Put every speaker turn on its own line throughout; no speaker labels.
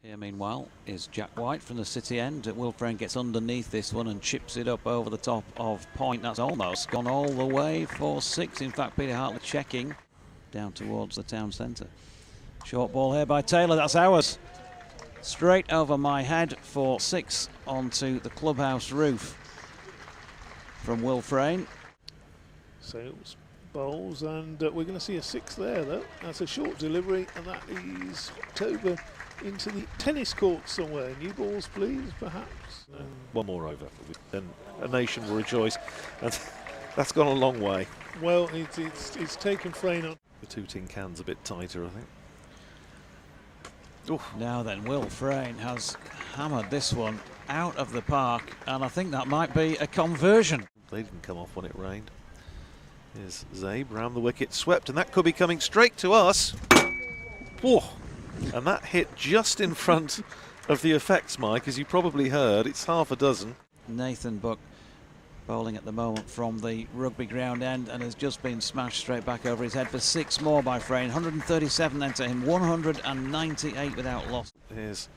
Here, meanwhile, is Jack White from the City end. Will Frayne gets underneath this one and chips it up over the top of point. That's almost gone all the way for 6. In fact, Peter Hartley checking down towards the town centre. Short ball here by Taylor. That's ours. Straight over my head for 6 onto the clubhouse roof from Will Frayne.
Sales bowls, and we're going to see a 6 there, though. That's a short delivery, and that is hooked over into the tennis court somewhere. New balls, please, perhaps. No.
One more over, then a nation will rejoice. And that's gone a long way.
Well, it's taken Frayne on.
The 2 tin cans a bit tighter, I think.
Oof. Now then, Will Frayne has hammered this one out of the park, and I think that might be a conversion.
They didn't come off when it rained. Here's Zabe round the wicket, swept, and that could be coming straight to us. Whoa. And that hit just in front of the effects, Mike, as you probably heard. It's half a dozen.
Nathan Buck bowling at the moment from the rugby ground end and has just been smashed straight back over his head for 6 more by Frayne. 137 then to him, 198 without loss.
Here's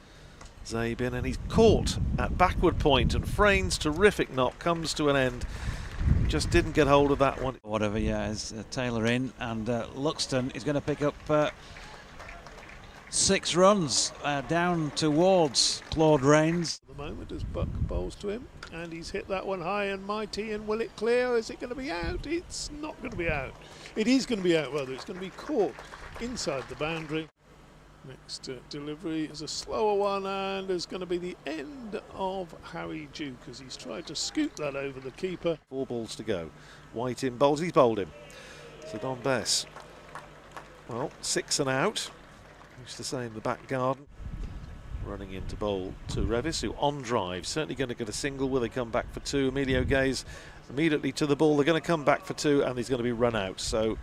Zabe in, and he's caught at backward point, and Frayne's terrific knock comes to an end. Just didn't get hold of that one.
Whatever, yeah, is Taylor in, and Luxton is going to pick up 6 runs down towards Claude Rains.
At the moment as Buck bowls to him, and he's hit that one high and mighty, and will it clear? Is it going to be out? It's not going to be out. It is going to be out, rather. It's going to be caught inside the boundary. Next delivery is a slower one, and is going to be the end of Harry Duke as he's tried to scoop that over the keeper.
4 balls to go. White in bowls, he's bowled him. So Don Bess, well, 6 and out. Used to say in the back garden. Running into bowl to Revis, who on drive, certainly going to get a single. Will they come back for 2? Emilio Gaze immediately to the ball. They're going to come back for 2, and he's going to be run out. So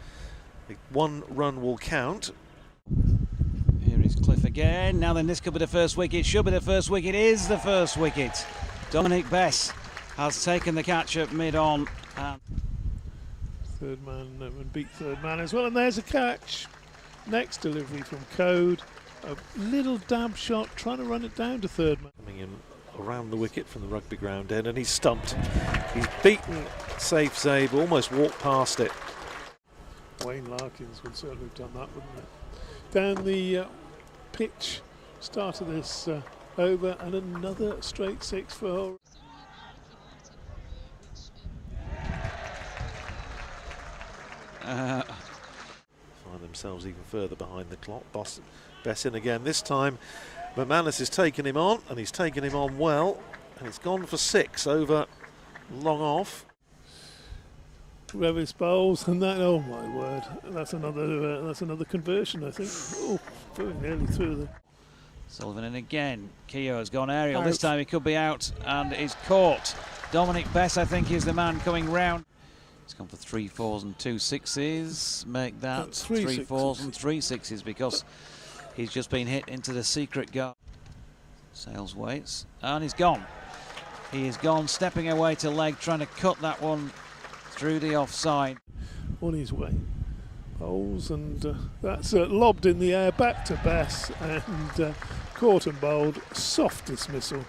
1 run will count.
Here is Cliff again. Now then, this could be the first wicket. Should be the first wicket. Is the first wicket. Dominic Bess has taken the catch at mid-on.
Third man and beat third man as well, and there's a catch. Next delivery from Code. A little dab shot, trying to run it down to third man.
Coming in around the wicket from the rugby ground end, and he's stumped. He's beaten safe Zabe, almost walked past it.
Wayne Larkins would certainly have done that, wouldn't it? Down the pitch, start of this over, and another straight 6 for
Find themselves even further behind the clock. Bess in again. This time McManus has taken him on, and he's taken him on well, and it's gone for 6 over long off.
Revis bowls, and that, oh my word, that's another conversion, I think. Oh, very nearly through there.
Sullivan in again. Keogh has gone aerial. This time he could be out and is caught. Dominic Bess, I think, is the man coming round. He's gone for 3 4s and 2 6s. Make that 3 4s and 3 6s because he's just been hit into the secret guard. Sales waits, and he's gone. He is gone, stepping away to leg, trying to cut that one through the offside.
On his way. Bowls, and that's lobbed in the air back to Bess, and caught and bowled. Soft dismissal.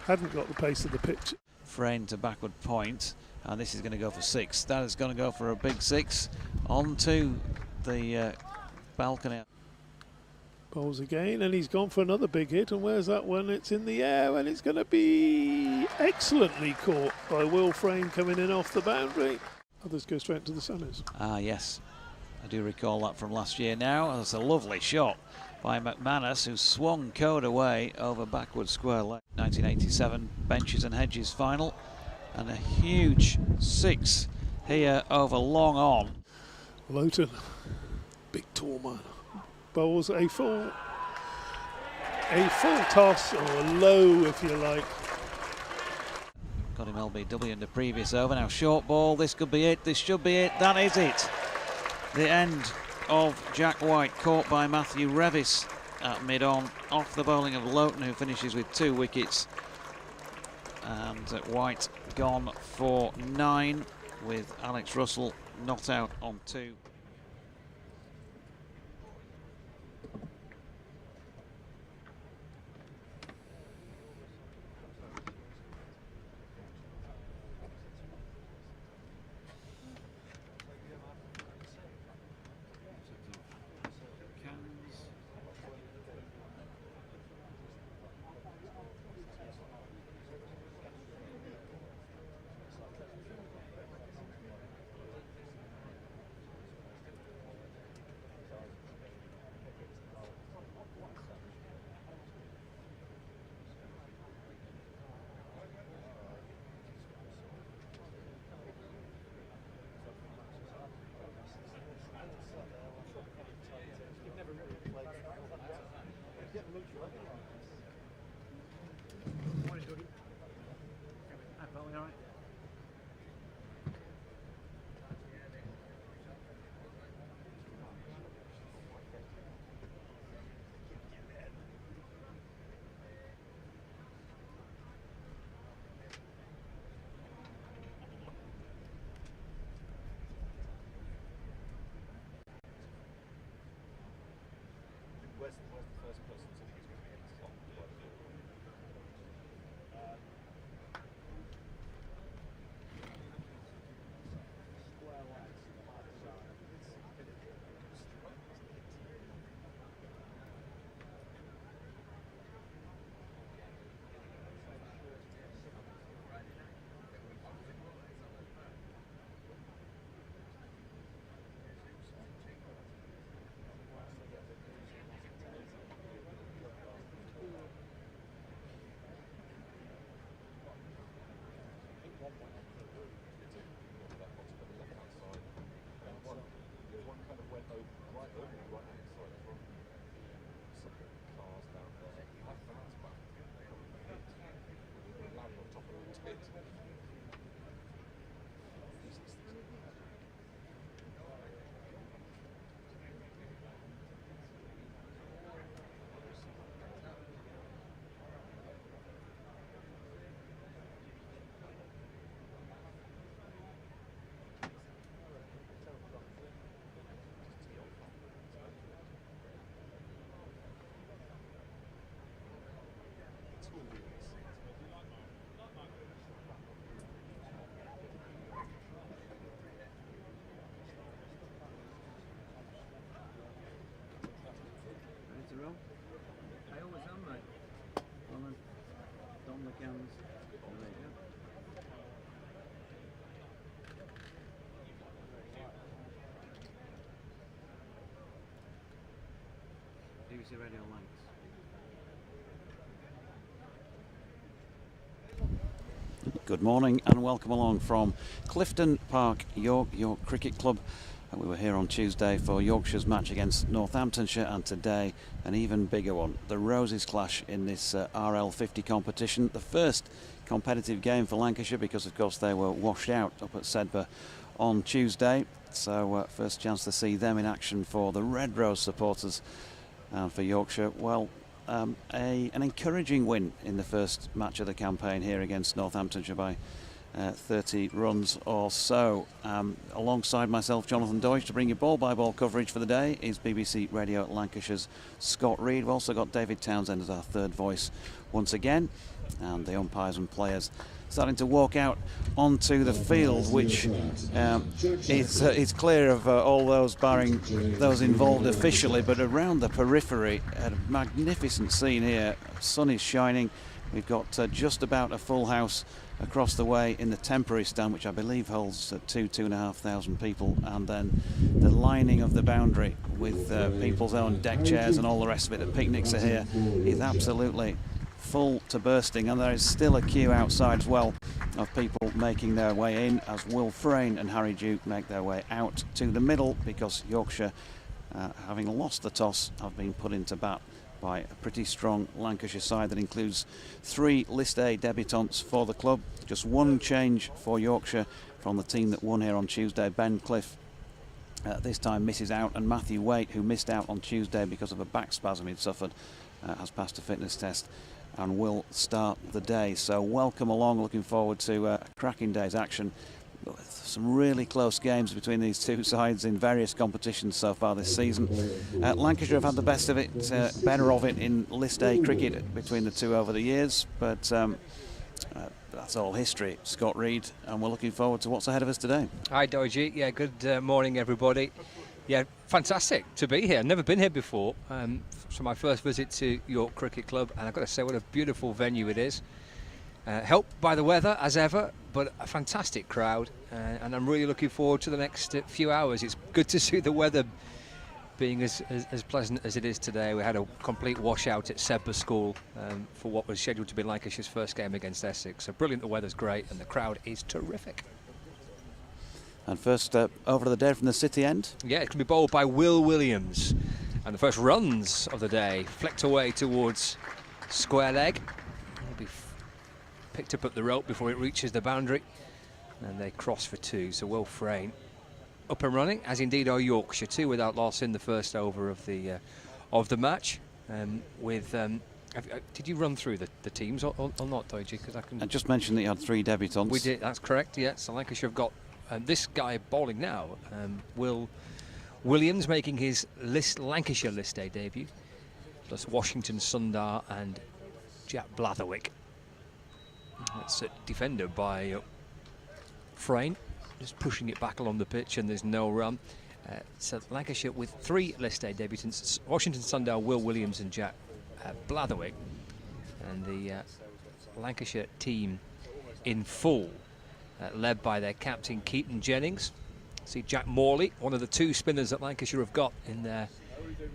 Hadn't got the pace of the pitch.
Frayne to backward point. And this is going to go for 6. That is going to go for a big 6 onto the balcony.
Bowls again, and he's gone for another big hit. And where's that one? It's in the air, and it's going to be excellently caught by Will Frayne coming in off the boundary. Others go straight to the centres.
Ah, yes. I do recall that from last year now. That's a lovely shot by McManus, who swung Code away over backward square leg. 1987 Benches and Hedges final. And a huge 6 here over long on.
Lowton, big tall man, bowls a full toss, or a low if you like.
Got him LBW in the previous over. Now short ball, this could be it, this should be it, that is it. The end of Jack White, caught by Matthew Revis at mid-on, off the bowling of Lowton, who finishes with 2 wickets. And White gone for 9, with Alex Russell not out on 2. BBC Radio Lancs. Good morning and welcome along from Clifton Park, York Cricket Club. We were here on Tuesday for Yorkshire's match against Northamptonshire, and today an even bigger one. The Roses clash in this RL50 competition. The first competitive game for Lancashire because, of course, they were washed out up at Sedbergh on Tuesday. So first chance to see them in action for the Red Rose supporters. And for Yorkshire, well, an encouraging win in the first match of the campaign here against Northamptonshire by 30 runs or so. Alongside myself, Jonathan Deutsch, to bring you ball-by-ball coverage for the day is BBC Radio Lancashire's Scott Reed. We've also got David Townsend as our third voice once again, and the umpires and players starting to walk out onto the field, which is clear of all those, barring those involved officially, but around the periphery, a magnificent scene here. Sun is shining. We've got just about a full house across the way in the temporary stand, which I believe holds 2,500 people, and then the lining of the boundary with people's own deck chairs and all the rest of it. The picnics are here. It's absolutely full to bursting, and there is still a queue outside as well of people making their way in as Will Frayne and Harry Duke make their way out to the middle, because Yorkshire, having lost the toss, have been put into bat by a pretty strong Lancashire side that includes 3 List A debutants for the club. Just one change for Yorkshire from the team that won here on Tuesday. Ben Cliff this time misses out, and Matthew Waite, who missed out on Tuesday because of a back spasm he'd suffered, has passed a fitness test and will start the day. So welcome along, looking forward to a cracking day's action. Some really close games between these two sides in various competitions so far this season. Lancashire have had the best of it, better of it in List A cricket between the two over the years, but that's all history. Scott Reed, and we're looking forward to what's ahead of us today.
Hi Doji, yeah, good morning everybody. Yeah, fantastic to be here. Never been here before. So my first visit to York Cricket Club, and I've got to say what a beautiful venue it is. Helped by the weather as ever, but a fantastic crowd, and I'm really looking forward to the next few hours. It's good to see the weather being as pleasant as it is today. We had a complete washout at Sedbergh School for what was scheduled to be Lancashire's first game against Essex. So brilliant, the weather's great and the crowd is terrific.
And first over to the day from the city end.
Yeah, it can be bowled by Will Williams, and the first runs of the day flicked away towards square leg. It'll be picked up at the rope before it reaches the boundary, and they cross for 2. So Will Frayne up and running, as indeed are Yorkshire, 2 without loss in the first over of the match. Did you run through the teams or not, Doji? Because I just
mentioned that you had 3 debutants.
We did, that's correct. Yeah, so Lancashire have got this guy bowling now, Will Williams, making his Lancashire List A debut, plus Washington Sundar and Jack Blatherwick. That's a defender by Frayne, just pushing it back along the pitch, and there's no run. So Lancashire with 3 List A debutants: Washington Sundar, Will Williams and Jack Blatherwick. And the Lancashire team in full, led by their captain Keaton Jennings. See Jack Morley, one of the 2 spinners that Lancashire have got in their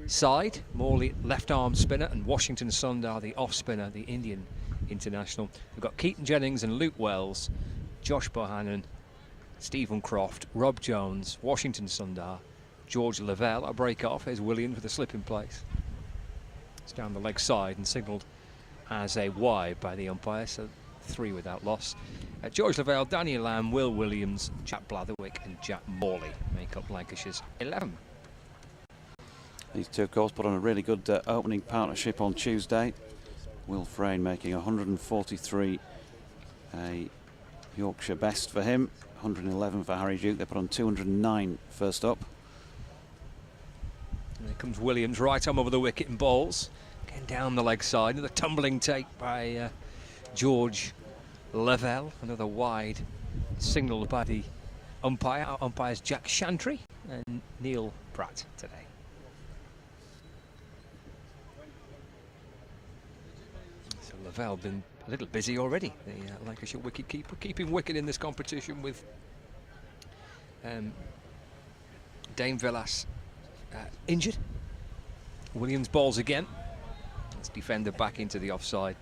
side. Morley, left arm spinner, and Washington Sundar, the off spinner, the Indian international. We've got Keaton Jennings and Luke Wells, Josh Bohannon, Stephen Croft, Rob Jones, Washington Sundar, George Lavelle. A break off. Here's Williams with a slip in place. It's down the leg side and signalled as a wide by the umpire, so 3 without loss. George Lavelle, Daniel Lamb, Will Williams, Jack Blatherwick and Jack Morley make up Lancashire's 11.
These two, of course, put on a really good opening partnership on Tuesday. Will Frayne making 143, a Yorkshire best for him. 111 for Harry Duke. They put on 209 first up.
And there comes Williams, right arm over the wicket and bowls. Getting down the leg side. Another tumbling take by George Lavelle. Another wide signalled by the umpire. Our umpires Jack Shantry and Neil Pratt today. So Lavelle been a little busy already, the Lancashire wicket keeper, keeping wicket in this competition with Dane Villas injured. Williams balls again. It's defender back into the offside,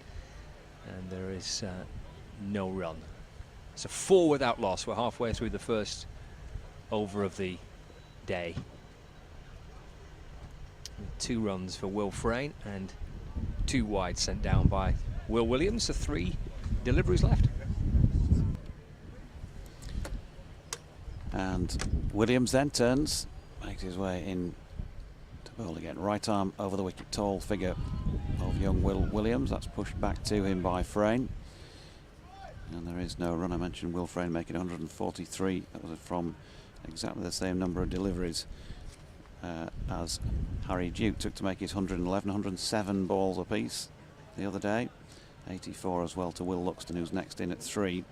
and there is no run. It's a 4 without loss. We're halfway through the first over of the day. 2 runs for Will Frayne and 2 wide sent down by Will Williams. So 3 deliveries left.
And Williams then turns, makes his way in to bowl again. Right arm over the wicket, tall figure of young Will Williams. That's pushed back to him by Frayne. And there is no run. I mentioned Will Frayne making 143. That was from exactly the same number of deliveries as Harry Duke took to make his 111, 107 balls apiece the other day. 84 as well to Will Luxton, who's next in at 3.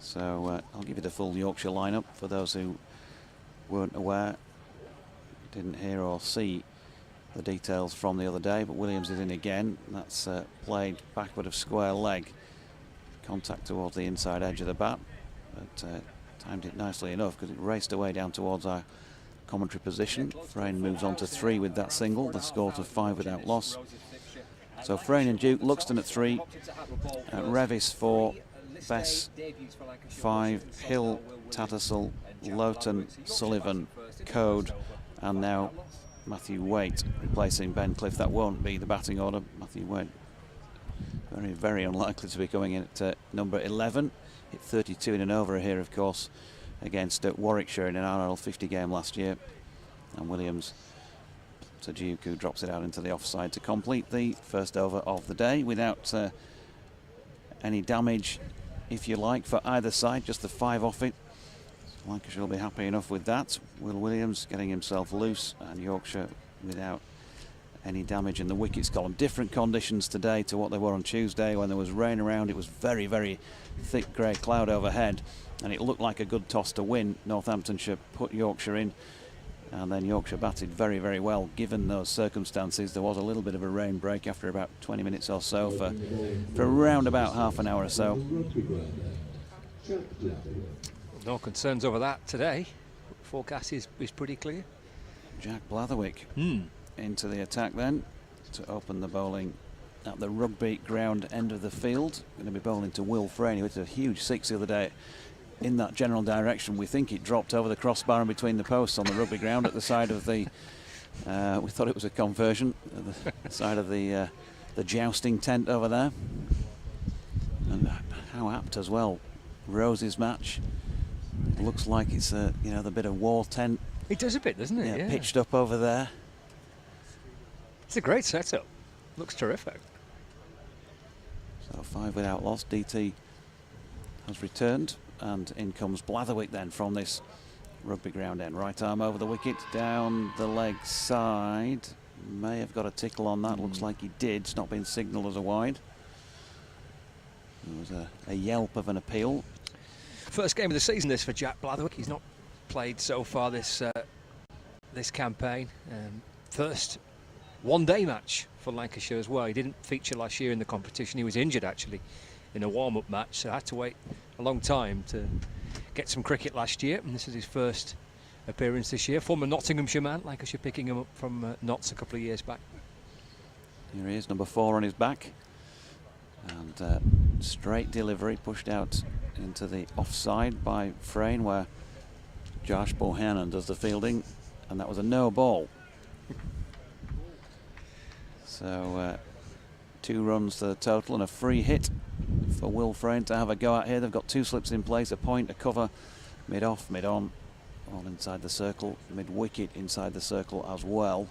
So I'll give you the full Yorkshire lineup for those who weren't aware, didn't hear or see the details from the other day. But Williams is in again. That's played backward of square leg, contact towards the inside edge of the bat, but timed it nicely enough because it raced away down towards our commentary position. Frayne moves on to 3 with that single, the score to 5 without loss. So Frayne and Duke, Luxton at 3, Revis 4, Bess 5, Hill, Tattersall, Loughton, Sullivan, Code, and now Matthew Waite replacing Ben Cliff. That won't be the batting order. Matthew Waite very, very unlikely to be coming in at number 11. Hit 32 in an over here, of course, against Warwickshire in an RL 50 game last year. And Williams to Duke, who drops it out into the offside to complete the first over of the day without any damage, if you like, for either side, just the 5 off it. Lancashire will be happy enough with that. Will Williams getting himself loose, and Yorkshire without any damage in the wickets column. Different conditions today to what they were on Tuesday when there was rain around. It was very, very thick grey cloud overhead, and it looked like a good toss to win. Northamptonshire put Yorkshire in, and then Yorkshire batted very, very well given those circumstances. There was a little bit of a rain break after about 20 minutes or so for around about half an hour or so.
No concerns over that today. Forecast is pretty clear.
Jack Blatherwick into the attack then to open the bowling at the rugby ground end of the field. Going to be bowling to Will Frayne, who hit a huge 6 the other day in that general direction. We think it dropped over the crossbar and between the posts on the rugby ground at the side of the we thought it was a conversion at the side of the jousting tent over there. And how apt as well. Rose's match, it looks like it's you know, the bit of war tent.
It does a bit, doesn't it?
Yeah, pitched up over there.
It's a great setup. Looks terrific.
So 5 without loss. DT has returned, and in comes Blatherwick then from this rugby ground end. Right arm over the wicket, down the leg side. May have got a tickle on that. Looks like he did. It's not been signalled as a wide. There was a yelp of an appeal.
First game of the season this for Jack Blatherwick. He's not played so far this this campaign. First one-day match for Lancashire as well. He didn't feature last year in the competition. He was injured actually in a warm-up match, so had to wait a long time to get some cricket last year, and this is his first appearance this year. Former Nottinghamshire man, Lancashire picking him up from Notts a couple of years back.
Here he is, number 4 on his back, and straight delivery pushed out into the offside by Frayne, where Josh Bohannon does the fielding, and that was a no ball. So 2 runs to the total and a free hit for Will Frayne to have a go at here. They've got 2 slips in place, a point, a cover, mid-off, mid-on, all inside the circle, mid-wicket inside the circle as well.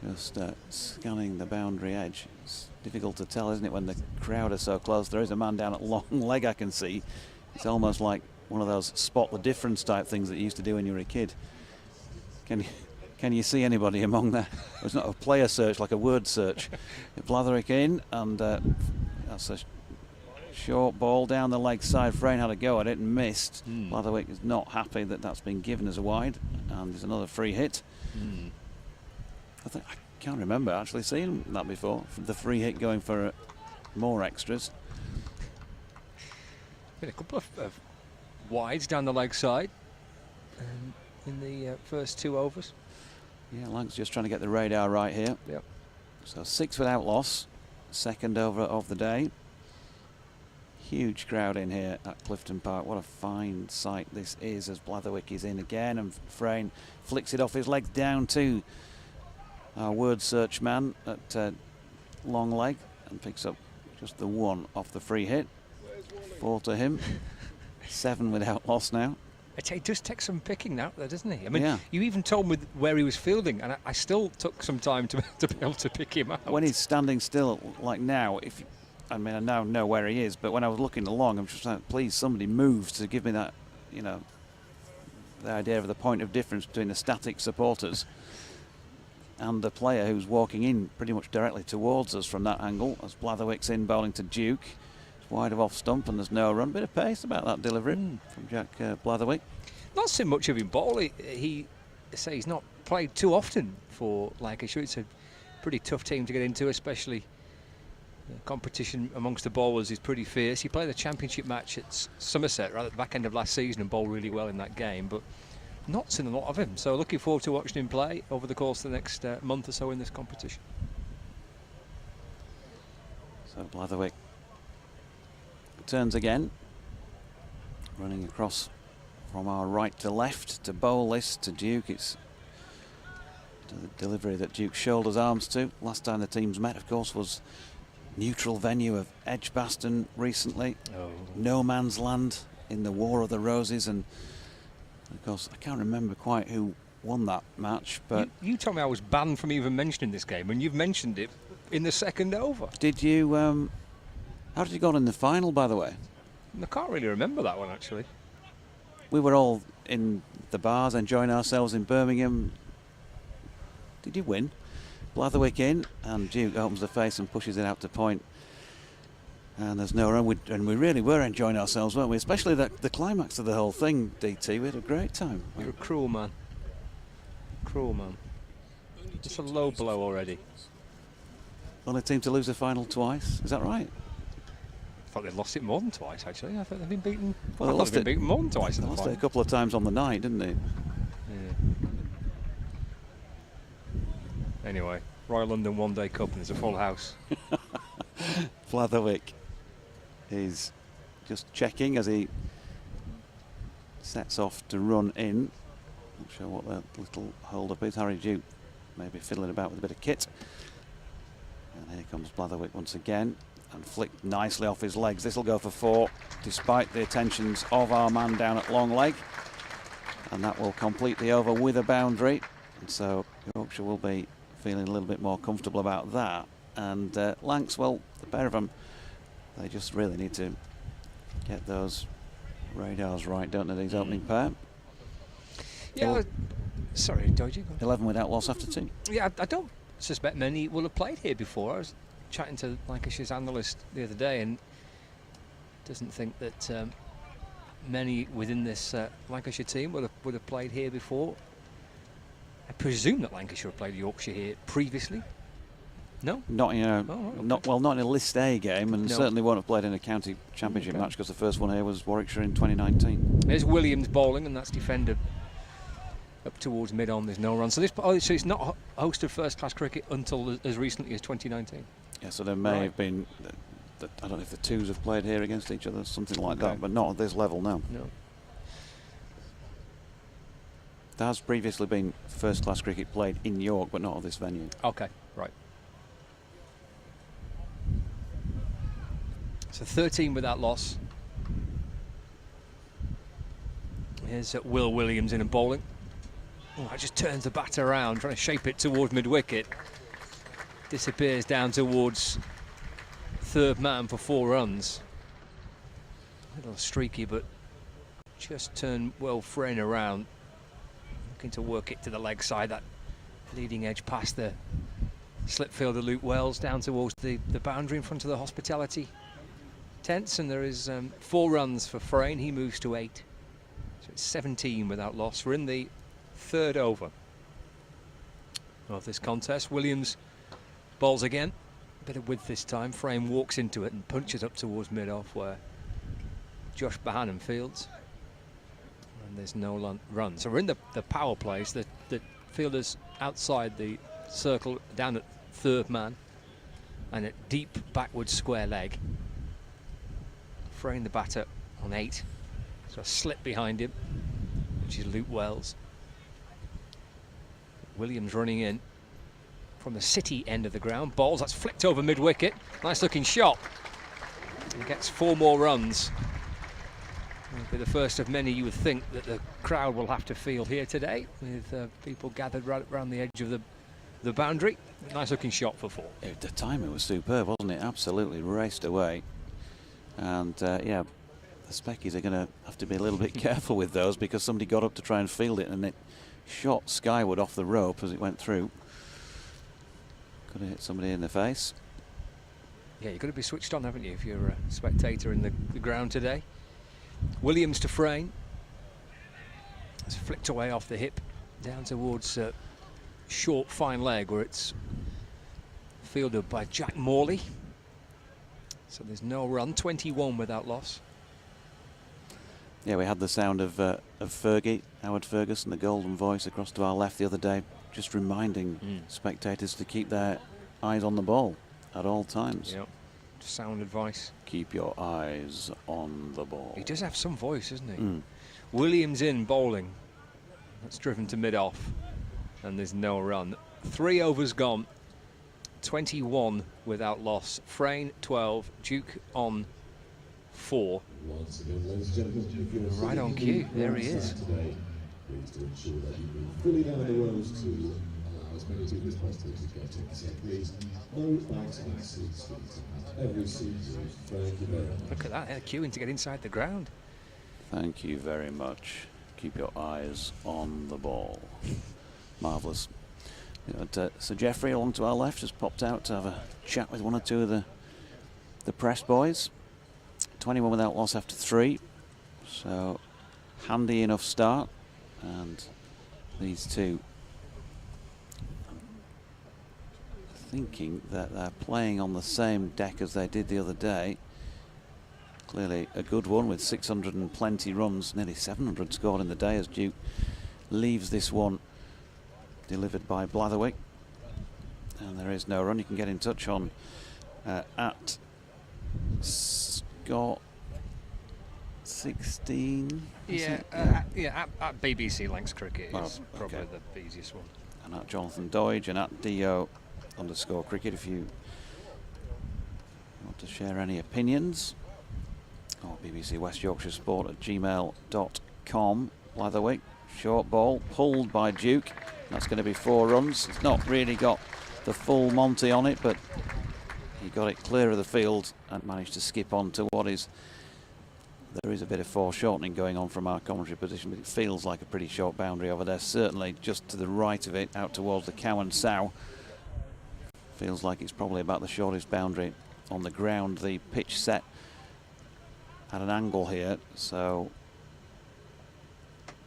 Just scanning the boundary edge. It's difficult to tell, isn't it, when the crowd are so close. There is a man down at long leg I can see. It's almost like one of those spot the difference type things that you used to do when you were a kid. Can you see anybody among there? It's not a player search, like a word search. Blatherwick in, and that's a short ball down the leg side. Frayne had a go at it and missed. Blatherwick is not happy that that's been given as a wide, and there's another free hit. I can't remember actually seeing that before. The free hit going for more extras.
Been a couple of wides down the leg side in the first 2 overs.
Yeah, Lank's just trying to get the radar right here.
Yep.
So 6 without loss, second over of the day. Huge crowd in here at Clifton Park. What a fine sight this is as Blatherwick is in again, and Frayne flicks it off his legs down to our word search man at long leg and picks up just the 1 off the free hit. 4 to him. 7 without loss now.
It does take some picking out there, doesn't he? I mean,
Yeah.
you even told me where he was fielding, and I still took some time to be able to pick him out.
When he's standing still like now, I now know where he is, but when I was looking along, I'm just like, please, somebody move to give me that, you know, the idea of the point of difference between the static supporters and the player who's walking in pretty much directly towards us from that angle. As Blatherwick's in bowling to Duke. It's wide of off stump and there's no run. Bit of pace about that delivery from Jack Blatherwick.
Not so much of him bowl. He say he's not played too often for Lancashire. It's a pretty tough team to get into, especially the competition amongst the bowlers is pretty fierce. He played a championship match at Somerset right at the back end of last season and bowled really well in that game, but not seen a lot of him. So looking forward to watching him play over the course of the next month or so in this competition.
So Blatherwick turns again, running across from our right to left to bowl this to Duke. It's to the delivery that Duke shoulders arms to. Last time the teams met, of course, was neutral venue of Edgbaston recently. No man's land in the War of the Roses, and of course I can't remember quite who won that match, but
you told me I was banned from even mentioning this game, and you've mentioned it in the second over.
did you how did you go on in the final, by the way?
I can't really remember that one, actually.
We were all in the bars enjoying ourselves in Birmingham. Did you win? Blatherwick in, and Duke opens the face and pushes it out to point. And there's no run, and we really were enjoying ourselves, weren't we? Especially the climax of the whole thing, DT. We had a great time.
You're a cruel man. Cruel man. It's a low blow already.
Only team to lose a final twice, is that right?
I thought they lost it more than twice, actually. I thought they've been beaten.
Well,
I
they
thought
lost
they've been beaten more than twice in
They
the
lost it
final.
a couple of times on the night, didn't they?
Yeah. Anyway, Royal London One Day Cup, and there's a full house.
Blatherwick is just checking as he sets off to run in. Not sure what that little hold up is. Harry Duke maybe fiddling about with a bit of kit. And here comes Blatherwick once again, and flicked nicely off his legs. This will go for 4, despite the attentions of our man down at long leg. And that will complete the over with a boundary. And so Yorkshire will be feeling a little bit more comfortable about that. And Lancs, well, the pair of them, they just really need to get those radars right, don't they, these opening pair?
Yeah, sorry, Doji.
11 without loss after 2.
Yeah, I don't suspect many will have played here before. I was chatting to Lancashire's analyst the other day, and doesn't think that many within this Lancashire team would have played here before. I presume that Lancashire have played Yorkshire here previously. No?
Not in a,
right, okay.
not in a List A game, and
No.
certainly won't have played in a county championship match, because the first one here was Warwickshire in 2019.
There's Williams bowling, and that's defender up towards mid-on. There's no run. So so it's not hosted first-class cricket until as recently as 2019.
Yeah, so there may have been, I don't know if the twos have played here against each other, something like that, but not at this level now.
No.
There has previously been first-class cricket played in York, but not at this venue.
Okay, right. So 13 without loss. Here's Will Williams in and bowling. Oh, that just turns the bat around, trying to shape it towards mid-wicket. Disappears down towards third man for 4 runs. A little streaky, but just turned well Frayne around. Looking to work it to the leg side, that leading edge past the slip fielder Luke Wells down towards the boundary in front of the hospitality tents, and there is 4 runs for Frayne. He moves to 8. So it's 17 without loss. We're in the 3rd over of this contest. Williams bowls again. Bit of width this time. Frayne walks into it and punches up towards mid-off where Josh Bohannon fields. And there's no run. So we're in the power plays. The fielders outside the circle, down at third man, and a deep backward square leg. Fraying the batter on 8, so a slip behind him, which is Luke Wells. Williams running in from the City end of the ground. Balls, that's flicked over mid-wicket. Nice looking shot. He gets 4 more runs. It'll be the first of many you would think that the crowd will have to feel here today, with people gathered right around the edge of the boundary. Nice looking shot for 4.
The timing was superb, wasn't it? Absolutely raced away. And yeah, the Speckies are going to have to be a little bit careful with those, because somebody got up to try and field it and it shot skyward off the rope as it went through. Could have hit somebody in the face.
Yeah, you've got to be switched on, haven't you, if you're a spectator in the ground today. Williams to Frayne. It's flicked away off the hip down towards short fine leg, where it's fielded by Jack Morley. So there's no run. 21 without loss.
Yeah, we had the sound of Fergie, Howard Ferguson, the golden voice across to our left the other day, just reminding spectators to keep their eyes on the ball at all times.
Yep. Sound advice.
Keep your eyes on the ball.
He does have some voice, doesn't he? Williams in bowling. That's driven to mid-off, and there's no run. 3 overs gone. 21 without loss. Frayne 12, Duke on 4.
Once again, ladies and gentlemen, if you're
Right on cue, there he is.
Today, please do ensure that you move fully down the rows to allow as many people as possible to get in. So please, no bags and seats, every seat used. Thank you very much.
Look at that, they're queuing to get inside the ground.
Thank you very much. Keep your eyes on the ball. Marvellous. Sir Geoffrey along to our left has popped out to have a chat with 1 or 2 of the press boys. 21 without loss after 3, so handy enough start. And these two thinking that they're playing on the same deck as they did the other day. Clearly a good one with 600 and plenty runs, nearly 700 scored in the day, as Duke leaves this one delivered by Blatherwick. And there is no run. You can get in touch on at Scott 16.
Yeah, at BBC Links Cricket is probably the easiest one.
And at Jonathan Doidge and at DO_cricket if you want to share any opinions. Or BBC West Yorkshire Sport at gmail.com. Blatherwick, short ball, pulled by Duke. That's going to be 4 runs. It's not really got the full Monty on it, but he got it clear of the field and managed to skip on to what is... There is a bit of foreshortening going on from our commentary position, but it feels like a pretty short boundary over there. Certainly just to the right of it, out towards the Cowan Sow. Feels like it's probably about the shortest boundary on the ground. The pitch set at an angle here, so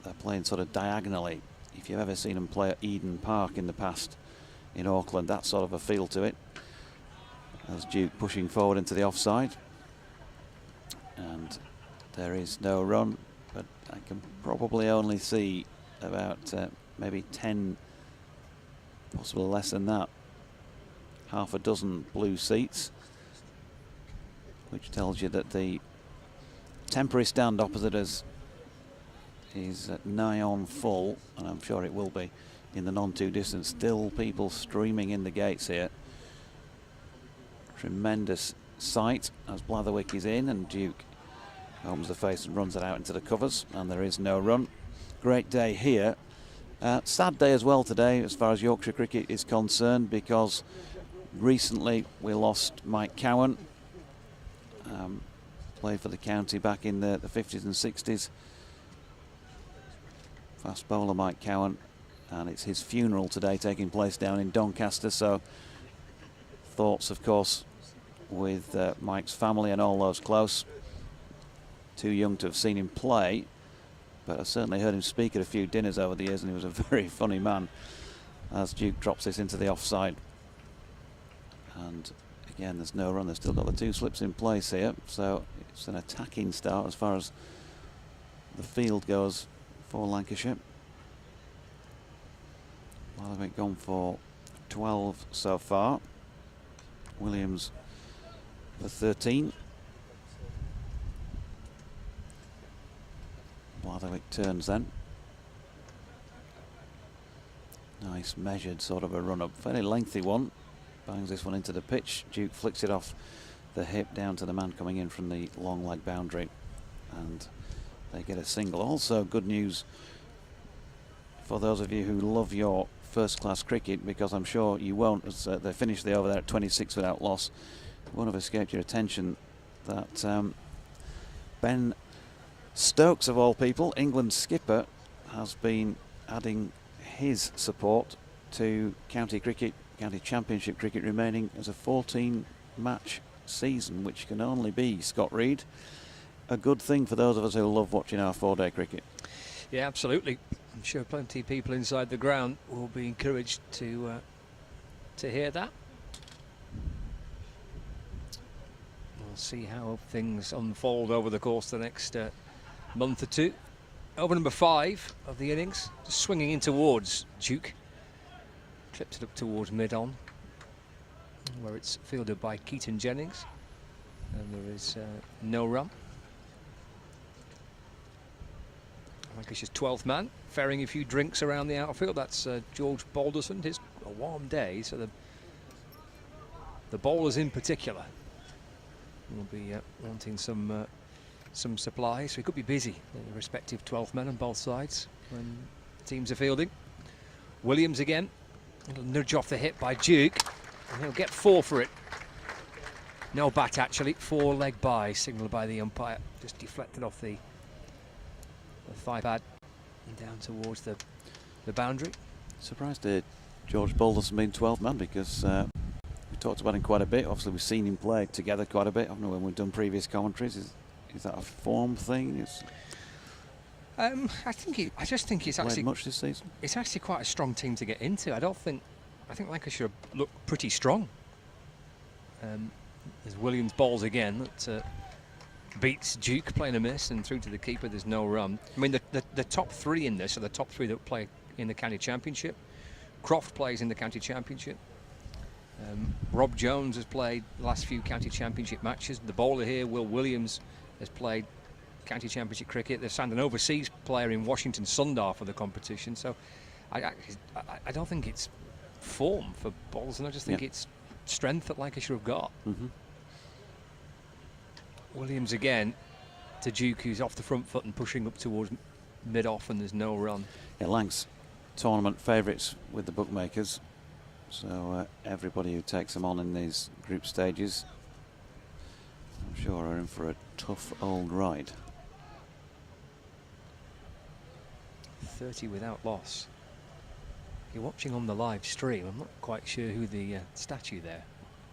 they're playing sort of diagonally. If you've ever seen them play at Eden Park in the past in Auckland, that sort of a feel to it. As Duke pushing forward into the offside. And there is no run, but I can probably only see about maybe 10, possibly less than that, half a dozen blue seats, which tells you that the temporary stand opposite us is nigh on full, and I'm sure it will be in the non-too distant. Still people streaming in the gates here. Tremendous sight as Blatherwick is in, and Duke opens the face and runs it out into the covers, and there is no run. Great day here. Sad day as well today as far as Yorkshire cricket is concerned, because recently we lost Mike Cowan. Played for the county back in the 50s and 60s. Fast bowler Mike Cowan, and it's his funeral today taking place down in Doncaster, so thoughts of course with Mike's family and all those close. Too young to have seen him play, but I certainly heard him speak at a few dinners over the years, and he was a very funny man. As Duke drops this into the offside, and again there's no run. They've still got the 2 slips in place here, so it's an attacking start as far as the field goes for Lancashire. Well, they've gone for 12 so far. Williams for 13. Blatherwick turns then. Nice measured sort of a run-up. Fairly lengthy one. Bangs this one into the pitch. Duke flicks it off the hip down to the man coming in from the long leg boundary. And they get a single. Also good news for those of you who love your first-class cricket, because I'm sure you won't, as they finished the over there at 26 without loss. It won't have escaped your attention that Ben Stokes, of all people, England's skipper, has been adding his support to county cricket, county championship cricket, remaining as a 14-match season, which can only be, Scott Reed, a good thing for those of us who love watching our 4-day cricket.
Yeah, absolutely. I'm sure plenty of people inside the ground will be encouraged to hear that. We'll see how things unfold over the course of the next month or two. Over number 5 of the innings, just swinging in towards Duke. Clips it up towards mid-on, where it's fielded by Keaton Jennings. And there is no run. Lancashire's 12th man, ferrying a few drinks around the outfield. That's George Balderson. It's a warm day, so the bowlers in particular will be wanting some supplies. So he could be busy, the respective 12 men on both sides when teams are fielding. Williams again, a little nudge off the hip by Duke, and he'll get 4 for it. No bat actually, 4 leg by, signalled by the umpire, just deflected off the thigh pad and down towards the boundary.
Surprised at George Balderson being 12th man, because we talked about him quite a bit. Obviously we've seen him play together quite a bit, haven't we, when we've done previous commentaries. Is that a form thing?
I just think it's actually
much this season.
It's actually quite a strong team to get into. I think Lancashire look pretty strong. There's Williams bowls again that beats Duke, playing a miss, and through to the keeper. There's no run. I mean, the top 3 in this are the top 3 that play in the county championship. Croft plays in the county championship. Rob Jones has played the last few county championship matches. The bowler here, Will Williams, has played county championship cricket. They've signed an overseas player in Washington Sundar for the competition. So I don't think it's form for bowlers, and I just think it's strength that Lancashire have got. Williams again to Duke, who's off the front foot and pushing up towards mid-off, and there's no run.
Yeah, Lancs tournament favourites with the bookmakers. So everybody who takes them on in these group stages, I'm sure, are in for a tough old ride.
30 without loss. If you're watching on the live stream, I'm not quite sure who the statue there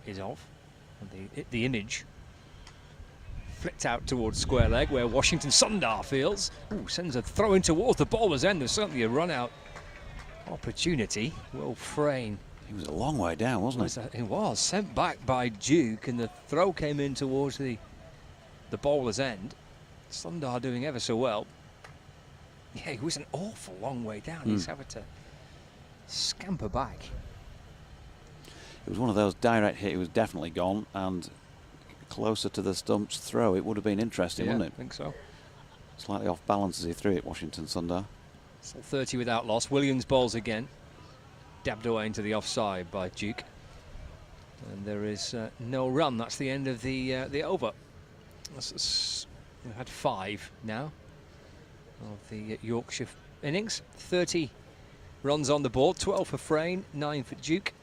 is of. And the image flicked out towards square leg, where Washington Sundar fields. Ooh, sends a throw in towards the bowler's end. There's certainly a run-out opportunity. Will Frayne.
He was a long way down, wasn't he?
He was sent back by Duke, and the throw came in towards the bowler's end. Sundar doing ever so well. Yeah, he was an awful long way down. He's having to scamper back.
It was one of those direct hit. It was definitely gone, and closer to the stumps throw, it would have been interesting, wouldn't it?
I think so.
Slightly off balance as he threw it, Washington Sundar.
Still 30 without loss. Williams bowls again. Dabbed away into the offside by Duke. And there is no run. That's the end of the over. We've had 5 now of the Yorkshire innings. 30 runs on the board. 12 for Frayne, 9 for Duke.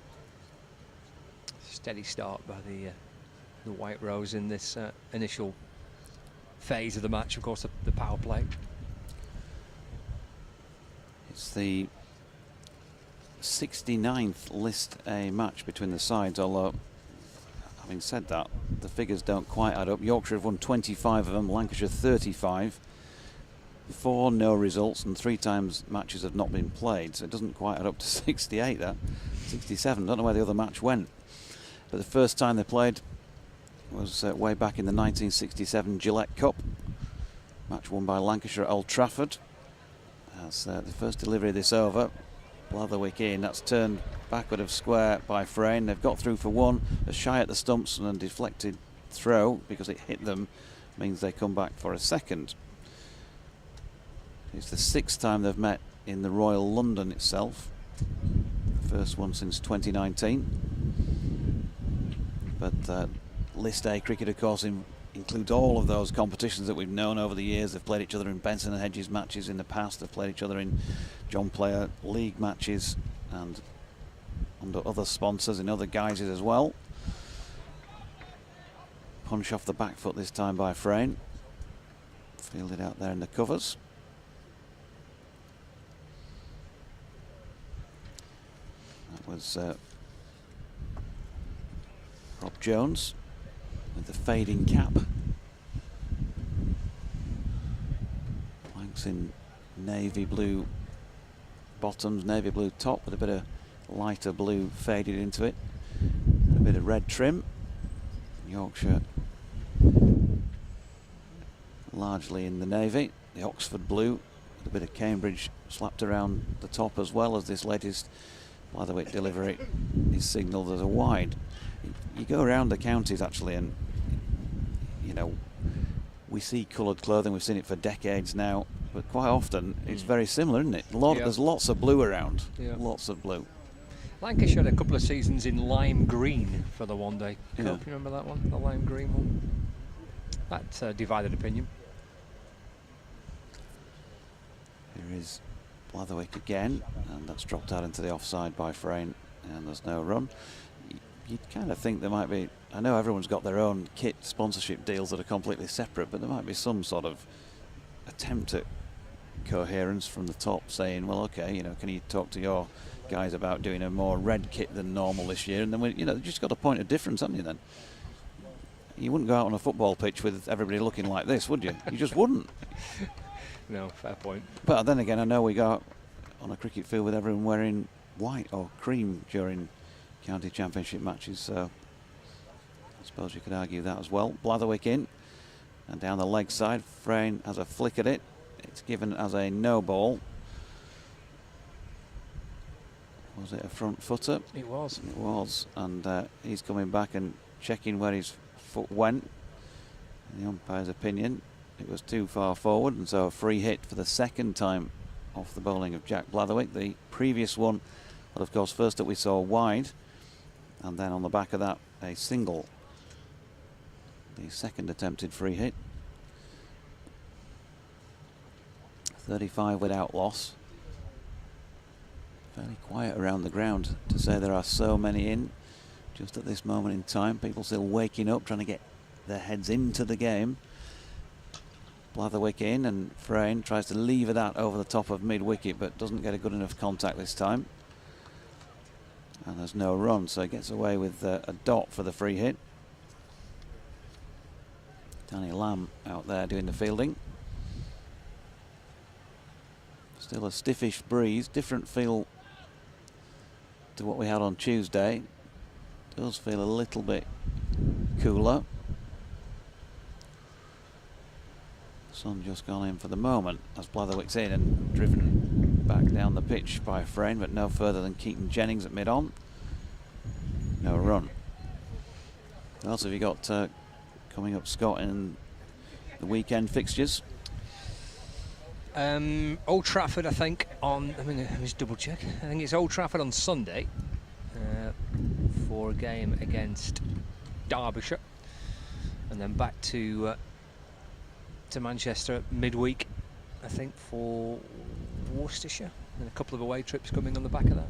Steady start by the White Rose in this initial phase of the match. Of course, the power play.
It's the 69th List A match between the sides, although, having said that, the figures don't quite add up. Yorkshire have won 25 of them, Lancashire 35. 4 no results, and 3 times matches have not been played, so it doesn't quite add up to 68, that. 67, don't know where the other match went. But the first time they played was way back in the 1967 Gillette Cup. Match won by Lancashire at Old Trafford. As the first delivery of this over, Blatherwick in. That's turned backward of square by Frayne. They've got through for one. A shy at the stumps and a deflected throw because it hit them means they come back for a second. It's the 6th time they've met in the Royal London itself. First one since 2019. But List A cricket, of course, includes all of those competitions that we've known over the years. They've played each other in Benson and Hedges matches in the past. They've played each other in John Player League matches and under other sponsors in other guises as well. Punch off the back foot this time by Frayne. Fielded out there in the covers. That was Rob Jones with the fading cap. Planks in navy blue bottoms, navy blue top with a bit of lighter blue faded into it. And a bit of red trim. Yorkshire largely in the navy. The Oxford blue with a bit of Cambridge slapped around the top, as well as this latest Blatherwick delivery is signalled as a wide. You go around the counties actually, and you know, we see coloured clothing. We've seen it for decades now, but quite often it's very similar, isn't it? There's lots of blue around. Lots of blue.
Lancashire had a couple of seasons in lime green for the one day.
Yeah.
You remember that one, the lime green one? That divided opinion.
Here is Blatherwick again, and that's dropped out into the offside by Frayne, and there's no run. You'd kind of think there might be, I know everyone's got their own kit sponsorship deals that are completely separate, but there might be some sort of attempt at coherence from the top, saying, well, okay, you know, can you talk to your guys about doing a more red kit than normal this year? And then, you know, you just got a point of difference, haven't you then? You wouldn't go out on a football pitch with everybody looking like this, would you? You just wouldn't.
No, fair point.
But then again, I know we go out on a cricket field with everyone wearing white or cream during county championship matches, so I suppose you could argue that as well. Blatherwick in, and down the leg side, Frayne has a flick at it. It's given as a no ball. Was it a front footer?
It was.
It was, and he's coming back and checking where his foot went. In the umpire's opinion, it was too far forward, and so a free hit for the 2nd time off the bowling of Jack Blatherwick. The previous one, well, of course, first that we saw wide, and then on the back of that, a single. The 2nd attempted free hit. 35 without loss. Fairly quiet around the ground to say there are so many in just at this moment in time. People still waking up, trying to get their heads into the game. Blatherwick in, and Frayne tries to lever that over the top of mid-wicket, but doesn't get a good enough contact this time. And there's no run, so he gets away with a dot for the free hit. Danny Lamb out there doing the fielding. Still a stiffish breeze, different feel to what we had on Tuesday. Does feel a little bit cooler. Sun just gone in for the moment as Blatherwick's in and driven back down the pitch by Frayne, but no further than Keaton Jennings at mid-on. No run. What else have you got coming up, Scott, in the weekend fixtures?
Old Trafford, I think, on, let me just double check. I think it's Old Trafford on Sunday for a game against Derbyshire, and then back to Manchester midweek, I think, for Worcestershire, and a couple of away trips coming on the back of that.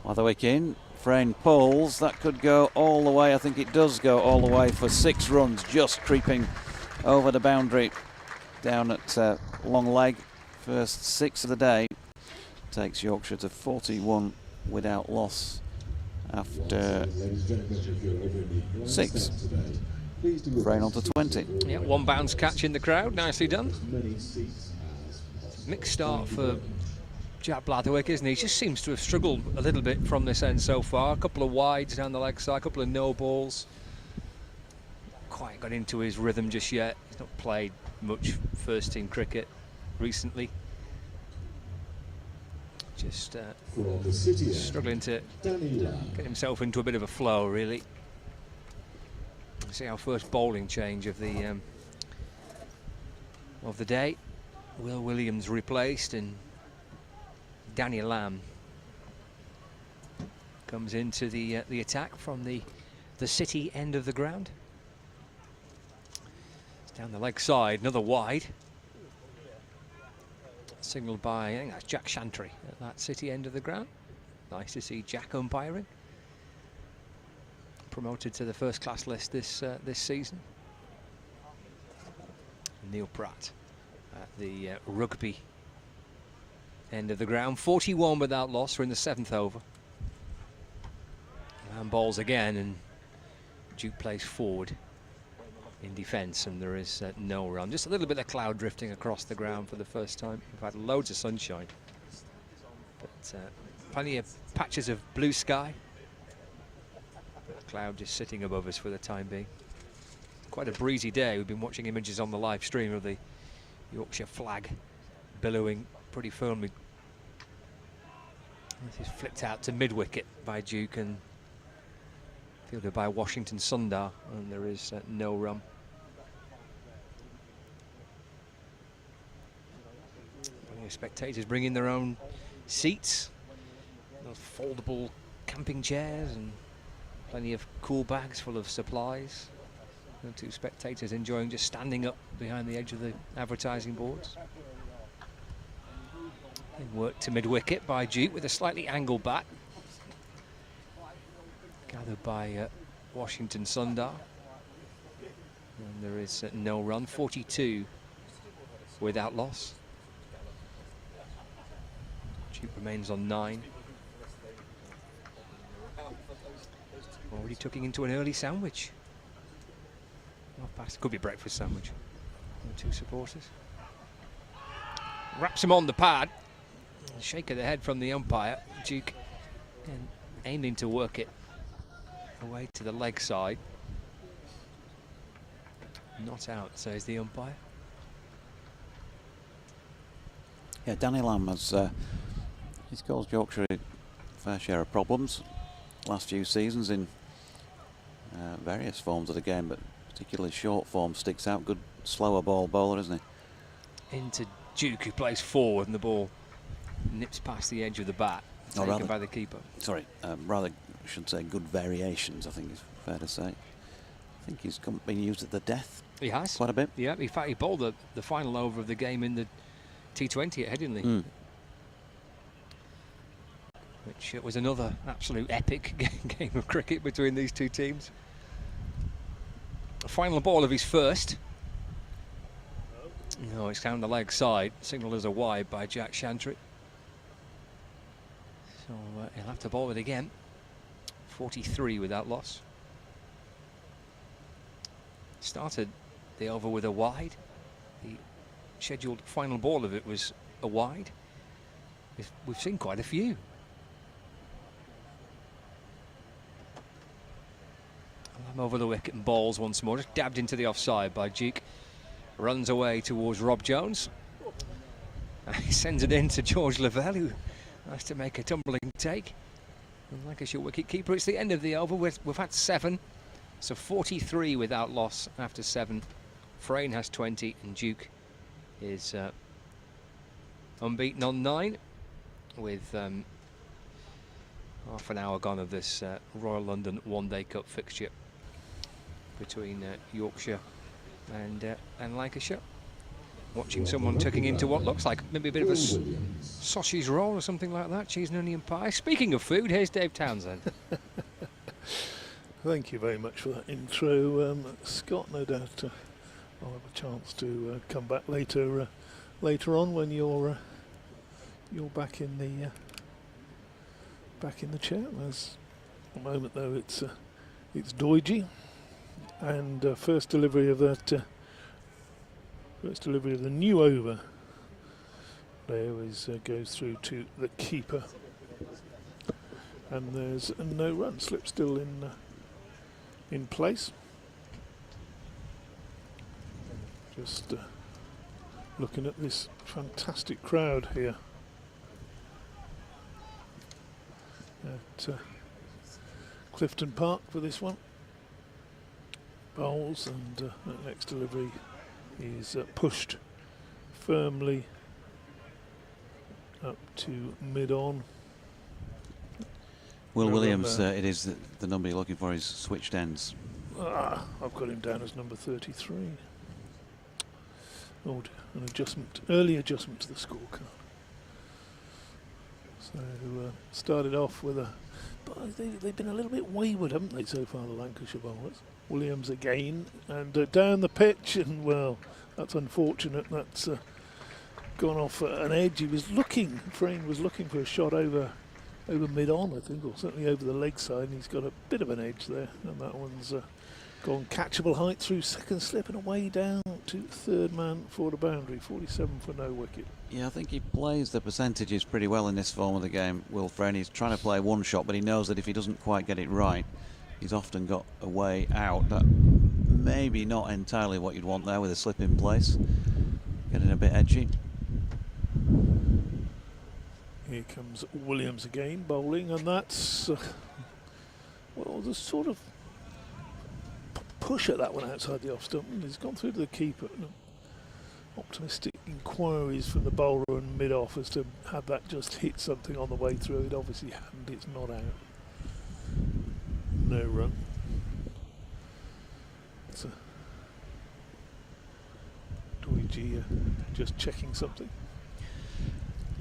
Blatherwick in, Frayne pulls, that could go all the way. I think it does go all the way for 6 runs, just creeping over the boundary down at long leg. First 6 of the day takes Yorkshire to 41 without loss after 6. Frayne on to 20.
Yeah, 1 bounce catch in the crowd, nicely done. Mixed start for Jack Blatherwick, isn't he? He just seems to have struggled a little bit from this end so far. A couple of wides down the leg side, a couple of no balls. Quite got into his rhythm just yet. He's not played much first team cricket recently. Just
From the city end,
struggling to
Danny Lamb.
get himself into a bit of a flow, really. See our first bowling change of the day. Will Williams replaced, and Danny Lamb comes into the attack from the city end of the ground. It's down the leg side, another wide. Signalled by, I think that's Jack Shantry at that city end of the ground. Nice to see Jack umpiring. Promoted to the first class list this season. Neil Pratt at the rugby end of the ground. 41 without loss. We're in the 7th over. And bowls again, and Duke plays forward in defence, and there is no run. Just a little bit of cloud drifting across the ground for the first time. We've had loads of sunshine, but plenty of patches of blue sky. But cloud just sitting above us for the time being. Quite a breezy day. We've been watching images on the live stream of the Yorkshire flag billowing pretty firmly. This is flicked out to mid-wicket by Duke and fielded by Washington Sundar, and there is no run. Plenty of spectators bringing their own seats, those foldable camping chairs, and plenty of cool bags full of supplies. No two spectators enjoying just standing up behind the edge of the advertising boards. And worked to mid-wicket by Duke with a slightly angled bat. Gathered by Washington Sundar. And there is no run. 42 without loss. Duke remains on 9. Already tucking into an early sandwich. Could be a breakfast sandwich. The two supporters. Wraps him on the pad. Shake of the head from the umpire. Duke again, aiming to work it away to the leg side. Not out, says the umpire.
Yeah, Danny Lamb has he's caused Yorkshire a fair share of problems last few seasons in various forms of the game, but particularly short form sticks out. Good slower ball bowler, isn't he?
Into Duke, who plays forward, and the ball nips past the edge of the bat, taken by the keeper.
Sorry, rather I should say good variations, I think is fair to say. I think he's been used at the death.
He has.
Quite a bit.
Yeah, in fact he bowled the final over of the game in the T20 at Headingley. Which was another absolute epic game of cricket between these two teams. A final ball of his first. No, it's down the leg side, signalled as a wide by Jack Shantry. So he'll have to bowl it again. 43 without loss. Started the over with a wide. The scheduled final ball of it was a wide. We've seen quite a few. Lamb over the wicket and bowls once more, just dabbed into the offside by Duke. Runs away towards Rob Jones. He sends it in to George Lavelle, who has to make a tumbling take. And Lancashire wicket keeper. It's the end of the over. We've had 7, so 43 without loss after 7. Frayne has 20, and Duke is unbeaten on 9, with half an hour gone of this Royal London One-Day Cup fixture between Yorkshire and Lancashire. Watching someone tucking into what looks like maybe a bit of a sausage roll or something like that, cheese and onion pie. Speaking of food, here's Dave Townsend.
Thank you very much for that intro, Scott. No doubt I'll have a chance to come back later on when you're back in the chair. As a moment though, it's Doidgy, and first delivery of the new over there goes through to the keeper, and there's a no run. Slip still in place. Just looking at this fantastic crowd here at Clifton Park for this one. Bowls, and that next delivery is pushed firmly up to mid-on.
Will Williams, it is the number you're looking for is switched ends.
I've got him down as number 33. Oh dear, an adjustment, early adjustment to the scorecard. So started off with a, but they've been a little bit wayward, haven't they, so far, the Lancashire bowlers. Williams again, and down the pitch, and well, that's unfortunate. That's gone off an edge. He was looking, Frayne was looking for a shot over mid-on, I think, or certainly over the leg side, and he's got a bit of an edge there, and that one's gone catchable height through second slip and away down to third man for the boundary, 47 for no wicket.
Yeah, I think he plays the percentages pretty well in this form of the game, Will Frayne. He's trying to play one shot, but he knows that if he doesn't quite get it right, he's often got a way out. That maybe not entirely what you'd want there with a slip in place. Getting a bit edgy.
Here comes Williams again, bowling, and that's, well, the sort of push at that one outside the off stump. He's gone through to the keeper. Optimistic inquiries from the bowler and mid-off as to had that just hit something on the way through. It obviously hadn't. It's not out. No run. It's a Luigi just checking something.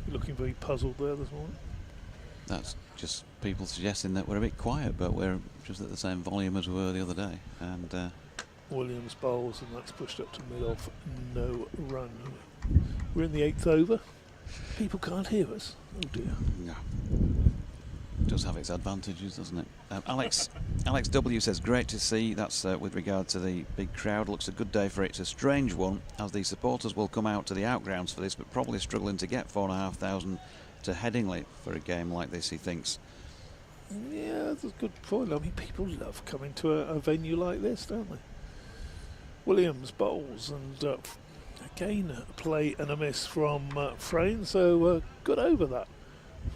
Looking very puzzled there this morning.
That's just people suggesting that we're a bit quiet, but we're just at the same volume as we were the other day. And
Williams bowls, and that's pushed up to mid-off. No run. We're in the 8th over. People can't hear us. Oh dear.
No. It does have its advantages, doesn't it? Alex W says, great to see. That's with regard to the big crowd. Looks a good day for it. It's a strange one, as the supporters will come out to the outgrounds for this, but probably struggling to get 4,500 to Headingley for a game like this, he thinks.
Yeah, that's a good point. I mean, people love coming to a venue like this, don't they? Williams bowls, and again, play and a miss from Frayne, so good over that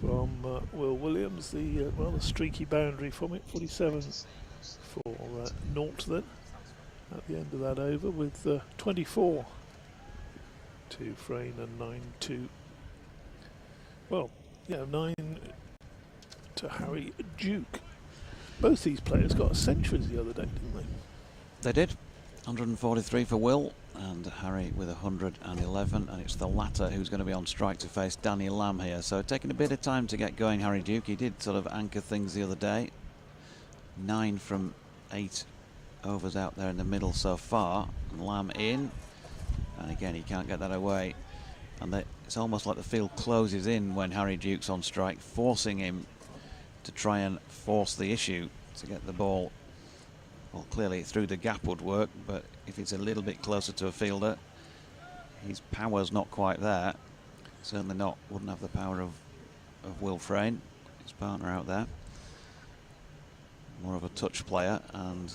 from Will Williams. The streaky boundary from it, 47 for naught then at the end of that over, with 24 to Frayne and 9-2. Well, yeah, 9 to Harry Duke. Both these players got centuries the other day, didn't they?
They did. 143 for Will, and Harry with 111, and it's the latter who's going to be on strike to face Danny Lamb here. So taking a bit of time to get going, Harry Duke. He did sort of anchor things the other day. 9 from 8 overs out there in the middle so far. And Lamb in, and again he can't get that away. And it's almost like the field closes in when Harry Duke's on strike, forcing him to try and force the issue to get the ball. Well, clearly through the gap would work, but if it's a little bit closer to a fielder, his power's not quite there. Certainly wouldn't have the power of Will Frayne, his partner out there. More of a touch player, and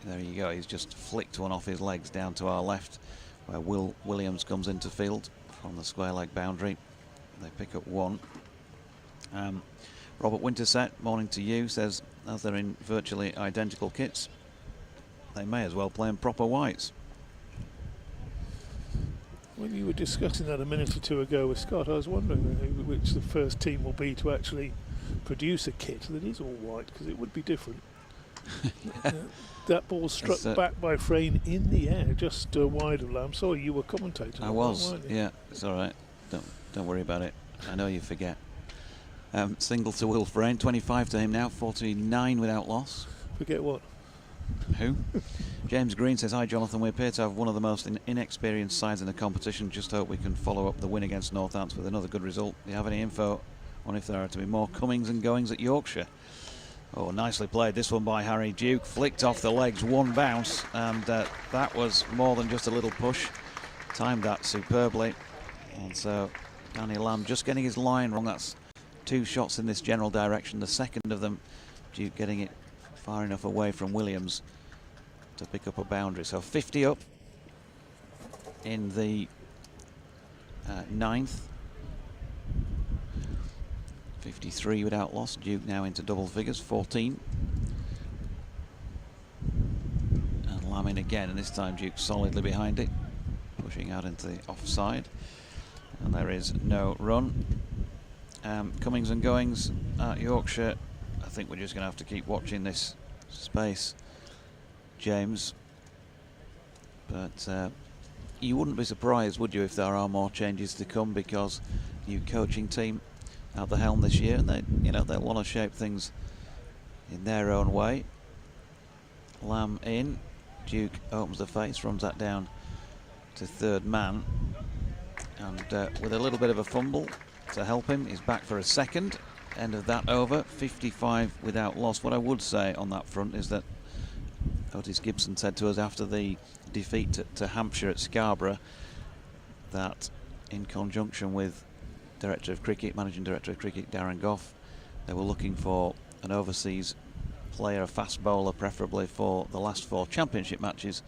there you go. He's just flicked one off his legs down to our left, where Will Williams comes into field from the square leg boundary. They pick up 1. Robert Winterset, morning to you, says, as they're in virtually identical kits, they may as well play in proper whites.
When you were discussing that a minute or two ago with Scott, I was wondering which the first team will be to actually produce a kit that is all white, because it would be different. That ball struck back by Frayne in the air, just wide of Lamb. Sorry, you were commentating.
I was, yeah, it's all right. Don't worry about it. I know you forget. Single to Will Frayne, 25 to him now, 49 without loss.
Forget what?
Who? James Green says, hi Jonathan, we appear to have one of the most inexperienced sides in the competition. Just hope we can follow up the win against Northampton with another good result. Do you have any info on if there are to be more comings and goings at Yorkshire? Oh, nicely played, this one by Harry Duke. Flicked off the legs, 1 bounce, and that was more than just a little push. Timed that superbly. And so Danny Lamb just getting his line wrong. That's 2 shots in this general direction. The second of them, Duke getting it far enough away from Williams to pick up a boundary. So 50 up in the 9th. 53 without loss. Duke now into double figures, 14. And Lamb in again, and this time Duke solidly behind it, pushing out into the offside. And there is no run. Comings and goings at Yorkshire. I think we're just going to have to keep watching this space, James. But you wouldn't be surprised, would you, if there are more changes to come, because new coaching team at the helm this year, and they'll want to shape things in their own way. Lamb in. Duke opens the face, runs that down to third man, and with a little bit of a fumble to help him, he's back for a second. End of that over, 55 without loss. What I would say on that front is that Otis Gibson said to us after the defeat to Hampshire at Scarborough that in conjunction with Managing Director of Cricket Darren Gough, they were looking for an overseas player, a fast bowler preferably, for the last 4 championship matches.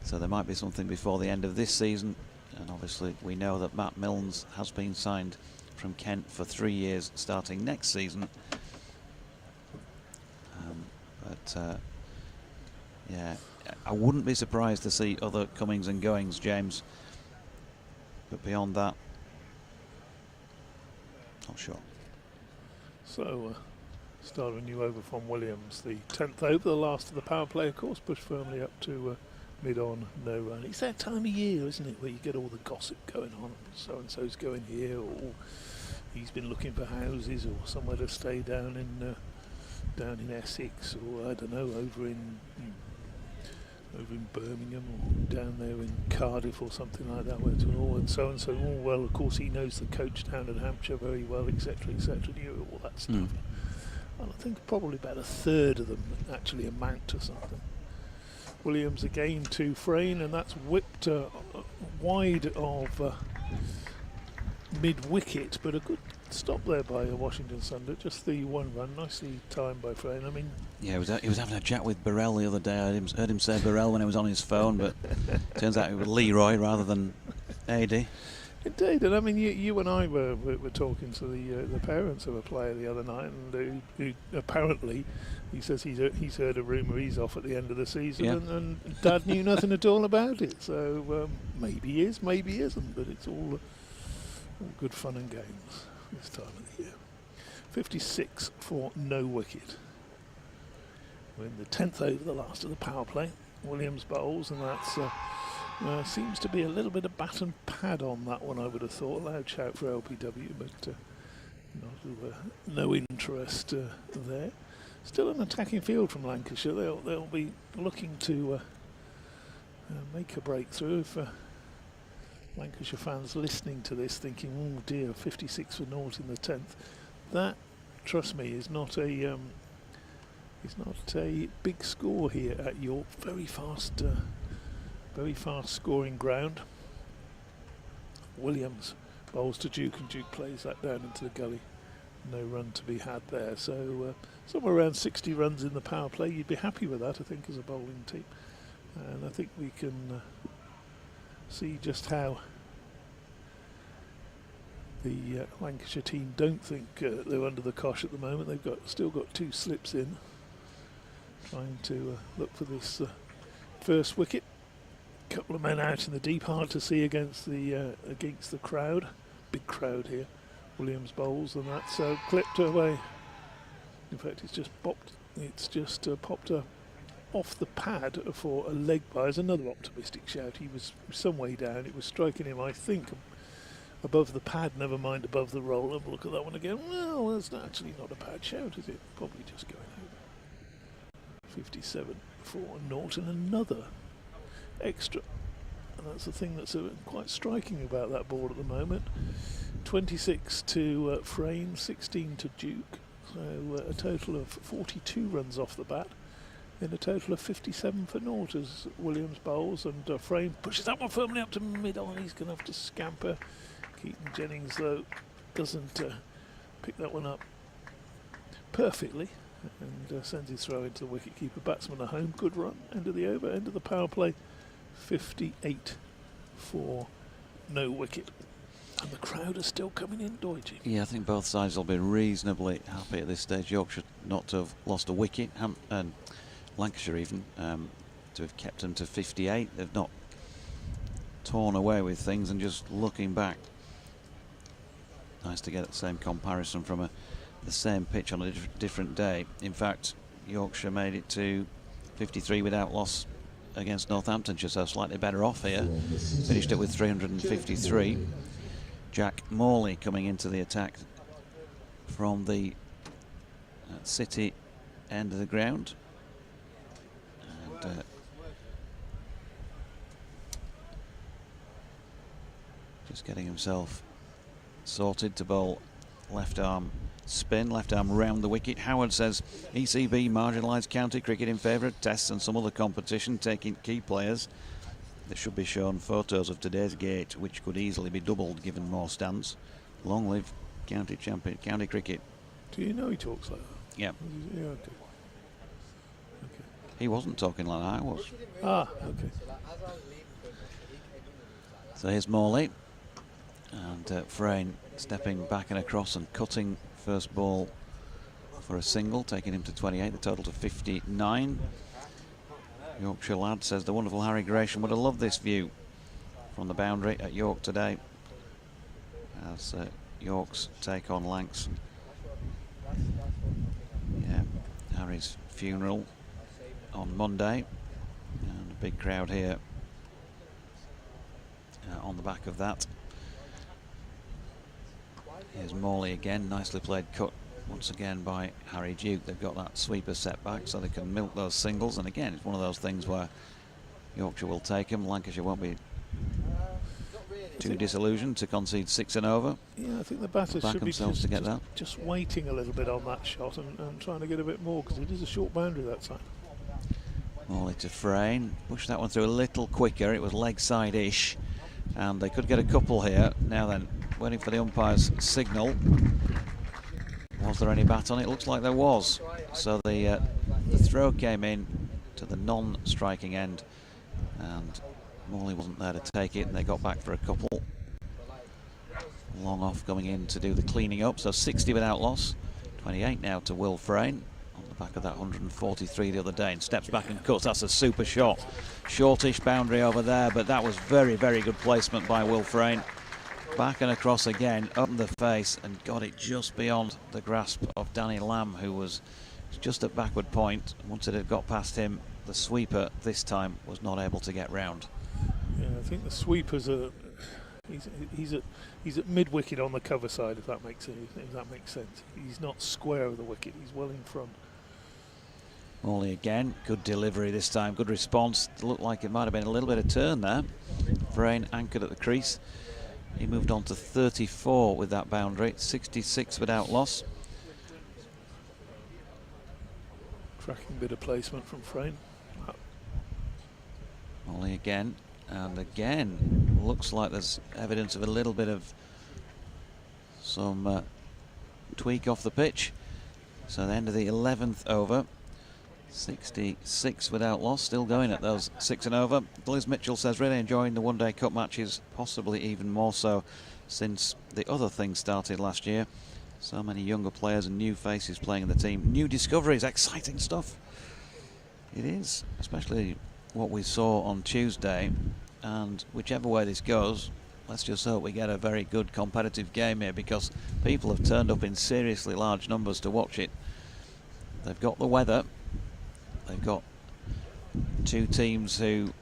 So there might be something before the end of this season. And obviously we know that Matt Milnes has been signed from Kent for 3 years starting next season. Yeah, I wouldn't be surprised to see other comings and goings, James. But beyond that, not sure.
So, start a new over from Williams. The 10th over, the last of the power play, of course, pushed firmly up to mid-on, no run. It's that time of year, isn't it, where you get all the gossip going on. So-and-so's going here, or he's been looking for houses or somewhere to stay down in Essex, or I don't know, over in Birmingham, or down there in Cardiff or something like that, where it's all, and so-and-so, well, of course he knows the coach down in Hampshire very well, etc., all that stuff. And I think probably about a third of them actually amount to something. Williams again to Frayne, and that's whipped wide of mid-wicket, but a good stop there by Washington Sundar. Just the 1 run, nicely timed by Frayne. I mean,
yeah, he was having a chat with Burrell the other day. I heard him say Burrell when he was on his phone, but turns out it was Leroy rather than AD.
Indeed, and I mean, you and I were talking to the parents of a player the other night, and who apparently, he says he's heard a rumour he's off at the end of the season,
yeah.
and Dad knew nothing at all about it. So maybe he is, maybe he isn't, but it's all good fun and games this time of the year. 56 for no wicket. We're in the 10th over, the last of the power play. Williams bowls, and that's seems to be a little bit of bat and pad on that one, I would have thought. Loud shout for LPW, but no interest there. Still an attacking field from Lancashire. They'll be looking to make a breakthrough. If Lancashire fans listening to this thinking, oh dear, 56 for naught in the 10th, that, trust me, is not a big score here at York. Very fast scoring ground. Williams bowls to Duke, and Duke plays that down into the gully. No run to be had there. So somewhere around 60 runs in the power play. You'd be happy with that, I think, as a bowling team. And I think we can see just how the Lancashire team don't think they're under the cosh at the moment. They've still got 2 slips in, trying to look for this first wicket. Couple of men out in the deep, hard to see against the crowd. Big crowd here. Williams bowls, and that's clipped away. In fact, it's just popped. Popped off the pad for a leg by. There's another optimistic shout. He was some way down. It was striking him, I think, above the pad. Never mind above the roll. Have a look at that one again. Well, that's actually not a bad shout, is it? Probably just going over. 57 for Norton. Another extra, and that's the thing that's quite striking about that board at the moment. 26 to Frayne, 16 to Duke, so a total of 42 runs off the bat, in a total of 57 for naught as Williams bowls, and Frayne pushes that one firmly up to mid-on. He's going to have to scamper. Keaton Jennings, though, doesn't pick that one up perfectly, and sends his throw into the wicket-keeper batsman at home. Good run, end of the over, end of the power play. 58 for no wicket. And the crowd are still coming in, Deutsche.
Yeah, I think both sides will be reasonably happy at this stage. Yorkshire not to have lost a wicket, and Lancashire even to have kept them to 58. They've not torn away with things, and just looking back, nice to get the same comparison from the same pitch on a different day. In fact, Yorkshire made it to 53 without loss against Northamptonshire, so slightly better off here. Finished it with 353. Jack Morley coming into the attack from the City end of the ground. And just getting himself sorted to bowl left arm spin, left arm round the wicket. Howard says ECB marginalised county cricket in favour of tests and some other competition, taking key players. There should be shown photos of today's gate, which could easily be doubled given more stands. Long live county champion, county cricket.
Do you know he talks like that?
Yeah.
Yeah, okay.
He wasn't talking like I was.
Ah, okay.
So here's Morley. And Frayne stepping back and across and cutting first ball for a single, taking him to 28, the total to 59. Yorkshire lad says the wonderful Harry Gresham would have loved this view from the boundary at York today, as York's take on Lancs. Yeah, Harry's funeral on Monday, and a big crowd here on the back of that. Here's Morley again, nicely played cut once again by Harry Duke. They've got that sweeper set back so they can milk those singles, and again it's one of those things where Yorkshire will take them. Lancashire won't be too disillusioned to concede 6 and over.
Yeah, I think the batters
back
should be
themselves to get that.
just waiting a little bit on that shot and trying to get a bit more, because it is a short boundary that side.
Morley to Frayne, push that one through a little quicker. It was leg side-ish, and they could get a couple here. Now then, waiting for the umpire's signal. Was there any bat on it? Looks like there was. So the throw came in to the non-striking end, and Morley wasn't there to take it, and they got back for a couple. Long off going in to do the cleaning up. So 60 without loss. 28 now to Will Frayne on the back of that 143 the other day, and steps back and cuts. That's a super shot. Shortish boundary over there, but that was very, very good placement by Will Frayne. Back and across again, up the face, and got it just beyond the grasp of Danny Lamb, who was just at backward point. Once it had got past him, the sweeper this time was not able to get round.
Yeah, I think the sweepers are. He's at mid wicket on the cover side, if that makes sense. He's not square of the wicket. He's well in front.
Morley again, good delivery this time, good response. It looked like it might have been a little bit of turn there. Frayne anchored at the crease. He moved on to 34 with that boundary, 66 without loss.
Cracking bit of placement from Frayne.
Morley again, and again, looks like there's evidence of a little bit of some tweak off the pitch. So the end of the 11th over, 66 without loss, still going at those 6 and over. Liz Mitchell says really enjoying the one-day cup matches, possibly even more so since the other thing started last year. So many younger players and new faces playing in the team. New discoveries, exciting stuff. It is, especially what we saw on Tuesday, and whichever way this goes, let's just hope we get a very good competitive game here, because people have turned up in seriously large numbers to watch it. They've got the weather. They've got two teams who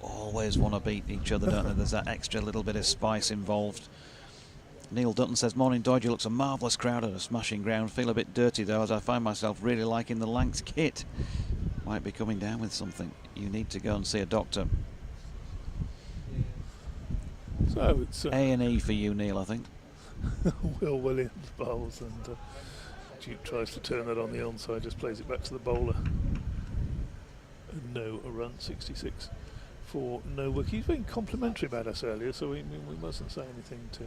always want to beat each other, don't they? There's that extra little bit of spice involved. Neil Dutton says, morning Dodgy, looks a marvellous crowd at a smashing ground. Feel a bit dirty though, as I find myself really liking the Lancs kit. Might be coming down with something. You need to go and see a doctor.
So it's
A&E for you, Neil, I think.
Will Williams bowls, and Duke tries to turn that on the onside, just plays it back to the bowler. No, a run, 66 for no wicket. He's been complimentary about us earlier, so we mustn't say anything to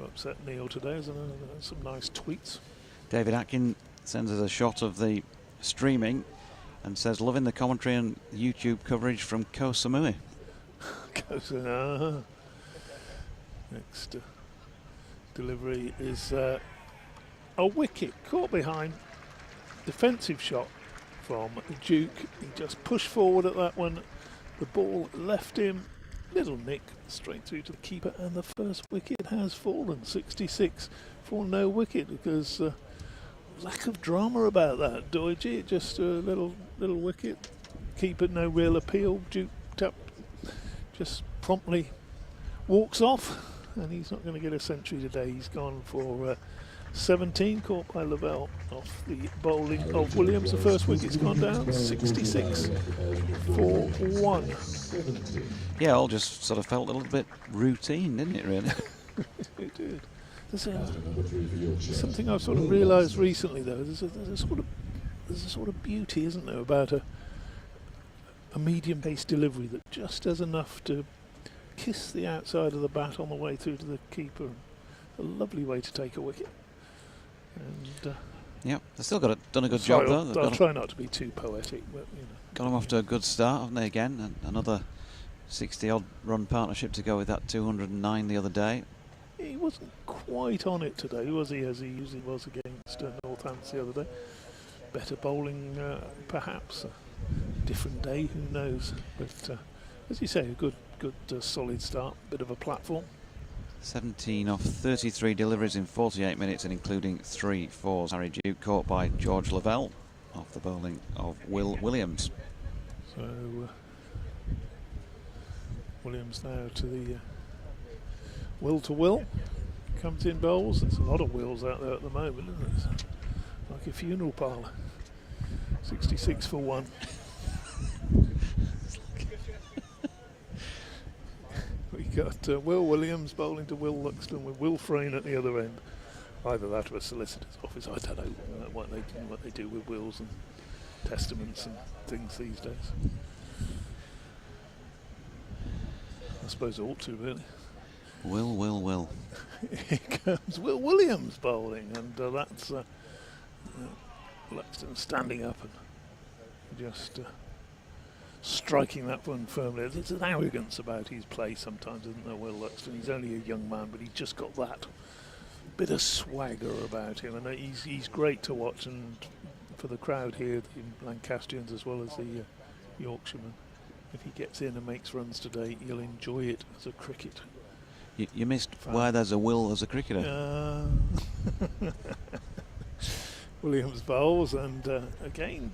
upset Neil today. There's some nice tweets. David
Atkin sends us a shot of the streaming and says, loving the commentary and YouTube coverage from Koh Samui.
Next delivery is a wicket caught behind. Defensive shot from Duke. He just pushed forward at that one. The ball left him. Little nick straight through to the keeper, and the first wicket has fallen. 66 for no wicket, because lack of drama about that. Doidgy, just a little wicket. Keeper, no real appeal. Duke tap just promptly walks off, and he's not going to get a century today. He's gone for 17, caught by Lavelle off the bowling of Williams. The first wicket's gone down, 66 for 1.
Yeah, all just sort of felt a little bit routine, didn't it, really?
It did. There's something I've sort of realised recently, though. There's a sort of beauty, isn't there, about a medium-paced delivery that just does enough to kiss the outside of the bat on the way through to the keeper. A lovely way to take a wicket. And
yeah, they've still done a good job, though.
I'll try not to be too poetic, but you know.
Got them off to a good start, haven't they, again? And another 60-odd run partnership to go with that 209 the other day.
He wasn't quite on it today, was he, as he usually was against Northamptonshire the other day. Better bowling, perhaps. A different day, who knows. But as you say, a good solid start, bit of a platform.
17 off 33 deliveries in 48 minutes, and including 3 fours. Harry Duke caught by George Lavelle off the bowling of Will Williams.
So Williams now to the Will to Will. Comes in bowls. There's a lot of Wills out there at the moment, isn't it? It's like a funeral parlour. 66 for 1. We got Will Williams bowling to Will Luxton with Will Frayne at the other end. Either that or a solicitor's office. I don't know what they do with wills and testaments and things these days. I suppose it ought to, really.
Will.
Here comes Will Williams bowling, and that's Luxton standing up and just striking that one firmly. There's an arrogance about his play sometimes, isn't there, Will Luxton? He's only a young man, but he's just got that bit of swagger about him, and he's great to watch. And for the crowd here, the Lancastrians as well as the Yorkshiremen, if he gets in and makes runs today, you'll enjoy it as a cricket.
You missed why there's a Will as a cricketer.
Williams bowls, and again,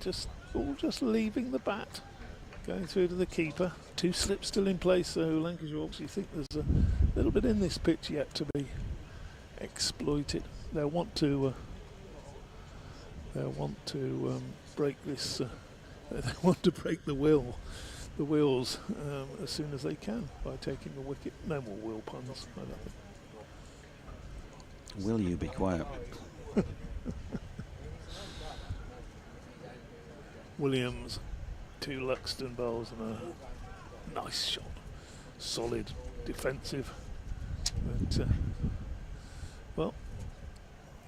all just leaving the bat, going through to the keeper. 2 slips still in place, so Lancashire obviously think there's a little bit in this pitch yet to be exploited. They'll want to break this. They want to break the wills as soon as they can by taking a wicket. No more will puns, I don't think.
Will you be quiet?
Williams, 2 Luxton bowls, and a nice shot. Solid, defensive. But, well,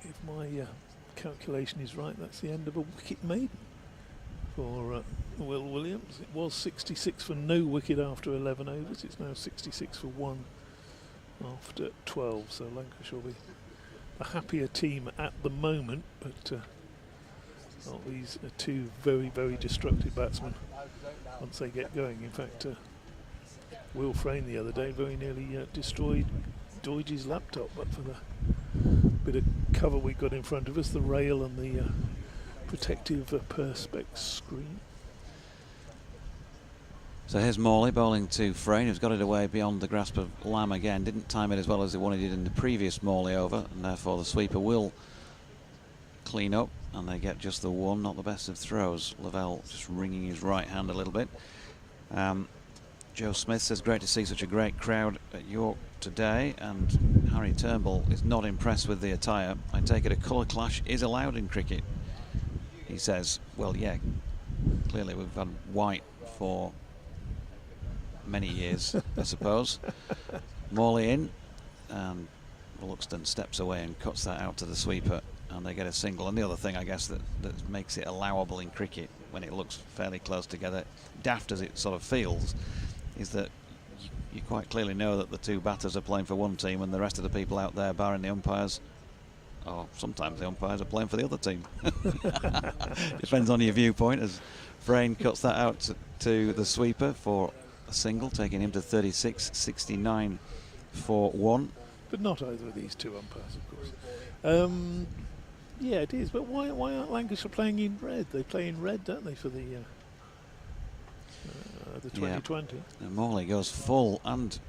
if my calculation is right, that's the end of a wicket maiden for Will Williams. It was 66 for no wicket after 11 overs. It's now 66 for 1 after 12. So Lancashire will be a happier team at the moment, but well, these are 2 very, very destructive batsmen once they get going. In fact, Will Frayne the other day very nearly destroyed Doidge's laptop, but for the bit of cover we got in front of us, the rail and the protective perspex screen.
So here's Morley bowling to Frayne, who's got it away beyond the grasp of Lamb again. Didn't time it as well as the one he did in the previous Morley over, and therefore the sweeper will clean up, and they get just the one, not the best of throws. Lavelle just wringing his right hand a little bit. Joe Smith says, great to see such a great crowd at York today, and Harry Turnbull is not impressed with the attire. I take it a colour clash is allowed in cricket. He says, well, yeah, clearly we've had white for many years, I suppose. Morley in, and Luxton steps away and cuts that out to the sweeper, and they get a single. And the other thing, I guess, that makes it allowable in cricket when it looks fairly close together, daft as it sort of feels, is that you quite clearly know that the two batters are playing for one team and the rest of the people out there, barring the umpires, or sometimes the umpires, are playing for the other team. Depends on your viewpoint, as Frayne cuts that out to the sweeper for a single, taking him to 36-69 for one.
But not either of these two umpires, of course. Yeah, it is. But why aren't Lancashire playing in red? They play in red, don't they, for the 2020?
Yeah. And Morley goes full and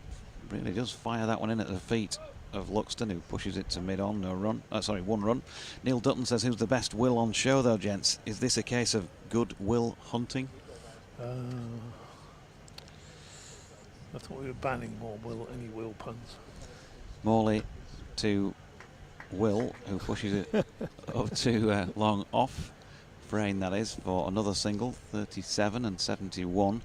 really does fire that one in at the feet of Luxton, who pushes it to mid-on. No run. Sorry, one run. Neil Dutton says, "Who's the best Will on show, though, gents? Is this a case of good Will hunting?"
I thought we were banning more any Will puns.
Morley to Will, who pushes it up to long off. Frayne, that is, for another single, 37 and 71.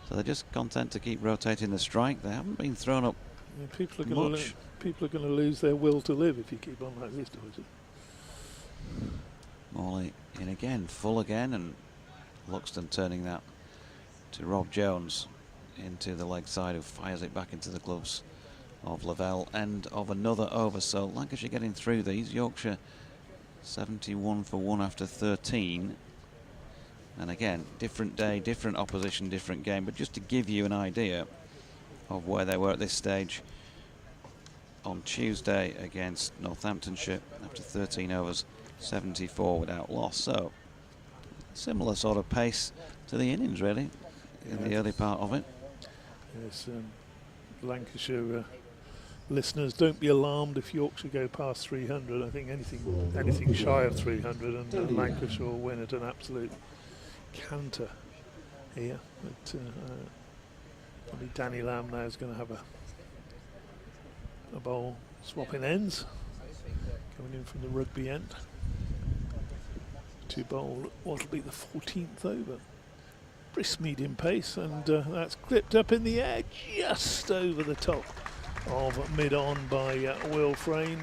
So they're just content to keep rotating the strike. They haven't been thrown up
People are
much.
going to lose their will to live if you keep on like this, don't you?
Morley in again, full again, and Luxton turning that to Rob Jones into the leg side, who fires it back into the gloves of Lavelle. End of another over. So Lancashire getting through these. Yorkshire 71 for 1 after 13. And again, different day, different opposition, different game. But just to give you an idea of where they were at this stage on Tuesday against Northamptonshire, after 13 overs, 74 without loss. So similar sort of pace to the innings, really, in the early part of it.
Yes, Lancashire listeners, don't be alarmed if Yorkshire go past 300. I think anything shy of 300 and Lancashire will win at an absolute canter here. But probably Danny Lamb now is going to have a bowl swapping ends, coming in from the rugby end to bowl what will be the 14th over. Brisk medium pace, and that's clipped up in the air just over the top of mid-on by Will Frayne.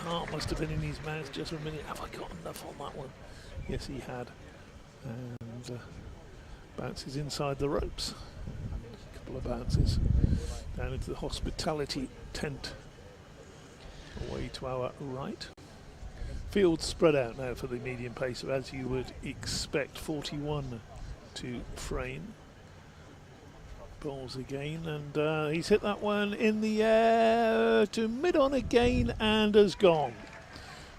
Heart must have been in his mouth just for a minute. Have I got enough on that one? Yes, he had. And bounces inside the ropes. A couple of bounces down into the hospitality tent away to our right. Field spread out now for the medium pacer, as you would expect. 41 to Frayne. Bowls again, and he's hit that one in the air to mid-on again and has gone.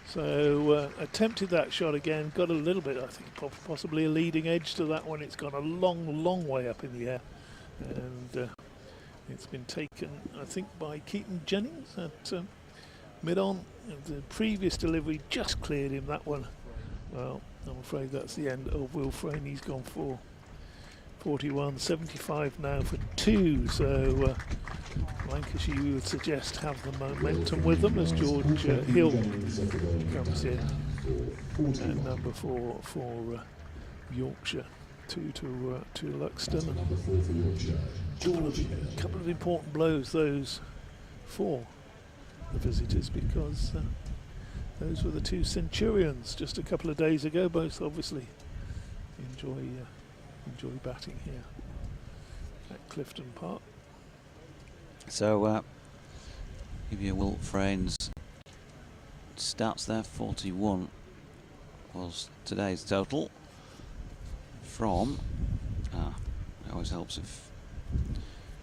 So attempted that shot again, got a little bit, I think, possibly a leading edge to that one. It's gone a long way up in the air, and it's been taken, I think, by Keaton Jennings at mid-on. The previous delivery just cleared him that one. Well, I'm afraid that's the end of Will Frayne. He's gone for 41, 75 now for 2. So Lancashire, you would suggest, have the momentum with them as George Hill comes in at number 4 for Yorkshire. 2 to Luxton. A couple of important blows, those for the visitors, because those were the two Centurions just a couple of days ago. Both obviously enjoy batting here at Clifton Park.
So give you Will Frayne's stats there. 41 was today's total from it always helps if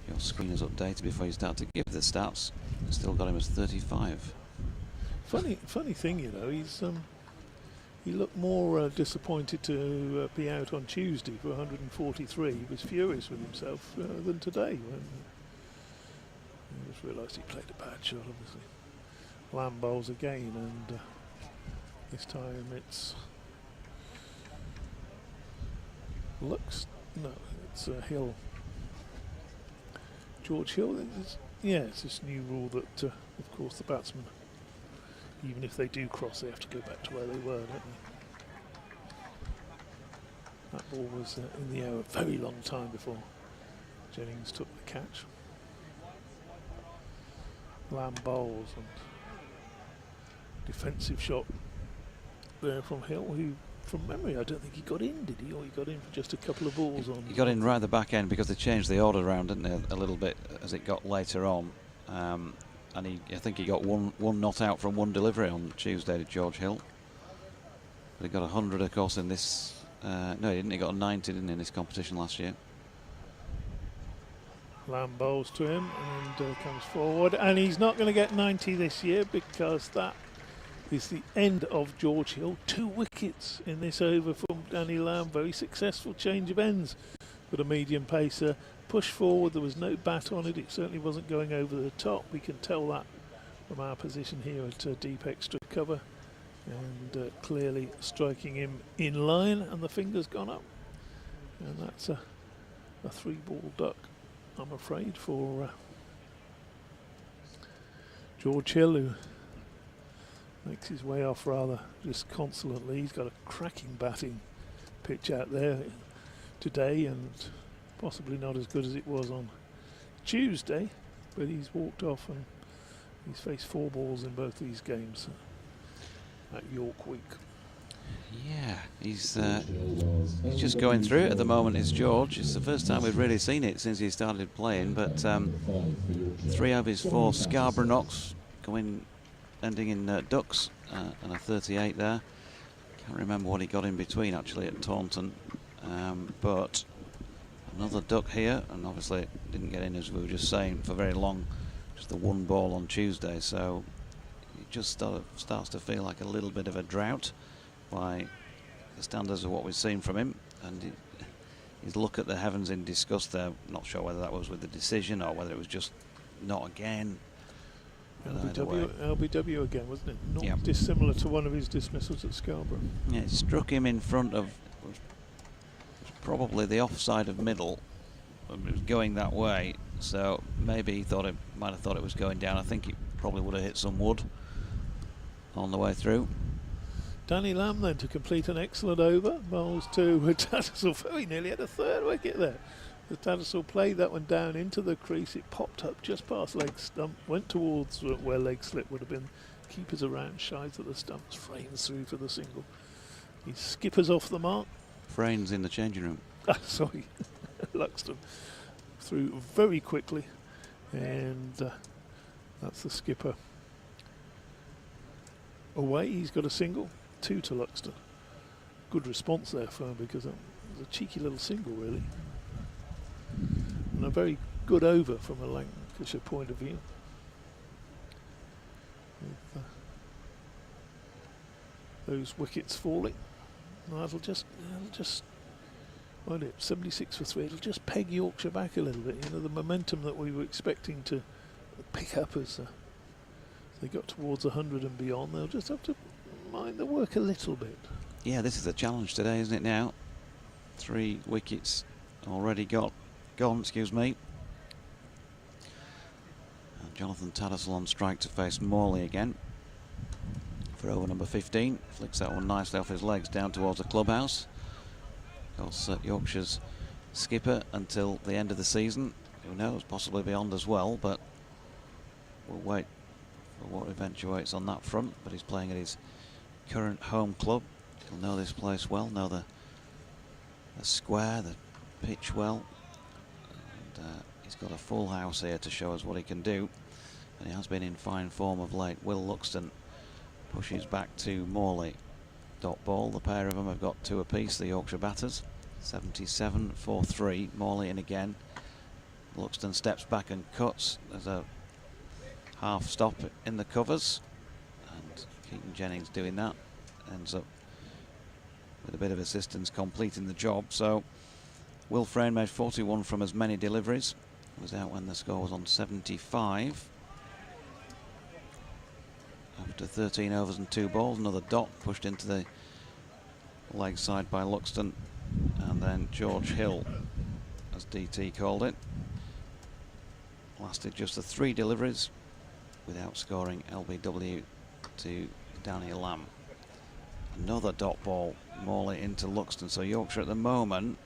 your screen is updated before you start to give the stats. Still got him as 35.
Funny thing, you know, he looked more disappointed to be out on Tuesday for 143. He was furious with himself than today, when he just realised he played a bad shot, obviously. Lamb bowls again, and this time it's it's Hill. George Hill. It's this new rule that, of course, the batsmen, even if they do cross, they have to go back to where they were, don't they? That ball was in the air a very long time before Jennings took the catch. Lamb bowls, and defensive shot there from Hill, who from memory, I don't think he got in, did he? Or he got in for just a couple of balls on.
He got in right at the back end because they changed the order around, didn't they, a little bit as it got later on. And I think he got one not out from one delivery on Tuesday to George Hill. But he got 100, of course, in this. No, he didn't. He got a 90, didn't he, in this competition last year.
Lamb bowls to him and comes forward, and he's not going to get 90 this year because that is the end of George Hill. 2 wickets in this over from Danny Lamb. Very successful change of ends with a medium pacer. Push forward, there was no bat on it. It certainly wasn't going over the top. We can tell that from our position here at deep extra cover. And clearly striking him in line, and the finger's gone up. And that's a 3-ball duck, I'm afraid, for George Hill, who makes his way off rather disconsolately. He's got a cracking batting pitch out there today, and possibly not as good as it was on Tuesday, but he's walked off and he's faced 4 balls in both these games at York Week.
Yeah, he's just going through it at the moment, is George. It's the first time we've really seen it since he started playing, but 3 of his 4 Scarborough knocks ending in ducks, and a 38 there. Can't remember what he got in between actually at Taunton, but another duck here, and obviously it didn't get in, as we were just saying, for very long, just the 1 ball on Tuesday, so it just starts to feel like a little bit of a drought by the standards of what we've seen from him, and his look at the heavens in disgust there. Not sure whether that was with the decision or whether it was just not again.
LBW again, wasn't it? Not
yep.
dissimilar to one of his dismissals at Scarborough.
Yeah, it struck him in front of probably the offside of middle. It was going that way, so maybe he might have thought it was going down. I think it probably would have hit some wood on the way through.
Danny Lamb then to complete an excellent over. Bowls to Tattersall. Very nearly had a 3rd wicket there. The Tattersall played that one down into the crease. It popped up just past leg stump, went towards where leg slip would have been. Keepers around, shies at the stumps, frames through for the single. He skippers off the mark.
Fraines in the changing room.
Sorry, Luxton through very quickly, and that's the skipper away. He's got a single, 2 to Luxton. Good response there for him, because it was a cheeky little single really, and a very good over from a Lancashire point of view. With those wickets falling, that'll just won't it? 76 for 3. It'll just peg Yorkshire back a little bit. You know, the momentum that we were expecting to pick up as they got towards 100 and beyond. They'll just have to mind the work a little bit.
Yeah, this is a challenge today, isn't it now? 3 wickets already gone, excuse me. And Jonathan Tattersall on strike to face Morley again for over number 15. Flicks that one nicely off his legs down towards the clubhouse. Of course, Yorkshire's skipper until the end of the season. Who knows, possibly beyond as well, but we'll wait for what eventuates on that front. But he's playing at his current home club. He'll know this place well, know the square, the pitch well. And he's got a full house here to show us what he can do. And he has been in fine form of late. Will Luxton pushes back to Morley. Dot ball, the pair of them have got 2 apiece, the Yorkshire batters. 77 for 3. Morley in again. Luxton steps back and cuts. There's a half stop in the covers, and Keaton Jennings doing that. Ends up with a bit of assistance completing the job. So Will Frayne made 41 from as many deliveries. Was out when the score was on 75. After 13 overs and 2 balls, another dot pushed into the leg side by Luxton, and then George Hill, as DT called it, lasted just the 3 deliveries without scoring LBW to Danny Lamb. Another dot ball, Morley into Luxton. So Yorkshire at the moment,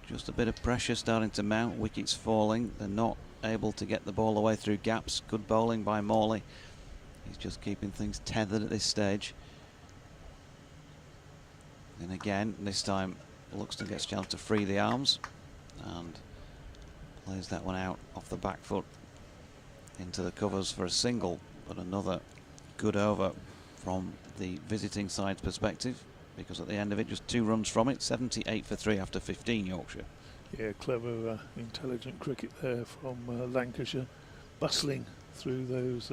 just a bit of pressure starting to mount, wickets falling. They're not able to get the ball away through gaps. Good bowling by Morley. He's just keeping things tethered at this stage. And again, this time Luxton gets a chance to free the arms and plays that one out off the back foot into the covers for a single, but another good over from the visiting side's perspective, because at the end of it, just 2 runs from it, 78 for 3 after 15, Yorkshire.
Yeah, clever, intelligent cricket there from Lancashire, bustling through those,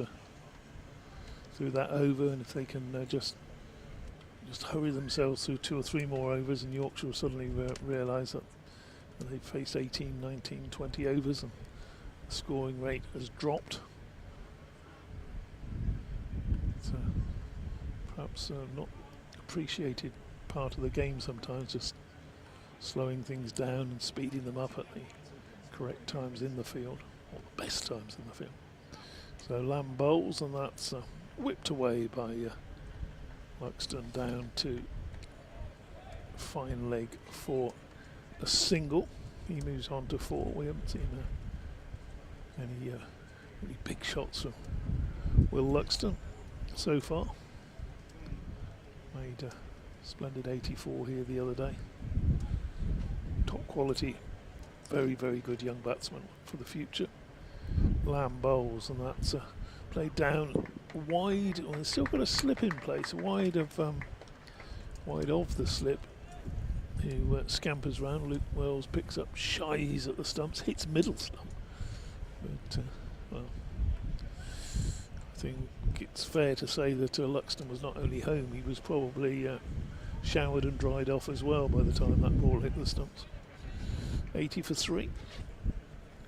through that over, and if they can just hurry themselves through 2 or 3 more overs, and Yorkshire will suddenly realise that they've faced 18, 19, 20 overs, and the scoring rate has dropped. It's perhaps not appreciated part of the game sometimes, just slowing things down and speeding them up at the correct times in the field, or the best times in the field. So Lamb bowls, and that's whipped away by Luxton down to fine leg for a single. He moves on to 4. We haven't seen any big shots from Will Luxton so far. Made a splendid 84 here the other day. Top quality, very, very good young batsman for the future. Lamb bowls, and that's played down wide. Well, it's still got a slip in place, wide of the slip. Who scampers round. Luke Wells picks up, shies at the stumps, hits middle stump. But well, I think it's fair to say that Luxton was not only home, he was probably showered and dried off as well by the time that ball hit the stumps. 80 for 3.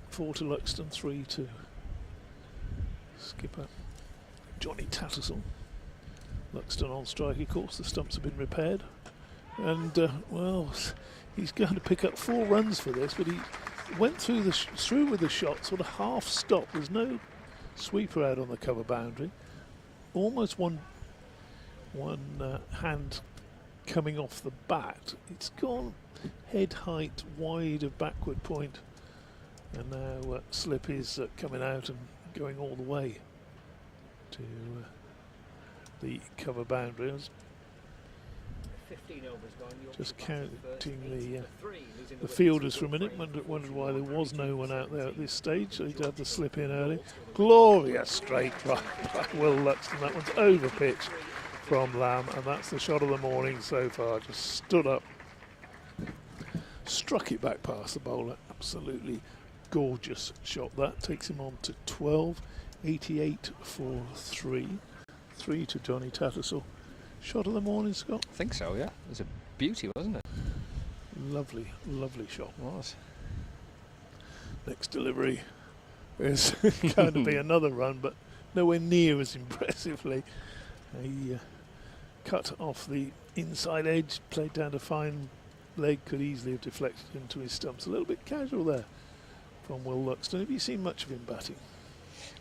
4 to Luxton, 3 to skipper Johnny Tattersall. Luxton on strike, of course. The stumps have been repaired, and well, he's going to pick up 4 runs for this, but he went through with the shot, sort of half stop. There's no sweeper out on the cover boundary. Almost one hand coming off the bat. It's gone head height wide of backward point, and now slip is coming out and going all the way to the cover boundary.
15 overs gone.
Just counting the fielders for a minute. Wondered why there was no one out there at this stage. So he'd had the slip in early. Glorious straight right by Will Luxton. That one's over pitch from Lamb, and that's the shot of the morning so far. Just stood up, struck it back past the bowler. Absolutely gorgeous shot. That takes him on to 12. 88 for 3. 3 to Johnny Tattersall. Shot of the morning, Scott?
I think so, yeah. It was a beauty, wasn't it?
Lovely, lovely shot.
It was.
Next delivery is going to be another run, but nowhere near as impressively. He cut off the inside edge, played down to fine leg, could easily have deflected into his stumps. A little bit casual there from Will Luxton. Have you seen much of him batting?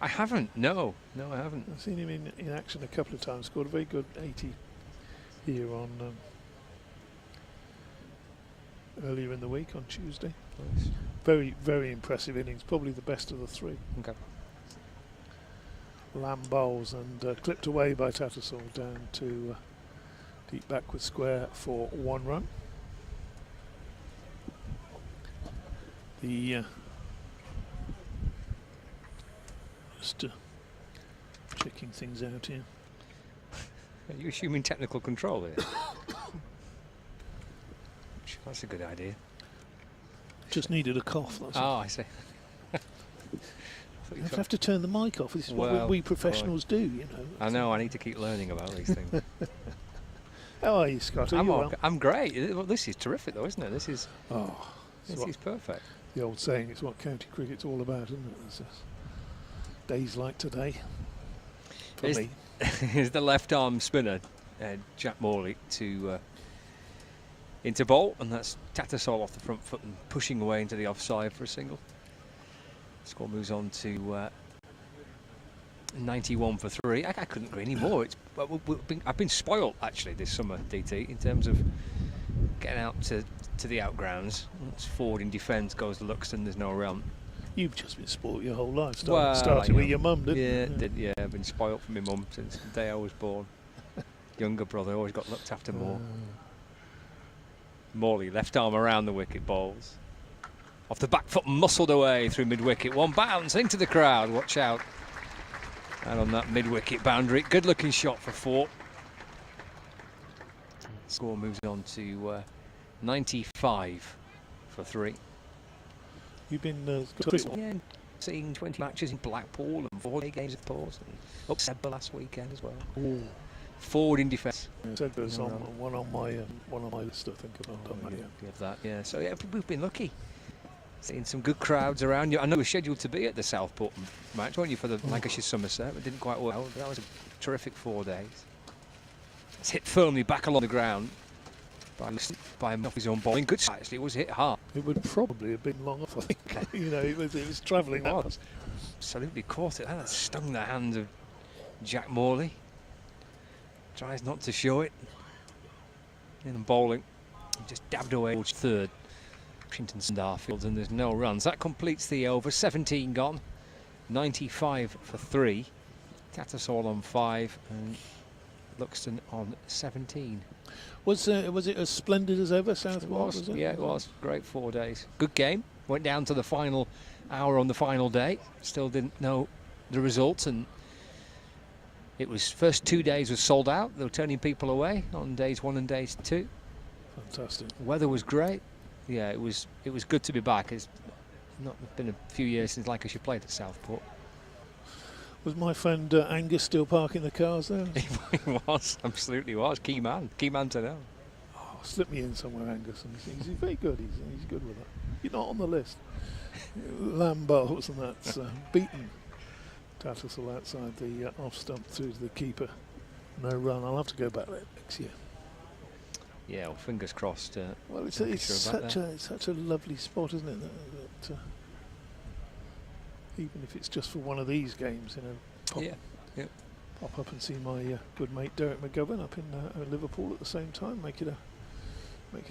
I haven't, no, I haven't.
I've seen him in action a couple of times, scored a very good 80 here on earlier in the week on Tuesday.
Nice.
Very, very impressive innings, probably the best of the 3.
Okay.
Lamb bowls and clipped away by Tattersall down to deep backward square for 1 run. The just checking things out here.
Are you assuming technical control here? That's a good idea.
Just needed a cough. That's
Oh, I see.
You have to turn the mic off. This is what we professionals do, you know.
I know, I need to keep learning about these things.
How are you, Scott? Are you well?
I'm great. Well, this is terrific, though, isn't it? This is
this
is perfect.
The old saying, it's what county cricket's all about, isn't it? It's just days like today for me.
Is the left arm spinner, Jack Morley, to into bowl, and that's Tattersall off the front foot and pushing away into the offside for a single. Score moves on to 91 for 3. I couldn't agree any more. I've been spoilt actually this summer, DT, in terms of getting out to the outgrounds. It's forward in defence, goes to Luxton. There's no realm.
You've just been spoilt your whole life. Started with your mum, didn't you?
I've been spoilt from my mum since the day I was born. Younger brother always got looked after more. Morley, left arm around the wicket, bowls. Off the back foot, muscled away through mid-wicket. One bounce into the crowd, watch out. And on that mid-wicket boundary, good looking shot for 4. Score moves on to 95 for 3.
You've been
Yeah, seeing 20 matches in Blackpool and 4 games of pause. Up Sebber last weekend as well.
Ooh.
Forward in defence.
Said there's one on my list, I think, about done that.
You have that, yeah. So yeah, we've been lucky. Seeing some good crowds around you. I know we're scheduled to be at the Southport match, weren't you, for the Lancashire Somerset? It didn't quite work out. That was a terrific 4 days. It's hit firmly back along the ground by his own bowling. Good shot, actually. It was hit hard.
It would probably have been long off, I think. You know, it was travelling that much.
Absolutely caught it. That stung the hand of Jack Morley. Tries not to show it. In bowling, he just dabbed away towards third. Washington Starfield, and there's no runs. That completes the over. 17 gone. 95 for 3. Tattersall on 5 and Luxton on 17.
Was it as splendid as ever, Southport?
Was it? Yeah, it was. Great 4 days. Good game. Went down to the final hour on the final day. Still didn't know the result, and it was first 2 days was sold out. They were turning people away on days 1 and days 2.
Fantastic.
Weather was great. Yeah, it was good to be back. It's not been a few years since Lancashire played at Southport.
Was my friend Angus still parking the cars there?
He was, absolutely was. Key man to know.
Oh, slip me in somewhere, Angus. And he's very good. He's good with that. You're not on the list. Lamb bowls, and that's beaten Tattersall outside the off stump through to the keeper. No run. I'll have to go back there next year.
Yeah, well, fingers crossed.
Well, it's such a lovely spot, isn't it? That even if it's just for one of these games, you know, pop up and see my good mate Derek McGovern up in Liverpool at the same time. Make it a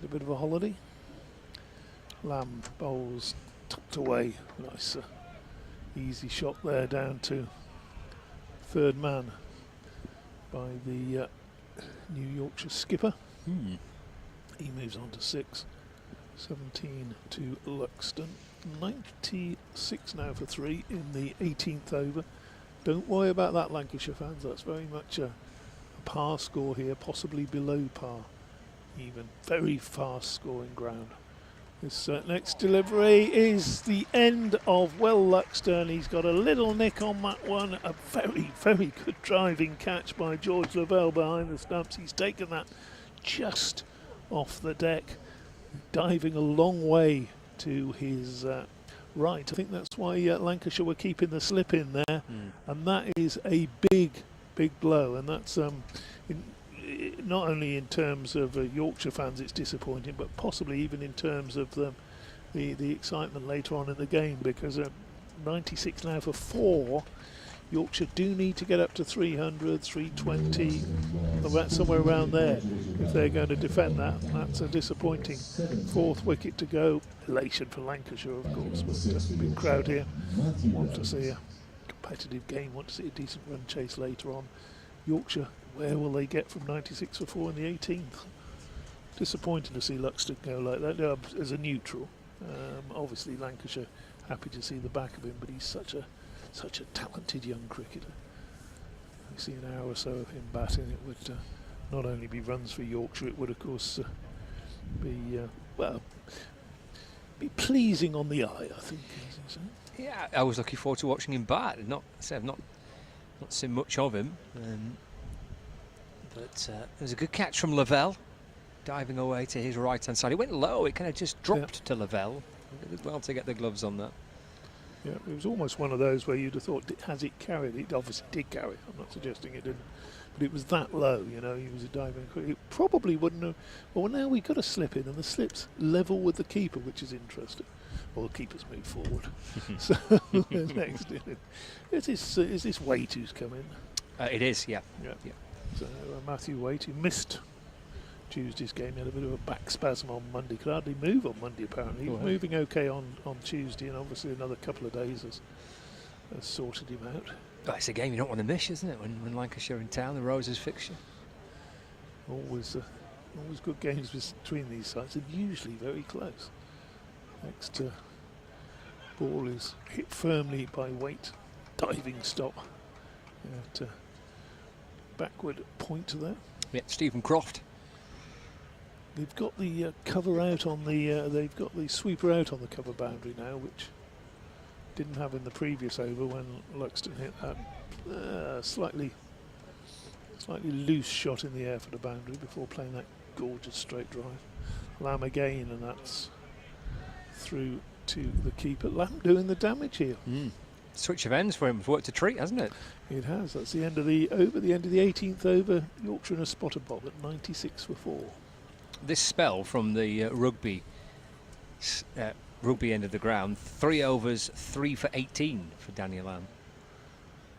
bit of a holiday. Lamb bowls tucked away. Nice, easy shot there down to third man by the New Yorkshire skipper. He moves on to 6. 17 to Luxton. 96 now for 3 in the 18th over. Don't worry about that, Lancashire fans. That's very much a par score here, possibly below par even. Very fast scoring ground. This next delivery is the end of Luxton. He's got a little nick on that one. A very, very good driving catch by George Lavelle behind the stumps. He's taken that just off the deck, diving a long way to his right. I think that's why Lancashire were keeping the slip in there, and that is a big blow, and that's not only in terms of Yorkshire fans it's disappointing, but possibly even in terms of the excitement later on in the game, because 96 now for 4. Yorkshire do need to get up to 300, 320, about somewhere around there if they're going to defend that. That's a disappointing 4th wicket to go. Elation for Lancashire, of course, but big crowd here. Want to see a competitive game, want to see a decent run chase later on. Yorkshire, where will they get from 96 for 4 in the 18th? Disappointing to see Luxton go like that as a neutral. Obviously Lancashire happy to see the back of him, but he's such a talented young cricketer. We see an hour or so of him batting. It would not only be runs for Yorkshire, it would of course be pleasing on the eye, I think.
Yeah, I was looking forward to watching him bat. I've not seen much of him, but there was a good catch from Lavelle, diving away to his right hand side. It went low. It kind of just dropped to Lavelle. He did well to get the gloves on that.
Yeah, it was almost one of those where you'd have thought, has it carried? It obviously did carry. I'm not suggesting it didn't, but it was that low, you know. He was a diving. It probably wouldn't have. Well, now we've got a slip in, and the slip's level with the keeper, which is interesting. Well, the keeper's moved forward. So next, is this Waite who's come in?
It is, yeah.
So Matthew Waite, who missed Tuesday's game, he had a bit of a back spasm on Monday. Could hardly move on Monday, apparently. He was moving okay on Tuesday, and obviously another couple of days has sorted him out.
Oh, it's a game you don't want to miss, isn't it? When Lancashire in town, the Roses fixture.
Always always good games between these sides, and usually very close. Next ball is hit firmly by Waite, diving stop at backward point there.
Yeah, Stephen Croft.
They've got the cover out on the. They've got the sweeper out on the cover boundary now, which didn't have in the previous over when Luxton hit that slightly loose shot in the air for the boundary before playing that gorgeous straight drive. Lamb again, and that's through to the keeper. Lamb doing the damage here.
Switch of ends for him. Worked a treat, hasn't it?
It has. That's the end of the over. The end of the 18th over. Yorkshire in a spotter bob at 96 for 4.
This spell from the rugby end of the ground, 3 overs, 3 for 18 for Daniel Lamb.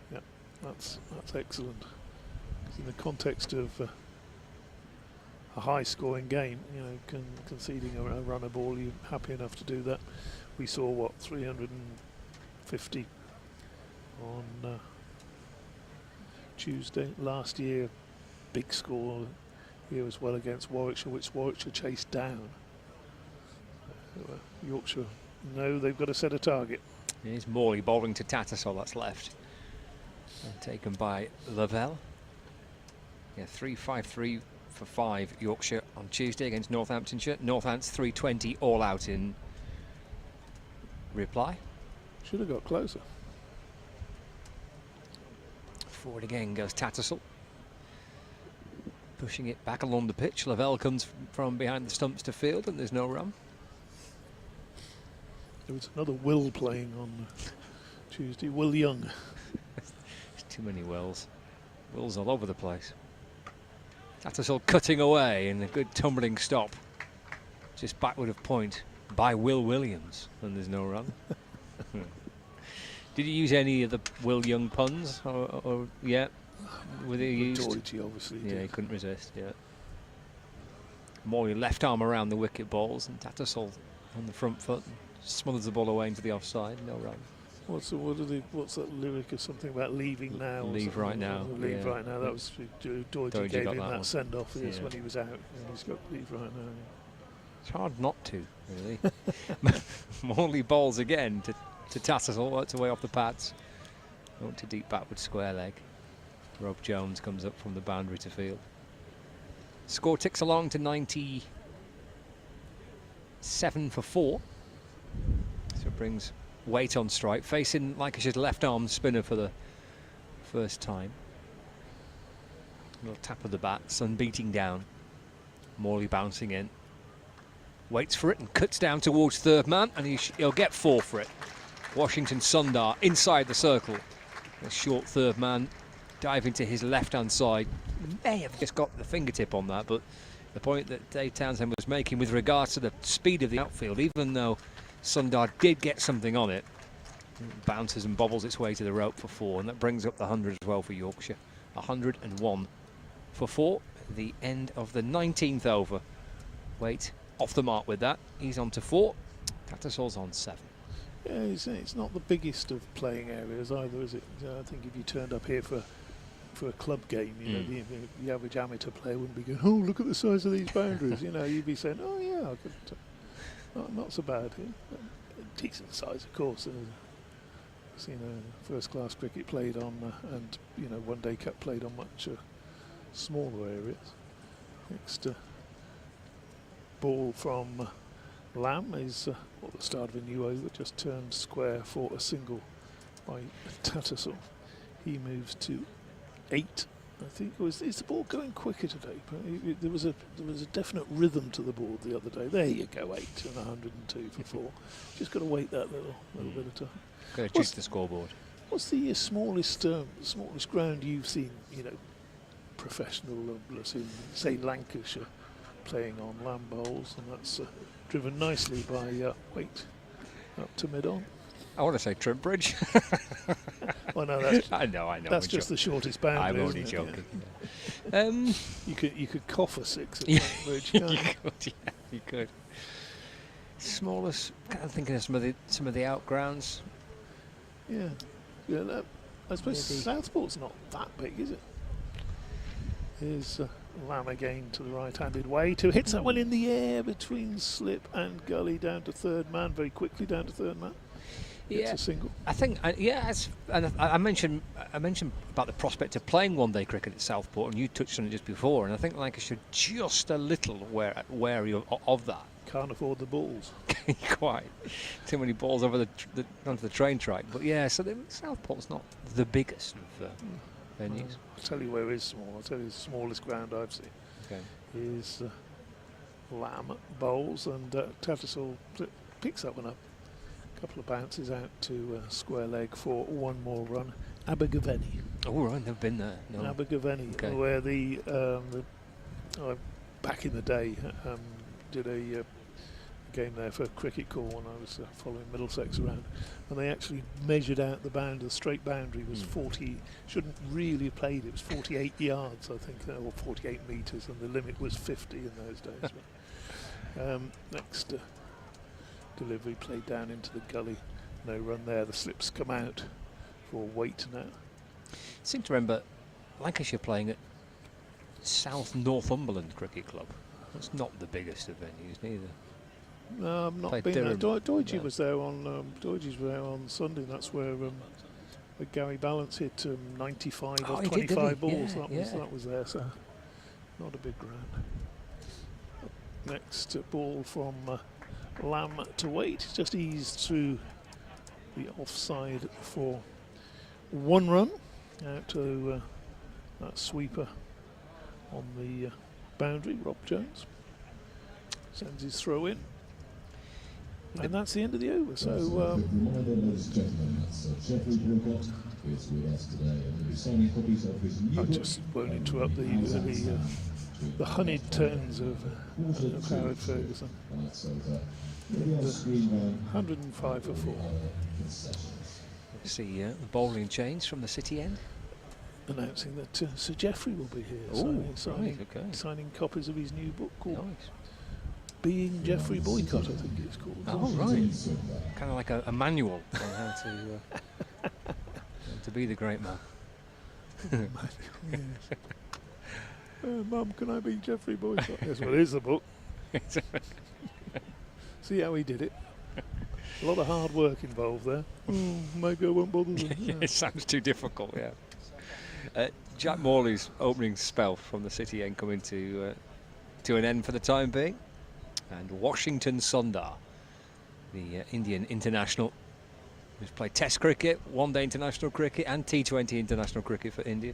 Yeah, that's excellent. In the context of a high-scoring game, you know, conceding a runner ball, you're happy enough to do that. We saw what 350 on Tuesday last year. Big score here as well against Warwickshire, which Warwickshire chased down. Yorkshire, no, they've got to set a target.
Here's Morley bowling to Tattersall, that's left. And taken by Lavelle. Yeah, 3-5-3 for 5 Yorkshire on Tuesday against Northamptonshire. Northants 320 all out in reply.
Should have got closer.
Forward again goes Tattersall. Pushing it back along the pitch. Lavelle comes from behind the stumps to field, and there's no run.
There was another Will playing on Tuesday. Will Young.
There's too many Wills. Wills all over the place. Tattersall cutting away in a good tumbling stop. Just backward of point by Will Williams, and there's no run. Did you use any of the Will Young puns? Or yeah? Were they used?
Doherty obviously
Yeah,
did.
he couldn't resist, yeah. Morley left arm around the wicket balls, and Tattersall on the front foot smothers the ball away into the offside, no run.
What's that lyric or something about leaving now?
Leave right now.
Leave
Yeah.
right now. That was Doherty
Doherty
gave
got
him
that
that
one.
send-off
Yeah.
when he was out. And he's got leave right now.
It's hard not to, really. Morley bowls again to Tattersall, works away off the pads. Out to deep backward square leg. Rob Jones comes up from the boundary to field. Score ticks along to 97 for 4. So it brings Waite on strike, facing Lancashire's left arm spinner for the first time. Little tap of the bat, sun beating down. Morley bouncing in. Waits for it and cuts down towards third man, and he'll get 4 for it. Washington Sundar inside the circle. A short third man diving to his left-hand side. May have just got the fingertip on that, but the point that Dave Townsend was making with regards to the speed of the outfield, even though Sundar did get something on it, bounces and bobbles its way to the rope for 4, and that brings up the 100 as well for Yorkshire. 101 for 4, the end of the 19th over. Waite off the mark with that. He's on to 4. Tattersall's on 7.
Yeah, it's not the biggest of playing areas either, is it? I think if you turned up here for a club game, you know, the average amateur player wouldn't be going, oh, look at the size of these boundaries. You know, you'd be saying, oh yeah, I could, not so bad here. Decent size, of course. I've seen first-class cricket played on, and you know, one-day cup played on much smaller areas. Next ball from Lamb is the start of a new over, just turned square for a single by Tattersall. He moves to 8. I think is the ball going quicker today? There was a definite rhythm to the board the other day. There you go, 8 and 102 for 4. Just got to wait that little bit of time.
Got to choose the scoreboard.
What's the smallest ground you've seen? You know, professional, say Lancashire, playing on Lamb bowls, and that's driven nicely by Waite up to mid-on.
I want to say Trimbridge.
Well, no, that's
I know.
That's just the shortest boundary.
I'm only
isn't it?
joking.
Yeah. You could cough a 6 at Trimbridge, can't you?
You could. Smallest. Kind of thinking of some of the outgrounds.
Yeah. I suppose
Maybe.
Southport's not that big, is it? Here's Lamb again to the right-handed way, who hits that one in the air between slip and gully down to third man, very quickly down to third man. It's a single.
I think, and I mentioned about the prospect of playing one-day cricket at Southport, and you touched on it just before, and I think Lancashire just a little wary of that.
Can't afford the balls.
Quite. Too many balls over onto the train track. But yeah, so Southport's not the biggest of venues.
I'll tell you where it is small. I'll tell you the smallest ground I've seen.
Okay.
Is Lamb bowls, and Tattersall picks that one up. A couple of bounces out to square leg for one more run. Abergavenny.
Oh, right, never been there. No.
Abergavenny,
Okay.
where back in the day did a game there for cricket call when I was following Middlesex around, and they actually measured out the straight boundary was 40, shouldn't really have played, it was 48 yards I think, or 48 metres, and the limit was 50 in those days. Next delivery played down into the gully, no run there, the slips come out for weight now.
I seem to remember Lancashire playing at South Northumberland Cricket Club. That's not the biggest of venues neither.
No, I've not
Played
been there.
Durham.
Doidge
No.
was there on Sunday. That's where Gary Balance hit 95
Oh,
or
he did, didn't
25
he?
balls.
Yeah,
That was there. So not a big ground. Next ball from Lamb to Wait, just eased through the offside for one run out to that sweeper on the boundary. Rob Jones sends his throw in. And that's the end of the over. So,
reminder, ladies and gentlemen, that's Jeffrey Boycott is with us today, and we'll be signing copies of his new
I
book.
just won't interrupt the honeyed turns of Howard Ferguson.
And that's over. Maybe on screen now.
105 for 4.
See the bowling change from the city end.
Announcing that Sir Geoffrey will be here.
Oh,
signing,
right, okay.
signing copies of his new book called
Nice.
Being Geoffrey Boycott, I think it's called.
Oh, right. Kind of like a manual on how to be the great man.
Yes. Mum, can I be Geoffrey Boycott? Yes, well, here's the book. See how he did it. A lot of hard work involved there. Maybe I won't bother them.
It sounds too difficult, yeah. Jack Morley's opening spell from the city end coming to an end for the time being. And Washington Sundar, the Indian international, who's played Test cricket, one-day international cricket, and T20 international cricket for India.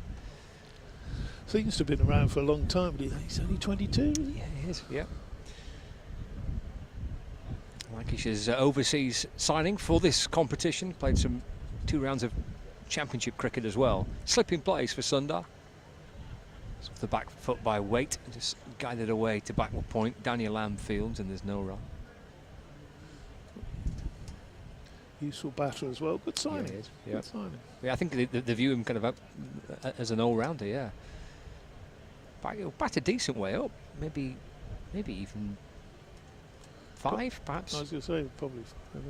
Seems to have been around for a long time, but he's only 22.
Yeah, he is, yeah. Lancashire's overseas signing for this competition, played 2 rounds of championship cricket as well. Slipping plays for Sundar. It's off the back foot by Waite, and just guided away to backward point. Daniel Lamb fields, and there's no run.
Useful batter as well. Good signing.
Yeah, he is, yeah.
Good signing.
Yeah, I think they view him kind of as an all-rounder, yeah. Bat a decent way up, maybe even 5, perhaps.
I was going to say probably 5.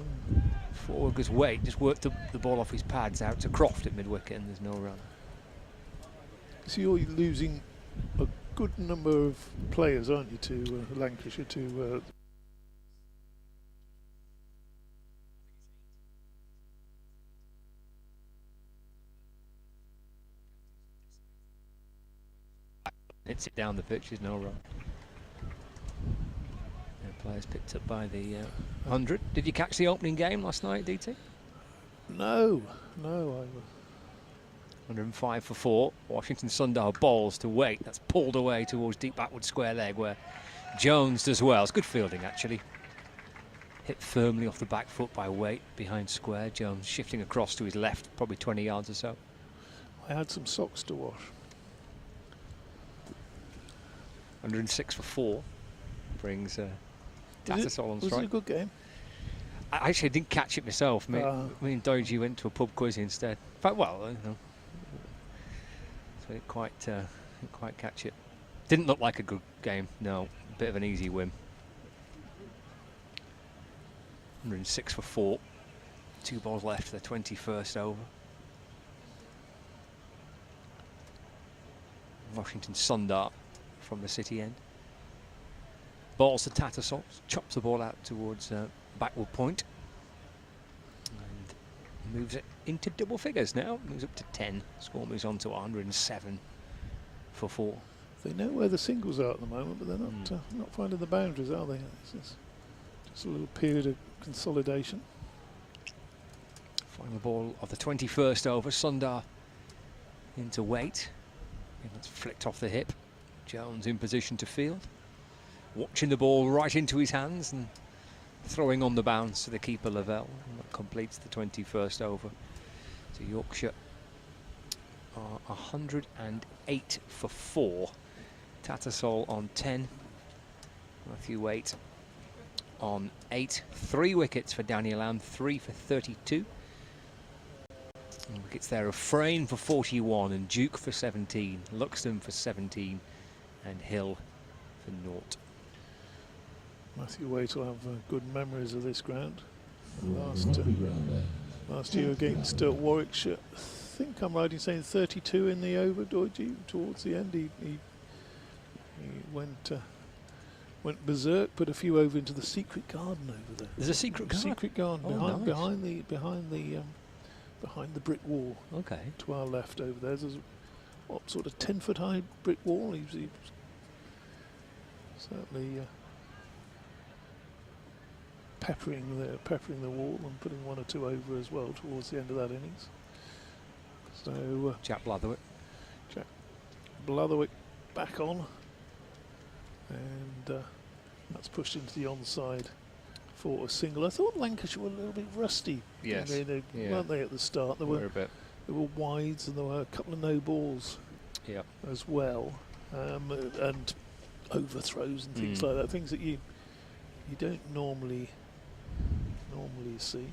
4, because Waite just worked the ball off his pads out to Croft at mid-wicket, and there's no run.
So you're losing a good number of players, aren't you, to Lancashire, to
hits it down the pitch, there's no run. Players picked up by the 100. Did you catch the opening game last night, DT?
No.
105 for 4. Washington Sundar bowls to Waite. That's pulled away towards deep backward square leg where Jones does well. It's good fielding, actually. Hit firmly off the back foot by Waite behind square. Jones shifting across to his left, probably 20 yards or so.
I had some socks to wash.
106 for 4 brings Tattersall on
Was it a
strike.
good game?
I actually didn't catch it myself. Me and Doidge went to a pub quiz instead. But well, you know, so didn't quite catch it. Didn't look like a good game. No, bit of an easy win. 106 for 4. 2 balls left for the 21st over. Washington Sundar from the city end. Balls to Tattersall, chops the ball out towards backward point. And moves it into double figures now, moves up to 10. Score moves on to 107 for 4.
They know where the singles are at the moment, but they're not finding the boundaries, are they? It's just a little period of consolidation.
Final ball of the 21st over, Sundar into weight. And that's flicked off the hip. Jones in position to field. Watching the ball right into his hands and throwing on the bounce to the keeper Lavelle. And that completes the 21st over. So Yorkshire are 108 for 4. Tattersall on 10. Matthew Waite on 8. 3 wickets for Daniel Lamb, 3 for 32. And wickets there of Frayne for 41 and Duke for 17, Luxton for 17 and Hill for 0.
Matthew Waite will have good memories of this ground. Last year against Warwickshire, I think I'm right in saying 32 in the over, Doidgy. Towards the end he went berserk, put a few over into the secret garden over there.
There's a secret garden?
Secret garden
nice.
behind the brick wall.
Okay.
To our left over there. There's a sort of 10-foot high brick wall. He was certainly peppering the wall and putting 1 or 2 over as well towards the end of that innings. So
Jack Blatherwick.
Jack Blatherwick back on, and that's pushed into the onside for a single. I thought Lancashire were a little bit rusty.
Yes.
Weren't they at the start? There were wides and there were a couple of no balls as well, and overthrows and things like that. Things that you don't normally see.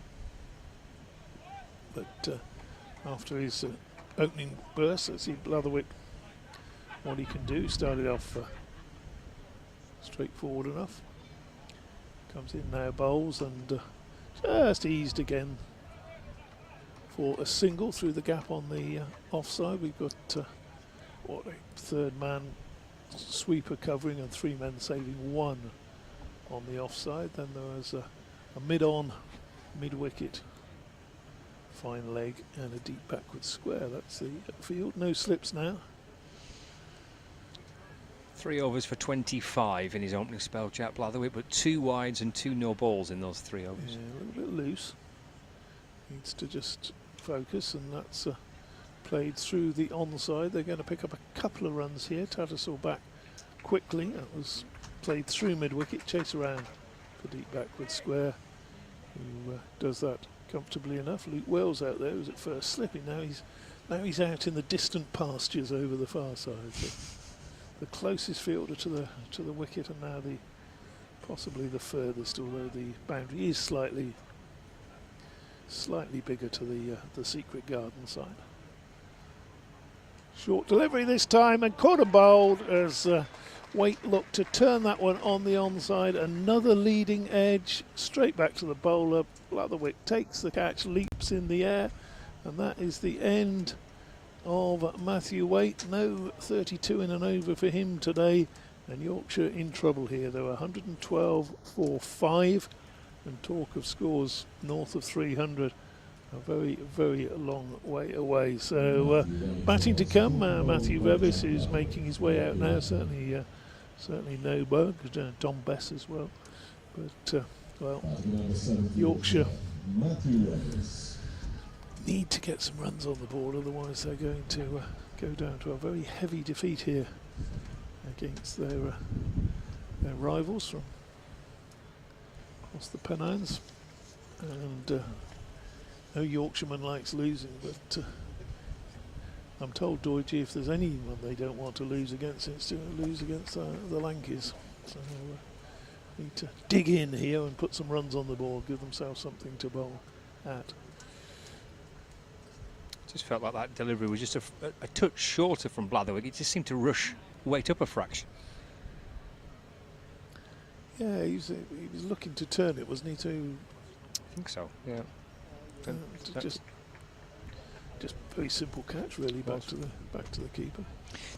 But after his opening burst, let's see Blatherwick what he can do. Started off straightforward enough. Comes in now, bowls, and just eased again for a single through the gap on the offside. We've got a third man sweeper covering and 3 men saving 1 on the offside. Then there was a mid-on, mid-wicket, fine leg and a deep backward square. That's the field. No slips now.
3 overs for 25 in his opening spell, Jack Blatherwick, but 2 wides and 2 no balls in those 3 overs.
Yeah, a little bit loose. Needs to just focus, and that's played through the onside. They're going to pick up a couple of runs here. Tattersall back quickly. That was played through mid-wicket. Chase around for deep backward square, who does that comfortably enough. Luke Wells out there was at first slipping. Now he's out in the distant pastures over the far side. So the closest fielder to the wicket, and now possibly the furthest, although the boundary is slightly bigger to the secret garden side. Short delivery this time, and caught and bowled as Waite looked to turn that one on the onside. Another leading edge, straight back to the bowler. Blatherwick takes the catch, leaps in the air, and that is the end of Matthew Waite. No 32 in an over for him today, and Yorkshire in trouble here. They were 112 for 5, and talk of scores north of 300. A very, very long way away. So batting to come, Matthew Revis, who's making his way out now. Certainly no bug. Don Bess as well. But well, Yorkshire need to get some runs on the board, otherwise they're going to go down to a very heavy defeat here against their rivals from across the Pennines. And no Yorkshireman likes losing, but I'm told, Doidgy, if there's anyone they don't want to lose against, it's to lose against the Lancashire. So need to dig in here and put some runs on the board, give themselves something to bowl at.
Just felt like that delivery was just a touch shorter from Blatherwick. It just seemed to rush Waite up a fraction.
Yeah, he was looking to turn it, wasn't he?
I think so. Yeah.
Just very simple catch, really, back to the keeper.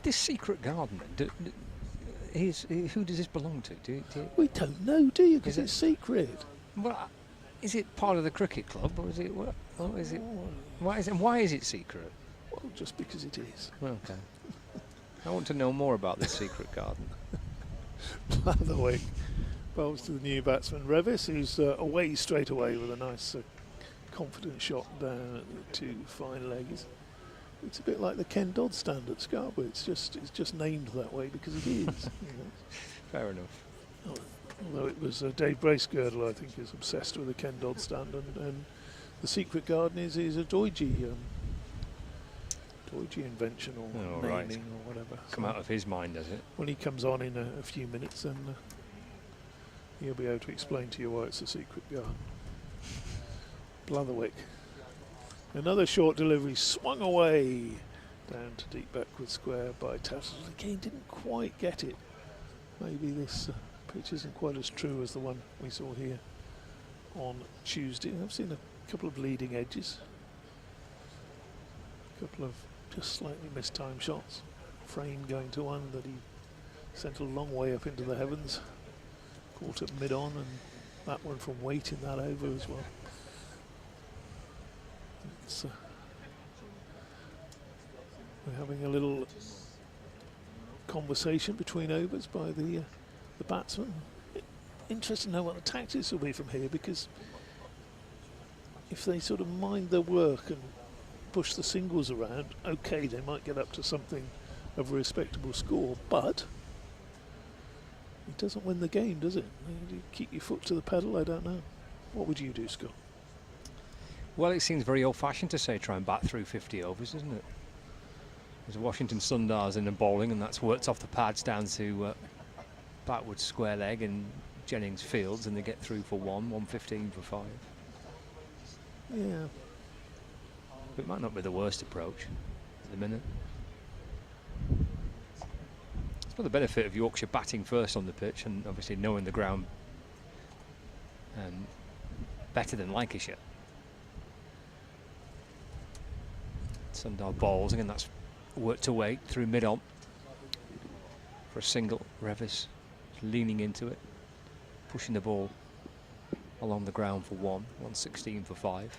This secret garden, who does this belong to?
We don't know, do you? Because
Is it-
it's secret.
Well, is it part of the cricket club, or is it what? Or is it? Why is it secret?
Well, just because it is.
Okay. I want to know more about this secret garden.
Blatherwick bowls to the new batsman Revis, who's away straight away with a nice confident shot down at the 2 fine legs. It's a bit like the Ken Dodd stand at Scarborough. It's just named that way because it is. You know.
Fair enough.
Although it was Dave Bracegirdle, I think, is obsessed with the Ken Dodd stand, and the secret garden is a Doidgy invention or
Oh,
naming
right.
or whatever.
Come
So
out of his mind, does it?
when he comes on in a few minutes, then he'll be able to explain to you why it's a secret garden. Blatherwick. Another short delivery swung away down to deep backward square by Tattersall. Again, didn't quite get it. Maybe this pitch isn't quite as true as the one we saw here on Tuesday. I've seen a couple of leading edges, a couple of just slightly mistimed shots. Frame going to one that he sent a long way up into the heavens, caught at mid-on, and that one from weight in that over as well. It's, we're having a little conversation between overs by the batsman. Interesting to know what the tactics will be from here, because if they sort of mind their work and push the singles around, okay, they might get up to something of a respectable score, but it doesn't win the game, does it? You keep your foot to the pedal. I don't know. What would you do, Scott?
Well, it seems very old-fashioned to say try and bat through 50 overs, doesn't it? There's Washington Sundars in the bowling, and that's worked off the pads down to backward square leg and Jennings Fields, and they get through for 115 for 5.
Yeah.
It might not be the worst approach at the minute. It's for the benefit of Yorkshire batting first on the pitch, and obviously knowing the ground better than Lancashire. Sundar bowls, again that's worked away through mid-on for a single. Revis leaning into it, pushing the ball along the ground for 116 for 5.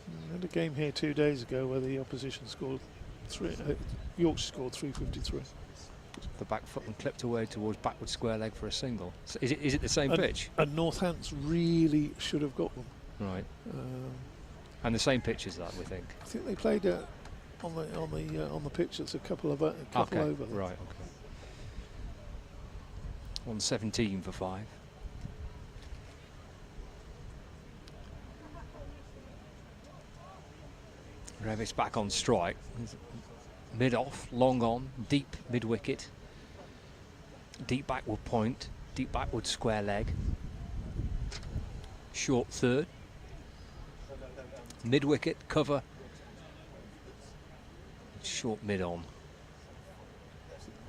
We had a game here 2 days ago where the opposition scored Yorkshire scored 353.
The back foot and clipped away towards backward square leg for a single. So is it the same
and,
pitch?
And Northampton really should have got them.
Right. And the same pitch as that, we think.
I think they played on the pitch that's a couple over.
Okay.
There.
Right. Okay. 117 for 5. Revis back on strike. Mid off, long on, deep mid wicket. Deep backward point, deep backward square leg. Short third. Mid wicket, cover. Short mid on.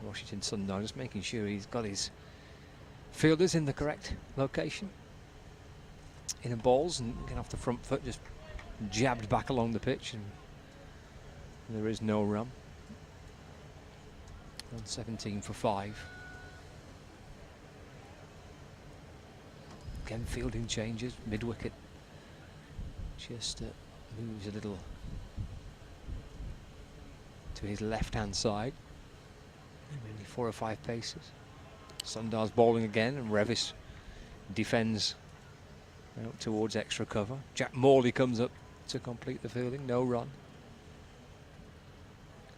Washington Sundar just making sure he's got his fielders in the correct location. In the balls, and getting off the front foot, just jabbed back along the pitch, and there is no run. 117 for 5. Again, fielding changes, mid wicket. Just moves a little to his left hand side. Maybe 4 or 5 paces. Sundar's bowling again, and Revis defends out towards extra cover. Jack Morley comes up to complete the fielding, no run.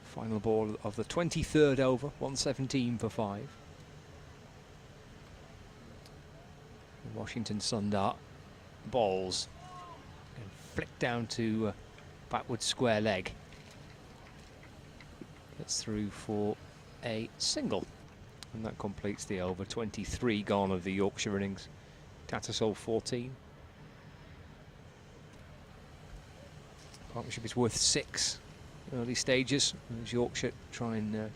Final ball of the 23rd over, 117 for 5. Washington Sundar bowls and flick down to backward square leg. Gets through for a single, and that completes the over. 23 gone of the Yorkshire innings. Tattersall 14. Partnership is worth 6. Early stages as Yorkshire try and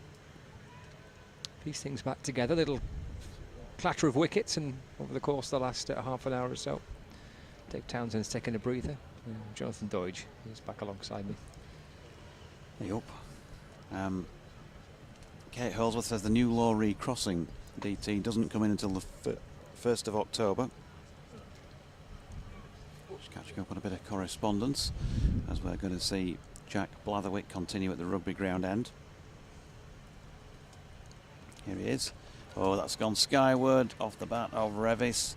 piece things back together. Little clatter of wickets, and over the course of the last half an hour or so, Dave Townsend's taken a breather. Jonathan Doidge is back alongside me.
Yup. Kate Holsworth says the new law recrossing DT doesn't come in until the 1st of October. Just catching up on a bit of correspondence as we're going to see Jack Blatherwick continue at the rugby ground end. Here he is. Oh, that's gone skyward off the bat of Revis.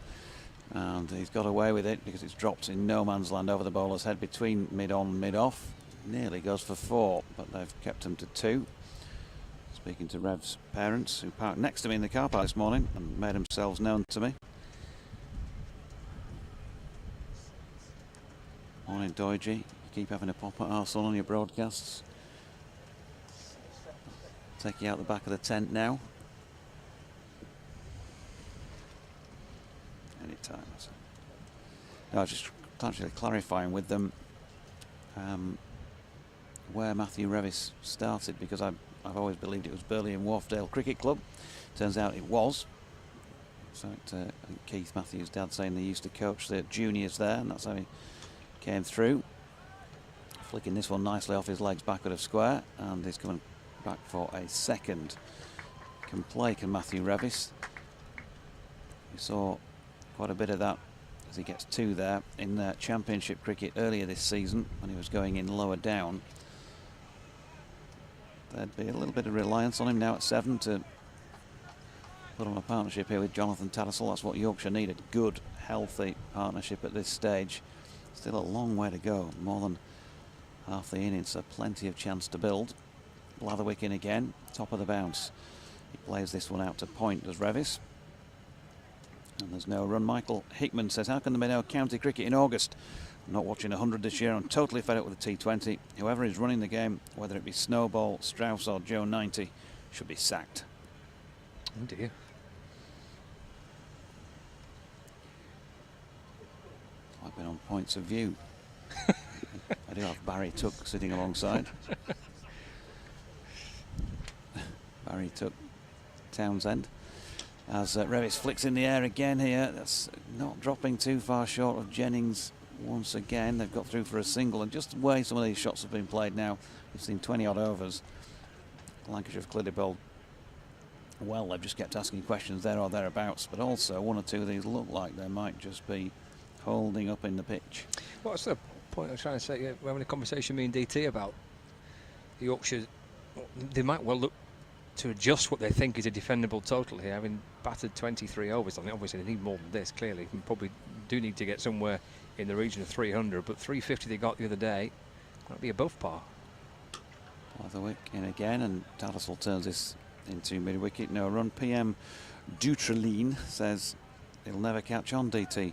And he's got away with it because it's dropped in no man's land over the bowler's head between mid-on and mid-off. Nearly goes for 4, but they've kept him to 2. Speaking to Rev's parents, who parked next to me in the car park this morning and made themselves known to me. Morning, Doige. You keep having a pop at our son on your broadcasts. Take you out the back of the tent now. Anytime. No, just actually clarifying with them where Matthew Revis started, because I've always believed it was Burley and Wharfdale Cricket Club. Turns out it was. So I think Keith Matthews' dad saying they used to coach the juniors there, and that's how he came through. Flicking this one nicely off his legs backward of square, and he's coming back for a second. Can play, can Matthew Revis. We saw quite a bit of that as he gets 2 there in championship cricket earlier this season when he was going in lower down. There'd be a little bit of reliance on him now at 7 to put on a partnership here with Jonathan Tattersall. That's what Yorkshire needed. Good, healthy partnership at this stage. Still a long way to go. More than half the innings, so plenty of chance to build. Blatherwick in again, top of the bounce. He plays this one out to point, does Revis. And there's no run. Michael Hickman says, how can there be no county cricket in August? I'm not watching 100 this year. I'm totally fed up with the T20. Whoever is running the game, whether it be Snowball, Strauss or Joe 90, should be sacked.
Oh dear.
I've been on points of view. I do have Barry Tuck sitting alongside. Barry Tuck, Townsend. As Revis flicks in the air again here. That's not dropping too far short of Jennings once again. They've got through for a single, and just the way some of these shots have been played now, we've seen 20 odd overs. Lancashire have clearly bowled well. They've just kept asking questions there or thereabouts, but also 1 or 2 of these look like they might just be holding up in the pitch.
What's the point I was trying to say? We're having a conversation, me and DT, about Yorkshire. They might well look to adjust what they think is a defendable total here, having battered 23 overs. I mean, obviously they need more than this, clearly, and probably do need to get somewhere in the region of 300, but 350 they got the other day might be above par.
Blatherwick in again, and Tattersall turns this into mid-wicket, no run. PM Dutraline says he'll never catch on, DT.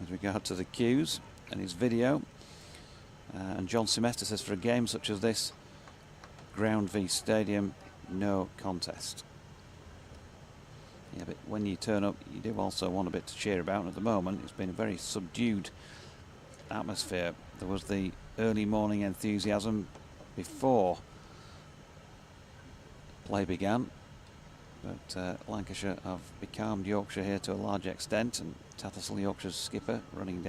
With regard to the cues and his video, and John Semester says for a game such as this, ground v stadium, no contest. Yeah, but when you turn up, you do also want a bit to cheer about, and at the moment it's been a very subdued atmosphere. There was the early morning enthusiasm before play began, but Lancashire have becalmed Yorkshire here to a large extent, and Tattersall, Yorkshire's skipper, running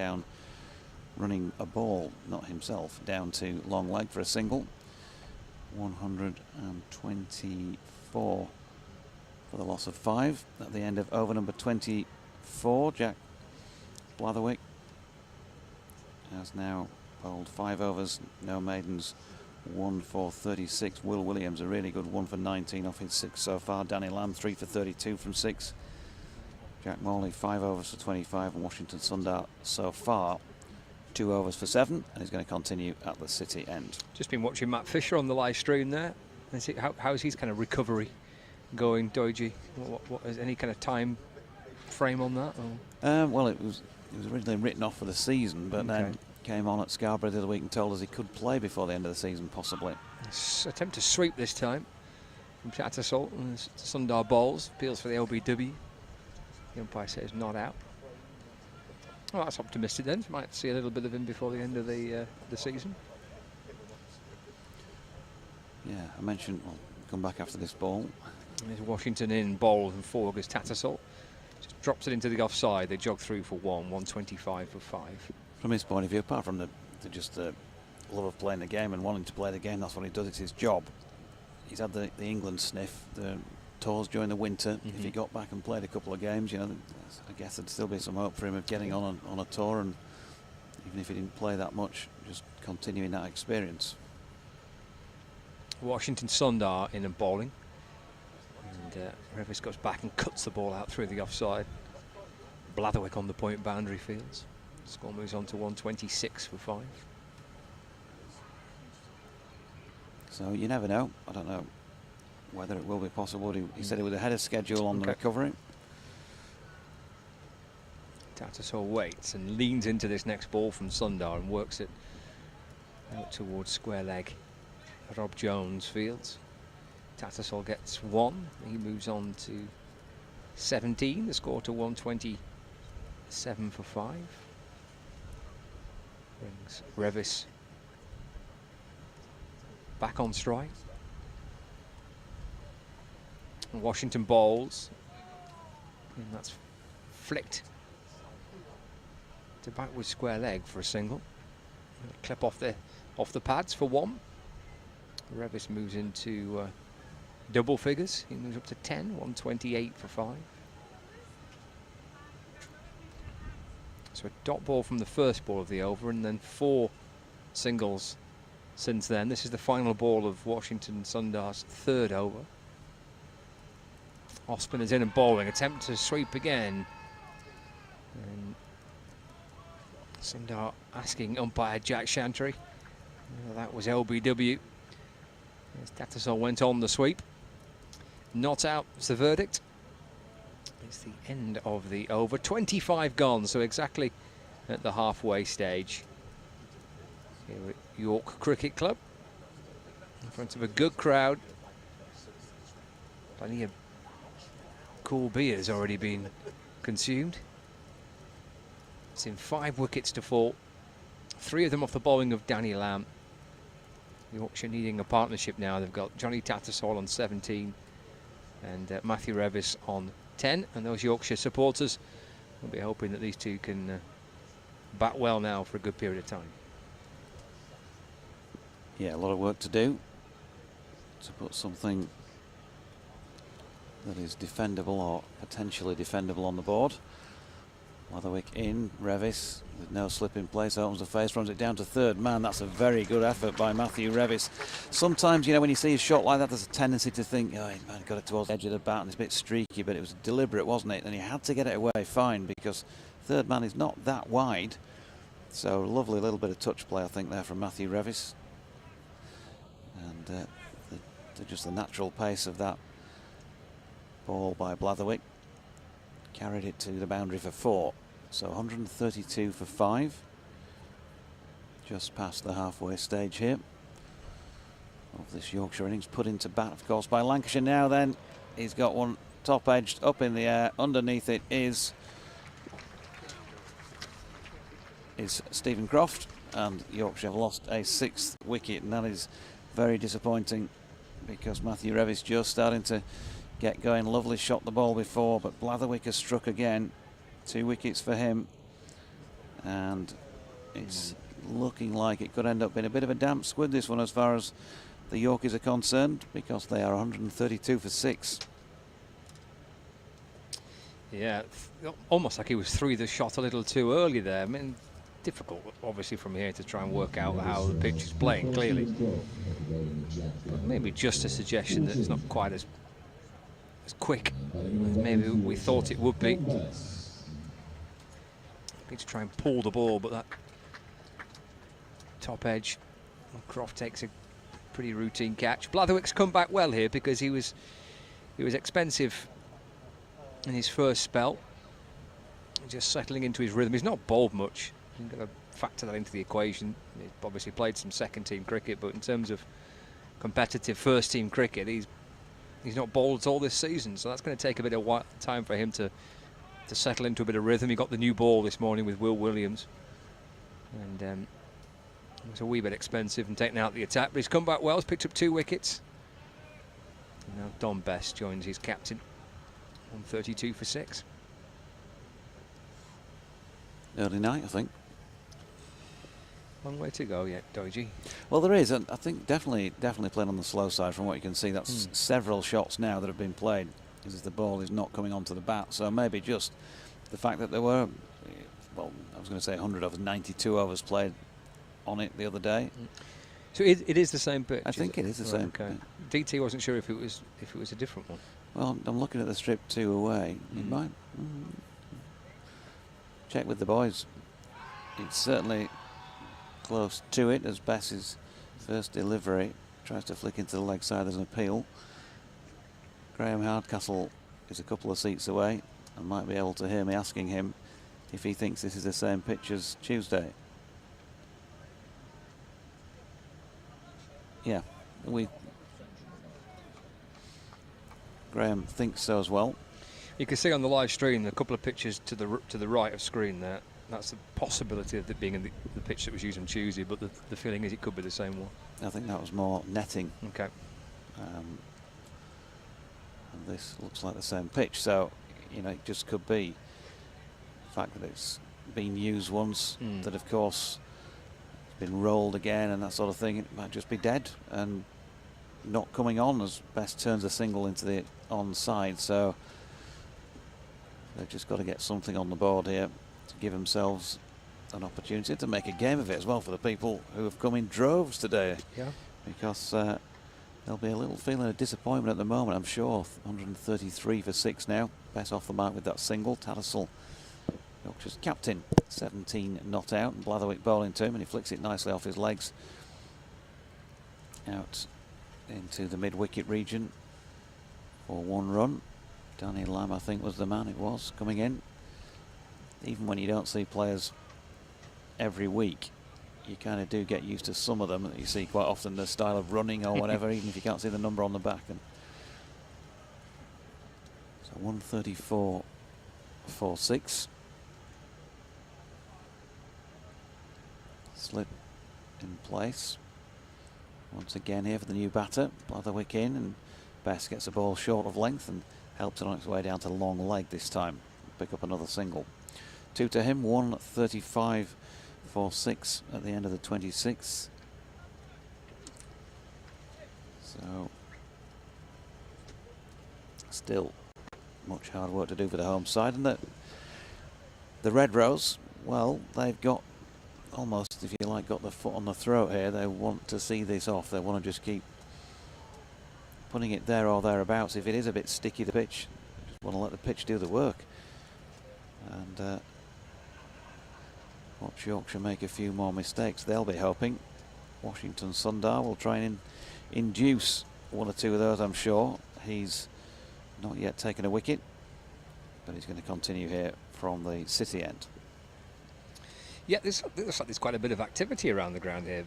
a ball, not himself, down to long leg for a single. 124 for the loss of 5 at the end of over number 24. Jack Blatherwick has now bowled 5 overs, no maidens, 1 for 36. Will Williams a really good 1 for 19 off his 6 so far. Danny Lamb 3 for 32 from 6. Jack Morley 5 overs for 25, and Washington Sundar so far 2 overs for 7, and he's going to continue at the City end.
Just been watching Matt Fisher on the live stream there. How's his kind of recovery going, Doige? What is any kind of time frame on that?
Well, it was originally written off for the season, but then came on at Scarborough the other week and told us he could play before the end of the season, possibly.
Attempt to sweep this time from Tattersall, and Sundar bowls, appeals for the LBW. The umpire says not out. Well, that's optimistic then. Might see a little bit of him before the end of the season.
Yeah, I mentioned, we'll come back after this ball.
There's Washington in, bowled and 4 goes Tattersall. Just drops it into the offside. They jog through for 125 for 5.
From his point of view, apart from the love of playing the game and wanting to play the game, that's what he does. It's his job. he's had the England sniff, the tours during the winter. If he got back and played a couple of games, you know, I guess there'd still be some hope for him of getting on a tour, and even if he didn't play that much, just continuing that experience.
Washington Sundar in and bowling. And Revis goes back and cuts the ball out through the offside. Blatherwick on the point boundary fields. Score moves on to 126 for 5.
So you never know. I don't know whether it will be possible. He said it was ahead of schedule on the recovery.
Tattersall waits and leans into this next ball from Sundar and works it out towards square leg Rob Jones fields. Tattersall gets 1. He moves on to 17. The score to 127 for 5. Brings Revis back on strike. And Washington bowls. And that's flicked to back with square leg for a single. Clip off the pads for 1. Revis moves into double figures. He moves up to 10, 128 for 5. So a dot ball from the first ball of the over, and then 4 singles since then. This is the final ball of Washington Sundar's 3rd over. Off spinners in and bowling. Attempt to sweep again. And Sundar asking umpire Jack Chantry. That was LBW. As Tattersall went on the sweep. Not out is the verdict. It's the end of the over. 25 gone, so exactly at the halfway stage here at York Cricket Club. In front of a good crowd. Plenty of cool beers already been consumed. It's in 5 wickets to fall. 3 of them off the bowling of Danny Lamb. Yorkshire needing a partnership now. They've got Johnny Tattersall on 17 and Matthew Revis on 10. And those Yorkshire supporters will be hoping that these two can bat well now for a good period of time.
Yeah, a lot of work to do to put something that is defendable or potentially defendable on the board. Blatherwick in, Revis with no slip in place, opens the face, runs it down to 3rd man. That's a very good effort by Matthew Revis. Sometimes, you know, when you see a shot like that, there's a tendency to think, oh, man, got it towards the edge of the bat and it's a bit streaky, but it was deliberate, wasn't it? And he had to get it away fine because 3rd man is not that wide. So lovely little bit of touch play, I think, there from Matthew Revis. And just the natural pace of that ball by Blatherwick carried it to the boundary for 4. So 132 for 5. Just past the halfway stage here of this Yorkshire innings, put into bat, of course, by Lancashire. Now then, he's got one top edged up in the air. Underneath it is Stephen Croft, and Yorkshire have lost a 6th wicket, and that is very disappointing because Matthew Revis just starting to get going. Lovely shot the ball before, but Blatherwick has struck again. 2 wickets for him, and it's looking like it could end up being a bit of a damp squid, this one, as far as the Yorkies are concerned, because they are 132 for 6.
Yeah, almost like he was through the shot a little too early there. I mean, difficult, obviously, from here to try and work out how the pitch is playing, clearly. But maybe just a suggestion that it's not quite as quick as maybe we thought it would be. Need to try and pull the ball, but that top edge, Croft takes a pretty routine catch. Blatherwick's come back well here because he was expensive in his first spell, just settling into his rhythm. He's not bowled much. You've got to factor that into the equation. He's obviously played some 2nd team cricket, but in terms of competitive 1st team cricket, he's not bowled at all this season, so that's going to take a bit of time for him to settle into a bit of rhythm. He got the new ball this morning with Will Williams, and it was a wee bit expensive and taken out the attack, but he's come back well. He's picked up 2 wickets. And now Don Best joins his captain on 32 for 6.
Early night, I think.
Long way to go yet, Doji.
Well, there is, and I think definitely playing on the slow side from what you can see. That's several shots now that have been played as the ball is not coming onto the bat. So maybe just the fact that there were, well, I was going to say 100 overs, 92 overs played on it the other day.
So it is the same pitch.
I think it is the same.
Okay. DT wasn't sure if it was a different one.
Well, I'm looking at the strip 2 away. It might check with the boys. It's certainly close to it as Bess's first delivery tries to flick into the leg side as an appeal. Graham Hardcastle is a couple of seats away and might be able to hear me asking him if he thinks this is the same pitch as Tuesday. Yeah, Graham thinks so as well.
You can see on the live stream a couple of pictures to the right of screen there. That's the possibility of it being in the pitch that was used on Tuesday, but the feeling is it could be the same one.
I think that was more netting.
Okay.
And this looks like the same pitch, so you know it just could be the fact that it's been used once, that of course it's been rolled again and that sort of thing. It might just be dead and not coming on as Best turns a single into the onside, so they've just got to get something on the board here to give themselves an opportunity to make a game of it as well for the people who have come in droves today.
Yeah. Because
there'll be a little feeling of disappointment at the moment, I'm sure. 133 for 6 now. Best off the mark with that single. Tattersall, Yorkshire's captain, 17 not out. And Blatherwick bowling to him, and he flicks it nicely off his legs out into the mid-wicket region for 1 run. Danny Lamb, I think, was the man. It was coming in. Even when you don't see players every week, you kind of do get used to some of them that you see quite often, the style of running or whatever, even if you can't see the number on the back. And so 134 for 6. Slip in place once again here for the new batter. Blatherwick in, and Best gets the ball short of length and helps it on its way down to long leg this time. Pick up another single. 2 to him, 135 for 6 at the end of the 26th. So still much hard work to do for the home side, and the Red Rose, well, they've got almost, if you like, got the foot on the throat here. They want to see this off. They want to just keep putting it there or thereabouts. If it is a bit sticky, the pitch, they just want to let the pitch do the work. And watch Yorkshire make a few more mistakes. They'll be hoping. Washington Sundar will try and induce 1 or 2 of those, I'm sure. He's not yet taken a wicket, but he's going to continue here from the City end.
Yeah, there's quite a bit of activity around the ground here,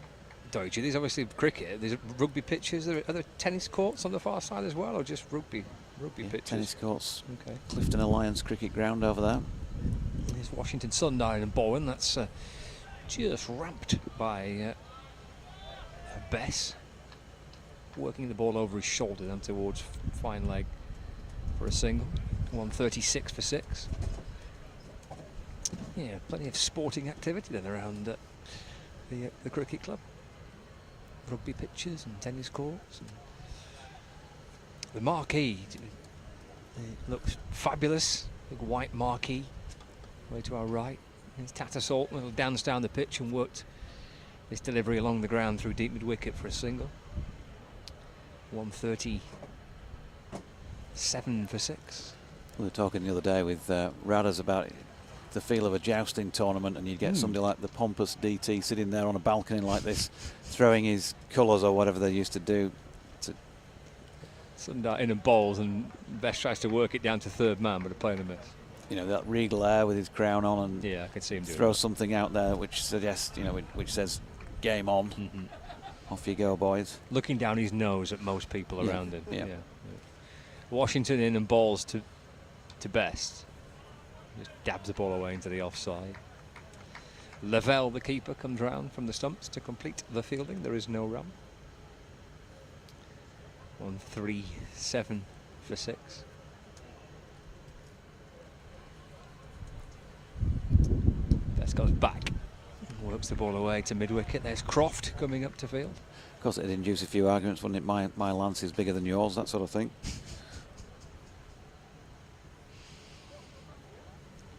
Doji. There's obviously cricket, there's rugby pitches. Are there tennis courts on the far side as well, or just rugby pitches?
Tennis courts.
Okay.
Clifton Alliance cricket ground over there.
There's Washington Sundar and Bowen. That's just ramped by Bess, working the ball over his shoulder down towards fine leg for a single. 136 for 6. Yeah, plenty of sporting activity then around the cricket club. Rugby pitches and tennis courts. And the marquee looks fabulous. Big white marquee way to our right. It's Tattersall will dance down the pitch and worked this delivery along the ground through deep mid-wicket for a single. 137 for 6.
We were talking the other day with Radders about the feel of a jousting tournament, and you'd get somebody like the pompous DT sitting there on a balcony like this, throwing his colours or whatever they used to do.
Sundar in and bowls, and Best tries to work it down to third man, but a play and a miss.
You know, that regal air with his crown on, and
yeah, I could see him
throw something out there which suggests, you know, which says game on. Off you go, boys.
Looking down his nose at most people around him.
Yeah.
Washington in and balls to Best. Just dabs the ball away into the offside. Lavelle, the keeper, comes round from the stumps to complete the fielding. There is no run. 137 for 6. Best goes back. Works the ball away to mid-wicket. There's Croft coming up to field.
Of course, it'd induce a few arguments, wouldn't it? My lance is bigger than yours, that sort of thing.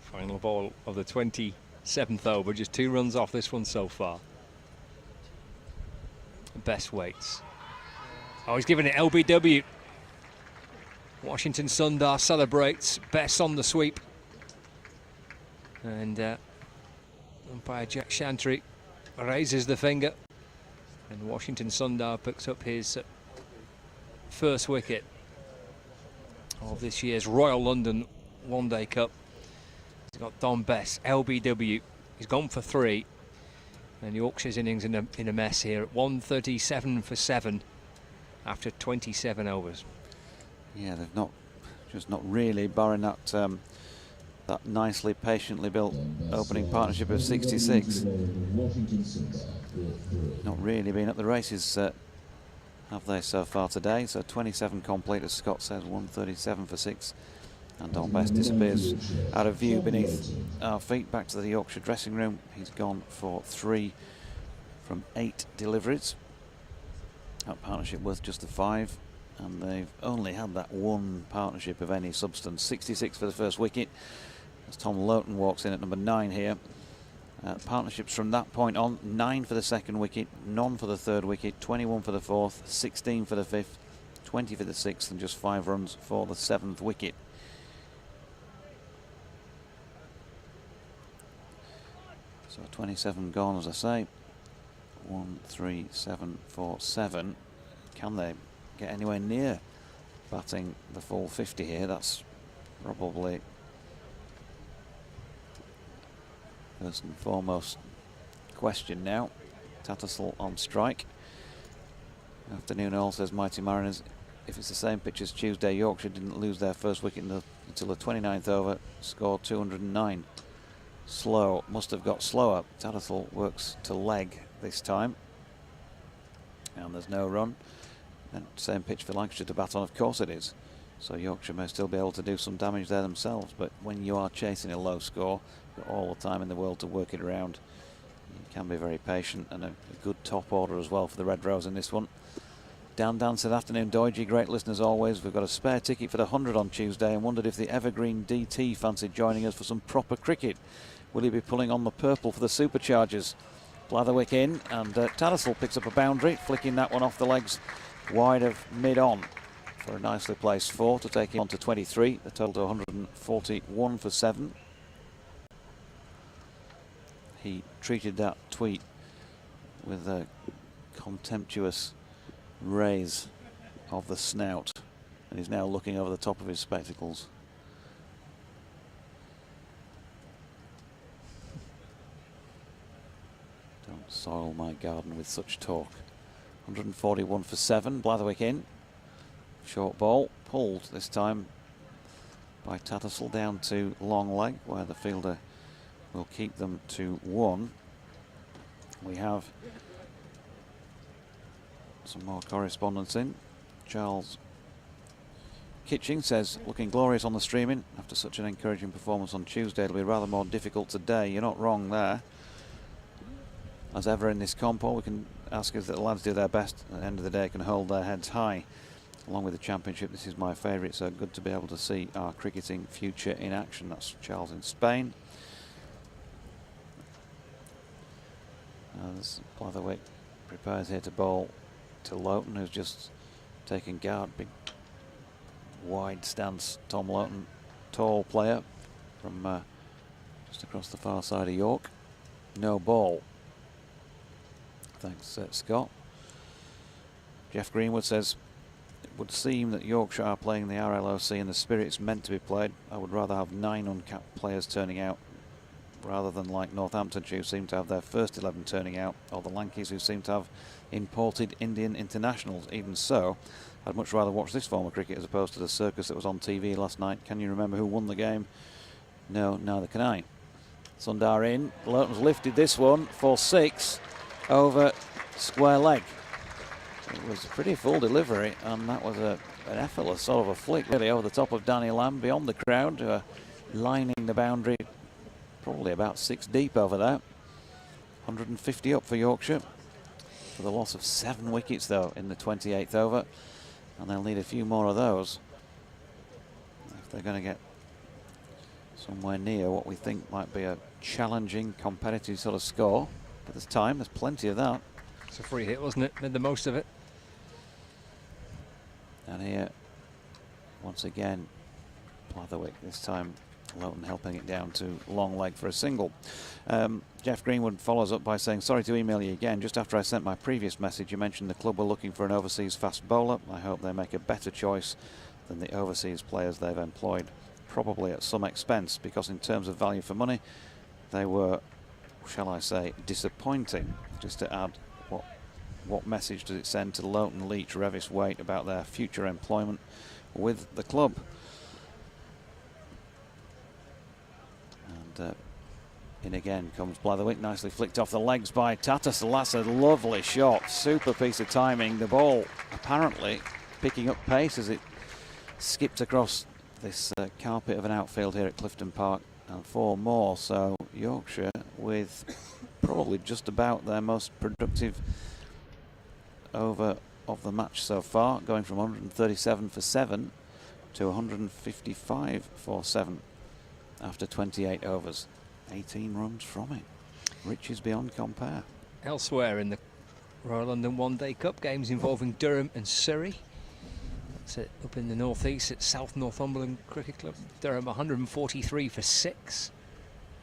Final ball of the 27th over, just 2 runs off this one so far. Best waits. Oh, he's given it LBW. Washington Sundar celebrates. Best on the sweep. And umpire Jack Shantry raises the finger. And Washington Sundar picks up his first wicket of this year's Royal London One Day Cup. He's got Don Bess, LBW. He's gone for 3. And Yorkshire's innings in a mess here at 137 for 7 after 27 overs.
Yeah, they've not really, barring that that nicely, patiently built opening partnership of 66. Not really been at the races, have they, so far today? So 27 complete, as Scott says, 137 for 6. And Don Best disappears out of view beneath our feet. Back to the Yorkshire dressing room. He's gone for 3 from 8 deliveries. That partnership worth just the 5. And they've only had that one partnership of any substance. 66 for the first wicket, as Tom Lowton walks in at number 9 here. Partnerships from that point on: 9 for the second wicket, none for the third wicket, 21 for the fourth, 16 for the fifth, 20 for the sixth, and just 5 runs for the 7th wicket. So 27 gone, as I say. 1, 3, 7, 4, 7. Can they get anywhere near batting the full 50 here? That's probably first and foremost question now. Tattersall on strike. Afternoon all, says Mighty Mariners. If it's the same pitch as Tuesday, Yorkshire didn't lose their first wicket until the 29th over, scored 209. Slow, must have got slower. Tattersall works to leg this time. And there's no run. And same pitch for Lancashire to bat on, of course it is. So Yorkshire may still be able to do some damage there themselves, but when you are chasing a low score, you've got all the time in the world to work it around. You can be very patient, and a good top order as well for the Red Rose in this one. Dan said, afternoon Doidgy, great listeners always. We've got a spare ticket for the 100 on Tuesday and wondered if the Evergreen DT fancied joining us for some proper cricket. Will he be pulling on the purple for the Superchargers? Blatherwick in, and Tattersall picks up a boundary, flicking that one off the legs wide of mid-on for a nicely placed 4 to take him on to 23, the total to 141 for 7. He treated that tweet with a contemptuous raise of the snout, and he's now looking over the top of his spectacles. Don't soil my garden with such talk. 141 for 7, Blatherwick in. Short ball, pulled this time by Tattersall down to long leg, where the fielder will keep them to 1. We have some more correspondence in. Charles Kitching says, looking glorious on the streaming. After such an encouraging performance on Tuesday, it'll be rather more difficult today. You're not wrong there. As ever in this compo, we can ask if the lads do their best. At the end of the day, can hold their heads high. Along with the championship, this is my favourite, so good to be able to see our cricketing future in action. That's Charles in Spain. As Blatherwick prepares here to bowl to Lowton, who's just taken guard. Big wide stance Tom Lowton, tall player from just across the far side of York. No ball. Thanks, Scott. Jeff Greenwood says, it would seem that Yorkshire are playing the RLOC and the spirit's meant to be played. I would rather have 9 uncapped players turning out rather than like Northamptonshire, who seem to have their first 11 turning out, or the Lankies, who seem to have imported Indian internationals. Even so, I'd much rather watch this form of cricket as opposed to the circus that was on TV last night. Can you remember who won the game? No, neither can I. Sundar in. Lowton's lifted this one for 6 over square leg. It was a pretty full delivery, and that was an effortless sort of a flick really over the top of Danny Lamb beyond the crowd, lining the boundary, probably about 6 deep over there. 150 up for Yorkshire for the loss of 7 wickets though in the 28th over, and they'll need a few more of those if they're going to get somewhere near what we think might be a challenging, competitive sort of score. But there's time, there's plenty of that.
It's a free hit, wasn't it? Made the most of it.
And here, once again, Blatherwick, this time Loughton helping it down to long leg for a single. Jeff Greenwood follows up by saying, sorry to email you again. Just after I sent my previous message, you mentioned the club were looking for an overseas fast bowler. I hope they make a better choice than the overseas players they've employed, probably at some expense, because in terms of value for money, they were, shall I say, disappointing. Just to add, what message does it send to Loughton, Leach, Revis, Waite about their future employment with the club? And in again comes Blatherwick, nicely flicked off the legs by Tattersall. That's a lovely shot, super piece of timing. The ball apparently picking up pace as it skipped across this carpet of an outfield here at Clifton Park, and 4 more. So Yorkshire with probably just about their most productive over of the match so far, going from 137 for 7 to 155 for 7 after 28 overs. 18 runs from it. Riches beyond compare.
Elsewhere in the Royal London One Day Cup, games involving Durham and Surrey. That's it, up in the northeast at South Northumberland Cricket Club. Durham 143 for 6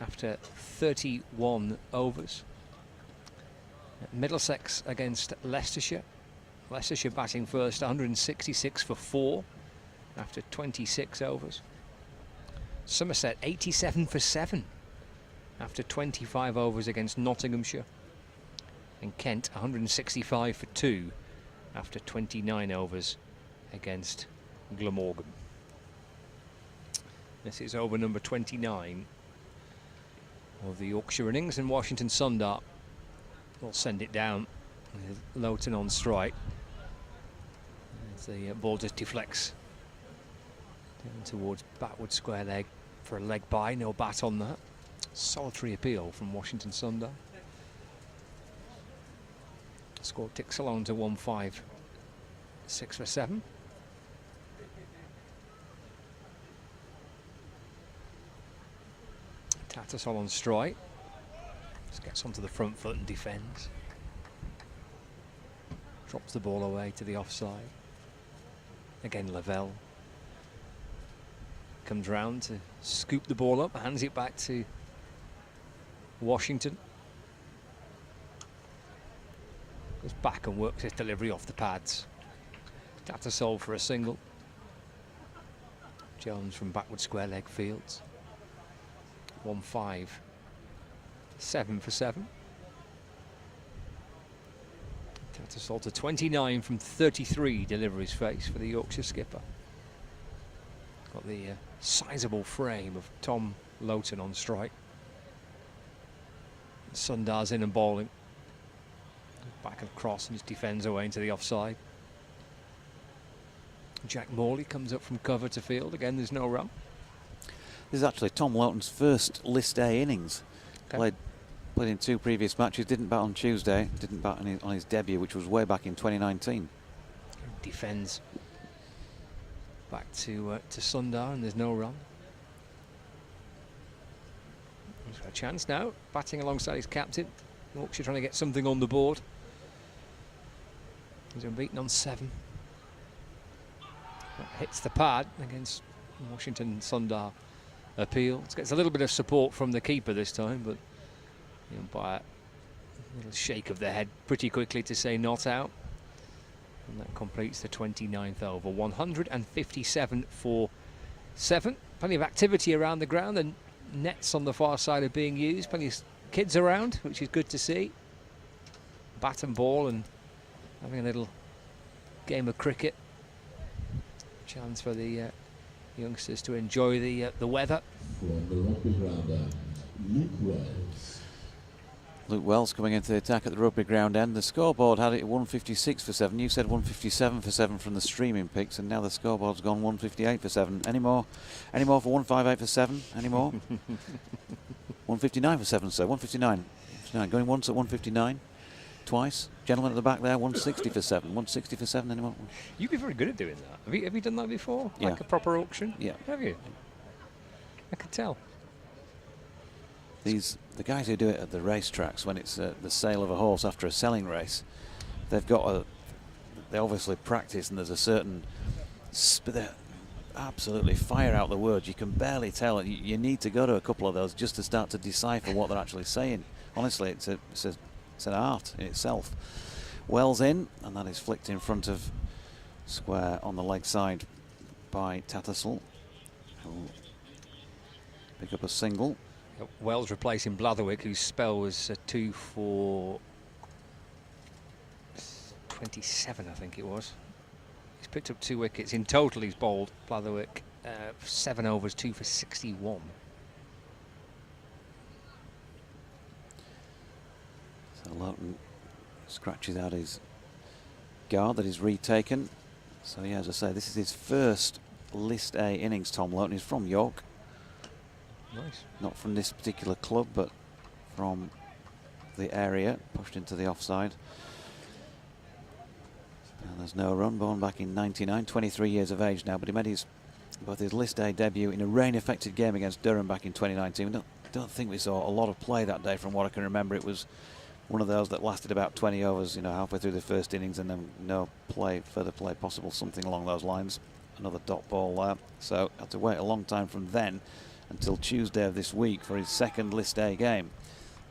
after 31 overs. Middlesex against Leicestershire. Leicestershire batting first, 166 for 4 after 26 overs. Somerset 87 for 7 after 25 overs against Nottinghamshire. And Kent 165 for 2 after 29 overs against Glamorgan. This is over number 29 of the Yorkshire innings, and Washington Sundar will send it down with Loughton on strike. As the ball just deflects down towards backward square leg for a leg by, no bat on that. Solitary appeal from Washington Sundar. Score ticks along to 1-5, 6 for 7. Tattersall on strike. Just gets onto the front foot and defends. Drops the ball away to the offside. Again Lavelle comes round to scoop the ball up, hands it back to Washington. Goes back and works his delivery off the pads. Tattersall for a single. Jones from backward square leg fields. 1-5, 7 for 7. Tattersall to 29 from 33 deliveries faced for the Yorkshire skipper. Got the sizable frame of Tom Loughton on strike. Sundar's in and bowling. Back across and just defends away into the offside. Jack Morley comes up from cover to field. Again, there's no run.
This is actually Tom Loughton's first List A innings.
Okay.
Played in 2 previous matches, didn't bat on Tuesday, didn't bat on his debut, which was way back in 2019.
Defends back to Sundar, and there's no run. He's got a chance now, batting alongside his captain. Yorkshire trying to get something on the board. He's unbeaten on 7. That hits the pad against Washington. Sundar appeals. Gets a little bit of support from the keeper this time, but the umpire, a little shake of the head pretty quickly to say not out. And that completes the 29th over. 157 for 7. Plenty of activity around the ground, and nets on the far side are being used. Plenty of kids around, which is good to see. Bat and ball and having a little game of cricket. Chance for the youngsters to enjoy the weather.
From the rugby ground end, Luke Wells.
Luke Wells coming into the attack at the rugby ground end. The scoreboard had it at 156 for 7. You said 157 for 7 from the streaming pics, and now the scoreboard's gone 158 for 7. Any more for 158 for 7? Any more? 159 for 7, sir. 159. 159. Going once at 159. Twice. Gentleman at the back there, 160 for 7. 160 for 7. Anyone?
You'd be very good at doing that. Have you done that before?
Yeah.
Like a proper auction?
Yeah.
Have you? I can tell.
The guys who do it at the racetracks, when it's the sale of a horse after a selling race, they've got they obviously practice, and there's a certain they absolutely fire out the words. You can barely tell. You need to go to a couple of those just to start to decipher what they're actually saying. Honestly, it's an art in itself. Wells in, and that is flicked in front of square on the leg side by Tattersall, who'll pick up a single.
Wells replacing Blatherwick, whose spell was 2 for 27, I think it was. He's picked up 2 wickets. In total, he's bowled Blatherwick 7 overs, 2 for 61.
So Loughton scratches out his guard that is retaken. So yeah, as I say, this is his first List A innings. Tom Loughton is from York.
Nice. Not
from this particular club, but from the area. Pushed into the offside. And there's no run. Born back in '99, 23 years of age now, but he made both his List A debut in a rain-affected game against Durham back in 2019. Don't think we saw a lot of play that day. From what I can remember, it was one of those that lasted about 20 overs, halfway through the first innings, and then no further play possible, something along those lines. Another dot ball there. So had to wait a long time from then until Tuesday of this week for his second List A game.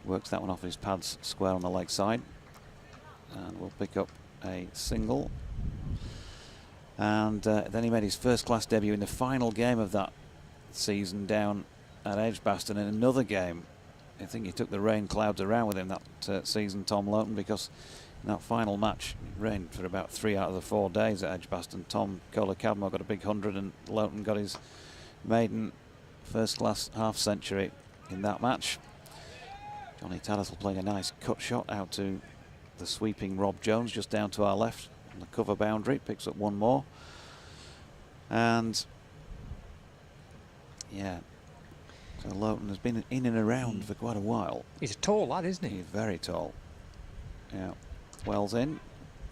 Works that one off his pads square on the leg side, and we'll pick up a single. And then he made his first class debut in the final game of that season down at Edgbaston in another game. I think he took the rain clouds around with him that season, Tom Loughton, because in that final match it rained for about 3 out of the 4 days at Edgbaston. Tom Kohler-Cadmore got a big 100, and Loughton got his maiden first class half century in that match. Johnny Tattersall playing a nice cut shot out to the sweeping Rob Jones just down to our left on the cover boundary. Picks up one more, and yeah, so Loughton has been in and around for quite a while.
He's a tall lad, isn't he?
He's very tall. Yeah. Wells in,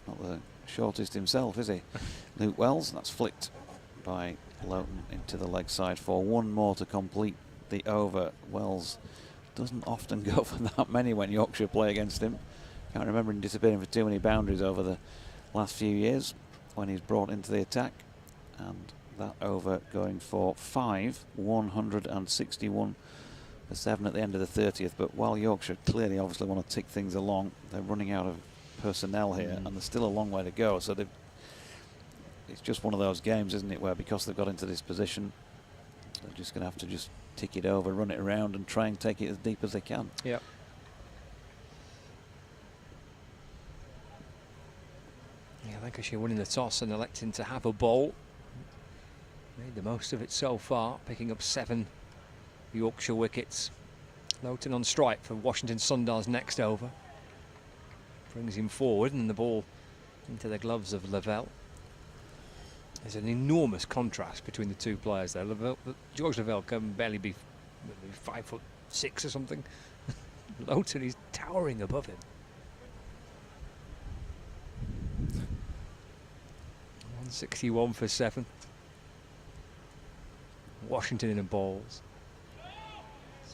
not the shortest himself, is he? Luke Wells. That's flicked by Loughton into the leg side for one more to complete the over. Wells doesn't often go for that many when Yorkshire play against him. Can't remember him disappearing for too many boundaries over the last few years when he's brought into the attack. And that over going for 5, 161 for 7 at the end of the 30th. But while Yorkshire clearly obviously want to tick things along, they're running out of personnel here, and there's still a long way to go. So it's just one of those games, isn't it, where because they've got into this position, they're just going to have to just tick it over, run it around, and try and take it as deep as they can.
Yeah. Yeah, Lancashire winning the toss and electing to have a bowl. Made the most of it so far, picking up 7 Yorkshire wickets. Loughton on strike for Washington Sundar's next over. Brings him forward, and the ball into the gloves of Lavelle. There's an enormous contrast between the two players there. George Lavelle can barely be 5'6" or something. Loughton is towering above him. 161 for 7. Washington in the balls.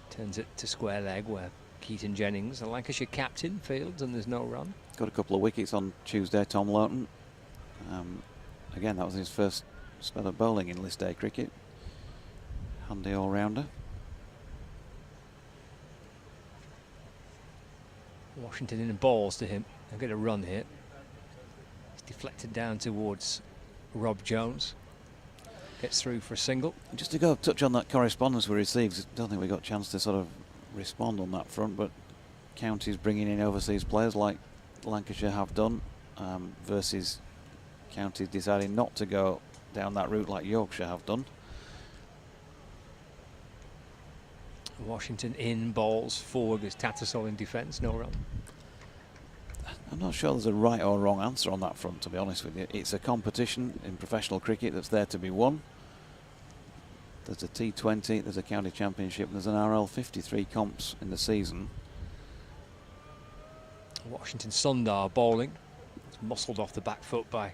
Turns it to square leg where Keaton Jennings, the Lancashire captain, fields, and there's no run.
Got a couple of wickets on Tuesday, Tom Loughton. Again, that was his first spell of bowling in List A cricket. Handy all-rounder.
Washington in the balls to him. They'll get a run here. It's deflected down towards Rob Jones. Gets through for a single.
Just to go touch on that correspondence we received, don't think we got a chance to sort of respond on that front, but counties bringing in overseas players like Lancashire have done versus counties deciding not to go down that route like Yorkshire have done.
Washington in, balls forward with Tattersall in defence, no run.
I'm not sure there's a right or wrong answer on that front, to be honest with you. It's a competition in professional cricket that's there to be won. There's a T20, there's a county championship, there's an RL 53 comps in the season.
Washington Sundar bowling. It's muscled off the back foot by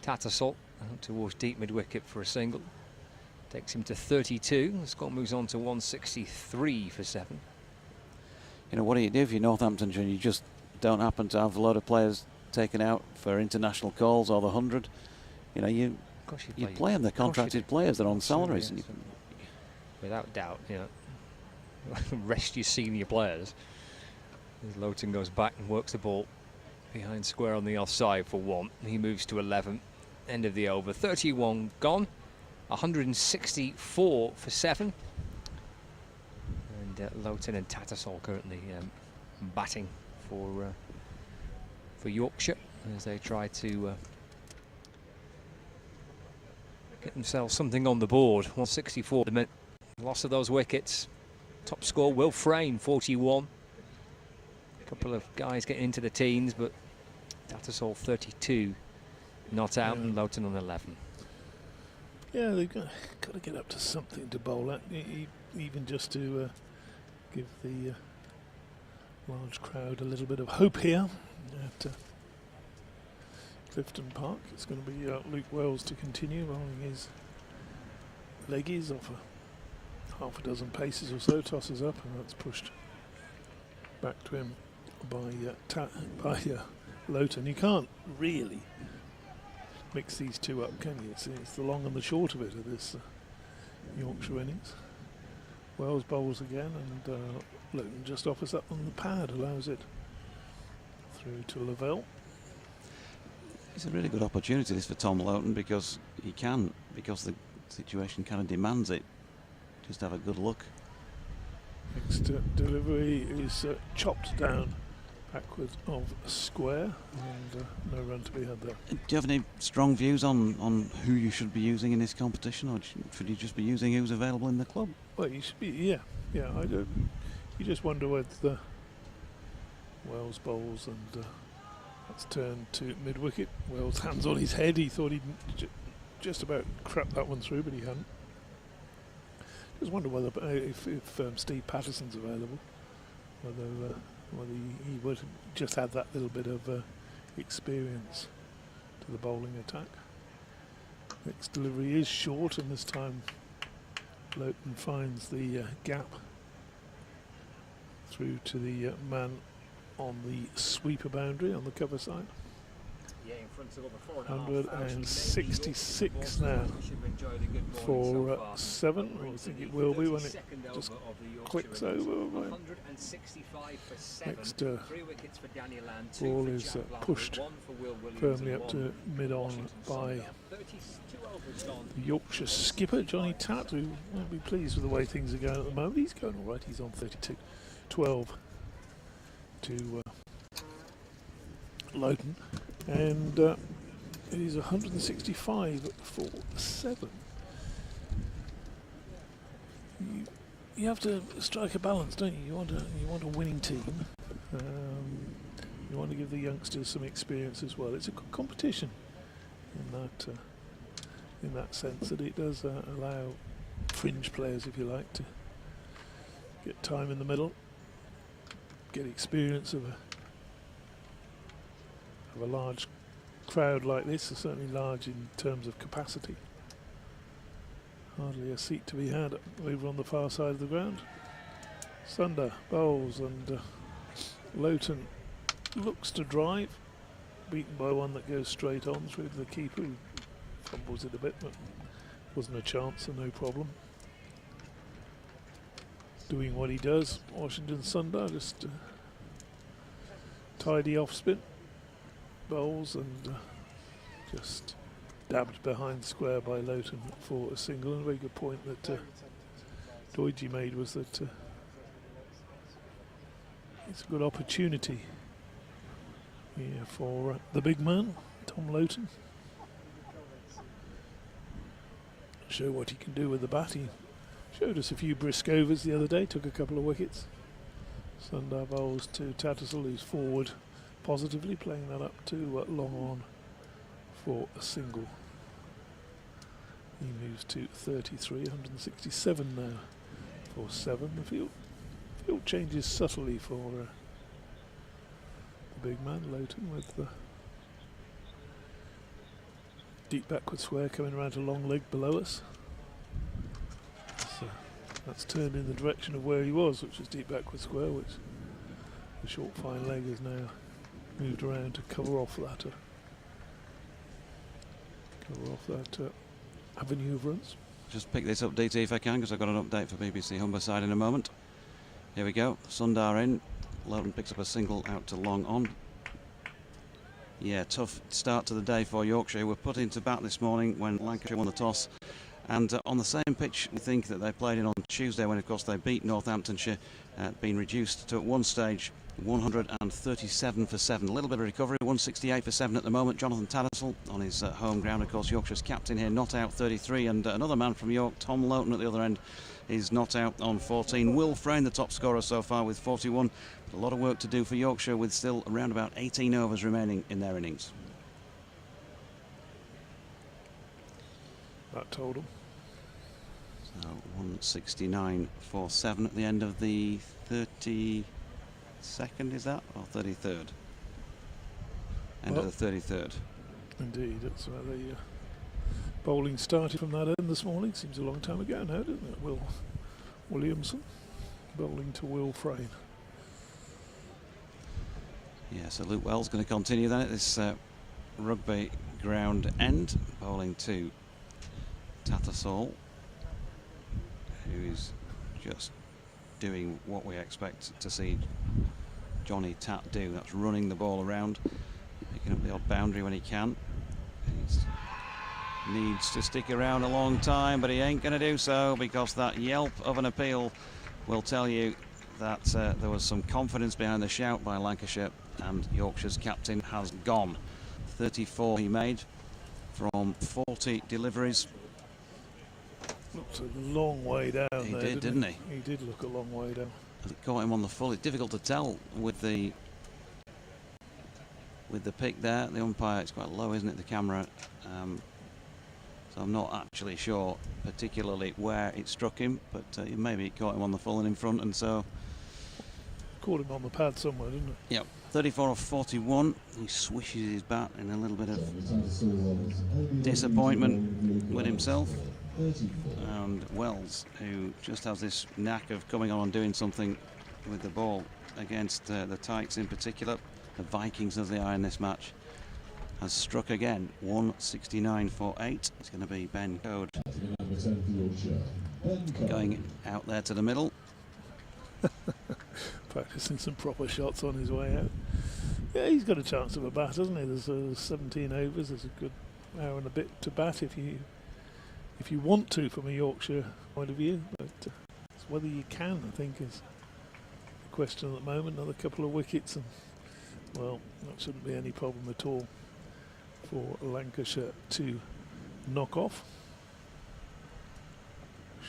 Tattersall out towards deep mid-wicket for a single. Takes him to 32. The score moves on to 163 for 7.
You know, what do you do if you're Northamptonshire and you just don't happen to have a lot of players taken out for international calls or the 100? You know, you play them. They're contracted players. They're on salaries.
Yes. Without doubt, you know. Rest your senior players. As Loughton goes back and works the ball behind square on the offside for 1. He moves to 11. End of the over. 31 gone. 164 for 7. And Loughton and Tattersall currently batting for Yorkshire as they try to get themselves something on the board. 164 the minute. Loss of those wickets. Top score, Will Frayne, 41. A couple of guys getting into the teens, but Tattersall 32 not out, and Loughton on 11.
Yeah, they've got to get up to something to bowl at, even just to give the large crowd a little bit of hope here at Clifton Park. It's going to be Luke Wells to continue rolling his leggies off half a dozen paces or so, tosses up, and that's pushed back to him by Loughton. You can't really mix these two up, can you? It's the long and the short of it of this Yorkshire innings. Wells bowls again, and Loughton just offers up on the pad, allows it through to Lavelle.
It's a really good opportunity this for Tom Loughton because the situation kind of demands it. Just have a good look.
Next delivery is chopped down backwards of a square, and no run to be had there.
Do you have any strong views on who you should be using in this competition, or should you just be using who's available in the club?
Well, you should be, yeah. I don't. You just wonder whether the Wells bowls, and that's turned to mid-wicket. Wells hands on his head. He thought he'd just about crapped that one through, but he hadn't. Just wonder whether if Steve Patterson's available, whether he would just add that little bit of experience to the bowling attack. Next delivery is short, and this time Loughton finds the gap through to the man on the sweeper boundary on the cover side. 166 now for 7. I think it will be when it just clicks over. Next ball is pushed firmly up to mid-on by the Yorkshire skipper, Johnny Tatt, who won't be pleased with the way things are going at the moment. He's going all right. He's on 32. 12 to Loughton. And it is 165 for 7. You have to strike a balance, don't you? You want a winning team. You want to give the youngsters some experience as well. It's a good competition in that sense, that it does allow fringe players, if you like, to get time in the middle, get experience of a large crowd like this, is certainly large in terms of capacity. Hardly a seat to be had over on the far side of the ground. Sundar bowls, and Loughton looks to drive, beaten by one that goes straight on through to the keeper, who fumbles it a bit, but wasn't a chance, so no problem. Doing what he does, Washington Sundar, just tidy off spin. Bowls, and just dabbed behind square by Loughton for a single. And a very good point that Doidge made was that it's a good opportunity here for the big man, Tom Loughton. Show what he can do with the bat. He showed us a few brisk overs the other day, took a couple of wickets. Sundar bowls to Tattersall, who's forward positively, playing that up to long on for a single. He moves to 33, 167 now for 7. The field changes subtly for the big man, Lowton, with the deep backward square coming around to long leg below us. So that's turned in the direction of where he was, which is deep backward square, which the short fine leg has now moved around to cover off that avenue of runs.
Just pick this up, DT, if I can, because I've got an update for BBC Humberside in a moment. Here we go. Sundar in. Lowton picks up a single out to long on. Yeah, tough start to the day for Yorkshire, who were put into bat this morning when Lancashire won the toss. And on the same pitch, we think that they played in on Tuesday when, of course, they beat Northamptonshire, being reduced to, at one stage, 137 for 7. A little bit of recovery, 168 for 7 at the moment. Jonathan Tattersall on his home ground, of course, Yorkshire's captain here, not out 33. And another man from York, Tom Lowton at the other end, is not out on 14. Will Frayne, the top scorer so far with 41. But a lot of work to do for Yorkshire with still around about 18 overs remaining in their innings.
That told him.
So 169 for 7 at the end of the 32nd, is that? Or 33rd? End of the 33rd.
Indeed, that's where the bowling started from that end this morning. Seems a long time ago now, doesn't it? Will Williamson bowling to Will Frayne.
Yeah, so Luke Wells going to continue then at this rugby ground end, bowling to Tattersall, who is just doing what we expect to see Johnny Tat do. That's running the ball around, picking up the odd boundary when he can. He needs to stick around a long time, but he ain't going to do so, because that yelp of an appeal will tell you that there was some confidence behind the shout by Lancashire, and Yorkshire's captain has gone. 34 he made from 40 deliveries.
Looks a long way down
He
there,
did, didn't he?
He did look a long way down.
It caught him on the full. It's difficult to tell with the pick there. The umpire, it's quite low, isn't it, the camera? So I'm not actually sure particularly where it struck him, but maybe it caught him on the full and in front, and so...
Caught him on the pad somewhere, didn't it?
Yep, 34 off 41. He swishes his bat in a little bit of disappointment with himself. And Wells, who just has this knack of coming on and doing something with the ball against the Tykes in particular, the Vikings as they are in this match, has struck again. 169 for 8. It's going to be Ben Code going out there to the middle.
Practicing some proper shots on his way out. Yeah, he's got a chance of a bat, hasn't he? There's 17 overs. There's a good hour and a bit to bat if you want to, from a Yorkshire point of view. But it's whether you can, I think, is the question at the moment. Another couple of wickets, and well, that shouldn't be any problem at all for Lancashire to knock off.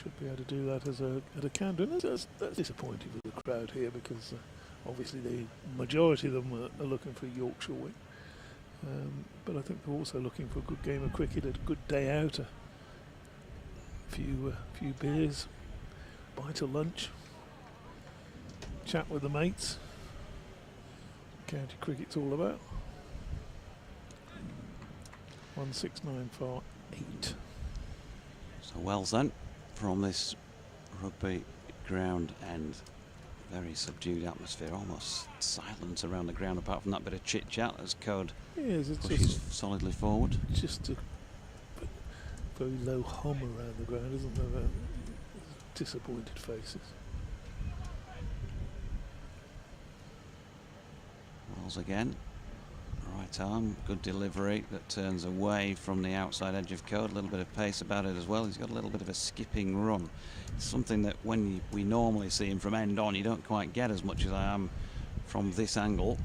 Should be able to do that as a canter. And that's disappointing for the crowd here, because obviously the majority of them are looking for a Yorkshire win. But I think they're also looking for a good game of cricket, a good day out, a few beers, bite of lunch, chat with the mates. County cricket's all about. 169 for 8.
So Wells then from this rugby ground end. Very subdued atmosphere, almost silence around the ground apart from that bit of chit chat as Code pushes solidly forward.
Just a very low hum around the ground, isn't there? Disappointed faces.
Wells again. Right arm, good delivery that turns away from the outside edge of Code. A little bit of pace about it as well. He's got a little bit of a skipping run. It's something that when we normally see him from end on, you don't quite get as much as I am from this angle.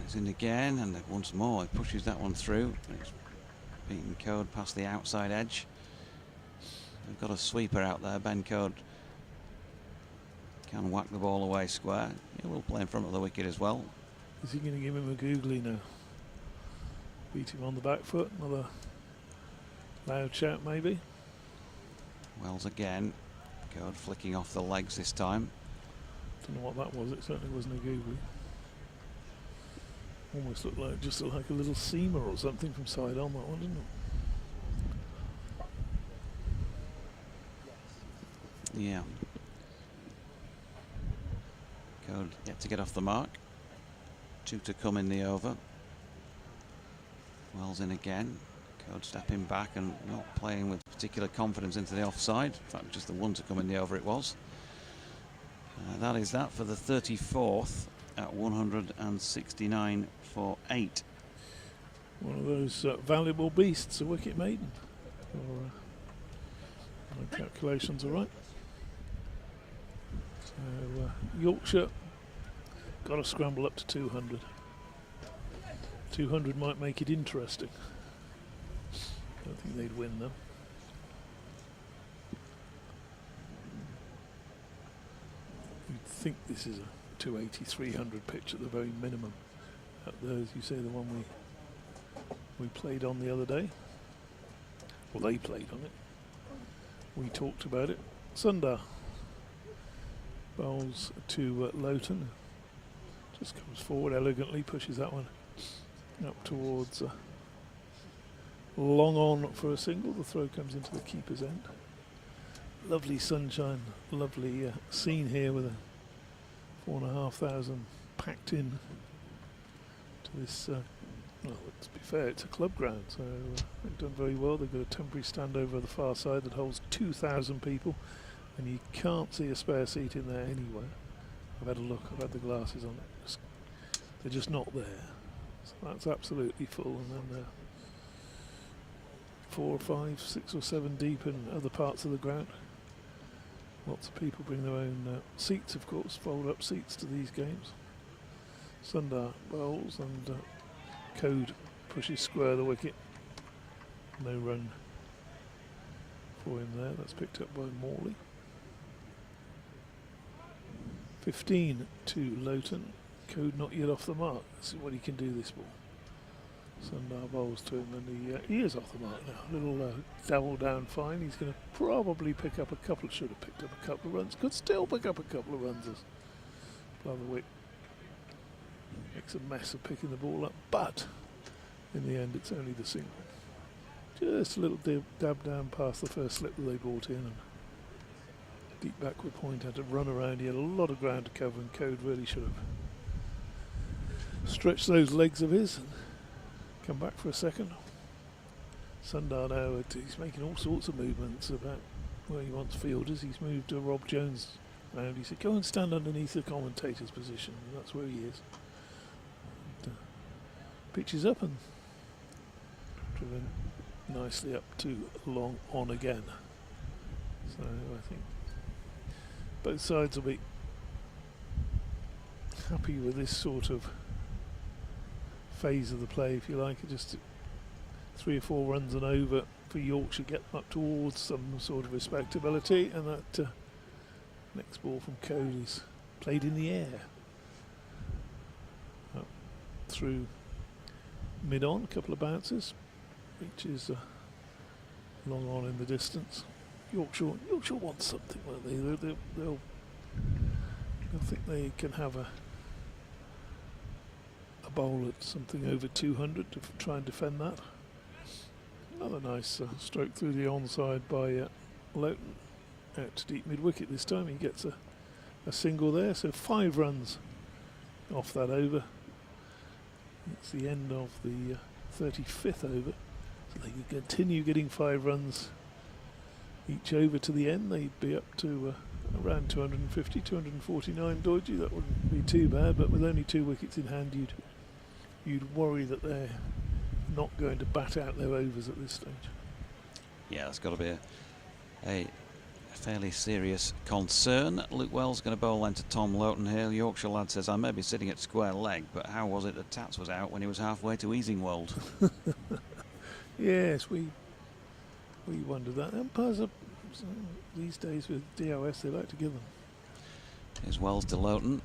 He's in again, and once more he pushes that one through. He's beaten Code past the outside edge. They've got a sweeper out there. Ben Code can whack the ball away square. He will play in front of the wicket as well.
Is he going to give him a googly now? Beat him on the back foot. Another loud shout maybe.
Wells again. Code flicking off the legs this time.
Don't know what that was. It certainly wasn't a googly. Almost looked like just like a little seamer or something from side on, that one, didn't it?
Yeah. Code yet to get off the mark. 2 to come in the over. Wells in again. Code stepping back and not playing with particular confidence into the offside. In fact, just the 1 to come in the over it was. That is that for the 34th at 169 for 8.
One of those valuable beasts, a wicket maiden. Or, my calculations are right. So Yorkshire got to scramble up to 200. 200 might make it interesting. Don't think they'd win though. You'd think this is a 280, 300 pitch at the very minimum. At the, as you say, the one we played on the other day. Well, they played on it. We talked about it. Sundar bowls to Loughton. Just comes forward elegantly, pushes that one up towards long on for a single. The throw comes into the keeper's end. Lovely sunshine, lovely scene here with a 4,500 packed in to this. Well, to be fair, it's a club ground, so they've done very well. They've got a temporary stand over the far side that holds 2,000 people, and you can't see a spare seat in there anywhere. I've had a look, I've had the glasses on it. They're just not there. So that's absolutely full, and then they're 4 or 5, 6 or 7 deep in other parts of the ground. Lots of people bring their own seats, of course, fold up seats to these games. Sundar bowls and Code pushes square the wicket. No run for him there. That's picked up by Morley. 15 to Loughton. Code not yet off the mark. Let's see what he can do this ball. Sundar bowls to him and he is off the mark now. A little double down fine. He's going to probably pick up a couple. Should have picked up a couple of runs. Could still pick up a couple of runs as Blatherwick makes a mess of picking the ball up. But in the end, it's only the single. Just a little dab down past the first slip that they brought in. And deep backward point, had to run around. He had a lot of ground to cover, and Code really should have stretched those legs of his and come back for a second. Sundar now, he's making all sorts of movements about where he wants fielders. He's moved Rob Jones round. He said, go and stand underneath the commentator's position. And that's where he is. And, pitches up and driven nicely up to long on again. So I think both sides will be happy with this sort of phase of the play, if you like. Just 3 or 4 runs and over for Yorkshire, get them up towards some sort of respectability, and that next ball from Code is played in the air up through mid-on, a couple of bounces, reaches long on in the distance. Yorkshire wants something, won't they? They'll think they can have a bowl at something over 200 to try and defend that. Another nice stroke through the onside by Loughton, out to deep mid-wicket this time. He gets a single there, so 5 runs off that over. It's the end of the 35th over, so they could continue getting 5 runs each over to the end. They'd be up to around 250, 249 dodgy. That wouldn't be too bad, but with only 2 wickets in hand, you'd worry that they're not going to bat out their overs at this stage.
Yeah, that's got to be a fairly serious concern. Luke Wells going to bowl then to Tom Loughton here. Yorkshire lad says, I may be sitting at square leg, but how was it that Tats was out when he was halfway to Easingwold?
Yes, we wondered that. Umpires are, these days with DOS, they like to give them.
Here's Wells to Loughton,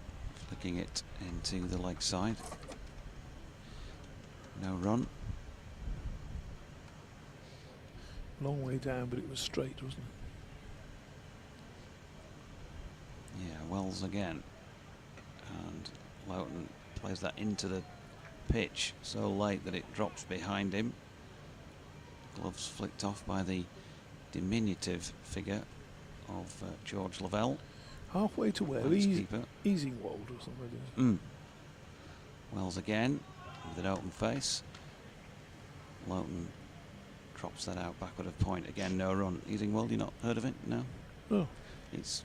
flicking it into the leg side. No run.
Long way down, but it was straight, wasn't it?
Yeah, Wells again. And Loughton plays that into the pitch so late that it drops behind him. Gloves flicked off by the diminutive figure of George Lavelle.
Halfway to where? Easingwold or something.
Wells again with an open face. Loughton drops that out backward of point. Again, no run. Easingwold, you not heard of it? No?
No.
It's...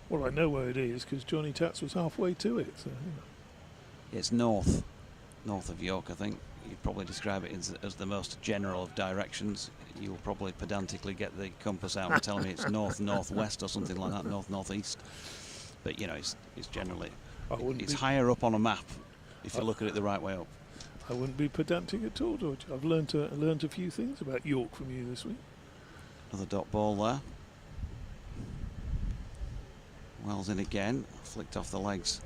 well, I know where it is because Johnny Tats was halfway to it. So,
it's north of York, I think. You'd probably describe it as the most general of directions. You'll probably pedantically get the compass out and tell me it's north-northwest or something like that, north-northeast. But, you know, it's generally... It's higher up on a map if you look at it the right way up.
I wouldn't be pedantic at all, George. I've learnt a few things about York from you this week.
Another dot ball there. Wells in again, flicked off the legs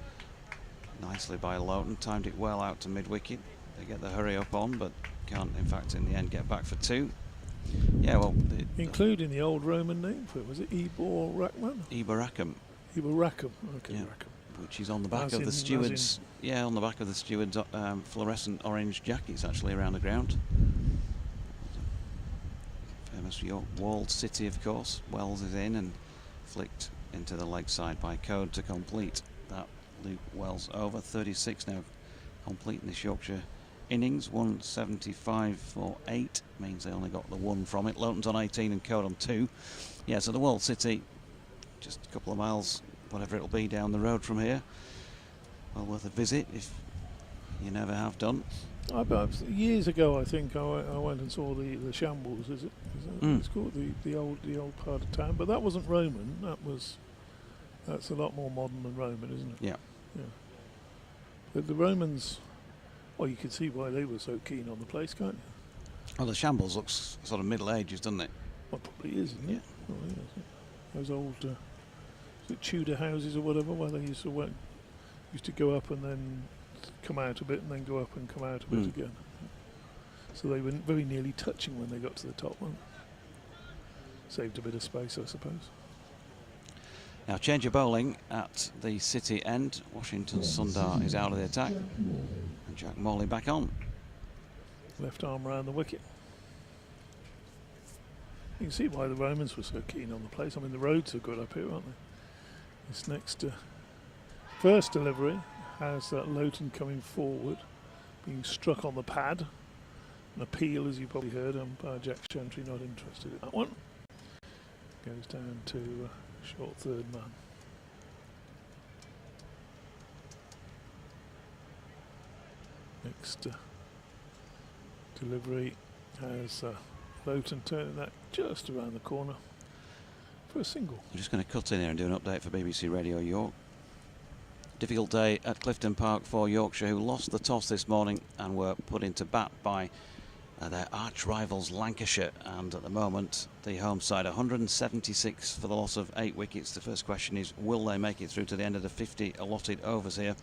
nicely by Loughton, timed it well out to mid-wicket. They get the hurry up on, but can't, in fact, in the end, get back for 2. Yeah, well...
including the old Roman name for it, was it Eboracum?
Eboracum.
Eboracum, okay,
yeah.
Rackham.
Which is on the back of the stewards. Yeah, on the back of the stewards' fluorescent orange jackets, actually, around the ground. Famous York walled city, of course. Wells is in and flicked into the leg side by Code to complete that Luke Wells over. 36 now complete in this Yorkshire innings. 175 for 8 means they only got the 1 from it. Loughton's on 18 and Code on 2. Yeah, so the walled city, just a couple of miles, whatever it'll be, down the road from here. Well worth a visit if you never have done.
Years ago, I think I went and saw the Shambles. Is it? It's called the old part of town. But that wasn't Roman. That's a lot more modern than Roman, isn't it?
Yeah.
Yeah. But the Romans, well, you can see why they were so keen on the place, can't you?
Well, the Shambles looks sort of Middle Ages, doesn't it?
Well, it probably is, isn't
Yeah.
it? Oh, yeah. Those old is it Tudor houses or whatever, where they used to go up and then come out a bit and then go up and come out a bit again. So they were very nearly touching when they got to the top one. Saved a bit of space, I suppose.
Now change of bowling at the City end. Washington Sundar is out of the attack. And Jack Morley back on.
Left arm around the wicket. You can see why the Romans were so keen on the place. I mean, the roads are good up here, aren't they? This next first delivery has Loughton coming forward, being struck on the pad. An appeal, as you probably heard, umpire Jack Chantry not interested in that one. Goes down to short third man. Next delivery has Loughton turning that just around the corner for a single.
I'm just going to cut in here and do an update for BBC Radio York. Difficult day at Clifton Park for Yorkshire, who lost the toss this morning and were put into bat by their arch rivals Lancashire, and at the moment the home side 176 for the loss of 8 wickets. The first question is, will they make it through to the end of the 50 allotted overs here?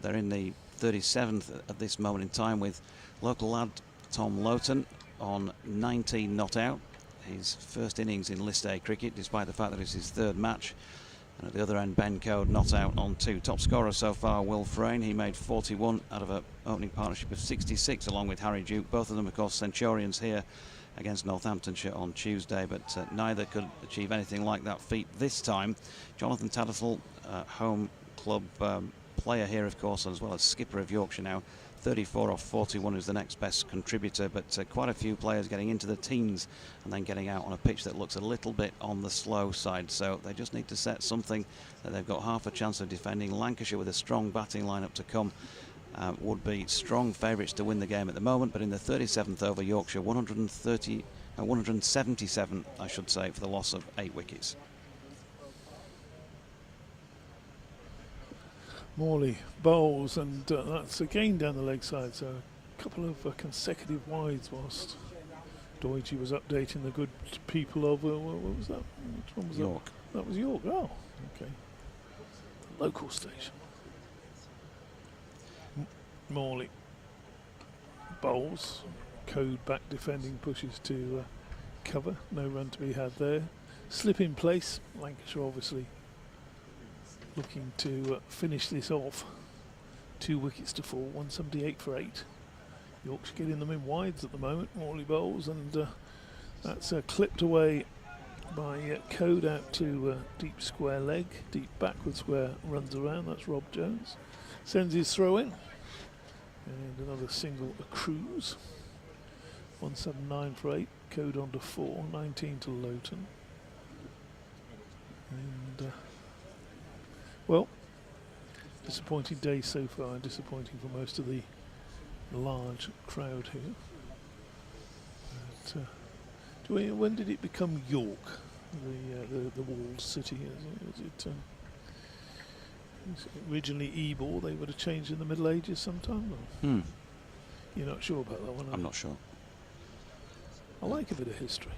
They're in the 37th at this moment in time, with local lad Tom Loughton on 19 not out. His first innings in List A cricket, despite the fact that it's his 3rd match. And at the other end, Ben Code not out on 2. Top scorer so far, Will Frayne. He made 41 out of an opening partnership of 66, along with Harry Duke. Both of them, of course, Centurions here against Northamptonshire on Tuesday, but neither could achieve anything like that feat this time. Jonathan Tattersall, home club player here, of course, as well as skipper of Yorkshire now. 34 off 41 is the next best contributor, but quite a few players getting into the teens and then getting out on a pitch that looks a little bit on the slow side. So they just need to set something that they've got half a chance of defending. Lancashire, with a strong batting lineup to come, would be strong favourites to win the game at the moment. But in the 37th over, Yorkshire 177, I should say, for the loss of 8 wickets.
Morley bowls, and that's again down the leg side, so a couple of consecutive wides whilst Doidge was updating the good people of what was that? Which one was
York.
That was York. Oh, okay. Local station. Morley bowls. Code back defending, pushes to cover. No run to be had there. Slip in place. Lancashire obviously looking to finish this off. 2 wickets to fall, 178 for 8. Yorkshire getting them in wides at the moment, Morley bowls, and that's clipped away by Code out to deep square leg, deep backwards square, runs around. That's Rob Jones. Sends his throw in, and another single accrues. 179 for 8. Code on to 4, 19 to Lowton. And well, disappointing day so far, and disappointing for most of the large crowd here. But, when did it become York, the walled city? Is it originally Ebor? They would have changed in the Middle Ages sometime. You're not sure about that one?
I'm not sure.
I like a bit of history.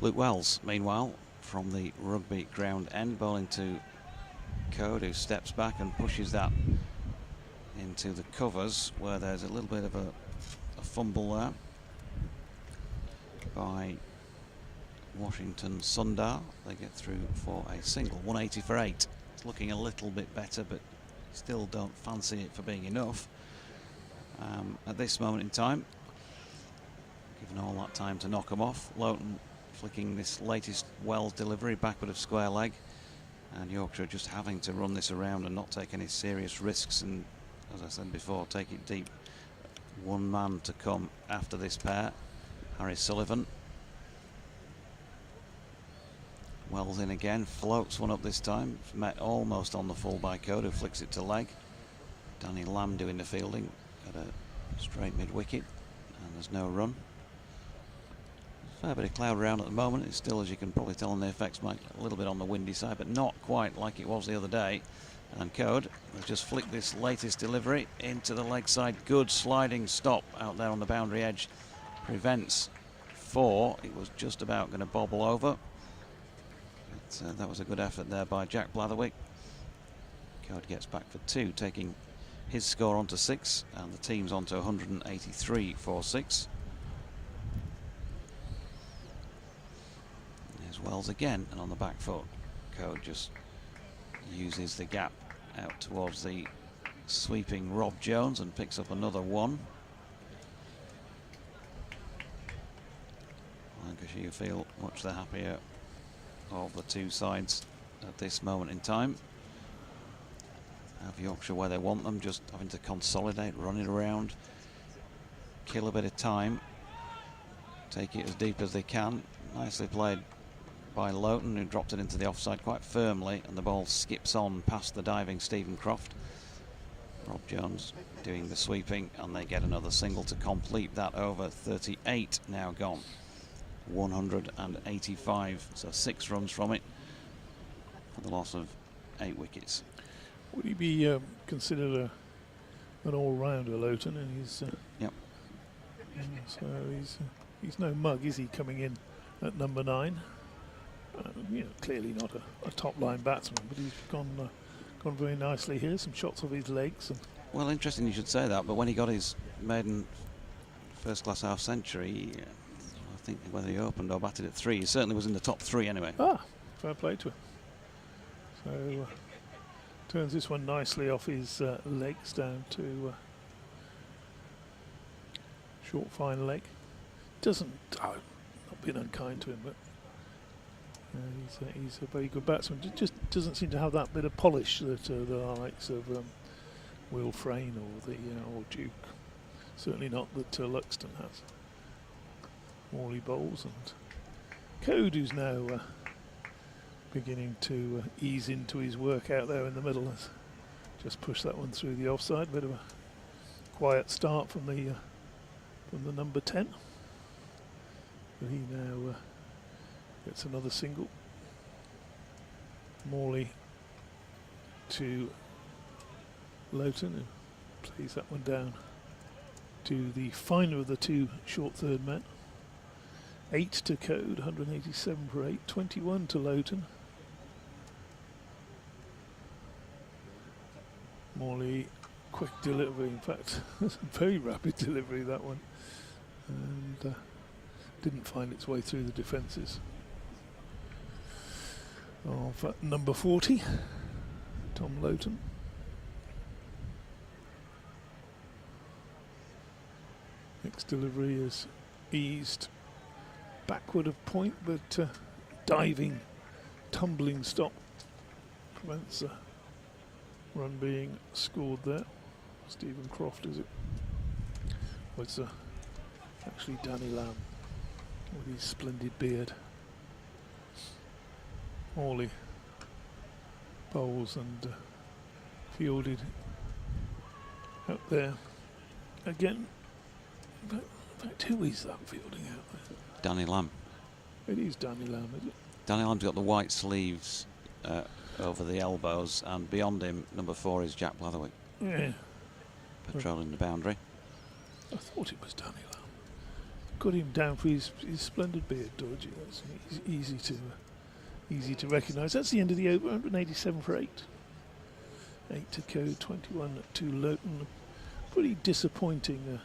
Luke Wells, meanwhile, from the rugby ground end, bowling to Code, who steps back and pushes that into the covers, where there's a little bit of a fumble there by Washington Sundar. They get through for a single. 180 for 8. It's looking a little bit better, but still don't fancy it for being enough at this moment in time. Given all that time to knock them off. Lowton flicking this latest Wells delivery backward of square leg, and Yorkshire just having to run this around and not take any serious risks, and as I said before, take it deep. One man to come after this pair, Harry Sullivan. Wells in again, floats one up this time, met almost on the full by Code, who flicks it to leg. Danny Lamb doing the fielding at a straight mid-wicket, and there's no run. Fair bit of cloud around at the moment. It's still, as you can probably tell on the effects, mic, a little bit on the windy side, but not quite like it was the other day. And Code has just flicked this latest delivery into the leg side. Good sliding stop out there on the boundary edge. Prevents 4. It was just about going to bobble over. But that was a good effort there by Jack Blatherwick. Code gets back for 2, taking his score onto 6, and the team's onto 183 for 6. Wells again, and on the back foot, Code just uses the gap out towards the sweeping Rob Jones and picks up another 1. Lancashire, you feel much the happier of the two sides at this moment in time. Have Yorkshire where they want them, just having to consolidate, run it around, kill a bit of time, take it as deep as they can. Nicely played by Lowton, who dropped it into the offside quite firmly, and the ball skips on past the diving Stephen Croft. Rob Jones doing the sweeping, and they get another single to complete that over. 38 now gone. 185, so 6 runs from it for the loss of 8 wickets.
Would he be considered an all-rounder, Lowton? And he's
yep.
So he's no mug, is he, coming in at number 9? Clearly not a top-line batsman, but he's gone very nicely here. Some shots of his legs. And
well, interesting you should say that, but when he got his maiden first-class half-century, I think whether he opened or batted at 3, he certainly was in the top 3 anyway.
Fair play to him. So turns this one nicely off his legs down to short, fine leg. Doesn't, not being unkind to him, but he's a very good batsman. Just doesn't seem to have that bit of polish that the likes of Will Frayne or Duke. Certainly not that Luxton has. Morley bowls, and Code, who's now beginning to ease into his work out there in the middle, has just pushed that one through the offside. Bit of a quiet start from the number 10, but he now gets another single. Morley to Lowton, who plays that one down to the finer of the 2 short third men. 8 to Code, 187 for 8, 21 to Lowton. Morley, quick delivery, in fact, very rapid delivery, that one, and didn't find its way through the defences. of number 40, Tom Lowton. Next delivery is eased backward of point, but diving, tumbling stop prevents a run being scored there. Stephen Croft, is it? Was actually Danny Lamb with his splendid beard. Morley bowls and fielded out there again. In fact, who is that fielding out there?
Danny Lamb.
It is Danny Lamb, is it?
Danny Lamb's got the white sleeves over the elbows, and beyond him, number 4 is Jack Blatherwick.
Yeah.
Patrolling the boundary.
I thought it was Danny Lamb. Got him down for his splendid beard, Dodgy. That's easy to recognise. That's the end of the over. 187 for 8. 8 to Code, 21 to Lowton. Pretty disappointing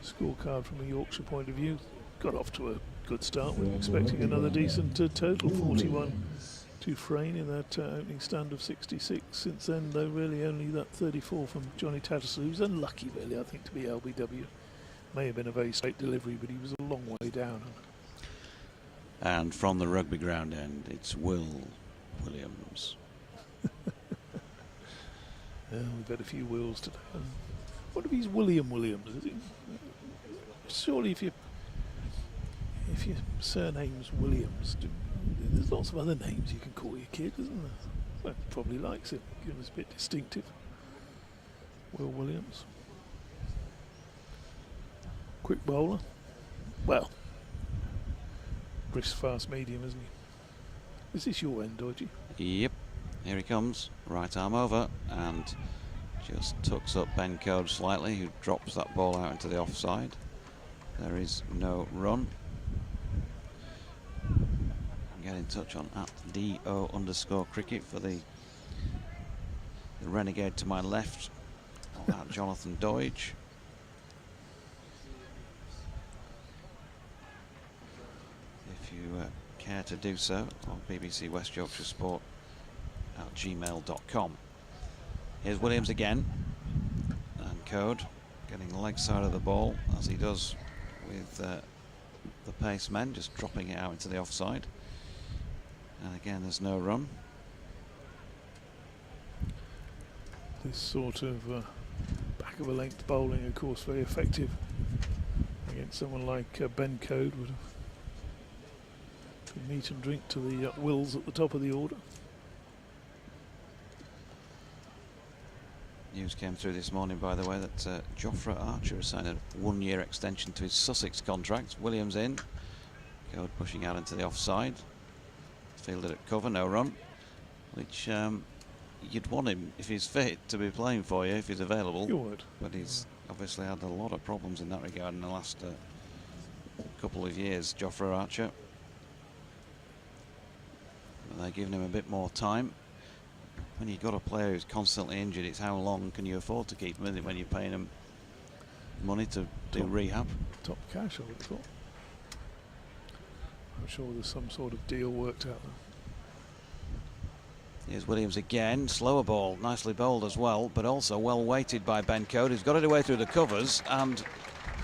scorecard from a Yorkshire point of view. Got off to a good start. We were expecting another decent total. 41 to Frayne in that opening stand of 66. Since then, though, really only that 34 from Johnny Tattersall, who's unlucky, really, I think, to be LBW. May have been a very straight delivery, but he was a long way down.
And from the rugby ground end, it's Will Williams.
We've had a few Wills today. What if he's Williams? Is it? Surely if your surname's Williams, there's lots of other names you can call your kid, isn't there? Well, he probably likes it, given it's a bit distinctive. Will Williams. Quick bowler. Well, brisk, fast, medium, isn't he? Is this your end, Dodgy?
Yep. Here he comes. Right arm over and just tucks up Ben Code slightly, who drops that ball out into the offside. There is no run. Get in touch on @DO_cricket for the renegade to my left, at Jonathan Doidge. If you care to do so, on BBC West Yorkshire Sport @gmail.com. Here's Williams again, and Code getting the leg side of the ball, as he does with the pace men, just dropping it out into the offside. And again, there's no run.
This sort of back of a length bowling, of course, very effective against someone like Ben Code. Would have been meat and drink to the Wills at the top of the order.
News came through this morning, by the way, that Jofra Archer has signed a 1-year extension to his Sussex contract. Williams in, Code pushing out into the offside. Fielded at cover, no run, which you'd want him, if he's fit, to be playing for you if he's available.
You would.
But he's obviously had a lot of problems in that regard in the last couple of years, Jofra Archer. But they're giving him a bit more time. When you've got a player who's constantly injured, it's how long can you afford to keep him, isn't it, when you're paying him money to do rehab?
Top cash, I would have thought. I'm sure there's some sort of deal worked out there.
Here's Williams again, slower ball, nicely bowled as well, but also well weighted by Ben Code, who's got it away through the covers and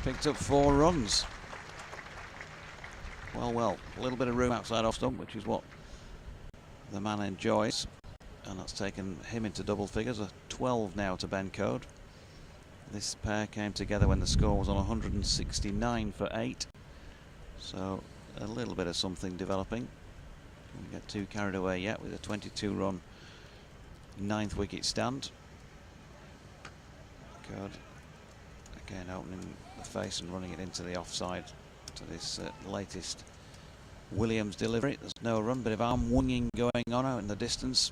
picked up 4 runs. Well, a little bit of room outside off stump, which is what the man enjoys, and that's taken him into double figures, a 12 now to Ben Code. This pair came together when the score was on 169 for 8, so a little bit of something developing. Don't get too carried away yet with a 22-run 9th wicket stand. Good. Again, opening the face and running it into the offside to this latest Williams delivery. There's no run, bit of arm winging going on out in the distance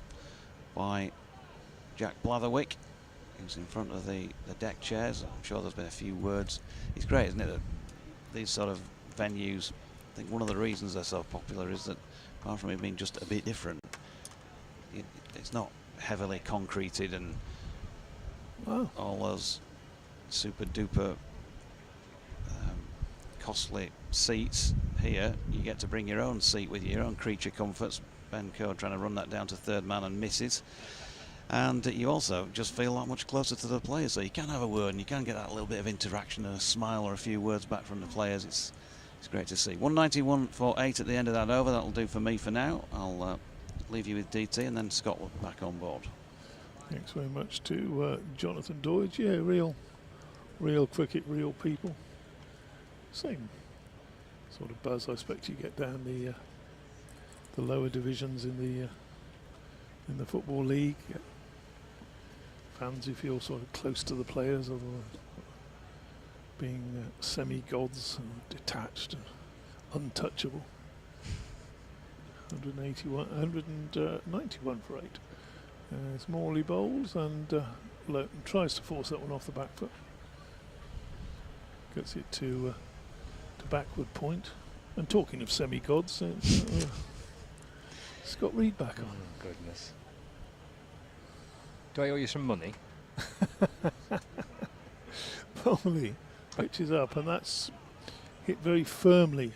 by Jack Blatherwick, who's in front of the deck chairs. I'm sure there's been a few words. It's great, isn't it, that these sort of venues, I think one of the reasons they're so popular is that, apart from it being just a bit different, it's not heavily concreted and all those super duper costly seats. Here you get to bring your own seat with your own creature comforts, Ben Coe trying to run that down to third man and misses. And you also just feel that much closer to the players, so you can have a word and you can get that little bit of interaction and a smile or a few words back from the players. It's great to see. 191 for 8 at the end of that over. That'll do for me for now. I'll leave you with DT and then Scott back on board.
Thanks very much to Jonathan Doidge. Yeah, real cricket, real people. Same sort of buzz I expect you get down the lower divisions in the football league. Get fans who feel sort of close to the players, otherwise being semi-gods and detached and untouchable. 191 for 8. It's Morley bowls and Lowton tries to force that one off the back foot. Gets it to backward point. And talking of semi-gods, Scott Reed back on.
Oh, goodness. Do I owe you some money?
Bowley pitches up, and that's hit very firmly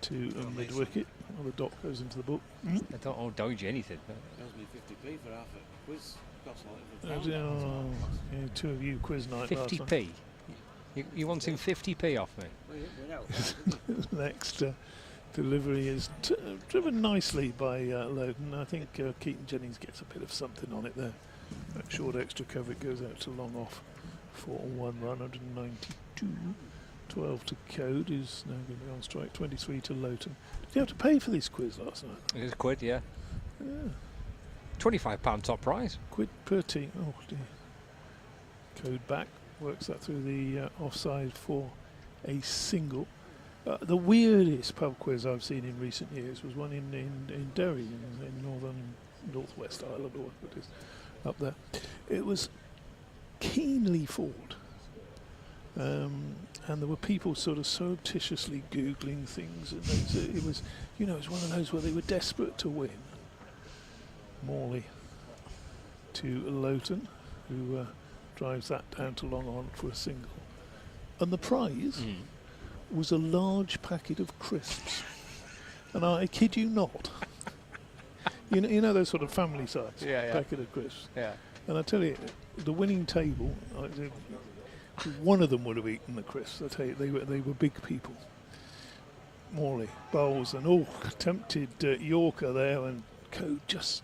to mid-wicket. Well, the dot goes into the book.
I don't owe Doge anything.
It owes me 50p for half a quiz.
Yeah, two of you quiz night last night.
50p? You wanting 50p off me?
Next delivery is driven nicely by Lowton. I think Keaton Jennings gets a bit of something on it there. That short extra cover, it goes out to long off for 1 run, 192. 12 to Code, who's now going to be on strike. 23 to Lowton. Did you have to pay for this quiz last night?
It was a quid, yeah.
Yeah.
£25 top prize.
Quid per team. Oh dear. Code back. Works that through the offside for a single. The weirdest pub quiz I've seen in recent years was one in Derry, in northwest Ireland, or what it is, up there. It was keenly fought. And there were people sort of surreptitiously Googling things, and it was one of those where they were desperate to win. Morley to Lowton, who drives that down to long on for a single. And the prize was a large packet of crisps. And I kid you not. you know those sort of family size packet of crisps.
Yeah.
And I tell you, the winning table, one of them would have eaten the crisps. I tell you, they were big people. Morley bowls and tempted Yorker there, and Code just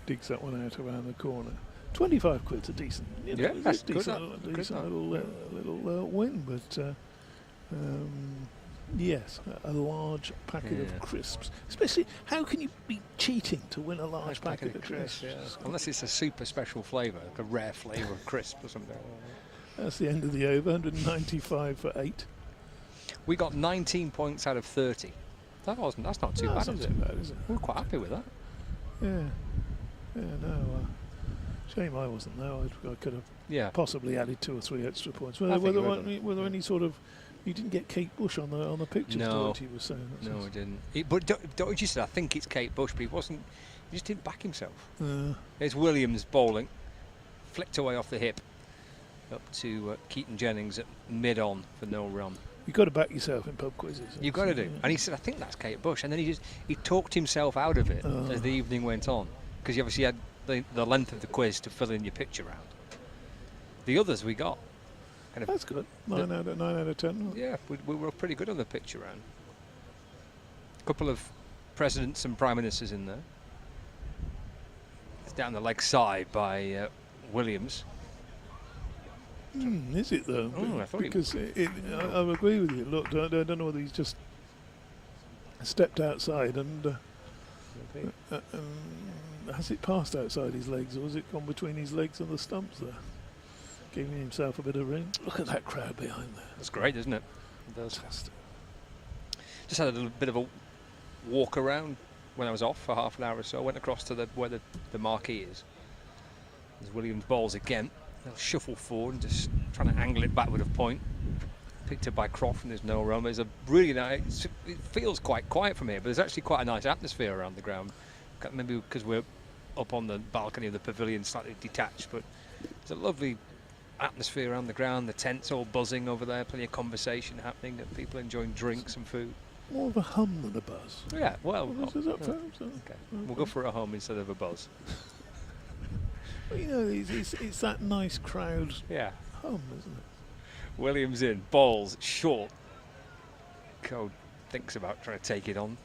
digs that one out around the corner. 25 quid's a decent,
that's
decent little win, but yes, a large packet of crisps. Especially, how can you be cheating to win a large packet of crisps?
Yeah. Unless it's a super special flavour, like a rare flavour of crisp or something.
That's the end of the over. 195 for 8.
We got 19 points out of 30. That's not too bad, is it? We're quite happy with that.
Yeah. No. Shame I wasn't there. I could have possibly added 2 or 3 extra points. Were there any sort of? You didn't get Kate Bush on the pictures,
no.
He was saying.
No, I didn't. But Doge said, I think it's Kate Bush, but he wasn't. He just didn't back himself. There's Williams bowling, flicked away off the hip, up to Keaton Jennings at mid-on for no run.
You've got to back yourself in pub quizzes.
You've got to do. And he said, I think that's Kate Bush. And then he talked himself out of it as the evening went on, because you obviously had the length of the quiz to fill in your picture round. The others we got.
That's good. 9 out of 10.
Yeah, we were pretty good on the picture round. A couple of presidents and prime ministers in there. It's down the leg side by Williams.
Is it though?
I thought
because I agree with you. Look, I don't know whether he's just stepped outside and has it passed outside his legs, or has it gone between his legs and the stumps there, giving himself a bit of ring? Look at that crowd behind there.
That's great, isn't it?
Fantastic.
Just had a little bit of a walk around when I was off for half an hour or so. I went across to where the marquee is. There's Williams bowls again. They'll shuffle forward and just trying to angle it backward of point. Picked up by Croft, and there's no run. There's a really nice. It feels quite quiet from here, but there's actually quite a nice atmosphere around the ground. Maybe because we're up on the balcony of the pavilion, slightly detached, but there's a lovely atmosphere around the ground. The tent's all buzzing over there, plenty of conversation happening, and people enjoying drinks and food.
more of a hum than a buzz.
Yeah, well,
Is that fair? So-
okay. We'll go for a hum instead of a buzz.
Well, you know, it's that nice crowd
Yeah.
hum, isn't it?
Williams in, balls short. Code thinks about trying to take it on.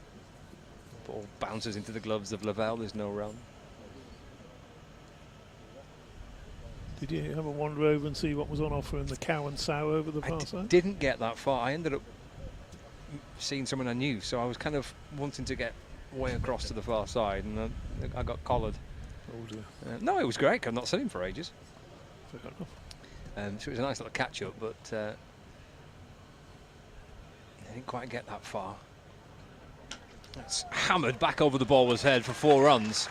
Ball bounces into the gloves of Lavelle. There's no run.
Did you have a wander over and see what was on offer in the Cow and Sow over the far side?
Didn't get that far. I ended up seeing someone I knew, so I was kind of wanting to get way across to the far side, and I got collared.
Oh dear.
No, it was great. I've not seen him for ages.
Fair enough.
So it was a nice little catch-up, but I didn't quite get that far. That's hammered back over the bowler's head for 4 runs.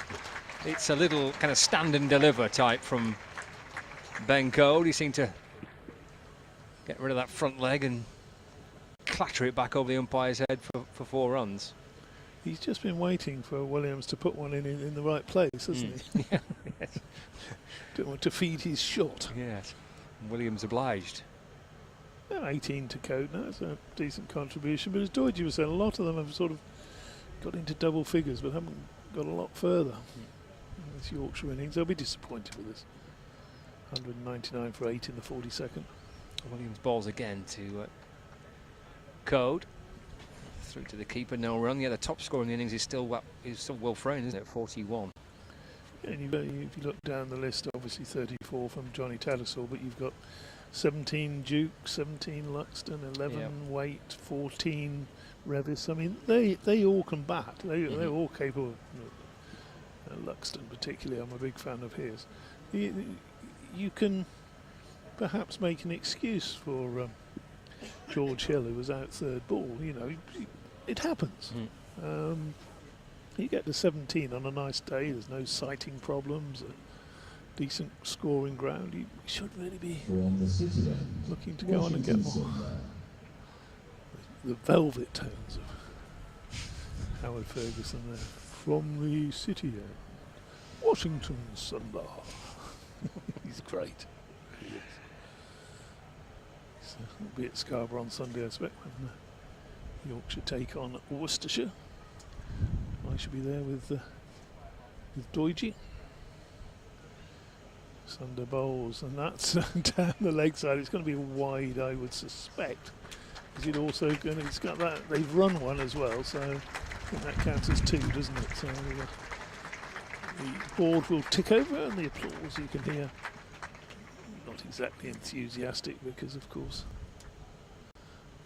It's a little kind of stand and deliver type from Ben Code. He seemed to get rid of that front leg and clatter it back over the umpire's head for 4 runs.
He's just been waiting for Williams to put one in the right place, hasn't he?
Yeah, yes.
Don't want to feed his shot.
Yes. Williams obliged.
Yeah, 18 to Code now. It's a decent contribution. But as Doidge was saying, a lot of them have sort of got into double figures but haven't got a lot further in this Yorkshire innings. They'll be disappointed with this. 199 for 8 in the 42nd.
Williams balls again to Code. Through to the keeper, no run. Yeah, the top scorer in the innings is still Will Frayne, isn't it? 41.
And if you look down the list, obviously 34 from Johnny Tattersall, but you've got 17 Duke, 17 Luxton, 11 Waite, 14 Revis. I mean, they all can bat. They're all capable. Luxton particularly, I'm a big fan of his. You can perhaps make an excuse for George Hill, who was out third ball. You know, it happens. You get to 17 on a nice day, there's no sighting problems, a decent scoring ground, you should really be looking to go on and get more. The velvet tones of Howard Ferguson there. From the city end, Washington Sundar. He's great. He is. So he'll be at Scarborough on Sunday, I expect, when Yorkshire take on Worcestershire. I should be there with Doidge. Sunder bowls, and that's down the leg side. It's going to be wide, I would suspect. Is it also going to? It's got that. They've run one as well, so I think that counts as 2, doesn't it? So the board will tick over, and the applause you can hear. Not exactly enthusiastic, because of course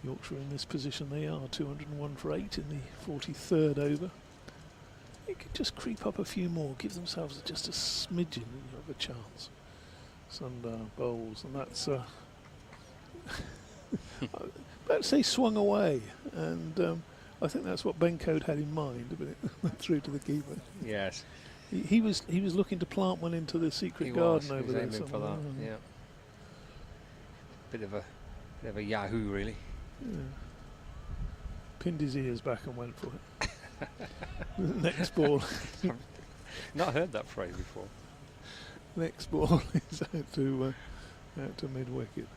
Yorkshire in this position they are 201 for 8 in the 43rd over. They could just creep up a few more, give themselves just a smidgen of a chance. Sundar bowls, and that's about to say swung away, and I think that's what Ben Code had in mind, but it went through to the keeper.
Yes.
He was looking to plant one into the secret garden over there.
For that. Yeah. Bit of a yahoo, really.
Yeah. Pinned his ears back and went for it. Next ball.
Not heard that phrase before.
Next ball is out to mid wicket.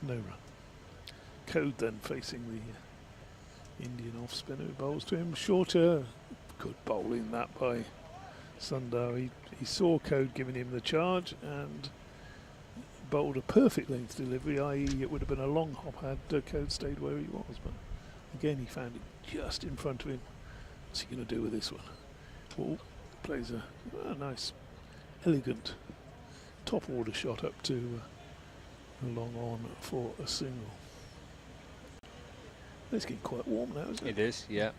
No run. Code then facing the Indian off spinner who bowls to him. Shorter, good bowling that by Sundar. He saw Code giving him the charge and bowled a perfect length delivery, i.e. it would have been a long hop had Code stayed where he was, but again he found it just in front of him. What's he going to do with this one? Well, plays a nice, elegant top order shot up to a long on for a single. It's getting quite warm now, isn't it?
It is, yeah.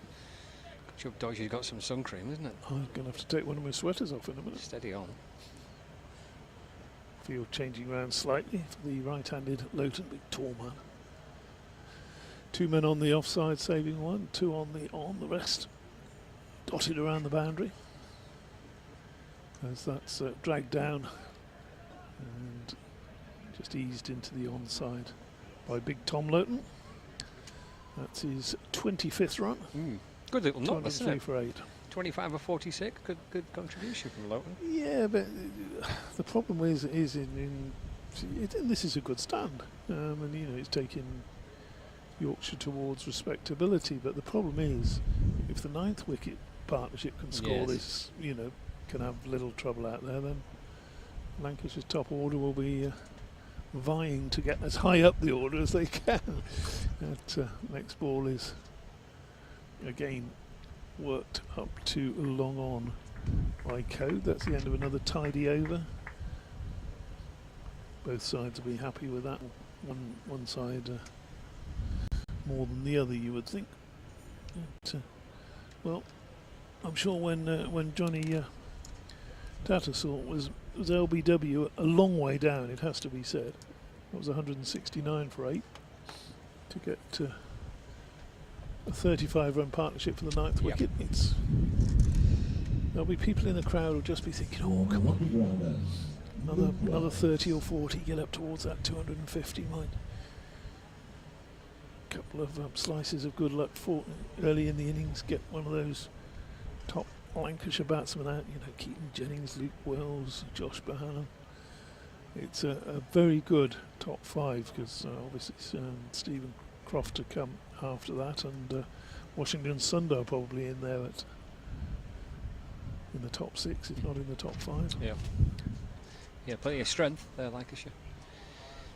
Chubb Dodge's got some sun cream, isn't it?
I'm going to have to take one of my sweaters off in a minute.
Steady on.
Field changing round slightly for the right-handed Loughton, big tall man. 2 men on the offside, saving 1, 2 on the rest dotted around the boundary. As that's dragged down and just eased into the onside by big Tom Loughton. That's his 25th run.
Good little knock, isn't it?
for 8.
25 or 46, good contribution from Loughton.
Yeah, but the problem is in this is a good stand, and you know it's taken Yorkshire towards respectability. But the problem is, if the 9th wicket partnership can score
Yes.
this, you know, can have little trouble out there, then Lancashire's top order will be vying to get as high up the order as they can. That next ball is again worked up too long on by Code. That's the end of another tidy over. Both sides will be happy with that. One side more than the other, you would think. But, well, I'm sure when Johnny Tattersall was LBW a long way down, it has to be said. That was 169 for 8 to get a 35-run partnership for the 9th wicket. There'll be people in the crowd who'll just be thinking, oh, come on, another 30 or 40, get up towards that 250, mind. Couple of slices of good luck for early in the innings, get one of those top Lancashire batsmen out, you know, Keaton Jennings, Luke Wells, Josh Bohannon. It's a very good top 5, because obviously Stephen Croft to come after that, and Washington Sundar probably in there in the top 6, if not in the top 5.
Yeah, plenty of strength there, Lancashire.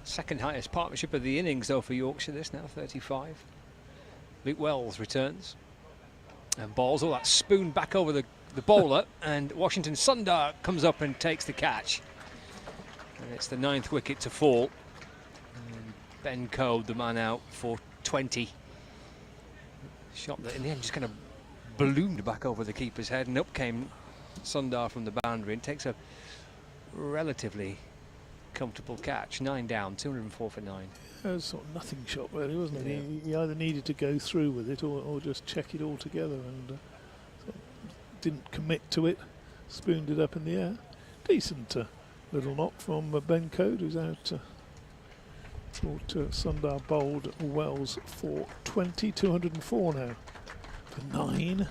Second highest partnership of the innings though for Yorkshire, this now 35. Luke Wells returns and balls all that spoon back over the bowler, and Washington Sundar comes up and takes the catch. And it's the 9th wicket to fall. And Ben Code, the man out for 20. Shot that in the end just kind of ballooned back over the keeper's head, and up came Sundar from the boundary and takes a relatively comfortable catch. 9 down, 204 for 9.
It was sort of nothing shot really, wasn't it?
Yeah.
He either needed to go through with it or just check it all together, and sort of didn't commit to it, spooned it up in the air. Decent little knock from Ben Code, who's out. Brought Sundar bowled Wells for 20, 204 now for 9.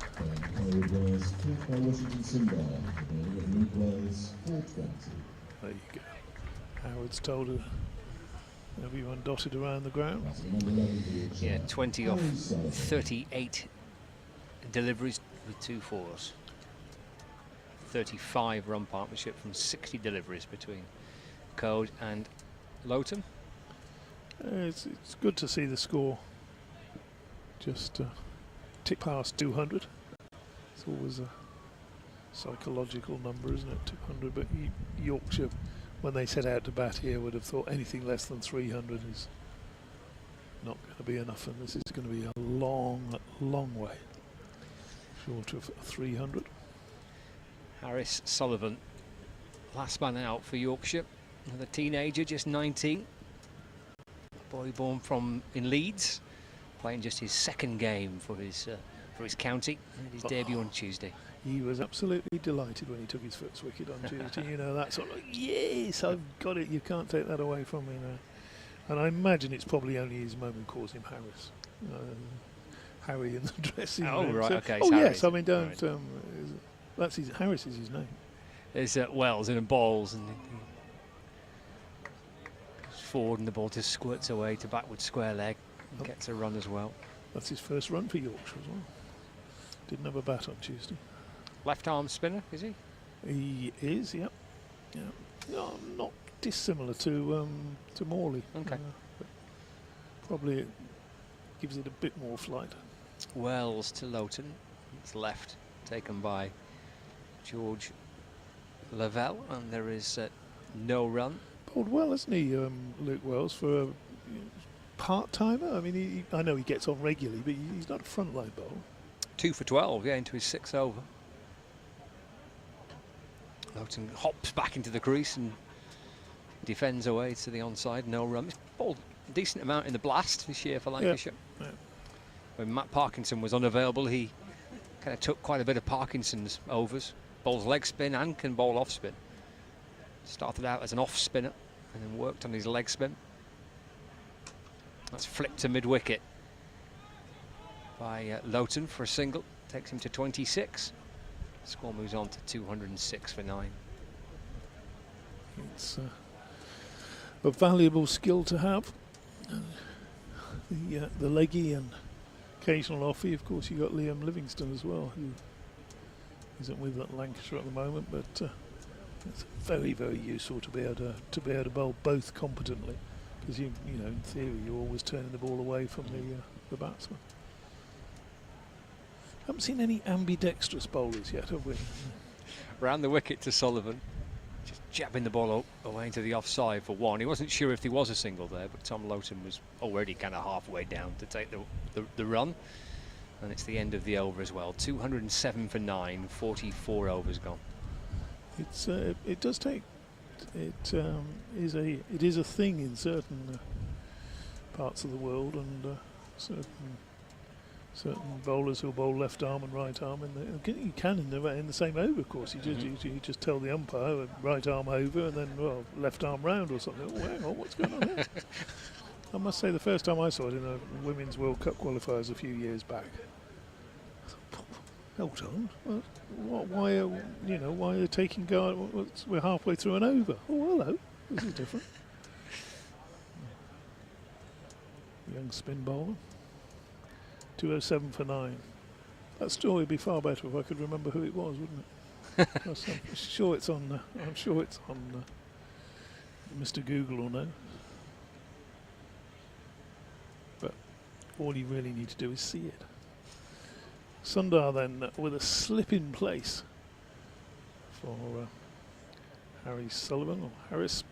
Code was kicked by Washington Sundar, with Luke Wells for 20.
There you go. Howard's told everyone dotted around the ground.
Yeah, 20 off 38 deliveries with 2 fours. 35 run partnership from 60 deliveries between Code and Loughton.
It's good to see the score just tick past 200. It's always a psychological number, isn't it, 200? But Yorkshire, when they set out to bat here, would have thought anything less than 300 is not going to be enough, and this is going to be a long, long way short of 300.
Harris Sullivan, last man out for Yorkshire, another teenager, just 19. Boy born in Leeds, playing just his 2nd game for his county, and his debut on Tuesday.
He was absolutely delighted when he took his first wicket on Tuesday. You know, that sort of, yes, I've got it, you can't take that away from me now. And I imagine it's probably only his mum who calls him Harris. Harry in the dressing room.
Oh, right,
so,
okay.
Oh,
Harris.
yes, I mean, don't.
Right.
Harris is his name.
There's Wells in a balls, and forward, and the ball just squirts away to backward square leg and gets a run as well.
That's his first run for Yorkshire as well. Didn't have a bat on Tuesday.
Left arm spinner, is he?
He is, yep. No, not dissimilar to Morley.
Okay.
But probably it gives it a bit more flight.
Wells to Loughton. It's left, taken by George Lavelle, and there is no run.
Bowled well, hasn't he, Luke Wells, for a part-timer? I mean, I know he gets on regularly, but he's not a front-line bowler.
2 for 12, yeah, into his 6th over. Loughton hops back into the crease and defends away to the onside. No run. He's bowled a decent amount in the blast this year for Lancashire.
Yeah.
When Matt Parkinson was unavailable, he kind of took quite a bit of Parkinson's overs. Bowls leg spin and can bowl off spin. Started out as an off spinner and then worked on his leg spin. That's flipped to mid-wicket by Loughton for a single. Takes him to 26. Score moves on to 206 for 9.
It's a valuable skill to have. the leggy and occasional offie. Of course, you got Liam Livingston as well, who isn't with Lancashire at the moment, but it's very, very useful to be able to bowl both competently, because you know, in theory, you're always turning the ball away from the batsman. Haven't seen any ambidextrous bowlers yet, have we?
Round the wicket to Sullivan, just jabbing the ball away into the offside for one. He wasn't sure if there was a single there, but Tom Loughton was already kind of halfway down to take the run. And it's the end of the over as well. 207 for 9, 44 overs gone.
It does take. It is a thing in certain parts of the world, and certain bowlers who bowl left arm and right arm, and you can in the same over, of course. You just tell the umpire right arm over, and then left arm round or something. Oh, hang on, what's going on here? I must say, the first time I saw it in the Women's World Cup qualifiers a few years back, hold on, why are you taking guard? We're halfway through an over. Oh, hello, this is different. Young spin bowler. 207 for 9. That story would be far better if I could remember who it was, wouldn't it? I'm sure it's on. I'm sure it's on. Mr. Google will know. But all you really need to do is see it. Sundar then with a slip in place for Harry Sullivan, or Harris.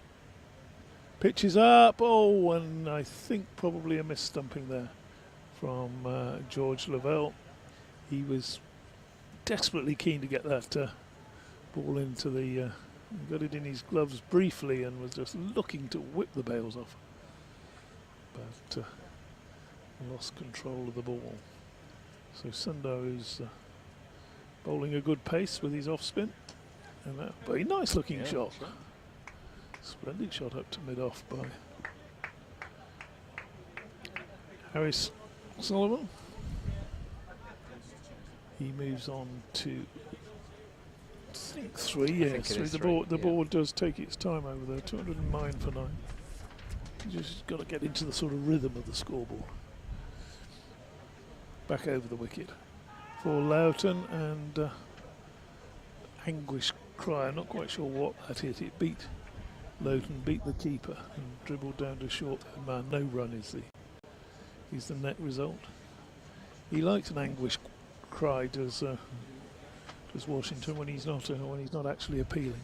Pitches up. Oh, and I think probably a mis-stumping there from George Lavelle. He was desperately keen to get that ball into the. He got it in his gloves briefly and was just looking to whip the bails off, but lost control of the ball. So Sundar is bowling a good pace with his off spin, and a very nice looking shot. Sure. Splendid shot up to mid off by Harris Sullivan. He moves on to, I think, 3. Yes, the ball does take its time over there. 209 for 9. You just got to get into the sort of rhythm of the scoreboard. Back over the wicket for Loughton, and anguish cry. I'm not quite sure what that hit. It beat Loughton, beat the keeper, and dribbled down to short man. No run is the net result. He likes an anguish cry, does Washington, when he's not actually appealing.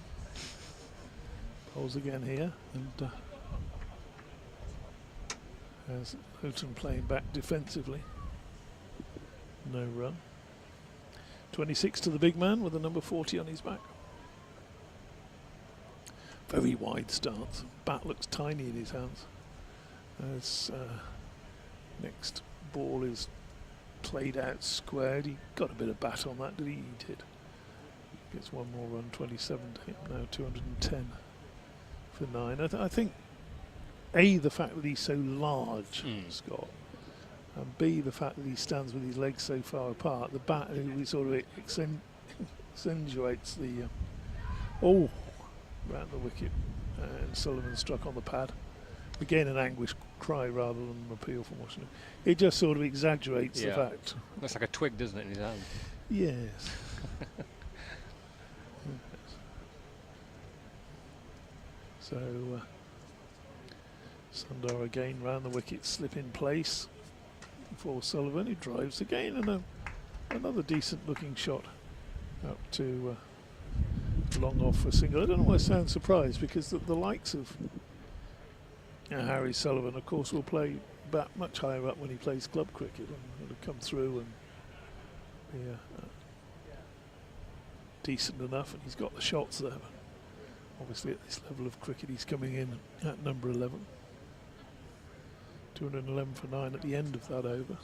Bowls again here, and as Loughton playing back defensively. No run. 26 to the big man with the number 40 on his back. Very wide stance. Bat looks tiny in his hands. As next ball is played out squared. He got a bit of bat on that, did he? He did. Gets one more run, 27 to him, now 210 for 9. I think, A, the fact that he's so large, Scott, and B, the fact that he stands with his legs so far apart, the bat sort of accentuates the round the wicket, and Sullivan struck on the pad. Again, an anguish cry rather than an appeal from Washington. It just sort of exaggerates the fact.
Looks like a twig, doesn't it, in his hand?
Yes. So Sundar again round the wicket, slip in place for Sullivan, who drives again, and another decent looking shot up to long off for a single. I don't know why I sound surprised, because the likes of Harry Sullivan, of course, will play bat much higher up when he plays club cricket, and will come through and be decent enough, and he's got the shots there. But obviously at this level of cricket he's coming in at number 11. 211 for 9 at the end of that over.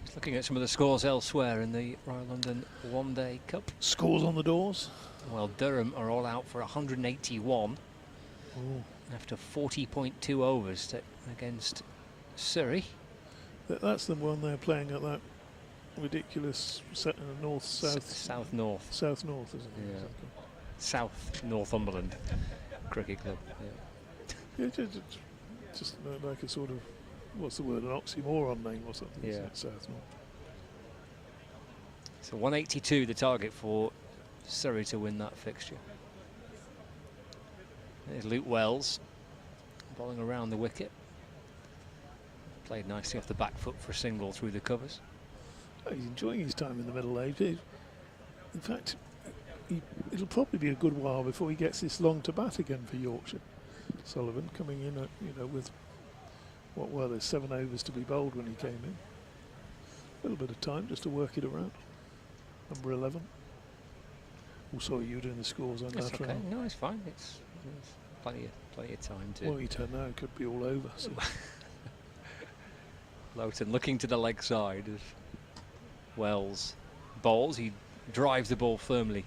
Just looking at some of the scores elsewhere in the Royal London One Day Cup.
Scores on the doors.
Well, Durham are all out for 181 after 40.2 overs against Surrey.
That's the one they're playing at that ridiculous north-south.
South-north.
South-north, isn't it?
Yeah. South Northumberland Cricket Club.
Yeah, just like a sort of what's the word, an oxymoron name or something.
Yeah.
Isn't it? Southmore.
So 182 the target for Surrey to win that fixture. There's Luke Wells bowling around the wicket. Played nicely off the back foot for a single through the covers.
Oh, he's enjoying his time in the middle age. In fact, it'll probably be a good while before he gets this long to bat again for Yorkshire. Sullivan coming in, with what were there, 7 overs to be bowled when he came in. A little bit of time just to work it around. Number 11. Oh, sorry, you were doing the scores on
That's
that.
okay. No, it's fine. It's plenty of time to.
Well, you turn now, it could be all over. So.
Loughton looking to the leg side as Wells bowls. He drives the ball firmly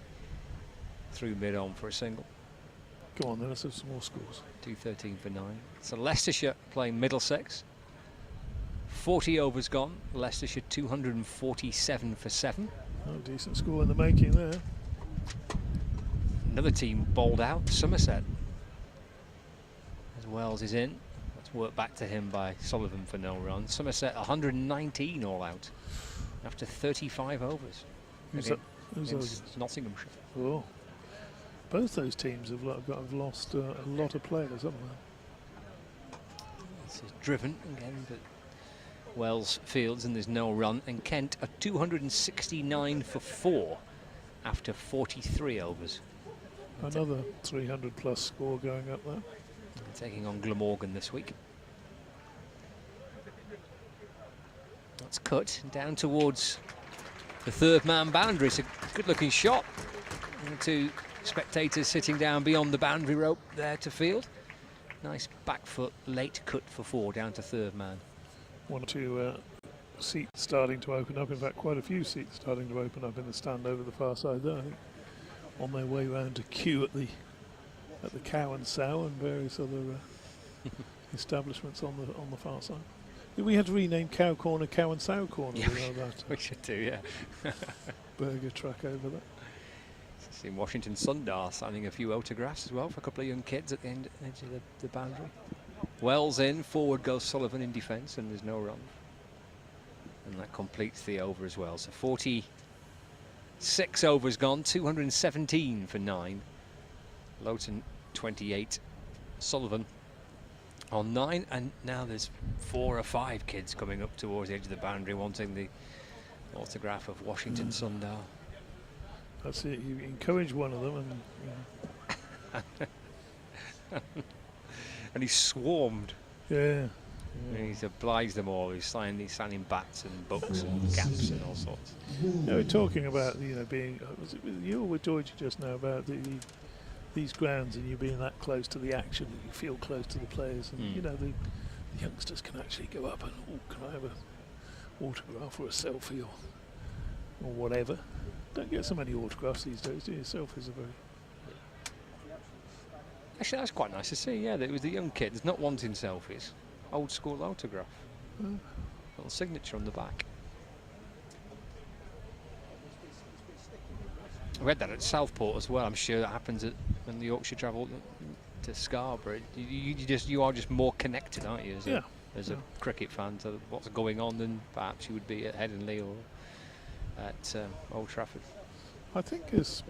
through mid-on for a single.
Go on then, let's have some more scores.
213 for 9. So Leicestershire playing Middlesex. 40 overs gone. Leicestershire 247 for 7.
Oh, decent score in the making there.
Another team bowled out, Somerset. As Wells is in. Let's work back to him by Sullivan for no run. Somerset 119 all out after 35 overs.
Who's
Again,
that? Who's
against
those?
Nottinghamshire.
Oh. Both those teams have lost a lot of players, haven't they?
This is driven again, but Wells fields and there's no run. And Kent are 269 for 4 after 43 overs.
Another 300 plus score going up there.
Taking on Glamorgan this week. That's cut down towards the third man boundary. It's a good looking shot. And 2 spectators sitting down beyond the boundary rope there to field. Nice back foot, late cut for 4 down to third man.
1 or 2 seats starting to open up. In fact, quite a few seats starting to open up in the stand over the far side there. I think on their way round to queue at the Cow and Sow and various other establishments on the far side. We had to rename Cow Corner Cow and Sow Corner.
Yeah,
you know that
we should do, yeah.
burger truck over there.
Seen Washington Sundar signing a few autographs as well for a couple of young kids at the edge of the boundary. Wells in, forward goes Sullivan in defence, and there's no run. And that completes the over as well. So 46 overs gone, 217 for 9. Loughton 28, Sullivan on 9, and now there's 4 or 5 kids coming up towards the edge of the boundary wanting the autograph of Washington Sundar.
That's it. You encourage one of them, and
And he's swarmed.
yeah.
And he's obliged them all. He's signing bats and books and caps and all sorts.
We're talking about being. Was it with you or with Georgie just now about these grounds and you being that close to the action, that you feel close to the players, and the youngsters can actually go up and can I have an autograph or a selfie or whatever. Don't get so many autographs these days, do you? Selfies are very.
Actually, that's quite nice to see. Yeah, that it was the young kids not wanting selfies. Old school autograph. Little signature on the back. I read that at Southport as well. I'm sure that happens when the Yorkshire travel to Scarborough. You are just more connected, aren't you, as a cricket fan to what's going on than perhaps you would be at Headingley or at Old Trafford.
I think as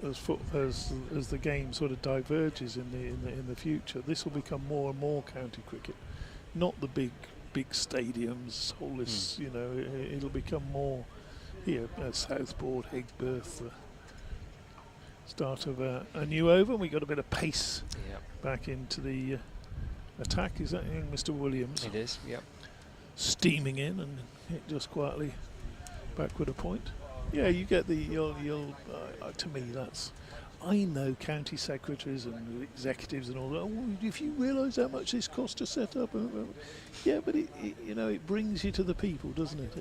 the game sort of diverges in the future, this will become more and more county cricket, not the big stadiums. All this, it'll become more here. Southport, Higgsworth, start of a new over. We got a bit of pace back into the attack. Is that Mr. Williams?
It is. Yep.
Steaming in and hit just quietly backward a point. Yeah, you get the to me that's. I know county secretaries and executives and all that. Oh, if you realise how much this costs to set up, yeah, but it brings you to the people, doesn't it?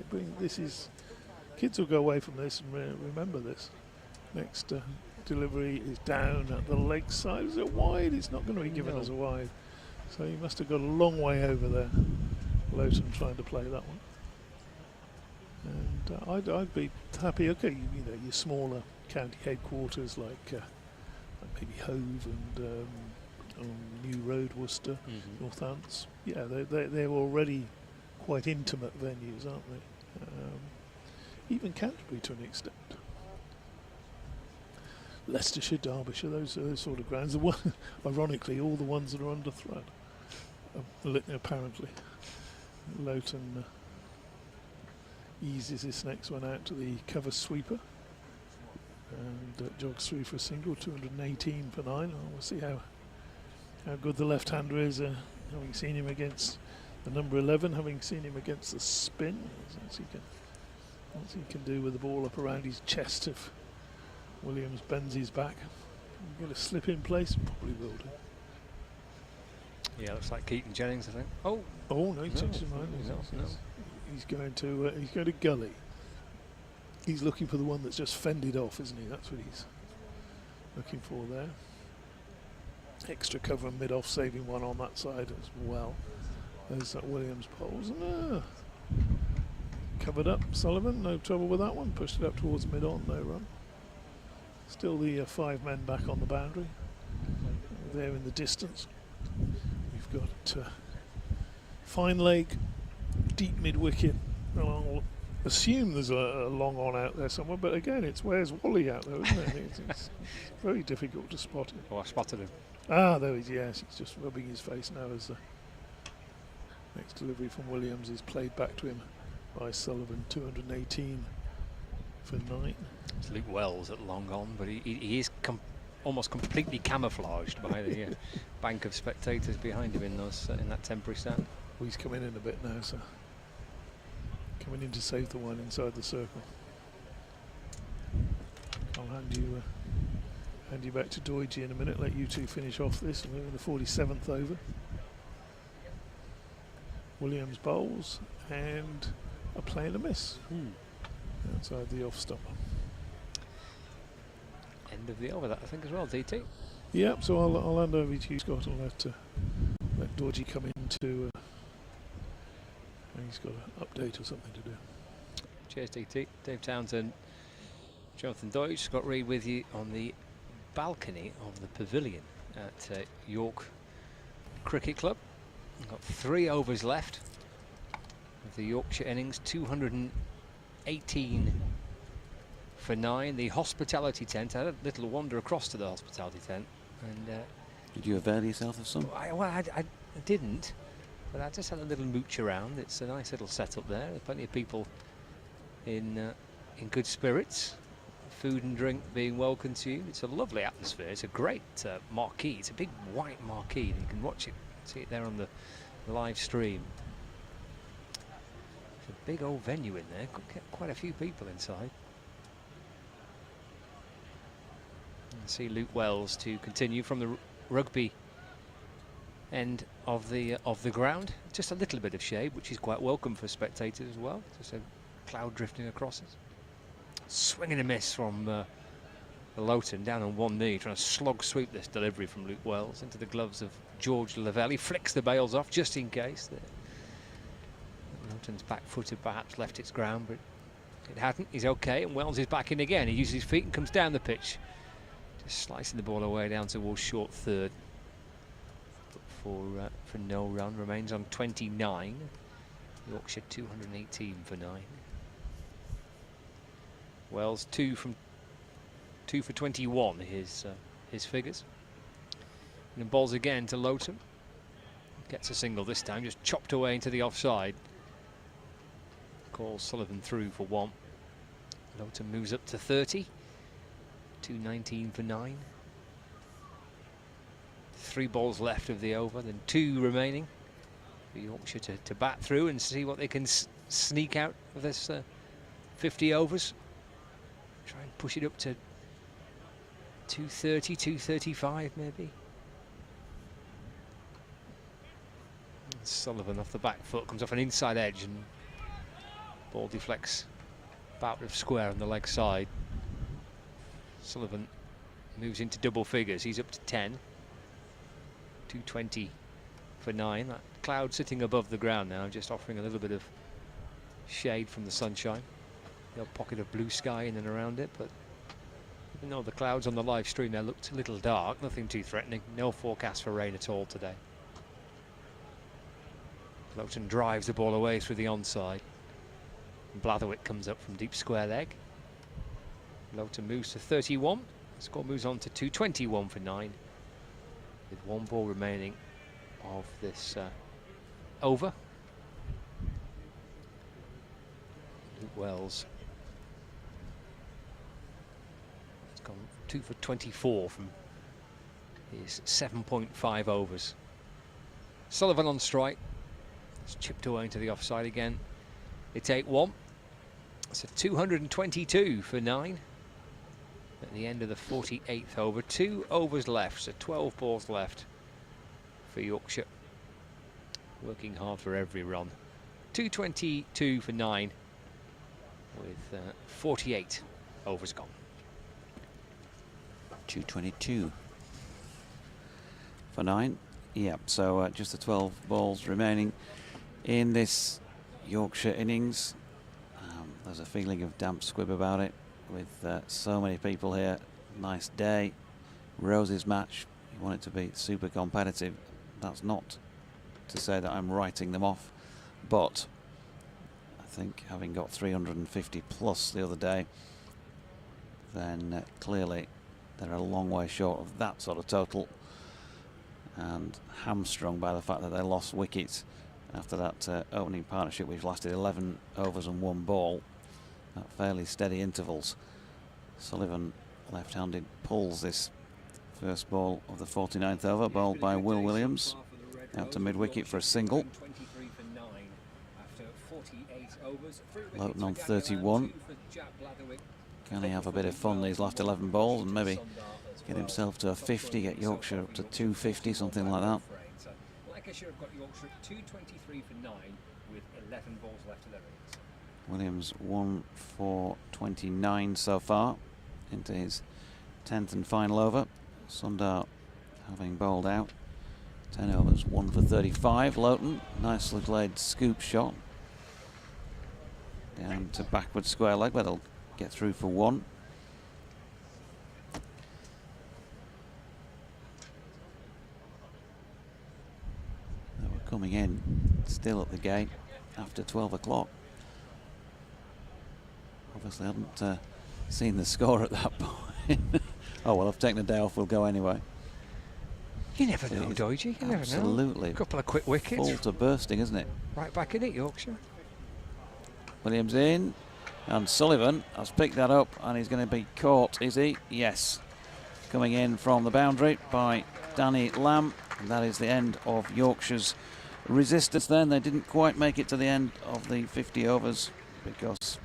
Kids will go away from this and remember this. Next delivery is down at the leg side. Is it wide? It's not going to be given as a wide. So you must have got a long way over there. Loughton trying to play that one. And I'd be happy. Okay, your smaller county headquarters like maybe Hove and New Road, Worcester, Northants. Yeah, they're already quite intimate venues, aren't they? Even Canterbury to an extent. Leicestershire, Derbyshire, those sort of grounds. Ironically, all the ones that are under threat, apparently. Loughton eases this next one out to the cover sweeper and jogs through for a single, 218 for 9. We'll see how good the left-hander is, having seen him against the number 11, having seen him against the spin, as he can do with the ball up around his chest if Williams bends his back. Going to slip in place, probably will do.
Yeah, looks like Keaton Jennings, I think. Oh
no, he changed his mind. He's going to gully. He's looking for the one that's just fended off, isn't he? That's what he's looking for there. Extra cover and mid-off, saving one on that side as well. There's that Williams poles. Covered up, Sullivan, no trouble with that one. Pushed it up towards mid-on, no run. Still the 5 men back on the boundary. There in the distance. We've got fine leg, deep mid-wicket. I'll assume there's a long on out there somewhere, but again, it's where's Wally out there, isn't it? It's very difficult to spot him.
Oh, I spotted him.
There he is, yes. He's just rubbing his face now as the next delivery from Williams is played back to him by Sullivan. 218 for 9.
It's Luke Wells at long on, but he is almost completely camouflaged by the bank of spectators behind him in that temporary stand.
Well, he's coming in a bit now, so coming in to save the one inside the circle. I'll hand you back to Doidge in a minute. Let you two finish off this. We're in the 47th over. Williams bowls and a play and a miss outside the off stump.
End of the over, that I think as well, DT.
Yep. So I'll hand over to you, Scott. I'll let Doidge come in to. He's got an update or something to do.
Cheers, DT. Dave Townsend, Jonathan Doidge, Scott Reed with you on the balcony of the pavilion at York Cricket Club. We've got 3 overs left of the Yorkshire innings, 218 for 9. The hospitality tent, I had a little wander across to the hospitality tent. And
did you avail yourself of some?
I didn't, but I just had a little mooch around. It's a nice little setup there. There's plenty of people in good spirits. Food and drink being well consumed. It's a lovely atmosphere. It's a great marquee. It's a big white marquee. You can watch it, see it there on the live stream. It's a big old venue in there. Could get quite a few people inside. And see Luke Wells to continue from the rugby end of the ground. Just a little bit of shade, which is quite welcome for spectators as well. Just a cloud drifting across us. Swing and a miss from Loughton, down on one knee, trying to slog sweep this delivery from Luke Wells into the gloves of George Lavelle. He flicks the bails off just in case. Loughton's back footed perhaps left its ground, but it hadn't. He's okay, and Wells is back in again. He uses his feet and comes down the pitch, just slicing the ball away down towards short third. But for no run, remains on 29. Yorkshire 218 for 9. Wells 2 for 21, his figures. And then balls again to Loughton. Gets a single this time, just chopped away into the offside. Calls Sullivan through for 1. Loughton moves up to 30. 219 for 9. 3 balls left of the over, then 2 remaining for Yorkshire to bat through and see what they can sneak out of this 50 overs. Try and push it up to 230, 235 maybe. And Sullivan off the back foot, comes off an inside edge and ball deflects about of square on the leg side. Sullivan moves into double figures. He's up to 10. 220 for 9. That cloud sitting above the ground now, just offering a little bit of shade from the sunshine. The pocket of blue sky in and around it, but even though the clouds on the live stream there looked a little dark, nothing too threatening. No forecast for rain at all today. Lowton drives the ball away through the onside. Blatherwick comes up from deep square leg. Lowton moves to 31. The score moves on to 221 for 9. With 1 ball remaining of this over. Luke Wells has gone 2 for 24 from his 7.5 overs. Sullivan on strike. It's chipped away into the offside again. It's 8-1. So 222 for 9 at the end of the 48th over. 2 overs left, so 12 balls left for Yorkshire. Working hard for every run. 222 for 9 with 48 overs gone.
222 for 9. Yeah, so just the 12 balls remaining in this Yorkshire innings. There's a feeling of damp squib about it with so many people here. Nice day, Rose's match. You want it to be super competitive. That's not to say that I'm writing them off, but I think having got 350 plus the other day, then clearly they're a long way short of that sort of total, and hamstrung by the fact that they lost wickets after that opening partnership, which lasted 11 overs and 1 ball at fairly steady intervals. Sullivan, left-handed, pulls this first ball of the 49th over, bowled by Will Williams, out to mid-wicket for a single. Lowton on 31. Can he have a bit of fun these last 11 balls and maybe get himself to a 50, get Yorkshire up to 250, something like that?
Lancashire have got Yorkshire at 223 for 9 with 11 balls left of their innings.
Williams 1 for 29 so far into his 10th and final over. Sundar having bowled out. 10 overs, 1 for 35. Lowton, nicely played scoop shot. Down to backward square leg, but they'll get through for 1. They were coming in still at the gate after 12 o'clock. Obviously hadn't seen the score at that point. Oh well, I've taken a day off, we'll go anyway.
You never know, Doige. You never know.
Absolutely.
A couple of quick wickets.
Full to bursting, isn't it?
Right back in it, Yorkshire.
Williams in, and Sullivan has picked that up, and he's going to be caught, is he? Yes. Coming in from the boundary by Danny Lamb, and that is the end of Yorkshire's resistance then. They didn't quite make it to the end of the 50 overs because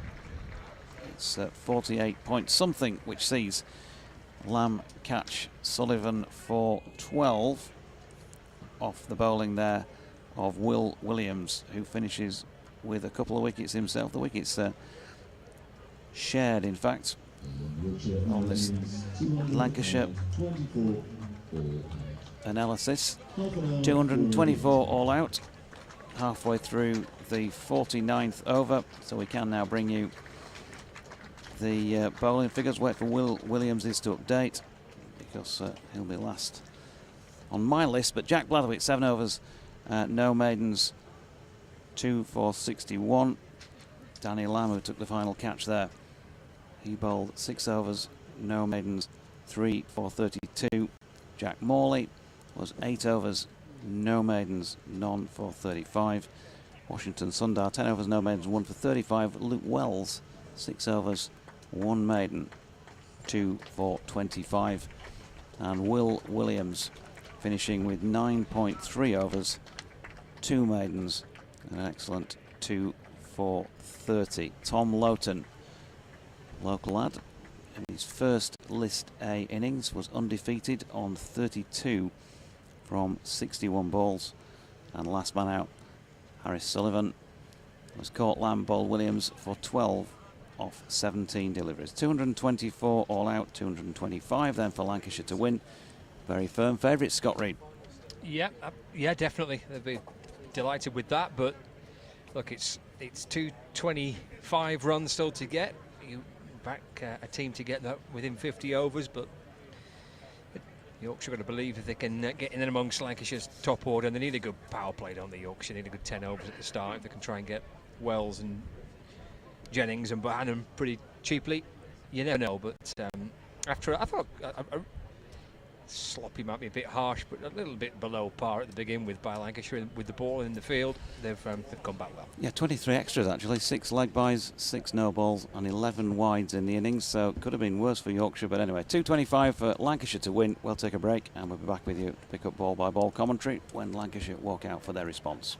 it's 48 point something, which sees Lamb catch Sullivan for 12 off the bowling there of Will Williams, who finishes with a couple of wickets himself. The wickets shared, in fact, on this Lancashire analysis. 224 all out, halfway through the 49th over, so we can now bring you the bowling figures. Wait for Will Williams to update because he'll be last on my list. But Jack Blatherwick, 7 overs, no maidens, 2 for 61. Danny Lamb, who took the final catch there, he bowled 6 overs, no maidens, 3 for 32. Jack Morley was 8 overs, no maidens, none for 35. Washington Sundar, 10 overs, no maidens, 1 for 35. Luke Wells, 6 overs, 1 maiden, 2 for 25. And Will Williams finishing with 9.3 overs, 2 maidens, an excellent 2 for 30. Tom Lowton, local lad, in his first List A innings was undefeated on 32 from 61 balls. And last man out, Harris Sullivan, was caught Lamb, bowled Williams for 12 off 17 deliveries. 224 all out, 225 then for Lancashire to win. Very firm favourite, Scott Reed.
Yeah, yeah, definitely. They'll be delighted with that, but look, it's 225 runs still to get. You back a team to get that within 50 overs, but Yorkshire got to believe if they can get in and amongst Lancashire's top order, and they need a good power play, don't they, Yorkshire? They need a good 10 overs at the start if they can try and get Wells and Jennings and Bohannon pretty cheaply. You never know, but after I thought sloppy might be a bit harsh, but a little bit below par at the begin with by Lancashire with the ball in the field. They've come back well.
Yeah, 23 extras actually, 6 leg byes, 6 no balls and 11 wides in the innings, so could have been worse for Yorkshire, but anyway, 225 for Lancashire to win. We'll take a break and we'll be back with you to pick up ball by ball commentary when Lancashire walk out for their response.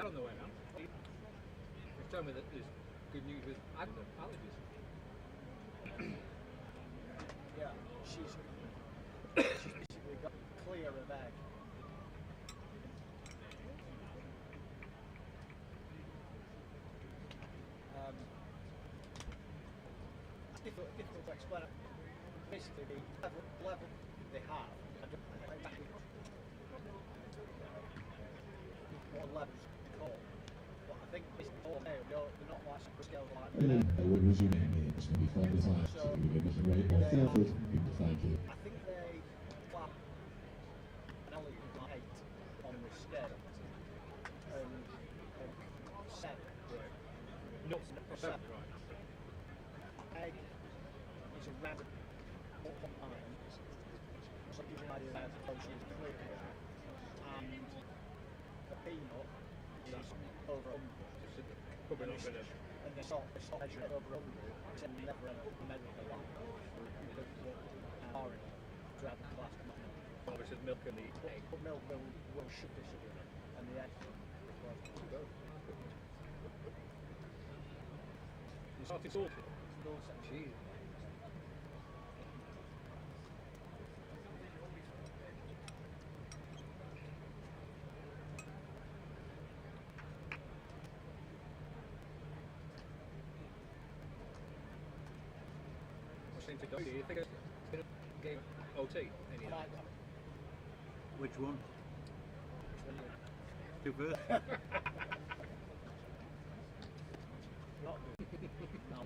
on the way now. They told me that there's good news with allergies.
Yeah, she's basically got clear of egg. Difficult to explain it. Basically, the level they have, I don't know exactly what levels they call, but I think it's all there. They're not like super scales like that.
We're resuming meetings and we find the time to Mr. Ray off the effort. Thank you.
I think they clap an alley like 8 on the scale, and 7.
Not
7. Egg is around 4.9, so it gives you an idea of how close it is to clear. And the peanut is over 100.
Probably not going to.
And the salt measure over 100, it's never a medical one. Because orange to have the class come on.
Obviously, the milk and the egg.
But milk will shoot this again, and the egg will go.
It's not salty.
Cheese.
What's into do you think it's been a game OT?
Which one? Two birds.
Not no.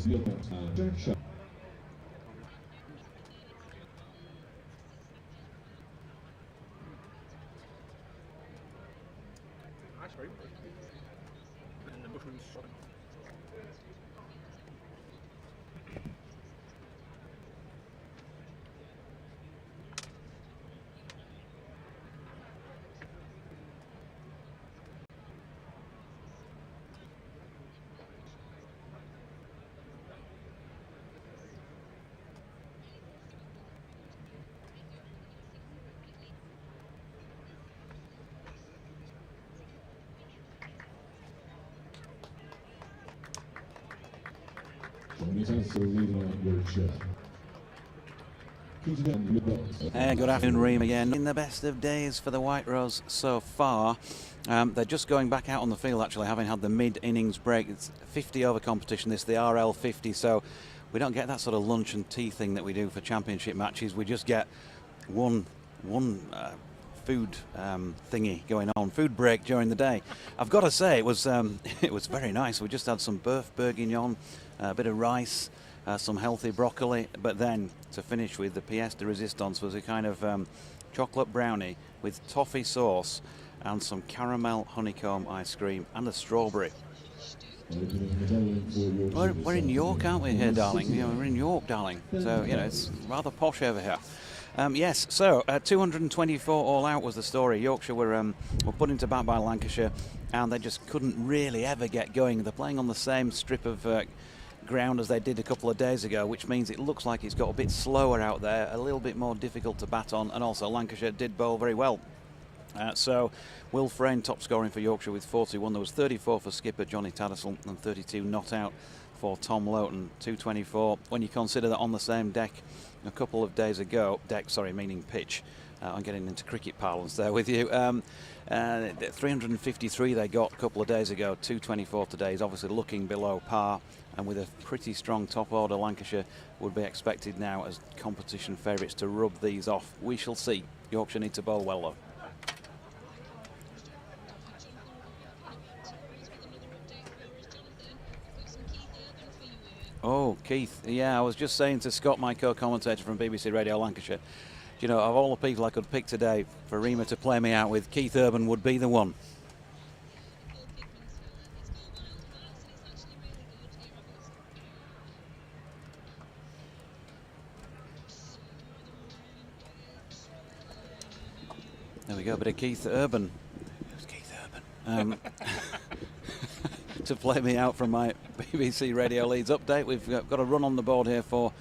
Steelbacks and Yorkshire.
Ice cream. And the mushrooms.
Leading out Yorkshire.
Good afternoon, Reem again. In the best of days for the White Rose so far. They're just going back out on the field, actually, having had the mid-innings break. It's 50 over competition, this is the RL 50, so we don't get that sort of lunch and tea thing that we do for championship matches. We just get one food thingy going on, food break during the day. I've got to say, it was very nice. We just had some bœuf bourguignon, a bit of rice, some healthy broccoli, but then to finish with the pièce de résistance was a kind of chocolate brownie with toffee sauce and some caramel honeycomb ice cream and a strawberry. We're in York, aren't we here, darling? You know, we're in York, darling. So, you know, it's rather posh over here. Yes, so 224 all out was the story. Yorkshire were put into bat by Lancashire, and they just couldn't really ever get going. They're playing on the same strip of ground as they did a couple of days ago, which means it looks like it's got a bit slower out there, a little bit more difficult to bat on, and also Lancashire did bowl very well. So Will Frayne top scoring for Yorkshire with 41. There was 34 for skipper Johnny Taddisel and 32 not out for Tom Loughton. 224 when you consider that on the same deck a couple of days ago, meaning pitch, I'm getting into cricket parlance there with you, 353 they got a couple of days ago. 224 today is obviously looking below par, and with a pretty strong top order, Lancashire would be expected now as competition favourites to rub these off. We shall see. Yorkshire need to bowl well though. Oh, Keith, yeah, I was just saying to Scott, my co-commentator from BBC Radio Lancashire, you know, of all the people I could pick today for Rima to play me out with, Keith Urban would be the one. There we go, a bit of Keith Urban. Who's Keith Urban? to play me out from my BBC Radio Leeds update. We've got a run on the board here for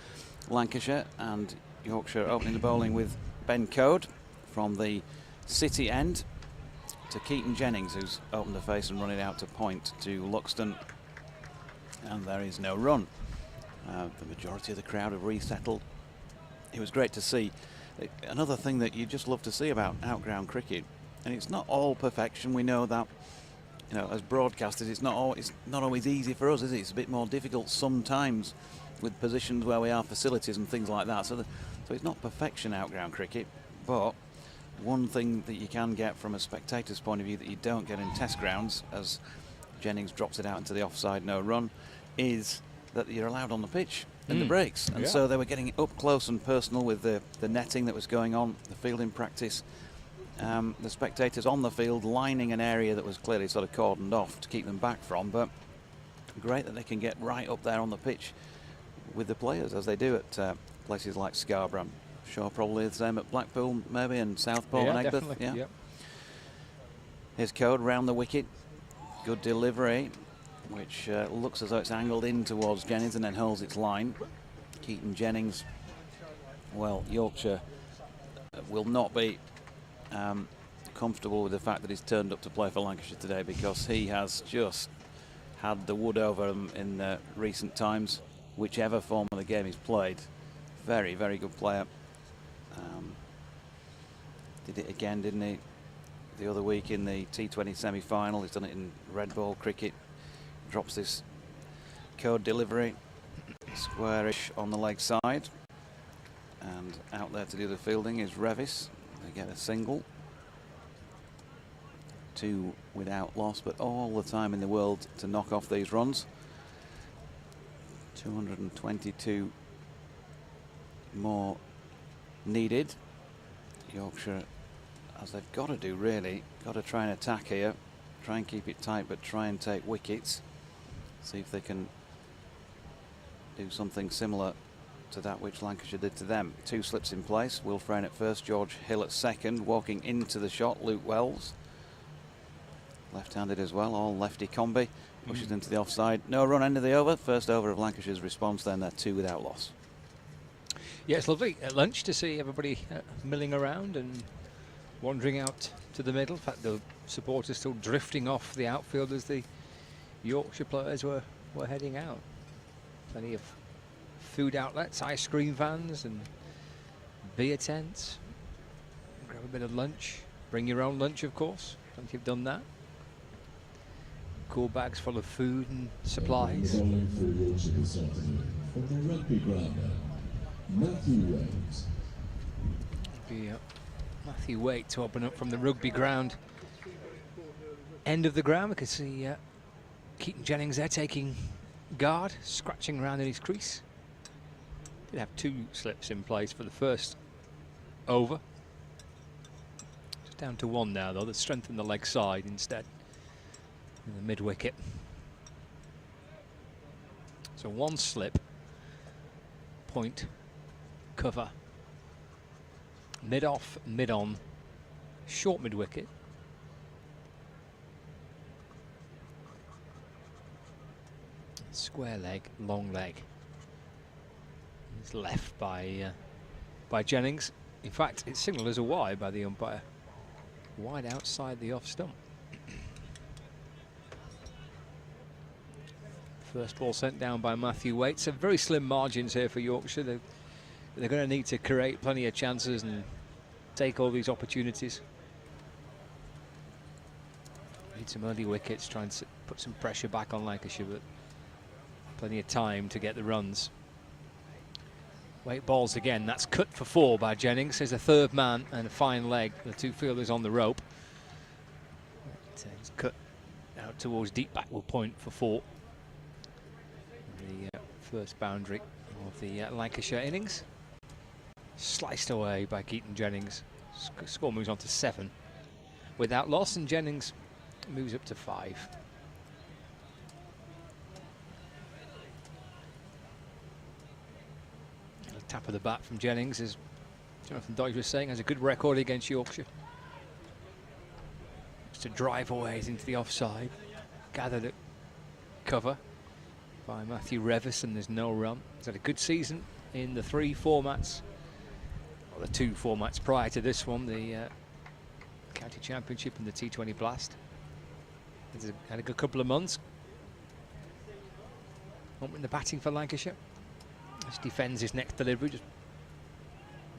Lancashire, and Yorkshire opening the bowling with Ben Code from the City end to Keaton Jennings, who's opened the face and run it out to point to Luxton, and there is no run. The majority of the crowd have resettled. It was great to see. Another thing that you just love to see about outground cricket, and it's not all perfection. We know that, you know, as broadcasters, it's not always easy for us, is it? It's a bit more difficult sometimes with positions where we are, facilities and things like that. So it's not perfection outground cricket, but one thing that you can get from a spectator's point of view that you don't get in test grounds, as Jennings drops it out into the offside, no run, is that you're allowed on the pitch in the breaks. And so they were getting up close and personal with the netting that was going on, the fielding practice. The spectators on the field lining an area that was clearly sort of cordoned off to keep them back from, but great that they can get right up there on the pitch with the players, as they do at places like Scarborough. I'm sure probably the same at Blackpool maybe, and Southport and Egbert.
Definitely. Yeah.
Here's Code round the wicket, good delivery, which looks as though it's angled in towards Jennings and then holds its line. Keaton Jennings, well, Yorkshire will not be comfortable with the fact that he's turned up to play for Lancashire today, because he has just had the wood over him in recent times, whichever form of the game he's played. Very, very good player. Did it again, didn't he, the other week in the T20 semi-final. He's done it in red ball cricket. Drops this Code delivery, squarish on the leg side, and out there to do the fielding is Revis. They get a single, 2 without loss, but all the time in the world to knock off these runs. 222 more needed. Yorkshire, as they've got to do really, got to try and attack here, try and keep it tight, but try and take wickets. See if they can do something similar to that which Lancashire did to them. 2 slips in place. Will Frayne at first, George Hill at second. Walking into the shot, Luke Wells. Left-handed as well, all lefty combi. Pushes into the offside. No run, end of the over. First over of Lancashire's response, then they're 2 without loss.
Yeah, it's lovely at lunch to see everybody milling around and wandering out to the middle. In fact, the supporters still drifting off the outfield as the Yorkshire players were heading out. Plenty of food outlets, ice cream vans and beer tents. Grab a bit of lunch. Bring your own lunch, of course. Plenty have done that. Cool bags full of food and supplies.
Bowling for Yorkshire this afternoon from the rugby ground now, Matthew Waite.
Matthew Waite to open up from the rugby ground. End of the ground, we can see Keaton Jennings there taking guard, scratching around in his crease. Did have 2 slips in place for the first over. Just down to 1 now though. They've strengthened the leg side instead in the mid wicket. So 1 slip, point, cover, mid off, mid on, short mid wicket. Square leg, long leg. It's left by Jennings. In fact, it's signalled as a wide by the umpire. Wide outside the off stump. First ball sent down by Matthew Waite. So very slim margins here for Yorkshire. They're going to need to create plenty of chances and take all these opportunities. Need some early wickets, trying to put some pressure back on Lancashire, but plenty of time to get the runs. Waite balls again. That's cut for 4 by Jennings. There's a third man and a fine leg. The 2 fielders on the rope. It's cut out towards deep backward point for 4. The first boundary of the Lancashire innings. Sliced away by Keaton Jennings. Score moves on to 7 without loss, and Jennings moves up to 5. Tap of the bat from Jennings, as Jonathan Dodge was saying, has a good record against Yorkshire. to drive away into the offside. Gathered at cover by Matthew Revis, and there's no run. He's had a good season in the 3 formats, or the 2 formats prior to this one, the County Championship and the T20 Blast. He's had a good couple of months. Opening the batting for Lancashire. Just defends his next delivery, just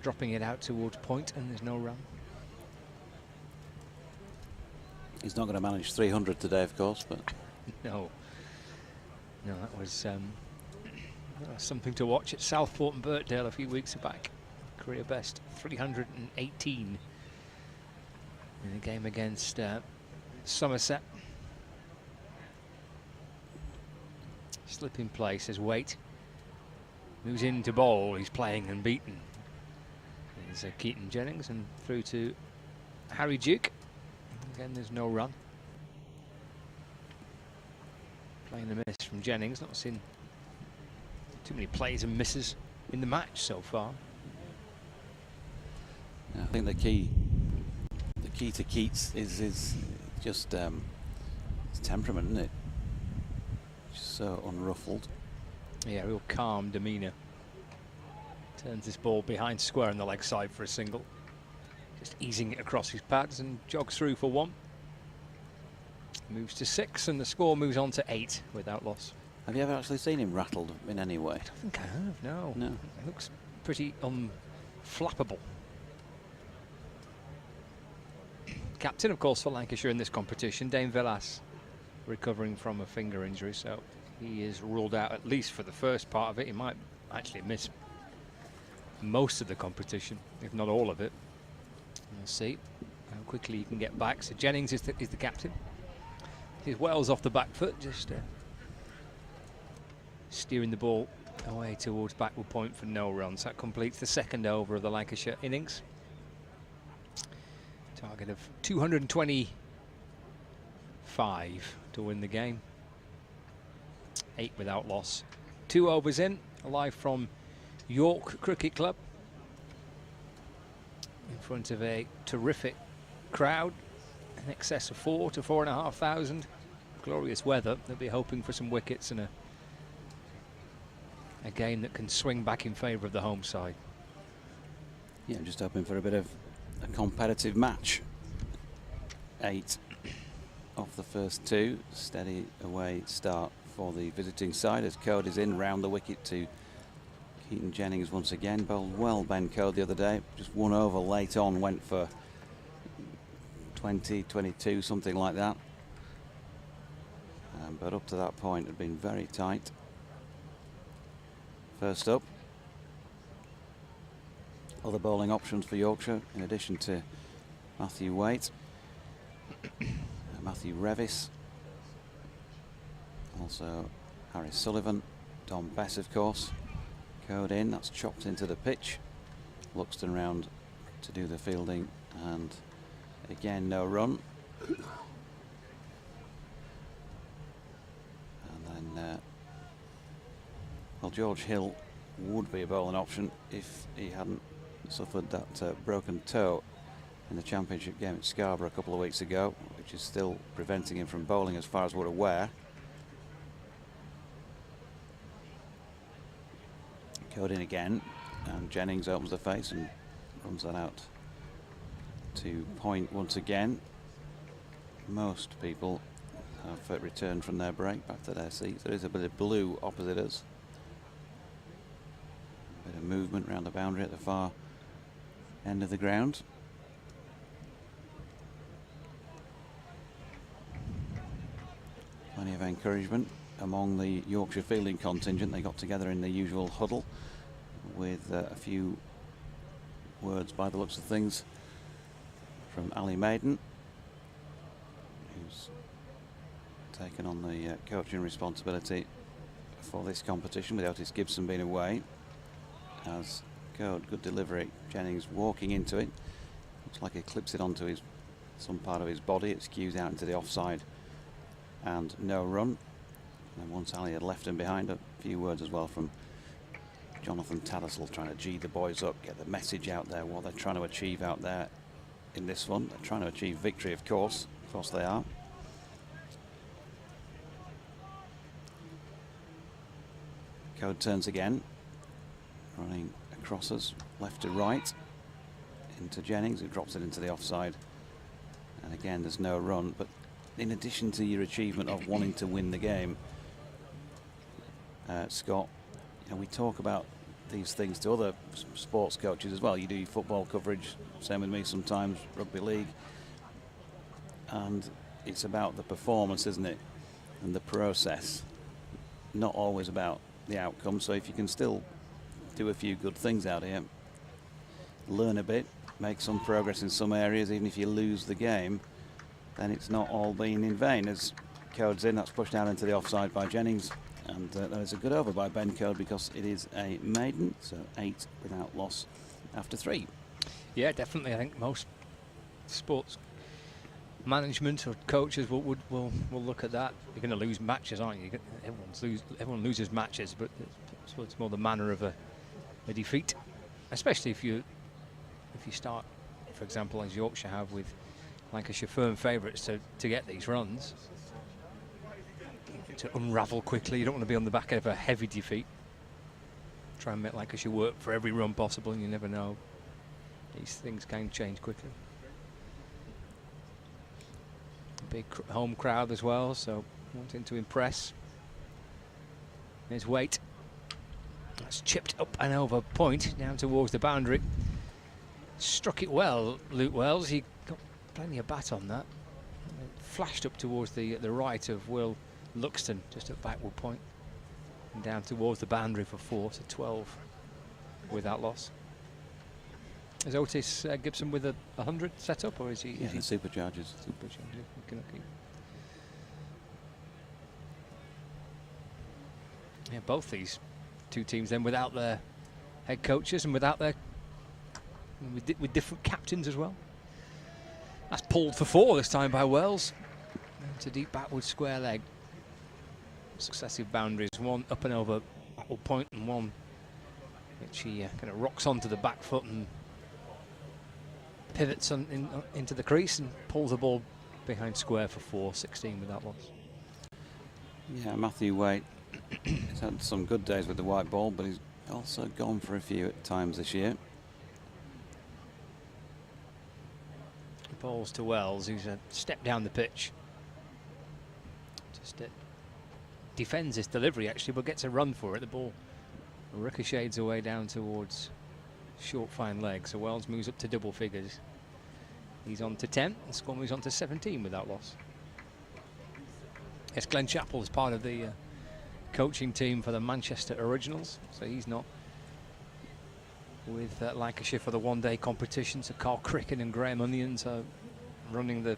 dropping it out towards point, and there's no run.
He's not going to manage 300 today, of course, but
No, that was something to watch at Southport and Birkdale a few weeks back. Career best 318 in a game against Somerset. Slip in place as Waite moves into bowl. He's playing and beaten. There's Keaton Jennings, and through to Harry Duke. Again, there's no run. Playing a miss from Jennings. Not seen too many plays and misses in the match so far.
I think the key to Keats is just his temperament, isn't it? Just so unruffled.
Yeah, real calm demeanour. Turns this ball behind square on the leg side for a single. Just easing it across his pads and jogs through for 1. Moves to 6, and the score moves on to 8 without loss.
Have you ever actually seen him rattled in any way?
I don't think I have, no.
No.
It looks pretty unflappable. Captain, of course, for Lancashire in this competition, Dane Villas, recovering from a finger injury, so he is ruled out at least for the first part of it. He might actually miss most of the competition, if not all of it. We'll see how quickly he can get back. So Jennings is the captain. He's Wells off the back foot, just steering the ball away towards backward point for no runs. That completes the 2nd over of the Lancashire innings. Target of 225 to win the game. 8 without loss. 2 overs in, live from York Cricket Club. In front of a terrific crowd, in excess of 4,000 to 4,500. Glorious weather. They'll be hoping for some wickets and a game that can swing back in favour of the home side.
Yeah, just hoping for a bit of a competitive match. 8 off the first 2. Steady away start for the visiting side as Code is in round the wicket to Keaton Jennings once again. Bowled well, Ben Code, the other day. Just 1 over late on, went for 20, 22, something like that. But up to that point had been very tight. First up, other bowling options for Yorkshire, in addition to Matthew Waite, Matthew Revis, also Harry Sullivan, Dom Bess, of course. Code in, that's chopped into the pitch. Luxton round to do the fielding, and again no run. And then, well, George Hill would be a bowling option if he hadn't suffered that broken toe in the championship game at Scarborough a couple of weeks ago, which is still preventing him from bowling as far as we're aware. Code in again, and Jennings opens the face and runs that out to point once again. Most people have returned from their break back to their seats. There is a bit of blue opposite us. A bit of movement around the boundary at the far end of the ground. Plenty of encouragement among the Yorkshire fielding contingent. They got together in the usual huddle with a few words by the looks of things from Ali Maiden, who's taken on the coaching responsibility for this competition with Otis Gibson being away. As good delivery, Jennings walking into it. Looks like he clips it onto some part of his body. It skews out into the offside and no run. And once Ali had left him behind, a few words as well from Jonathan Tattersall, trying to G the boys up, get the message out there, what they're trying to achieve out there in this one. They're trying to achieve victory, of course, Of course they are. Code turns again, running across us, left to right, into Jennings, who drops it into the offside. And again, there's no run, but in addition to your achievement of wanting to win the game, Scott, you know, we talk about these things to other sports coaches as well. You do your football coverage, same with me sometimes, rugby league. And it's about the performance, isn't it? And the process, not always about the outcome. So if you can still do a few good things out here, learn a bit, make some progress in some areas, even if you lose the game, then it's not all been in vain. As Code's in, that's pushed out into the offside by Jennings, and that is a good over by Ben Code because it is a maiden, so 8 without loss after 3.
Yeah, definitely. I think most sports management or coaches will look at that. You're going to lose matches, aren't you? Everyone loses matches, but it's more the manner of a defeat, especially if you start, for example, as Yorkshire have with Lancashire firm favourites to get these runs, to unravel quickly. You don't want to be on the back of a heavy defeat. Try and make Lancashire work for every run possible, and you never know. These things can change quickly. Big home crowd as well, so wanting to impress. Here's Waite. That's chipped up and over point down towards the boundary. Struck it well, Luke Wells. He got plenty of bat on that. Flashed up towards the right of Will Luxton, just at backward point, and down towards the boundary for 4, so 12 without loss. Is Otis Gibson with a 100 set up, or is he?
Yeah, the superchargers.
Yeah, both these two teams then without their head coaches and without their with different captains as well. That's pulled for 4 this time by Wells. Into deep backward square leg. Successive boundaries, one up and over backward point and one which he kind of rocks onto the back foot and pivots into the crease and pulls the ball behind square for 4, 16 without loss.
Yeah, Matthew Waite, he's had some good days with the white ball, but he's also gone for a few at times this year.
Balls to Wells, who's a step down the pitch. Just defends his delivery actually, but gets a run for it. The ball ricochets away down towards short fine leg, so Wells moves up to double figures. He's on to 10, and Squam moves on to 17 without loss. Yes, Glenn Chappell is part of the coaching team for the Manchester Originals, so he's not with Lancashire for the one-day competition. So Carl Cricken and Graham Onions are running the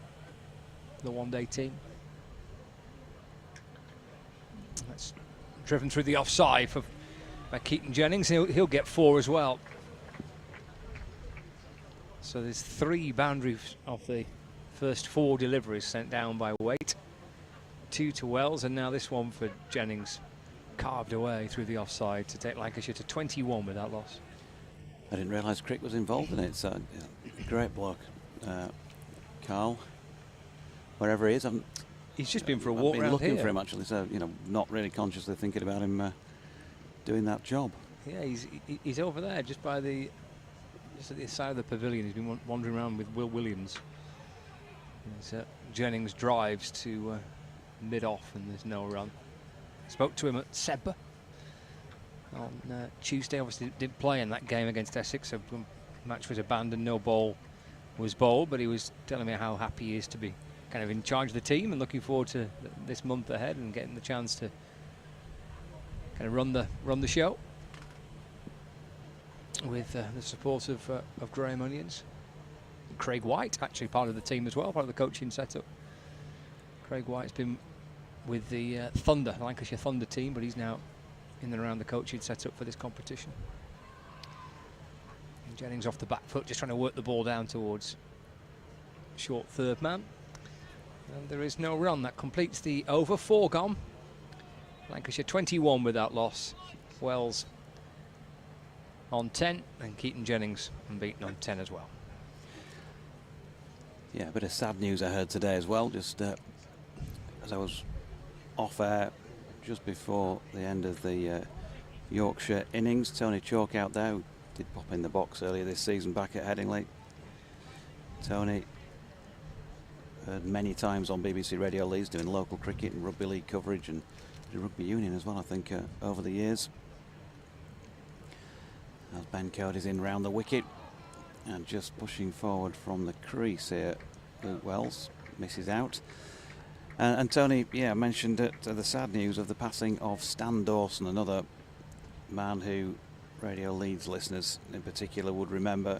one-day team. That's driven through the offside by Keaton Jennings. He'll get 4 as well. So there's 3 boundaries of the first 4 deliveries sent down by Waite. 2 to Wells, and now this one for Jennings, carved away through the offside to take Lancashire to 21 without loss.
I didn't realise Crick was involved in it, so great bloke. Carl, wherever he is,
he's just been for a walk
around
here.
Looking for him actually, so you know, not really consciously thinking about him doing that job.
Yeah, he's over there, just at the side of the pavilion. He's been wandering around with Will Williams. Jennings drives to mid-off, and there's no run. Spoke to him at Sebba on Tuesday. Obviously didn't play in that game against Essex, so the match was abandoned, no ball was bowled, but he was telling me how happy he is to be kind of in charge of the team and looking forward to this month ahead and getting the chance to kind of run the show with the support of Graham Onions. Craig White, actually part of the team as well, part of the coaching setup. Craig White's been with the Lancashire Thunder team, but he's now in and around the coaching setup for this competition. And Jennings off the back foot, just trying to work the ball down towards short third man. And there is no run. That completes the over. 4 gone. Lancashire 21 without loss. Wells on 10, and Keaton Jennings unbeaten on 10 as well.
Yeah, a bit of sad news I heard today as well, just as I was off air just before the end of the Yorkshire innings. Tony Chalk out there, who did pop in the box earlier this season back at Headingley. Tony, heard many times on BBC Radio Leeds doing local cricket and rugby league coverage and rugby union as well, I think, over the years. As Ben Cody's in round the wicket and just pushing forward from the crease here, Luke Wells misses out. And Tony, yeah, mentioned the sad news of the passing of Stan Dawson, another man who Radio Leeds listeners in particular would remember.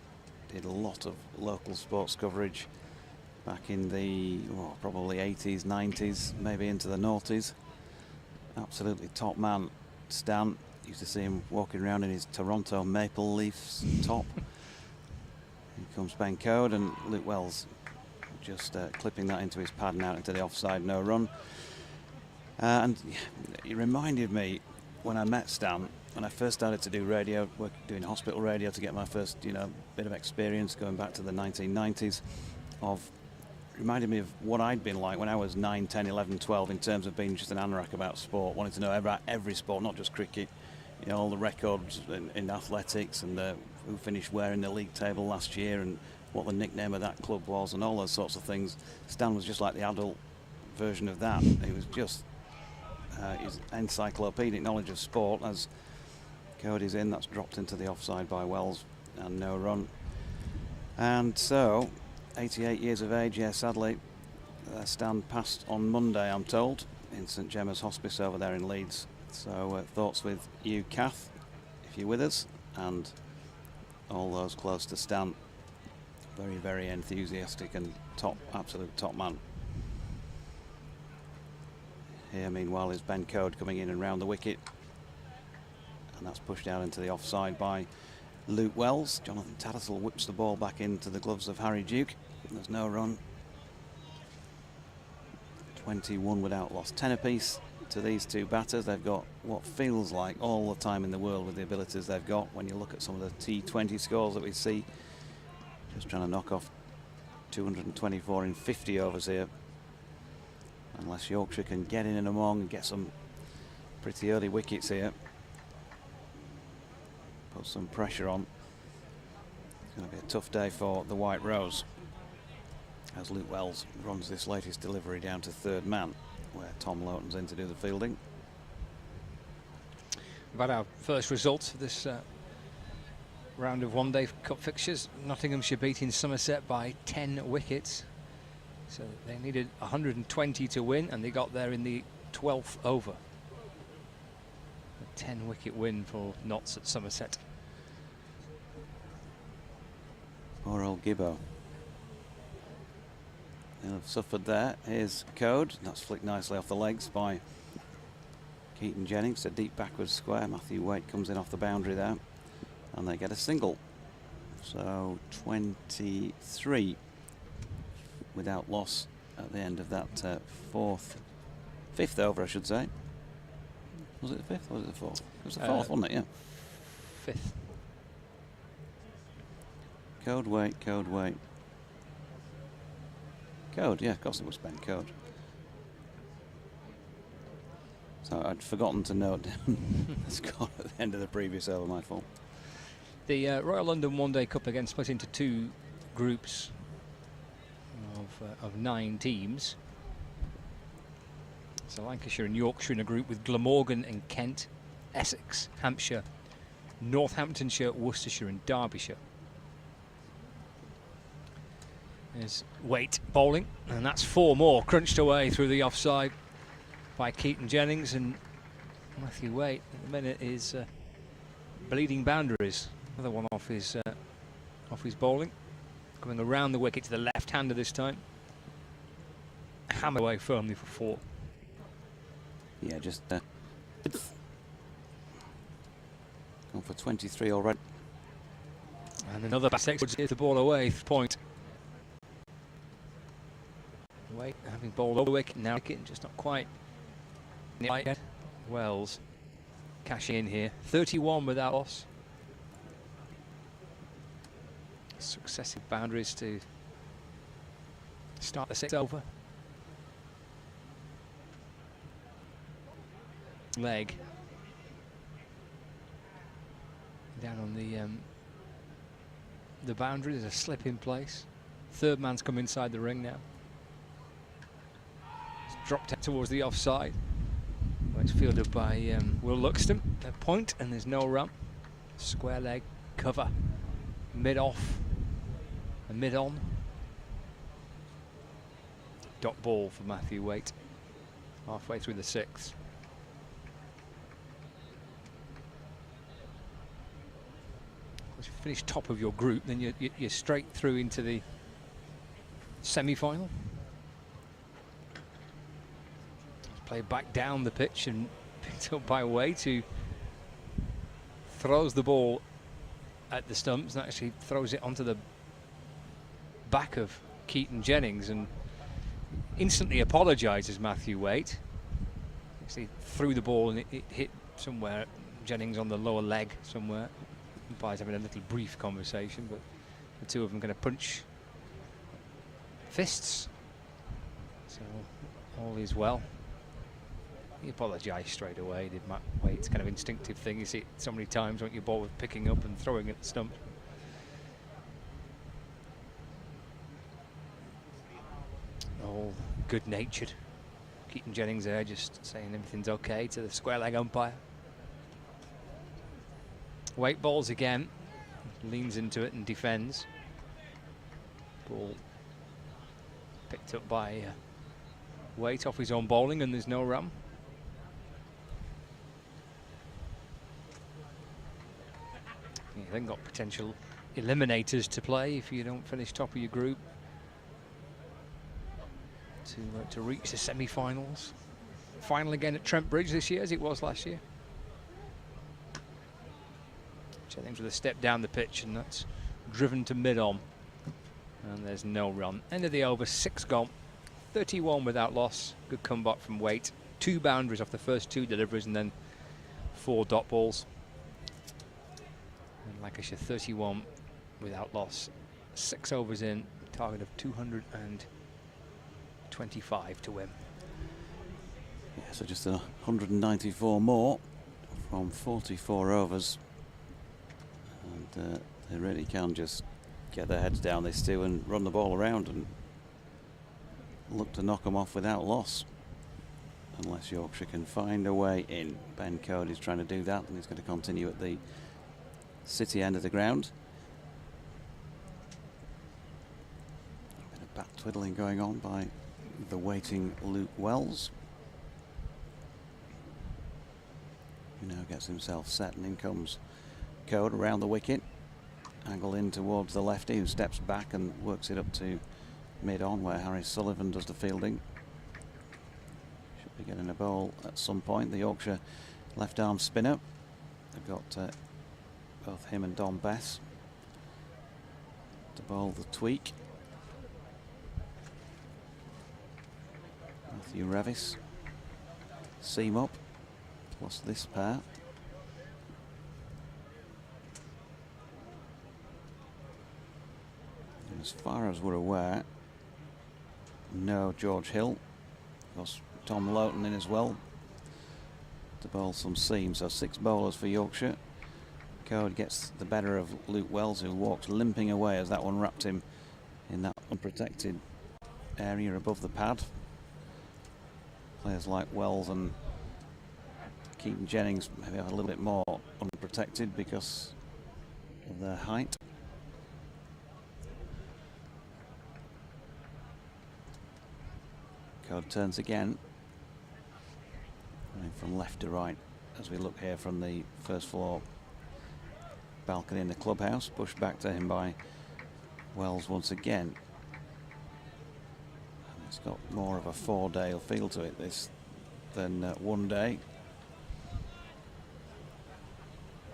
Did a lot of local sports coverage back in the probably 80s, 90s, maybe into the noughties. Absolutely top man, Stan. Used to see him walking around in his Toronto Maple Leafs top. Here comes Ben Code, and Luke Wells just clipping that into his pad and out into the offside, no run. And it reminded me when I met Stan, when I first started to do radio, doing hospital radio to get my first, bit of experience going back to the 1990s, reminded me of what I'd been like when I was 9, 10, 11, 12 in terms of being just an anorak about sport, wanting to know about every sport, not just cricket, all the records in athletics and who finished where in the league table last year and what the nickname of that club was and all those sorts of things. Stan was just like the adult version of that. He was just his encyclopedic knowledge of sport. As Cody's in, that's dropped into the offside by Wells and no run. And so 88 years of age, yeah, sadly. Stan passed on Monday, I'm told, in St Gemma's Hospice over there in Leeds. So thoughts with you, Kath, if you're with us, and all those close to Stan. Very, very enthusiastic and absolute top man. Here, meanwhile, is Ben Code coming in and round the wicket. And that's pushed out into the offside by Luke Wells. Jonathan Tattersall whips the ball back into the gloves of Harry Duke. There's no run. 21 without loss. 10 apiece to these two batters. They've got what feels like all the time in the world with the abilities they've got. When you look at some of the T20 scores that we see, just trying to knock off 224 in 50 overs here. Unless Yorkshire can get in and among and get some pretty early wickets here. Put some pressure on. It's going to be a tough day for the White Rose, as Luke Wells runs this latest delivery down to third man, where Tom Lowton's in to do the fielding.
We've had our first result of this round of one-day cup fixtures. Nottinghamshire beating Somerset by 10 wickets. So they needed 120 to win, and they got there in the 12th over. A 10-wicket win for Notts at Somerset.
Poor old Gibbo. They'll have suffered there. Here's Code. That's flicked nicely off the legs by Keaton Jennings. A deep backwards square. Matthew Waite comes in off the boundary there, and they get a single. So 23 without loss at the end of that fifth over, I should say. Was it the fifth or was it the fourth? It was the fourth, wasn't it? Yeah.
Fifth.
Code, Waite, Code, Waite. Code, yeah, of course it was Ben Code. So I'd forgotten to note the score at the end of the previous over, my fault.
The Royal London One Day Cup again split into two groups of 9 teams. So Lancashire and Yorkshire in a group with Glamorgan and Kent, Essex, Hampshire, Northamptonshire, Worcestershire and Derbyshire. There's Waite bowling, and that's 4 more crunched away through the offside by Keaton Jennings, and Matthew Waite at the minute is bleeding boundaries. Another one off his bowling, coming around the wicket to the left-hander this time. Hammer away firmly for 4.
Yeah, just gone for 23 already.
And another back takes the ball away, point. Waite having bowled over the wicket, now just not quite yet. Wells cashing in here, 31 without loss. Successive boundaries to start the 6th over. Leg down on the boundary. There's a slip in place. Third man's come inside the ring now. It's dropped out towards the offside. Well, it's fielded by Will Luxton at point, and there's no run. Square leg cover, mid off and mid on. Dot ball for Matthew Waite, halfway through the 6th. If you finish top of your group, then you're straight through into the semi-final. Play back down the pitch and picked up by Waite, who throws the ball at the stumps and actually throws it onto the back of Keaton Jennings and instantly apologises, Matthew Waite. Actually threw the ball and it hit somewhere, Jennings on the lower leg somewhere. Umpire's having a little brief conversation, but the two of them going to punch fists. So all is well. He apologised straight away, did Matt Waite. It's kind of instinctive thing. You see it so many times when your ball was picking up and throwing at the stump. All good-natured. Keaton Jennings there just saying everything's okay to the square leg umpire. Waite balls again, leans into it and defends. Ball picked up by Waite off his own bowling, and there's no run. You then got potential eliminators to play if you don't finish top of your group to reach the semi-finals. Final again at Trent Bridge this year, as it was last year. Jennings with a step down the pitch, and that's driven to mid-on. And there's no run. End of the over, 6 gone. 31 without loss. Good comeback from Waite. 2 boundaries off the first 2 deliveries, and then 4 dot balls. And Lancashire 31 without loss. 6 overs in, target of 225 to win.
Yeah, so just 194 more from 44 overs. And they really can just get their heads down, these two, and run the ball around and look to knock them off without loss. Unless Yorkshire can find a way in. Ben Cody's trying to do that, and he's going to continue at the City end of the ground. A bit of bat twiddling going on by the waiting Luke Wells, who now gets himself set, and in comes Code around the wicket. Angle in towards the lefty, who steps back and works it up to mid-on, where Harry Sullivan does the fielding. Should be getting a bowl at some point. The Yorkshire left-arm spinner. They've got both him and Don Bess to bowl the tweak. Matthew Revis, seam up, plus this pair. And as far as we're aware, no George Hill. Of course, Tom Loughton in as well to bowl some seam. So 6 bowlers for Yorkshire. Code gets the better of Luke Wells, who walks limping away as that one wrapped him in that unprotected area above the pad. Players like Wells and Keaton Jennings maybe have a little bit more unprotected because of their height. Code turns again, running from left to right as we look here from the first floor balcony in the clubhouse. Pushed back to him by Wells once again. And it's got more of a 4-day feel to it this than 1 day.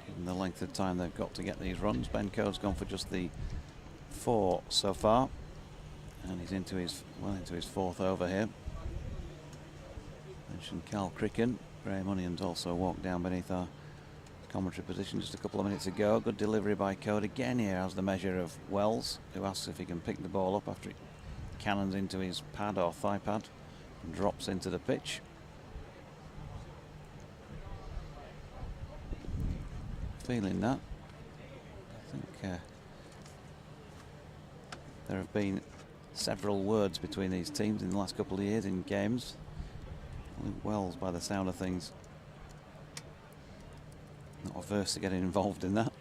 Given the length of time they've got to get these runs, Ben Code's gone for just the 4 so far, and he's into his 4th over here. Mentioned Cal Cricken. Graham Onions also walked down beneath our commentary position just a couple of minutes ago. Good delivery by Code again here as the measure of Wells, who asks if he can pick the ball up after it cannons into his pad or thigh pad and drops into the pitch. Feeling that. I think there have been several words between these teams in the last couple of years in games. Luke Wells, by the sound of things, not averse to getting involved in that,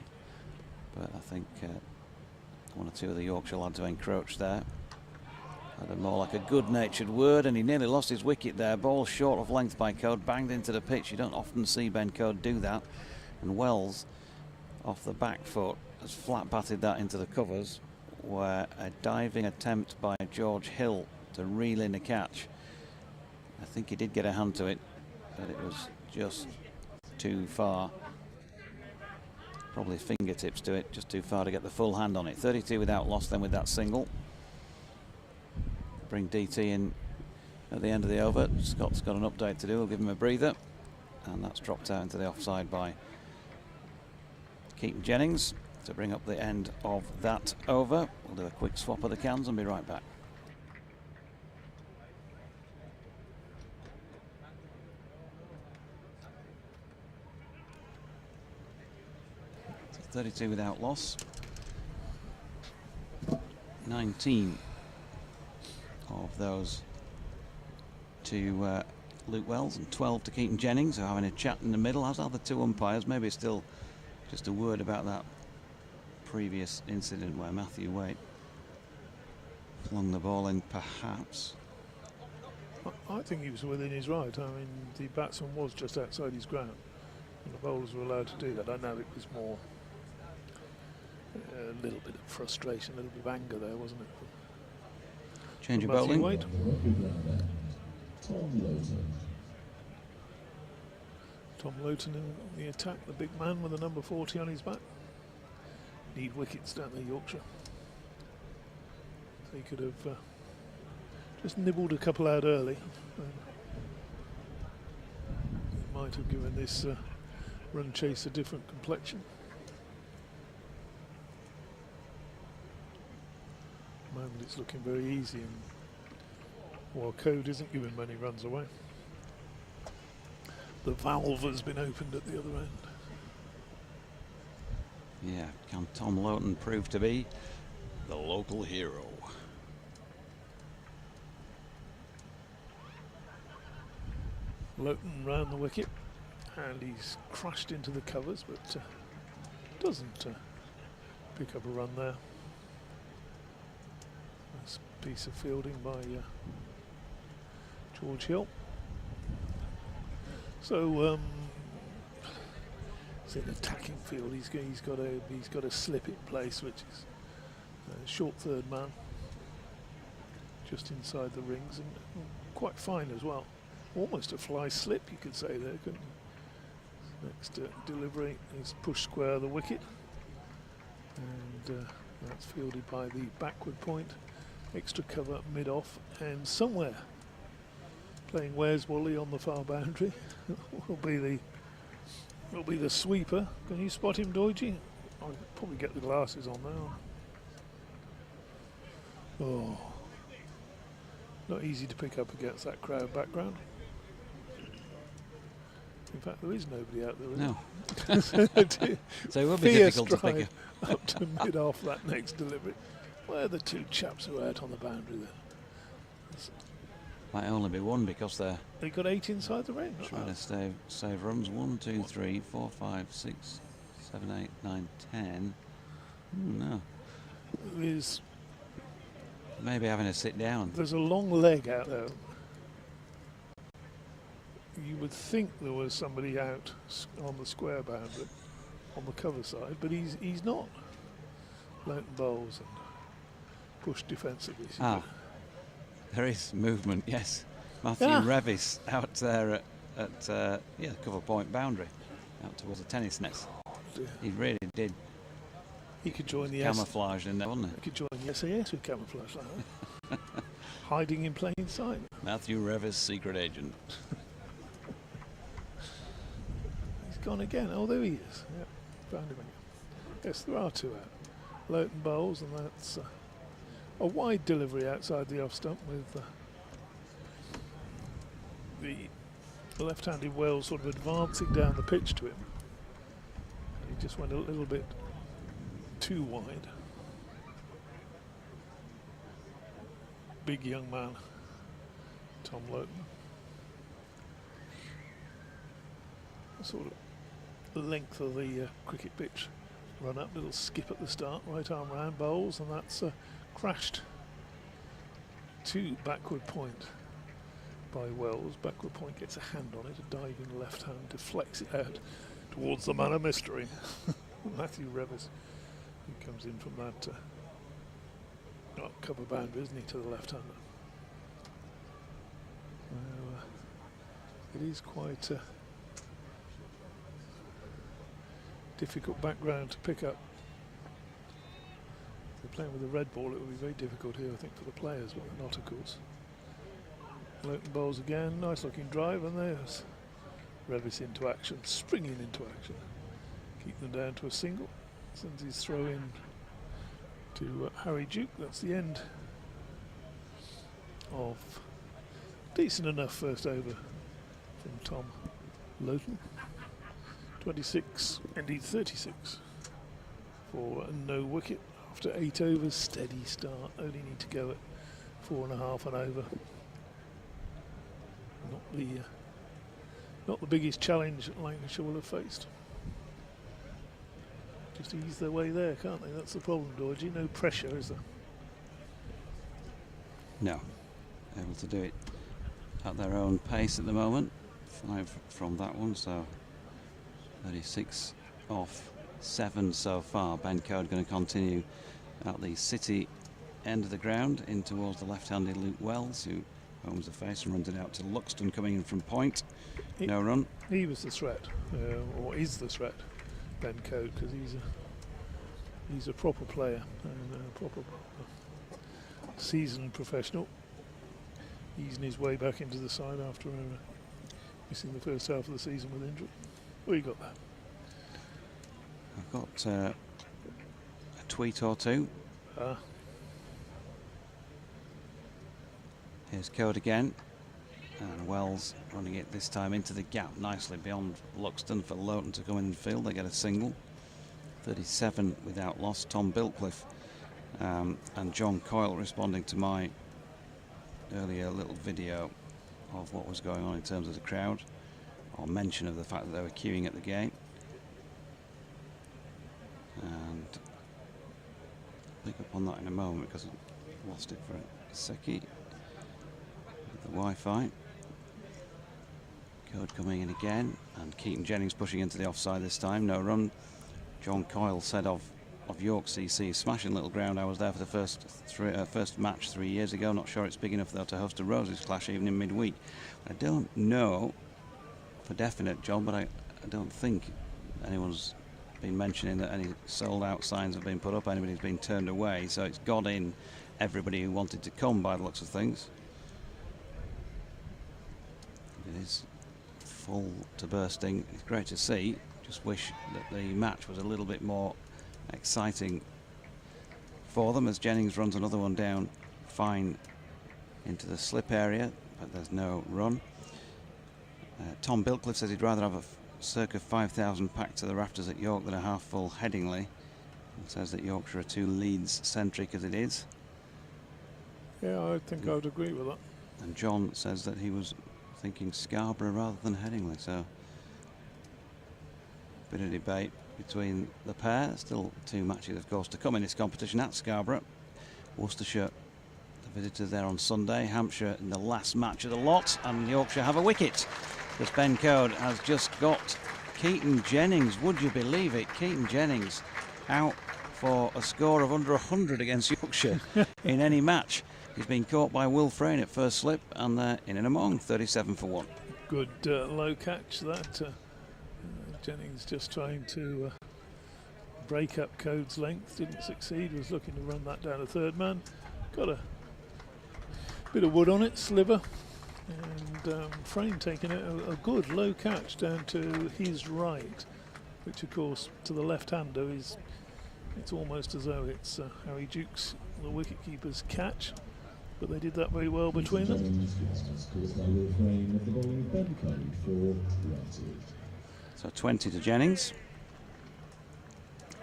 but I think one or two of the Yorkshire lads who encroached there had a more like a good-natured word, and he nearly lost his wicket there. Ball short of length by Code, banged into the pitch. You don't often see Ben Code do that, and Wells off the back foot has flat batted that into the covers, where a diving attempt by George Hill to reel in a catch. I think he did get a hand to it, but it was just too far. Probably fingertips to it, just too far to get the full hand on it. 32 without loss then with that single. Bring DT in at the end of the over. Scott's got an update to do, we'll give him a breather. And that's dropped out into the offside by Keaton Jennings to bring up the end of that over. We'll do a quick swap of the cans and be right back. 32 without loss. 19 of those to Luke Wells and 12 to Keaton Jennings, who are having a chat in the middle, as are the two umpires. Maybe it's still just a word about that previous incident where Matthew Waite flung the ball in, perhaps.
I think he was within his right. I mean, the batsman was just outside his ground, and the bowlers were allowed to do that. I know it was more a little bit of frustration, a little bit of anger there, wasn't it?
Change of
Matthew
bowling.
Waite. Tom Lowton in the attack, the big man with the number 40 on his back. Need wickets, don't they, Yorkshire? They could have just nibbled a couple out early. It might have given this run chase a different complexion. At the moment it's looking very easy, and while Code isn't giving many runs away, the valve has been opened at the other end.
Yeah, can Tom Lowton prove to be the local hero?
Lowton round the wicket, and he's crashed into the covers, but doesn't pick up a run there. Nice piece of fielding by George Hill. So it's an attacking field. He's got a slip in place, which is short third man, just inside the rings, and quite fine as well. Almost a fly slip, you could say there, couldn't you? Next delivery is push square the wicket, and that's fielded by the backward point. Extra cover mid-off, and somewhere playing Where's Wally on the far boundary will be the sweeper. Can you spot him, Doidgy? I'll probably get the glasses on now. Oh, not easy to pick up against that crowd background. In fact, there is nobody out there. Is
No.
there?
So it will be difficult to pick
Drive up to mid-off that next delivery. Where are the two chaps who are out on the boundary then?
Might only be one because they're
They got 8 inside the ring.
trying to save runs. 1, 2, 3, 4, 5, 6, 7, 8, 9, 10. No. Maybe having a sit down.
There's a long leg out there. You would think there was somebody out on the square boundary, on the cover side, but he's not. Lowton bowls and push defensively.
There is movement, yes. Matthew Revis out there at the cover point boundary, out towards the tennis nets. He really did.
He could join the
camouflage in there, wasn't he?
He could join the SAS with camouflage like that. Hiding in plain sight.
Matthew Revis, secret agent.
He's gone again. Oh, there he is. Yep, found him again. Yes, there are two out. Lowton bowls, and that's a wide delivery outside the off stump with the left-handed Wells sort of advancing down the pitch to him. And he just went a little bit too wide. Big young man, Tom Lowton. Sort of the length of the cricket pitch. Run up, little skip at the start, right arm round, bowls, and that's crashed to backward point by Wells. Backward point gets a hand on it, a diving left hand deflects it out towards the man of mystery, Matthew Revis, who comes in from that cover boundary, isn't he, to the left hander. It is quite difficult background to pick up. If they're playing with a red ball, it would be very difficult here, I think, for the players, but they're not, of course. Lowton bowls again, nice looking drive, and there's Revis into action, springing into action. Keep them down to a single. Sends his throw in to Harry Duke. That's the end of decent enough first over from Tom Lowton. 26, indeed 36 for a no wicket after 8 overs. Steady start, only need to go at 4.5 and over. Not the biggest challenge Lancashire will have faced. Just ease their way there, can't they? That's the problem, Dorji. No pressure, is there?
No, able to do it at their own pace at the moment. 5 from that one, so 36 off 7 so far. Ben Code going to continue at the City end of the ground in towards the left-handed Luke Wells, who owns the face and runs it out to Luxton coming in from point. No run.
He was the threat, or is the threat, Ben Code, because he's a proper player and a proper seasoned professional, easing his way back into the side after missing the first half of the season with injury. What you got there?
I've got a tweet or two. Here's Code again, and Wells running it this time into the gap nicely beyond Luxton for Lowton to come in and field. They get a single. 37 without loss. Tom Bilcliffe and John Coyle responding to my earlier little video of what was going on in terms of the crowd, or mention of the fact that they were queuing at the gate. And pick up on that in a moment because I lost it for a second. The Wi-Fi. Code coming in again, and Keaton Jennings pushing into the offside this time. No run. John Coyle said of York CC, smashing little ground. I was there for the first match 3 years ago. Not sure it's big enough though to host a Roses clash even in midweek. I don't know for definite, John, but I don't think anyone's been mentioning that any sold out signs have been put up. Anybody's been turned away, so it's got in everybody who wanted to come by the looks of things. It is full to bursting. It's great to see. Just wish that the match was a little bit more exciting for them as Jennings runs another one down fine into the slip area, but there's no run. Tom Bilcliffe says he'd rather have a circa 5,000 packed to the rafters at York than a half full Headingley, and says that Yorkshire are too Leeds centric as it is.
Yeah, I think I would agree with that.
And John says that he was thinking Scarborough rather than Headingley, so bit of debate between the pair. Still 2 matches, of course, to come in this competition at Scarborough. Worcestershire, the visitors there on Sunday. Hampshire in the last match of the lot, and Yorkshire have a wicket because Ben Code has just got Keaton Jennings. Would you believe it? Keaton Jennings out for a score of under 100 against Yorkshire in any match. He's been caught by Will Frayne at first slip, and they're in and among. 37 for 1.
Good low catch that. Jennings just trying to break up Code's length, didn't succeed, was looking to run that down a third man. Got a bit of wood on it, sliver, and Frayne taking a good low catch down to his right, which of course to the left-hander it's almost as though it's Harry Duke's the wicketkeeper's catch, but they did that very well between them.
So 20 to Jennings.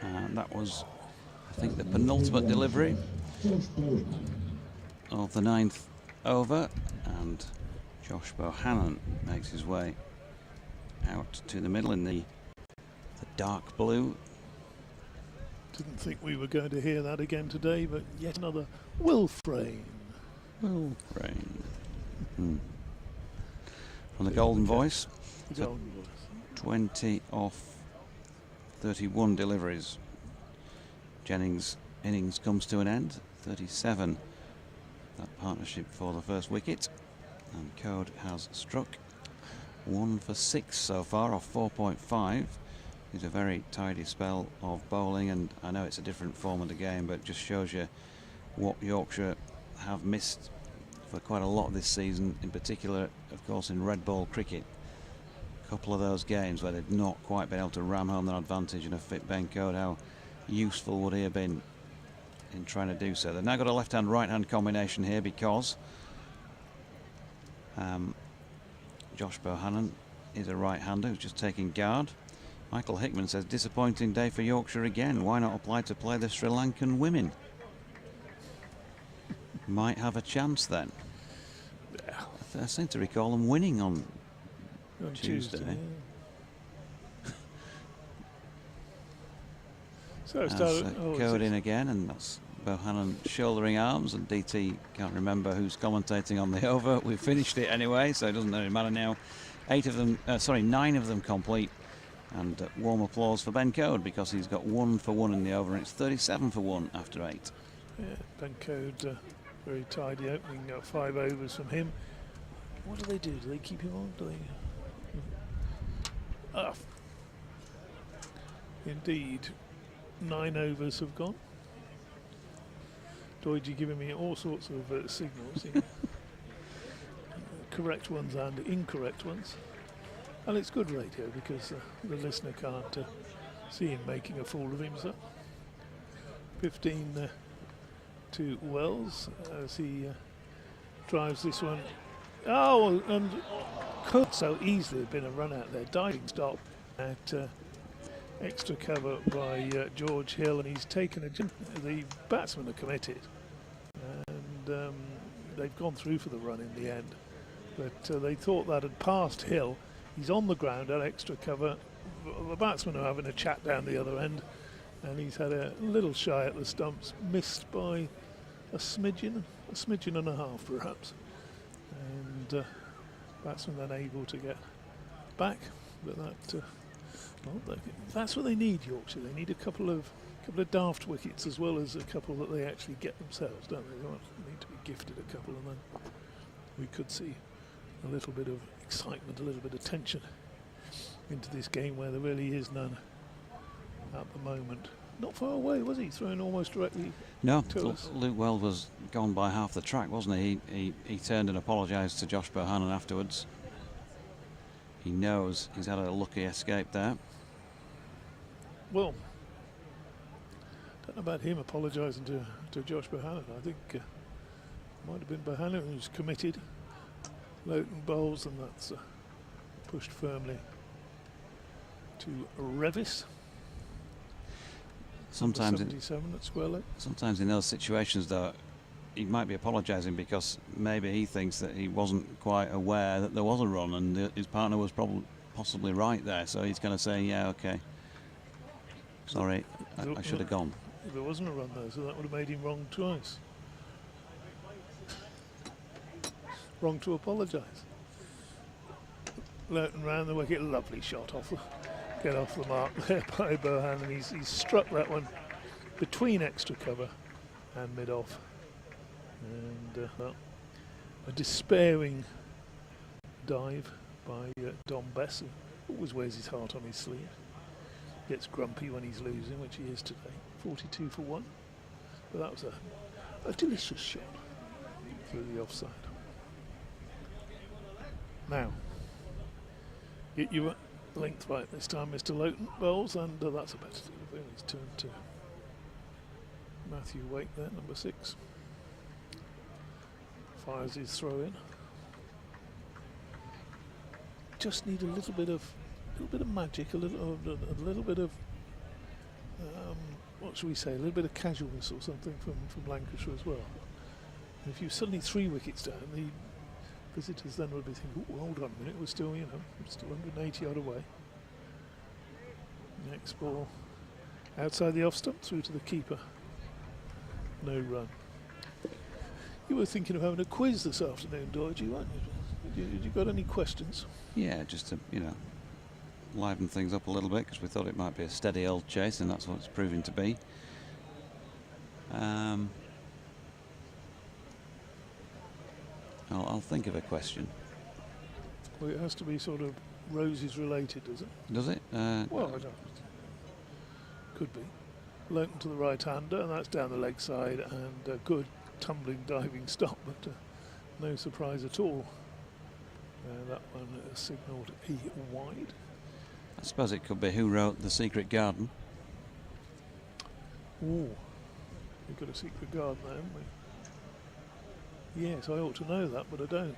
And that was, I think, the penultimate delivery of the 9th over, and Josh Bohannon makes his way out to the middle in the dark blue.
Didn't think we were going to hear that again today, but yet another Wilfrain.
Wilfrain. From the Golden Voice.
The Golden Voice.
20 off 31 deliveries. Jennings' innings comes to an end. 37. That partnership for the first wicket. And Code has struck 1 for 6 so far off 4.5. It's a very tidy spell of bowling, and I know it's a different form of the game, but it just shows you what Yorkshire have missed for quite a lot this season, in particular, of course, in red ball cricket. A couple of those games where they've not quite been able to ram home their advantage, and a fit Ben Code, how useful would he have been in trying to do so. They've now got a left-hand, right-hand combination here because Josh Bohannon is a right-hander who's just taking guard. Michael Hickman says, disappointing day for Yorkshire again. Why not apply to play the Sri Lankan women? Might have a chance then. I seem to recall them winning on Tuesday.
Yeah. So
Code in again, and that's Bohannon shouldering arms, and DT can't remember who's commentating on the over. We've finished it anyway, so it doesn't really matter now. 9 of them complete. And warm applause for Ben Code, because he's got 1 for 1 in the over, and it's 37 for 1 after 8.
Yeah, Ben Code, very tidy opening, 5 overs from him. What do? Do they keep him on? Do they? Indeed, 9 overs have gone. Doidge giving me all sorts of signals, correct ones and incorrect ones. And it's good radio because the listener can't see him making a fool of himself. 15 to Wells as he drives this one. Oh, and could so easily have been a run out there. Diving stop at extra cover by George Hill, and he's taken the batsmen are committed, and they've gone through for the run in the end. But they thought that had passed Hill. He's on the ground at extra cover. The batsmen are having a chat down the other end, and he's had a little shy at the stumps, missed by a smidgen and a half perhaps. And batsmen then able to get back, but that's what they need, Yorkshire. They need a couple of daft wickets as well as a couple that they actually get themselves, don't they? They need to be gifted a couple, and then we could see a little bit of excitement, a little bit of tension into this game where there really is none at the moment. Not far away, was he? Throwing almost directly to us.
Luke Weld was gone by half the track, wasn't he? He turned and apologised to Josh Bohannon afterwards. He knows he's had a lucky escape there.
Well, don't know about him apologising to Josh Bohannon. I think it might have been Bohannon who's committed. Loughton bowls, and that's pushed firmly to Revis.
Sometimes
77 at square leg.
Sometimes in those situations, though, he might be apologising because maybe he thinks that he wasn't quite aware that there was a run, and his partner was possibly right there. So he's going to say, "Yeah, okay, sorry, I should have gone."
There wasn't a run though, so that would have made him wrong twice. Wrong to apologise. Loughton round the wicket, lovely shot get off the mark there by Bohannon. He's struck that one between extra cover and mid-off. And a despairing dive by Dom Bess, who always wears his heart on his sleeve. Gets grumpy when he's losing, which he is today. 42 for 1. But that was a delicious shot through the offside. Now, get you length right this time, Mr. Loughton bowls, and that's a better delivery. He's turned to Matthew Wake there, number 6. Fires his throw in. Just need a little bit of magic, a little bit of what should we say? A little bit of casualness or something from Lancashire as well. And if you're suddenly 3 wickets down, the visitors then would be thinking, "Oh, hold on a minute, we're still 180 odd away." Next ball outside the off stump through to the keeper. No run. You were thinking of having a quiz this afternoon, Dorothy, weren't you? Did you got any questions?
Yeah, just to, liven things up a little bit, because we thought it might be a steady old chase, and that's what it's proving to be. I'll think of a question.
Well, it has to be sort of roses related, does it?
Does it?
Well, I don't. Could be. Lurton to the right-hander, and that's down the leg side, and a good tumbling diving stop, but no surprise at all. That one signalled E wide.
I suppose it could be who wrote The Secret Garden.
Ooh, we've got a secret garden there, haven't we? Yes, I ought to know that, but I don't.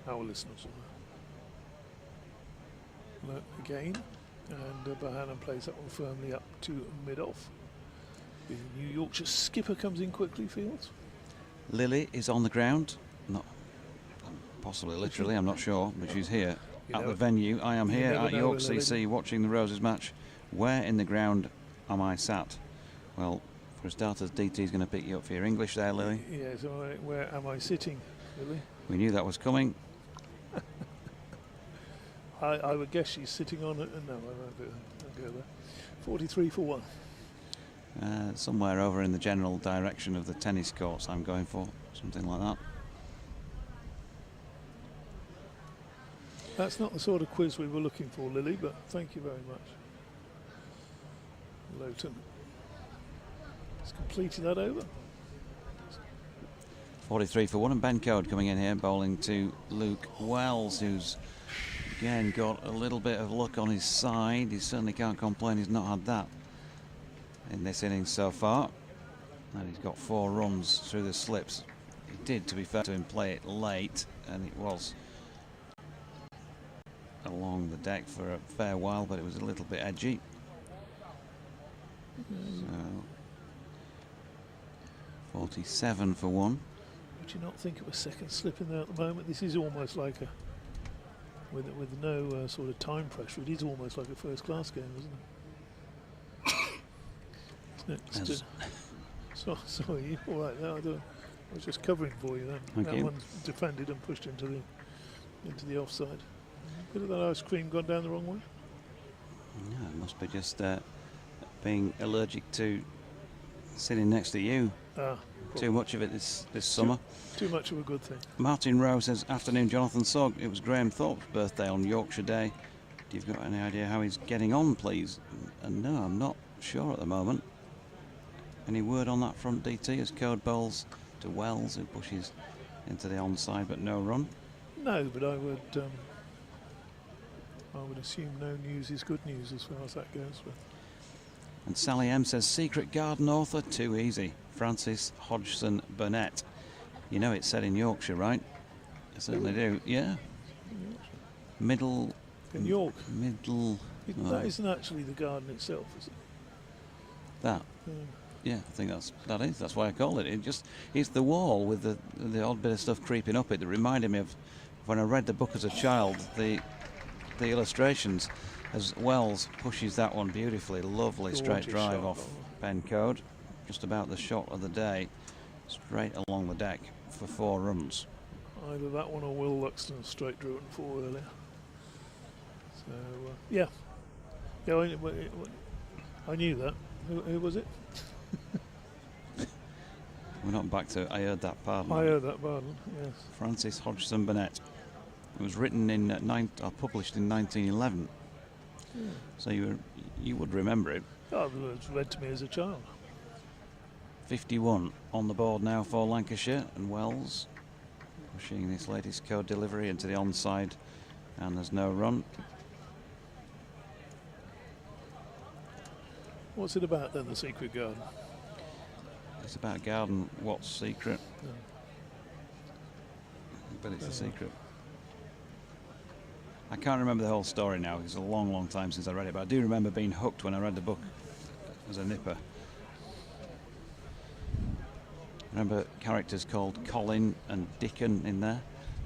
Our listeners will know. Lurton again, and Bohannon plays that one firmly up to mid-off. The new Yorkshire skipper comes in quickly, Fields.
Lily is on the ground, not possibly literally, I'm not sure, but she's here at the venue. I am here at York CC watching the Roses match. Where in the ground am I sat? Well, for starters, DT's going to pick you up for your English there, Lily.
Yes, where am I sitting, Lily?
We knew that was coming.
I would guess she's sitting on it. No, I won't go there. 43 for 1.
Somewhere over in the general direction of the tennis courts, I'm going for something like that.
That's not the sort of quiz we were looking for, Lily, but thank you very much. Lowton has completed that over.
43 for 1, and Ben Code coming in here, bowling to Luke Wells, who's again got a little bit of luck on his side. He certainly can't complain, he's not had that in this innings so far. And he's got 4 runs through the slips. He did, to be fair to him, play it late, and it was along the deck for a fair while, but it was a little bit edgy. So 47 for 1.
Would you not think of a second slip in there at the moment? This is almost like a, with no sort of time pressure, it is almost like a first class game, isn't it? Next, sorry, you all right there? I was just covering for you then.
Thank you.
One's defended and pushed into the offside. Bit of that ice cream gone down the wrong way?
Yeah, it must be just being allergic to sitting next to you. Too much of it this summer.
Too much of a good thing.
Martin Rowe says, afternoon Jonathan Sogg. It was Graham Thorpe's birthday on Yorkshire Day. Do you got any idea how he's getting on, please? And no, I'm not sure at the moment. Any word on that front, DT, as Code bowls to Wells, who pushes into the onside but no run?
No, but I would assume no news is good news as far as that goes. But
and Sally M says, Secret Garden author, too easy. Francis Hodgson Burnett. You know it's set in Yorkshire, right? I certainly do. Yeah. Middle.
In York.
Middle.
That isn't actually the garden itself, is it?
That. Yeah, I think that is. That's why I call it. It's the wall with the odd bit of stuff creeping up it that reminded me of when I read the book as a child. The illustrations as Wells pushes that one beautifully. Lovely straight drive off Ben Code. Just about the shot of the day. Straight along the deck for 4 runs.
Either that one or Will Luxton straight drew it 4 earlier. So, yeah. I knew that. Who was it?
We're not back to I heard that pardon.
I heard that pardon, yes.
Francis Hodgson Burnett. It was written in published in 1911. Yeah. So you would remember it.
Oh, it was read to me as a child.
51 on the board now for Lancashire, and Wells pushing this latest Code delivery into the onside, and there's no run.
What's it about then, the secret garden?
It's about a garden. What's secret?
No.
But it's a secret. I can't remember the whole story now. It's a long, long time since I read it, but I do remember being hooked when I read the book as a nipper. Remember characters called Colin and Dickon in there.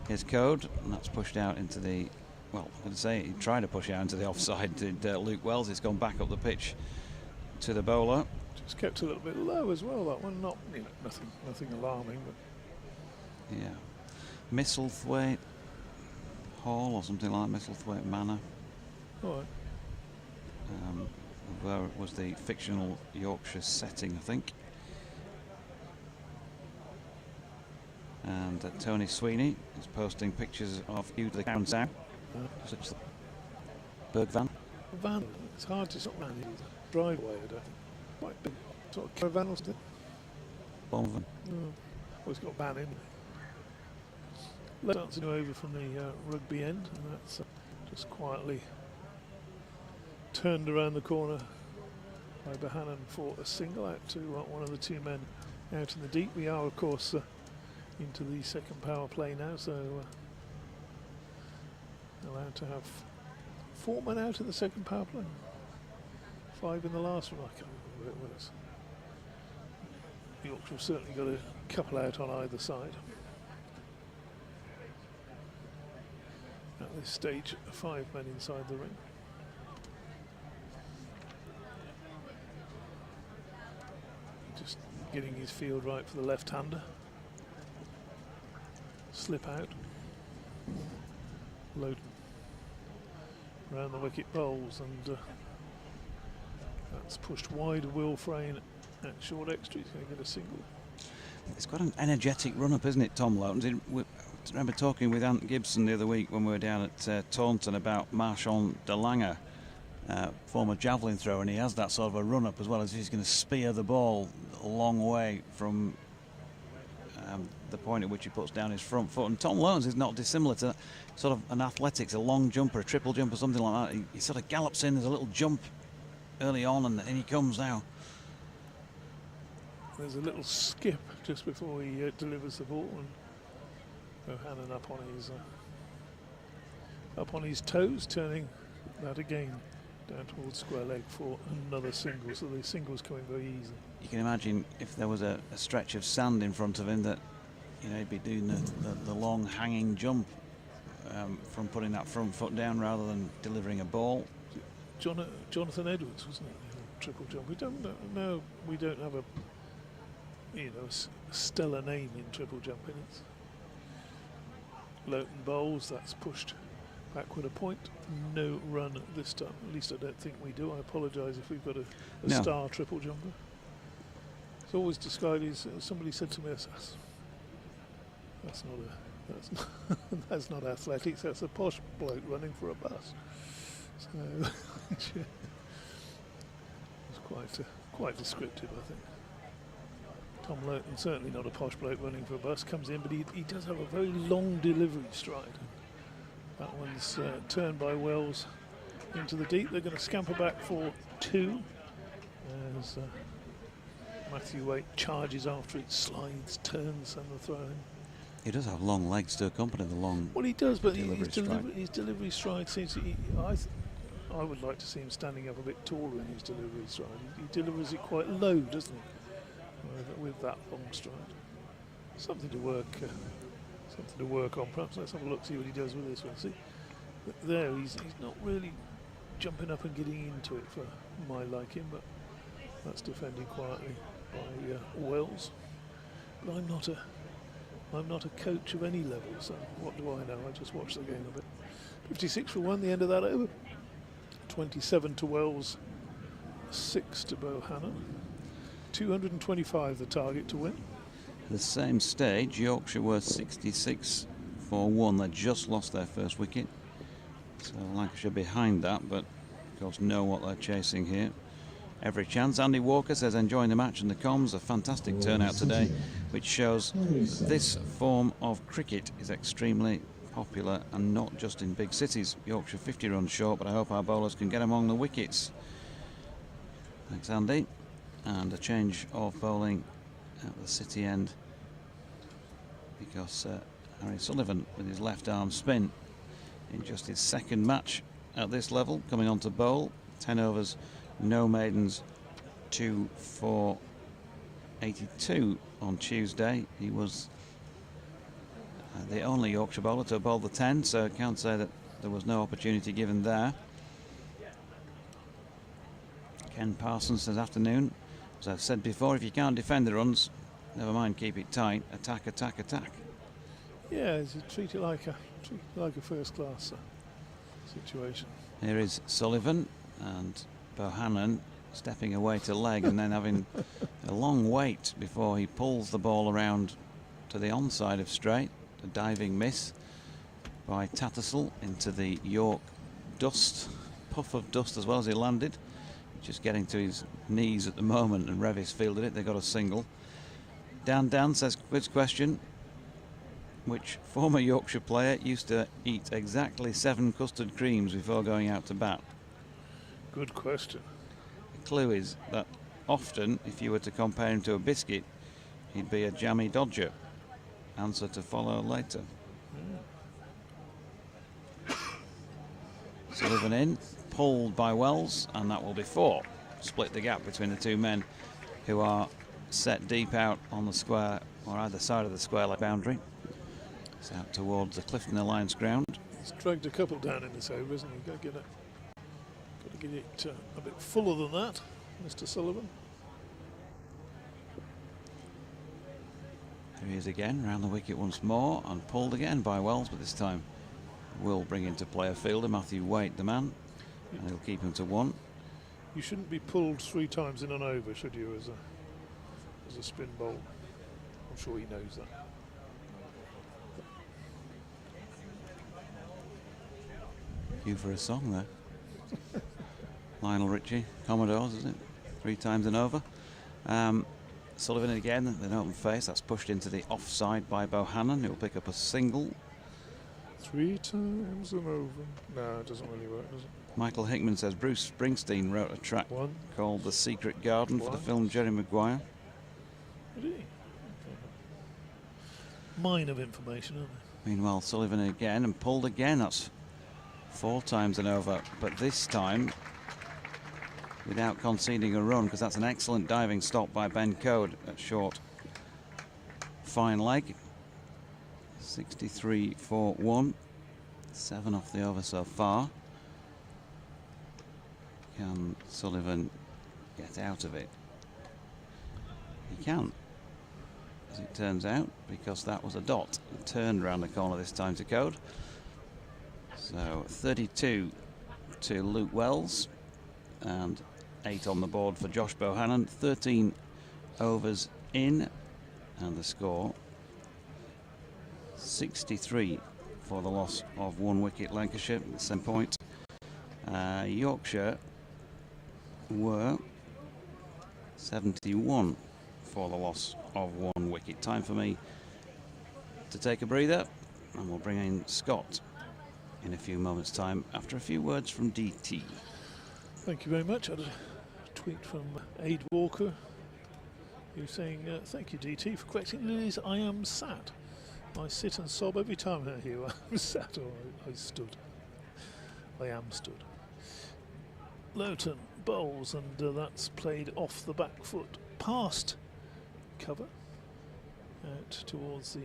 His code, and that's pushed out into the, well, I'm going to say he tried to push out into the offside. Did Luke Wells? It's gone back up the pitch to the bowler.
Just kept a little bit low as well. That one, not nothing alarming, but
Yeah, Misselthwaite Hall or something like that, Misselthwaite Manor.
all right.
Where it was the fictional Yorkshire setting, I think. And Tony Sweeney is posting pictures of you to the count now. Such the Berg van.
Van. It's hard to sort of manage. Driveway, I don't think. Quite big. Sort of caravan or something.
Bonvan.
Well, it's got van in. Let's go over from the rugby end, and that's just quietly turned around the corner by Bohannon for a single out to one of the two men out in the deep. We are, of course, into the second power play now, so allowed to have 4 men out in the second power play. 5 in the last one. I can't remember what it was. Yorkshire have certainly got a couple out on either side. At this stage, 5 men inside the ring. Just getting his field right for the left-hander. Slip out. Loden around the wicket bowls, and that's pushed wide of Will Frayne at short extra. He's going to get a single.
It's got an energetic run-up, isn't it, Tom Lowton? I remember talking with Ant Gibson the other week when we were down at Taunton about Marchand de Lange, former javelin thrower, and he has that sort of a run-up as well, as he's going to spear the ball a long way from the point at which he puts down his front foot. And Tom Lowton's is not dissimilar to sort of an athletics, a long jumper, a triple jumper, something like that. He sort of gallops in, there's a little jump early on, and in he comes now.
There's a little skip just before he delivers the ball, and Bohannon up on his toes, turning that again down towards square leg for another single. So the single's coming very easy.
You can imagine if there was a stretch of sand in front of him that, you know, he'd be doing the long hanging jump from putting that front foot down rather than delivering a ball.
Jonathan Edwards, wasn't it? Triple jump. We don't know. We don't have a stellar name in triple jumping. It's Lowton bowls. That's pushed backward a point. No run this time. At least I don't think we do. I apologise if we've got a star triple jumper. It's always described as somebody said to me, that's not athletics. That's a posh bloke running for a bus. So it's quite descriptive, I think. Tom Lowton, certainly not a posh bloke running for a bus, comes in, but he does have a very long delivery stride. That one's turned by Wells into the deep. They're going to scamper back for 2 as Matthew Waite charges after it, slides, turns, and the throw in.
He does have long legs to accompany the long.
Well, he does, but
delivery
his delivery stride seems. I would like to see him standing up a bit taller in his delivery stride. He delivers it quite low, doesn't he? With that long stride. Something to work on. Perhaps let's have a look, see what he does with this one. See, there he's not really jumping up and getting into it for my liking, but that's defended quietly by Wells. But I'm not a coach of any level, so what do I know? I just watch the game a bit. 56 for 1, the end of that over. 27 to Wells, 6 to Bohannon. 225 the target to win.
The same stage, Yorkshire were 66 for 1. They just lost their first wicket. So Lancashire behind that, but of course know what they're chasing here. Every chance. Andy Walker says enjoying the match in the comms. A fantastic turnout today, which shows this form of cricket is extremely popular and not just in big cities. Yorkshire 50 runs short, but I hope our bowlers can get among the wickets. Thanks, Andy. And a change of bowling at the City end because Harry Sullivan with his left arm spin in just his second match at this level coming on to bowl. 10 overs, no maidens, 2 for 82 on Tuesday. He was the only Yorkshire bowler to bowl the 10, so I can't say that there was no opportunity given there. Ken Parsons this afternoon, as I've said before, if you can't defend the runs, never mind, keep it tight. Attack, attack, attack.
Yeah, treat it like a first-class situation.
Here is Sullivan and Bohannon stepping away to leg and then having a long wait before he pulls the ball around to the onside of straight. A diving miss by Tattersall into the York dust, puff of dust as well as he landed. Just getting to his knees at the moment, and Revis fielded it. They got a single. Dan says, quiz question. Which former Yorkshire player used to eat exactly 7 custard creams before going out to bat?
Good question.
The clue is that often, if you were to compare him to a biscuit, he'd be a jammy dodger. Answer to follow later. Sullivan in, pulled by Wells, and that will be 4. Split the gap between the two men who are set deep out on the square or either side of the square like boundary. It's out towards the Clifton Alliance ground.
He's dragged a couple down in this over, isn't he? Got to get it a bit fuller than that, Mr. Sullivan.
Here he is again, round the wicket once more, and pulled again by Wells, but this time will bring into play a fielder, Matthew Waite, the man, and he'll keep him to 1.
You shouldn't be pulled 3 times in an over, should you, as a spin bowl? I'm sure he knows that.
Cue for a song there. Lionel Richie, Commodores, isn't it? 3 times and over. Sullivan again, an open face, that's pushed into the offside by Bohannon. He'll pick up a single.
3 times and over. No, it doesn't really work, does it?
Michael Hickman says Bruce Springsteen wrote a track called The Secret Garden for the film Jerry Maguire.
Did he? Mine of information, aren't they?
Meanwhile, Sullivan again and pulled again. That's 4 times and over, but this time without conceding a run, because that's an excellent diving stop by Ben Code at short. Fine leg. 63 for 1. 7 off the over so far. Can Sullivan get out of it? He can, as it turns out, because that was a dot. It turned round the corner this time to Code. So 32 to Luke Wells and 8 on the board for Josh Bohannon. 13 overs in, and the score 63 for the loss of 1 wicket. Lancashire at the same point. Yorkshire were 71 for the loss of 1 wicket. Time for me to take a breather, and we'll bring in Scott in a few moments' time after a few words from DT.
Thank you very much. I had a tweet from Aid Walker, who's saying, thank you DT for correcting Lily's I am sat. I sit and sob every time I hear I'm sat or I stood. I am stood. Lowton bowls, and that's played off the back foot past cover out towards the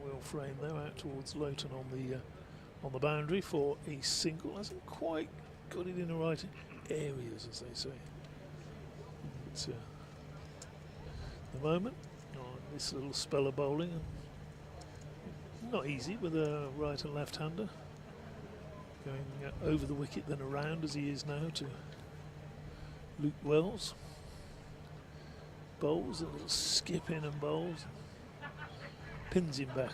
wheel frame there, out towards Lowton on the boundary for a single. Hasn't quite got it in the right areas, as they say. It's the moment on this little spell of bowling, not easy with a right and left-hander going over the wicket then around as he is now to Luke Wells. Bowls, a little skip in and bowls, pins him back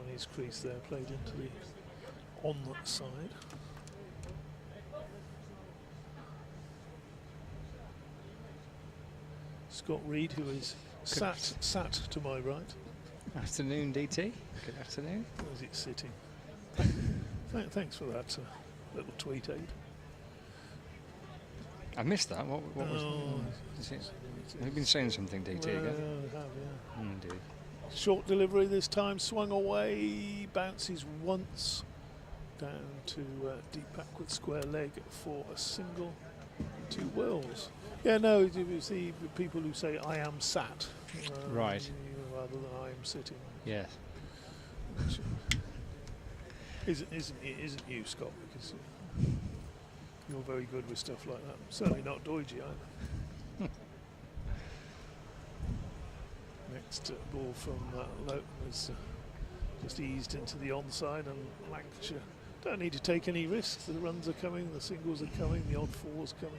on his crease there, played into the on side. Scott Reed, who is sat to my right.
Afternoon, DT. Good afternoon.
Or is it sitting? Thanks for that little tweet, Aid.
I missed that. What was it? You've been saying something, DT, again?
I have, yeah.
Indeed.
Short delivery this time, swung away, bounces once down to deep backward square leg for a single, 2 whirls. Yeah, no, you see people who say I am sat,
Right.
rather than I am sitting.
Yes.
Which isn't you, Scott, because you're very good with stuff like that. Certainly not Doidgy either. Next ball from Lowton is just eased into the onside, and Lancashire don't need to take any risks. The runs are coming, the singles are coming, the odd fours coming.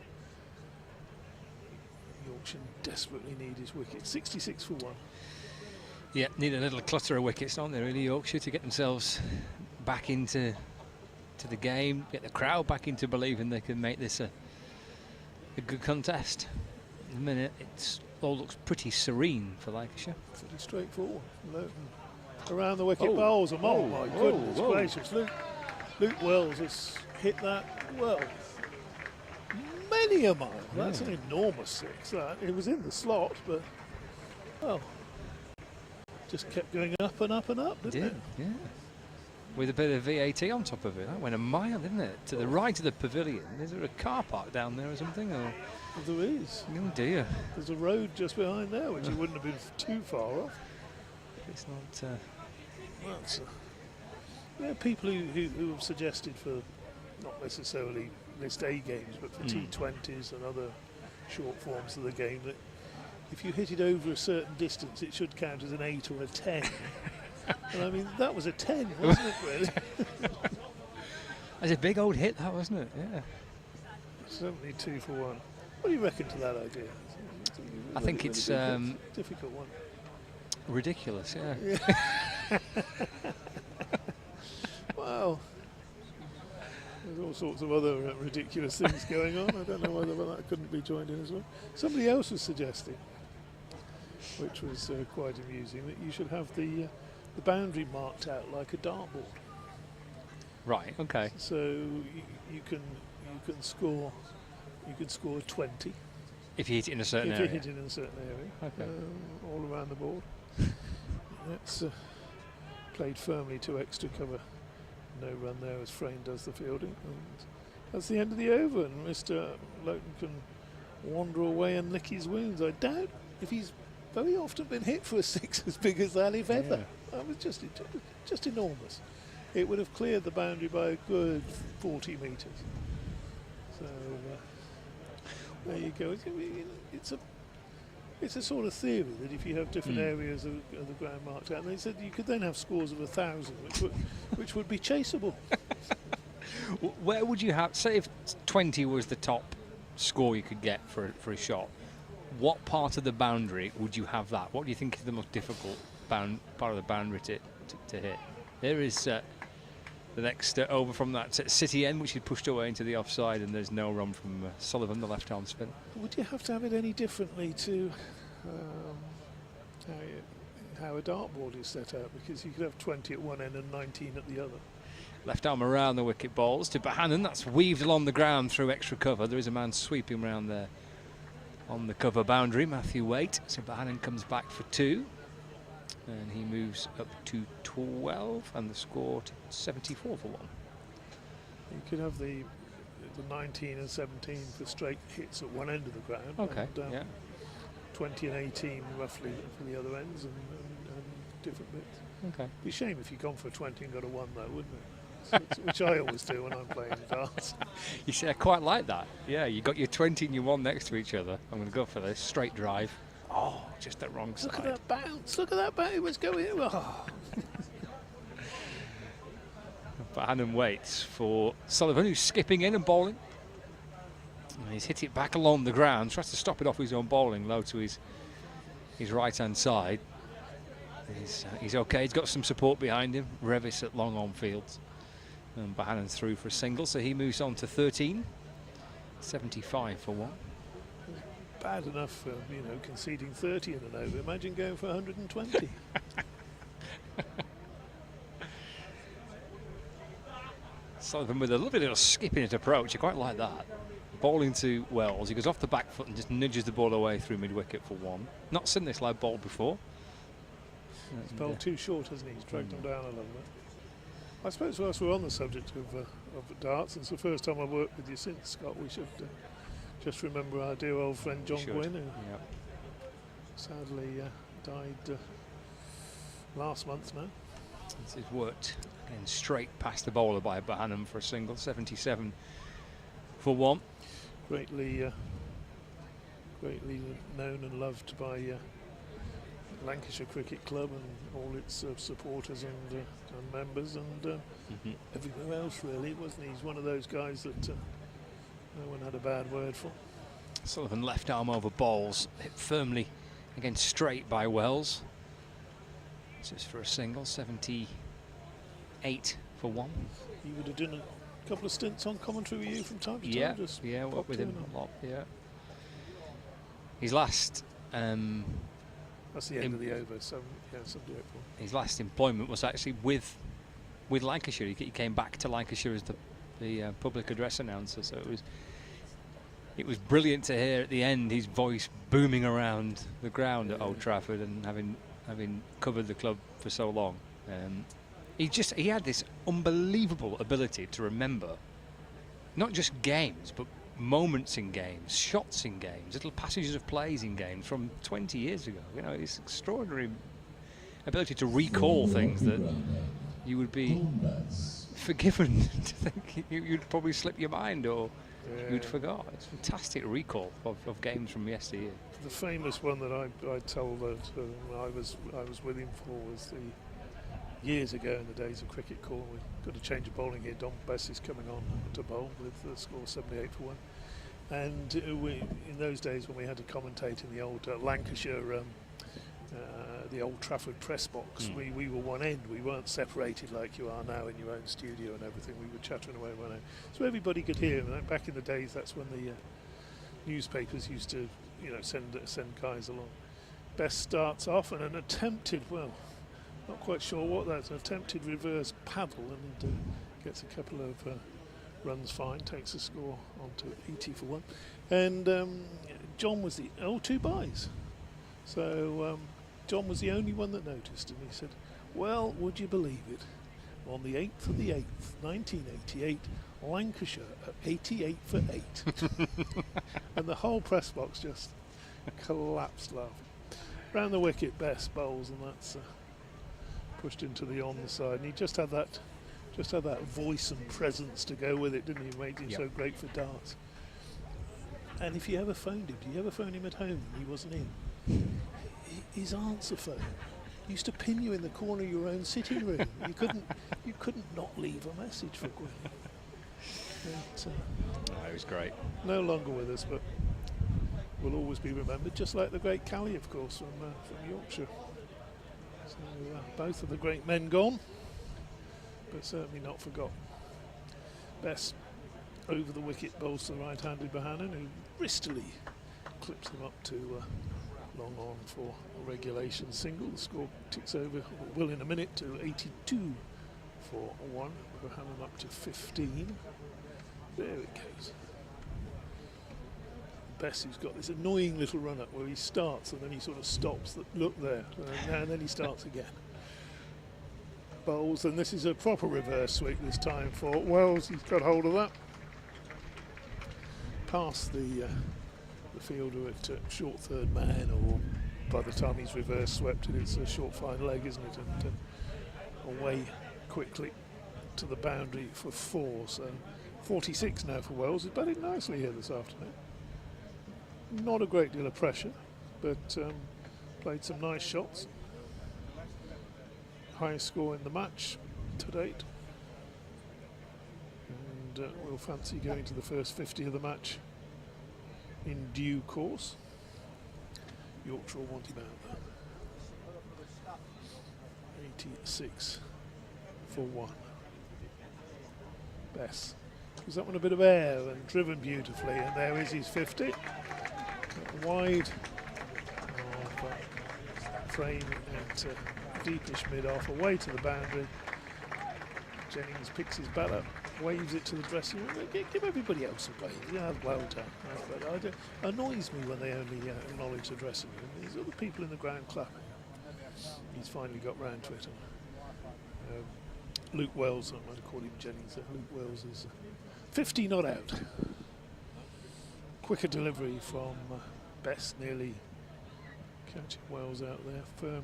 Yorkshire desperately need his wicket. 66 for 1.
Yeah, need a little clutter of wickets, don't they, really, Yorkshire, to get themselves back into the game, get the crowd back into believing they can make this a good contest. In a minute, it all looks pretty serene for Lancashire.
Pretty straightforward. Lowton around the wicket bowls. Oh my goodness gracious. Luke Wells has hit that well. Many a mile. That's an enormous 6. That. It was in the slot, but, well, just kept going up and up and up, didn't it?
Yeah. With a bit of VAT on top of it. That went a mile, didn't it? To the right of the pavilion. Is there a car park down there or something? Or?
Well, there is.
Oh dear.
There's a road just behind there, which you wouldn't have been too far off.
It's not...
Well, there are people who have suggested for not necessarily List A games, but for T20s and other short forms of the game, that if you hit it over a certain distance, it should count as an 8 or a 10. And I mean, that was a 10, wasn't it, really?
That's a big old hit, that, wasn't it? Yeah.
72 for 1. What do you reckon to that idea?
I think it's
difficult one.
Ridiculous, yeah.
Wow. There's all sorts of other ridiculous things going on. I don't know whether that couldn't be joined in as well. Somebody else was suggesting, which was quite amusing, that you should have the boundary marked out like a dartboard.
Right. Okay.
So you can score 20
if you hit it in a certain
if
area.
you hit it in a certain area.
Okay.
All around the board. That's played firmly to extra cover. No run there as Frayne does the fielding, and that's the end of the over, and Mr. Lowton can wander away and lick his wounds. I doubt if he's very often been hit for a 6 as big as that, if ever. That was just enormous. It would have cleared the boundary by a good 40 metres. So there you go. It's a sort of theory that if you have different areas of the ground marked out, and they said you could then have scores of 1,000, which would be chaseable.
Where would you have, say if 20 was the top score you could get for a shot, what part of the boundary would you have that? What do you think is the most difficult part of the boundary to hit? There is the next over from that City end, which is pushed away into the offside, and there's no run from Sullivan, the left-arm spin.
Would you have to have it any differently to how a dartboard is set out? Because you could have 20 at one end and 19 at the other.
Left arm around the wicket balls to Bohannon. That's weaved along the ground through extra cover. There is a man sweeping around there on the cover boundary, Matthew Waite. So Bohannon comes back for 2. And he moves up to 12, and the score to 74 for 1.
You could have the 19 and 17 for straight hits at one end of the ground.
Okay,
and,
yeah.
20 and 18 roughly for the other ends, and different bits.
Okay.
It'd be a shame if you'd gone for a 20 and got a 1 though, wouldn't it? Which I always do when I'm playing darts.
You see, I quite like that. Yeah, you got your 20 and your 1 next to each other. I'm going to go for this straight drive. Oh, just the wrong side.
Look at that bounce. Look at that bounce. It was going. Oh.
Bohannon waits for Sullivan, who's skipping in and bowling. And he's hit it back along the ground, tries to stop it off his own bowling, low to his right-hand side. He's okay, he's got some support behind him. Revis at long on fields. And Bohannon through for a single, so he moves on to 13. 75 for 1.
Bad enough for, conceding 30 in an over. Imagine going for 120.
Sullivan with a lovely little skip in his approach. I quite like that. bowling to Wells. He goes off the back foot and just nudges the ball away through mid-wicket for 1. Not seen this lad bowl before.
He's bowled too short, hasn't he? He's dragged him down a little bit. I suppose whilst we're on the subject of darts, it's the first time I've worked with you since, Scott. We should just remember our dear old friend John Gwynn, who sadly died last month now.
He's worked again straight past the bowler by Bohannon for a single, 77 for 1.
Greatly known and loved by Lancashire Cricket Club and all its supporters and members and everywhere else, really, wasn't he? He's one of those guys that no one had a bad word for.
Sullivan left arm over bowls, hit firmly again straight by Wells. This is for a single, 78 for 1.
He would have done a couple of stints on commentary with you from time to time.
Yeah,
just
worked with him a lot. Yeah. His last.
That's the end of the over. So yeah, somebody hopeful.
His last employment was actually with Lancashire. He came back to Lancashire as the public address announcer. So it was brilliant to hear at the end his voice booming around the ground at Old Trafford, and having covered the club for so long. He had this unbelievable ability to remember not just games, but moments in games, shots in games, little passages of plays in games from 20 years ago. You know, it's extraordinary ability to recall things that you would be forgiven to think you'd probably slip your mind or you'd forgot. It's fantastic recall of games from yesteryear.
The famous one that I tell that I was with him for was the years ago in the days of cricket call. We've got a change of bowling here. Don Bess is coming on to bowl with the score 78 for 1. And in those days when we had to commentate in the old Lancashire, the Old Trafford press box, we were one end. We weren't separated like you are now in your own studio and everything. We were chattering away one end, so everybody could hear. And back in the days, that's when the newspapers used to, send guys along. Bess starts off and an attempted, not quite sure what that's, an attempted reverse paddle, and gets a couple of runs fine, takes the score on to 80 for 1. And John was the 2 byes. So John was the only one that noticed, and he said, well, would you believe it? On the 8th of the 8th, 1988, Lancashire at 88 for 8. And the whole press box just collapsed laughing. Round the wicket, Bess bowls, and that's pushed into the on side, and he just had that voice and presence to go with it, didn't he? Made him so great for darts. And if you ever phoned him, did you ever phone him at home? He wasn't in. His answer phone used to pin you in the corner of your own sitting room. You couldn't not leave a message for Gwyn.
It was great.
No longer with us, but will always be remembered, just like the great Callie, of course, from Yorkshire. So both of the great men gone, but certainly not forgotten. Bess over the wicket bowls to the right-handed Bohannon, who bristily clips him up to long on for a regulation single. The score ticks over, will in a minute, to 82 for 1. Bohannon up to 15. There it goes. Bess, who's got this annoying little run-up where he starts and then he sort of stops, look there, and then he starts again. Bowls, and this is a proper reverse sweep this time for Wells. He's got hold of that. Past the fielder at short third man, or by the time he's reverse swept it, it's a short fine leg, isn't it? And away quickly to the boundary for 4. So 46 now for Wells. He's batted nicely here this afternoon. Not a great deal of pressure, but played some nice shots. Highest score in the match to date. And we'll fancy going to the first 50 of the match in due course. Yorkshire will want him out there. 86 for 1. Bess gives that one a bit of air and driven beautifully, and there is his 50. Wide frame at deepish mid-off, away to the boundary. Jennings picks his bat up, waves it to the dressing room. Give everybody else a wave. Yeah, well done. But it annoys me when they only acknowledge the dressing room. There's other people in the ground clapping. He's finally got round to it. Luke Wells, I'm going to call him Jennings. Luke Wells is 50 not out. Quicker delivery from Bess, nearly catching Wells out there. Firm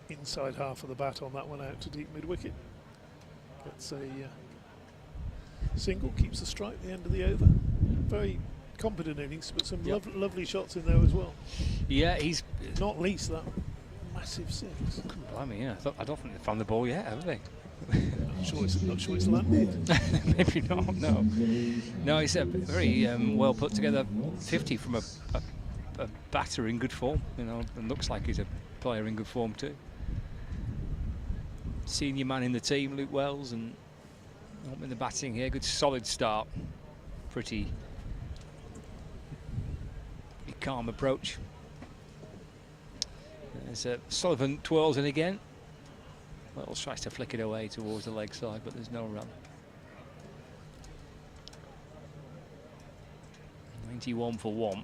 inside half of the bat on that one, out to deep mid wicket. Gets a single, keeps the strike at the end of the over. Very competent innings, but some lovely shots in there as well.
Yeah, he's
not least that massive six.
Blimey, yeah. I don't think they've found the ball yet, have they?
Not sure it's landed.
Maybe not. No, it's a very well put together 50 from a batter in good form. You know, and looks like he's a player in good form too. Senior man in the team, Luke Wells, and in the batting here, good solid start. Pretty calm approach. There's Sullivan twirls in again. Wells tries to flick it away towards the leg side, but there's no run. 91 for 1.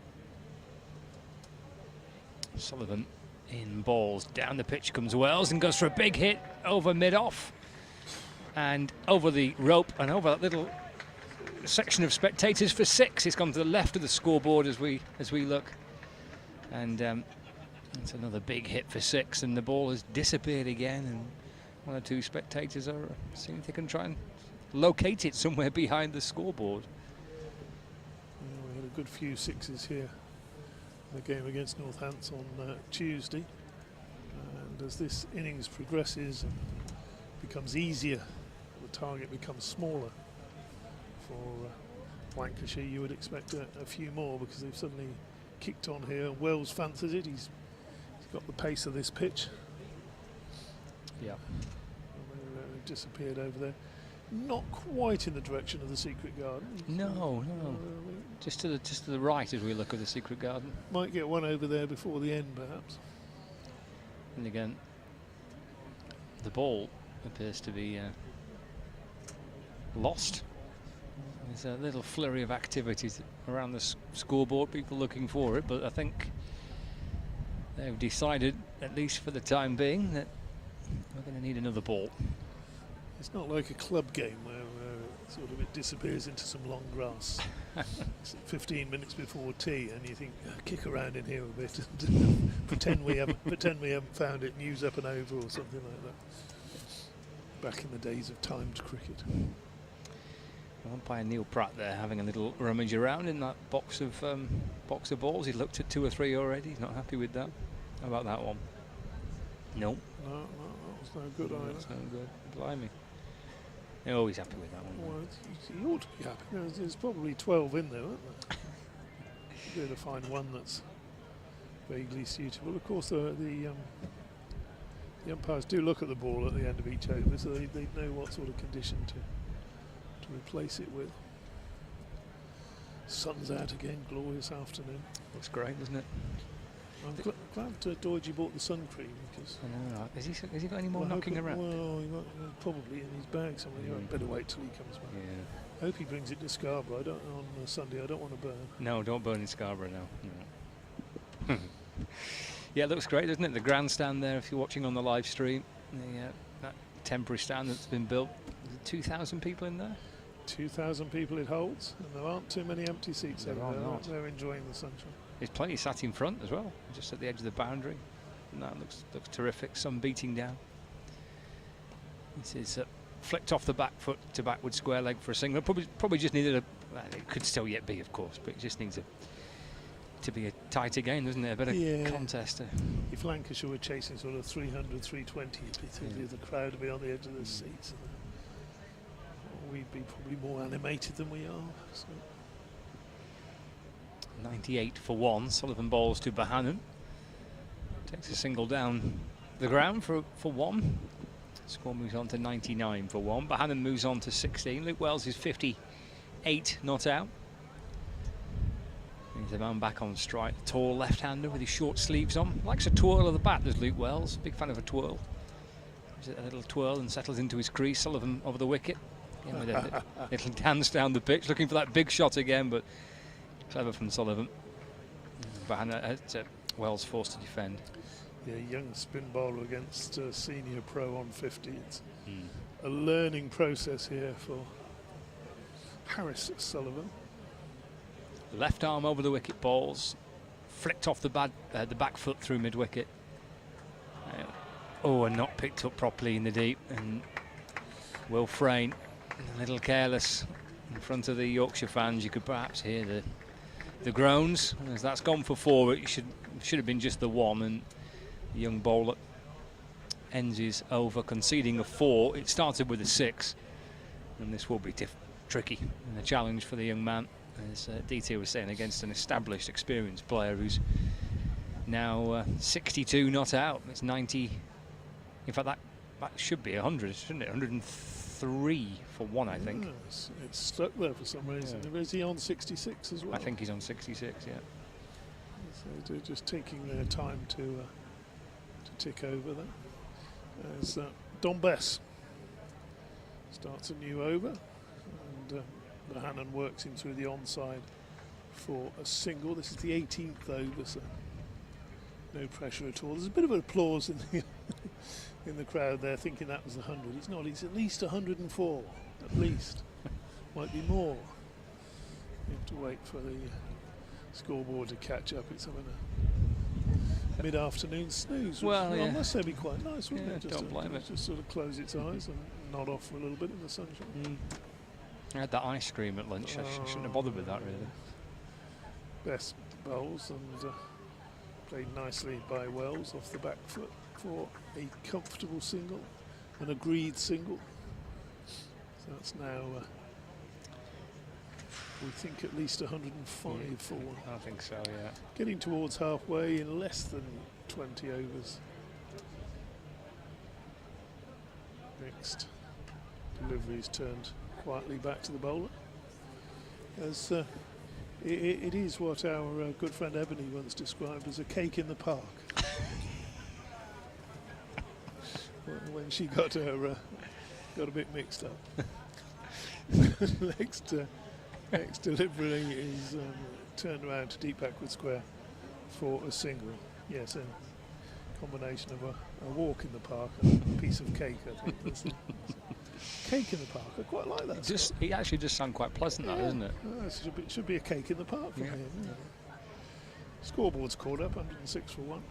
Sullivan in balls. Down the pitch comes Wells and goes for a big hit over mid-off and over the rope and over that little section of spectators for 6. It's gone to the left of the scoreboard as we look, and it's another big hit for 6, and the ball has disappeared again, and one or two spectators are seeing if they can try and locate it somewhere behind the scoreboard.
Yeah, we had a good few 6s here in the game against Northampton on Tuesday, and as this innings progresses and becomes easier, the target becomes smaller for Lancashire. You would expect a few more, because they've suddenly kicked on here. Wells fancies it. He's got the pace of this pitch.
Yeah.
And they disappeared over there. Not quite in the direction of the secret garden.
No. Just to the right as we look at the secret garden.
Might get one over there before the end, perhaps.
And again, the ball appears to be lost. There's a little flurry of activities around the scoreboard, people looking for it, but I think they've decided, at least for the time being, that we're going to need another ball.
It's not like a club game where sort of it disappears into some long grass. It's 15 minutes before tea, and you think, kick around in here a bit and pretend we haven't found it, and use up an over or something like that. Back in the days of timed cricket.
Umpire Neil Pratt there having a little rummage around in that box of balls. He looked at 2 or 3 already. He's not happy with that. How about that one? No.
No, that was no good either.
That's no good. Blimey. Oh, he's happy with that one.
Well, he ought to be happy. There's probably 12 in there, aren't there? Be able to find one that's vaguely suitable. Of course, the umpires do look at the ball at the end of each over, so they know what sort of condition to replace it with. Sun's out again, glorious afternoon.
Looks great, doesn't it?
I'm glad Doidge bought the sun cream, because
I know, right. Has he got any more knocking around?
Well, he might, probably in his bag somewhere. You better wait till he comes back.
Yeah.
I hope he brings it to Scarborough. On Sunday. I don't want to burn.
No, don't burn in Scarborough now. No. Yeah, it looks great, doesn't it? The grandstand there, if you're watching on the live stream, that temporary stand that's been built. 2,000 people in there. 2,000
people it holds, and there aren't too many empty seats over there.
Not.
They're enjoying the sunshine.
There's plenty sat in front as well, just at the edge of the boundary. And that looks terrific. Sun beating down. This is flicked off the back foot to backward square leg for a single. Probably just needed well, it could still yet be, of course, but it just needs to be a tighter game, doesn't it? A better contest.
If Lancashire were chasing sort of 300, 320, the crowd would be on the edge of the seats. We'd be probably more animated than we are. So.
98 for 1. Sullivan bowls to Bohannon. Takes a single down the ground for 1. Score moves on to 99 for 1. Bohannon moves on to 16. Luke Wells is 58 not out. He's the man back on strike. Tall left-hander with his short sleeves on. Likes a twirl of the bat, does Luke Wells. Big fan of a twirl. Gives it a little twirl and settles into his crease. Sullivan over the wicket. Again with a little dance down the pitch, looking for that big shot again, but clever from Sullivan. Wells forced to defend.
Yeah, young spin bowler against senior pro on 50. It's a learning process here for Harris Sullivan.
Left arm over the wicket balls, flicked off the back foot through mid wicket. And not picked up properly in the deep, and Will Frayne a little careless in front of the Yorkshire fans. You could perhaps hear the groans as that's gone for 4. It should have been just the 1, and the young bowler ends his over conceding a 4. It started with a 6, and this will be tricky and a challenge for the young man, as DT was saying, against an established, experienced player who's now 62 not out. It's 90. In fact, that should be 100, shouldn't it? 103 for 1, I think.
It's stuck there for some reason. Yeah. Is he on 66 as well?
I think he's on 66, yeah.
So they're just taking their time to tick over there. As Don Bess starts a new over, and Bohannon works him through the onside for a single. This is the 18th over, so no pressure at all. There's a bit of applause in the in the crowd there, thinking that was 100. It's not. It's at least 104, at least. Might be more. You have to wait for the scoreboard to catch up. It's having a mid-afternoon snooze.
Well, yeah.
Unless they'd be quite nice, wouldn't it?
Don't blame it.
Just sort of close its eyes and nod off for a little bit in the sunshine.
I had that ice cream at lunch. I shouldn't have bothered with that, really.
Best bowls, and played nicely by Wells off the back foot for a comfortable single, an agreed single. So that's now, we think, at least 105 for 1.
I think so, yeah.
Getting towards halfway in less than 20 overs. Next delivery is turned quietly back to the bowler, as it is what our good friend Ebony once described as a cake in the park. When she got her got a bit mixed up. Next delivery is turned around to deep backward square for a single. Yes, a combination of a walk in the park and a piece of cake, I think. That's cake in the park. I quite like that.
It actually just sounds quite pleasant, that, doesn't it?
It should be a cake in the park for him. Yeah. Scoreboard's caught up, 106 for 1.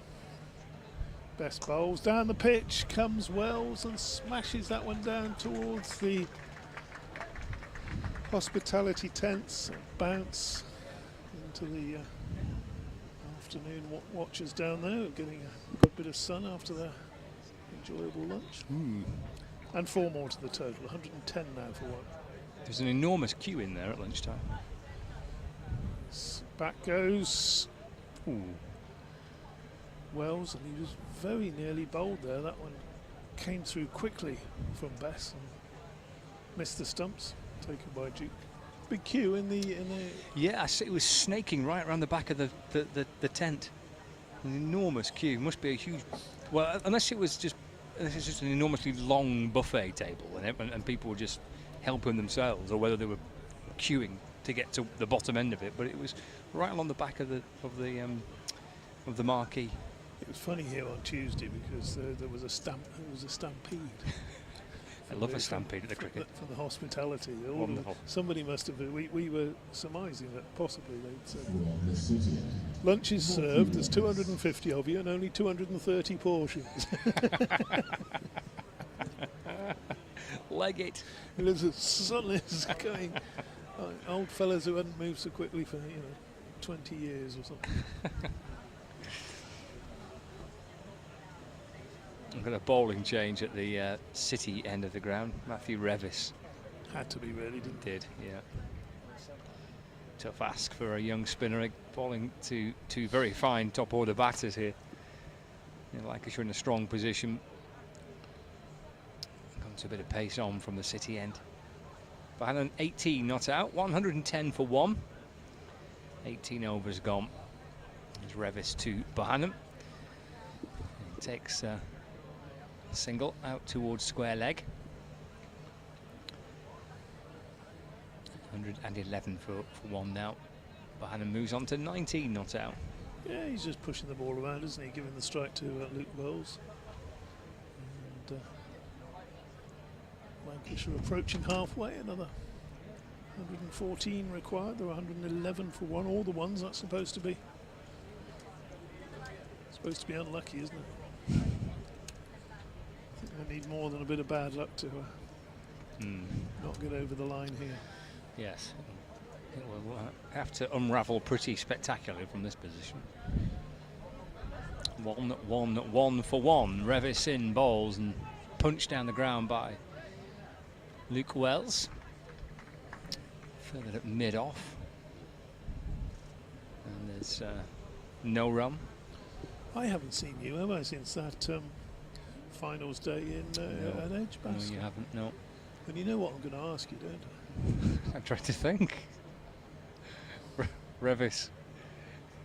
Best bowls down the pitch, comes Wells and smashes that one down towards the hospitality tents. Bounce into the afternoon watchers down there, getting a good bit of sun after their enjoyable lunch. And 4 more to the total, 110 now for 1.
There's an enormous queue in there at lunchtime.
Back goes Wells, and he was very nearly bowled there. That one came through quickly from Bess and missed the stumps, taken by Duke. Big queue in the.
Yeah, I see it was snaking right around the back of the tent. An enormous queue. Must be a huge. Well, unless it's just an enormously long buffet table, and people were just helping themselves, or whether they were queuing to get to the bottom end of it. But it was right along the back of the marquee.
It was funny here on Tuesday because there was a stampede.
I love a stampede at the cricket.
From the hospitality.
Wonderful.
Somebody must have. We were surmising that possibly they'd said lunch is served. There's 250 of you and only 230 portions.
Leg it.
Suddenly it's going. Old fellas who hadn't moved so quickly for 20 years or something.
I've got a bowling change at the city end of the ground. Matthew Revis.
Had to be, really, didn't
it? Did, yeah. Tough ask for a young spinner, bowling to two very fine top order batters here. Lancashire in a strong position. Gone to a bit of pace on from the city end. Bohannon 18 not out, 110 for 1. 18 overs gone. There's Revis to Bohannon. It takes Single out towards square leg. 111 for one now. Bohannon moves on to 19 not out.
Yeah, he's just pushing the ball around, isn't he? Giving the strike to Luke Wells. And Lancashire approaching halfway. Another 114 required. There are 111 for one. All the ones that's supposed to be unlucky, isn't it? I think they need more than a bit of bad luck to not get over the line here.
Yes, it will have to unravel pretty spectacularly from this position. 1 for one. Revis in bowls and punched down the ground by Luke Wells. Further at mid-off. And there's no run.
I haven't seen you, have I, since that finals day in at Edgbaston?
No, you haven't, no.
And you know what I'm going to ask you, don't I?
I'm trying to think. Revis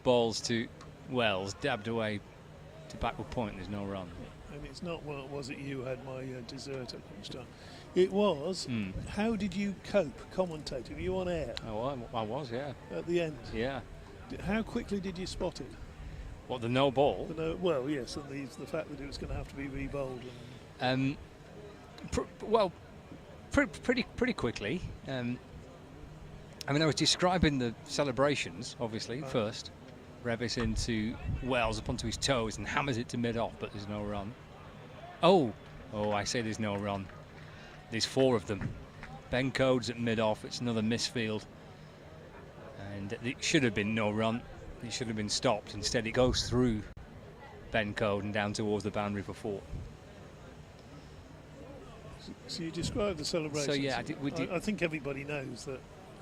balls to Wells, dabbed away to backward point, there's no run.
And it's not, well, was it you had my dessert at lunchtime? It was. How did you cope commentating? Were you on air?
Oh, I was, yeah.
At the end?
Yeah.
How quickly did you spot it?
What, the no ball?
Well, yes, and the fact that it was going to have to be re-bowled.
Pretty quickly. I mean, I was describing the celebrations, obviously, first. Revis into Wells up onto his toes and hammers it to mid-off, but there's no run. Oh, I say there's no run. There's 4 of them. Ben Codes at mid-off, it's another misfield. And it should have been no run. It should have been stopped. Instead, it goes through Ben Code and down towards the boundary for 4.
So you described the celebrations.
So yeah,
I think everybody knows that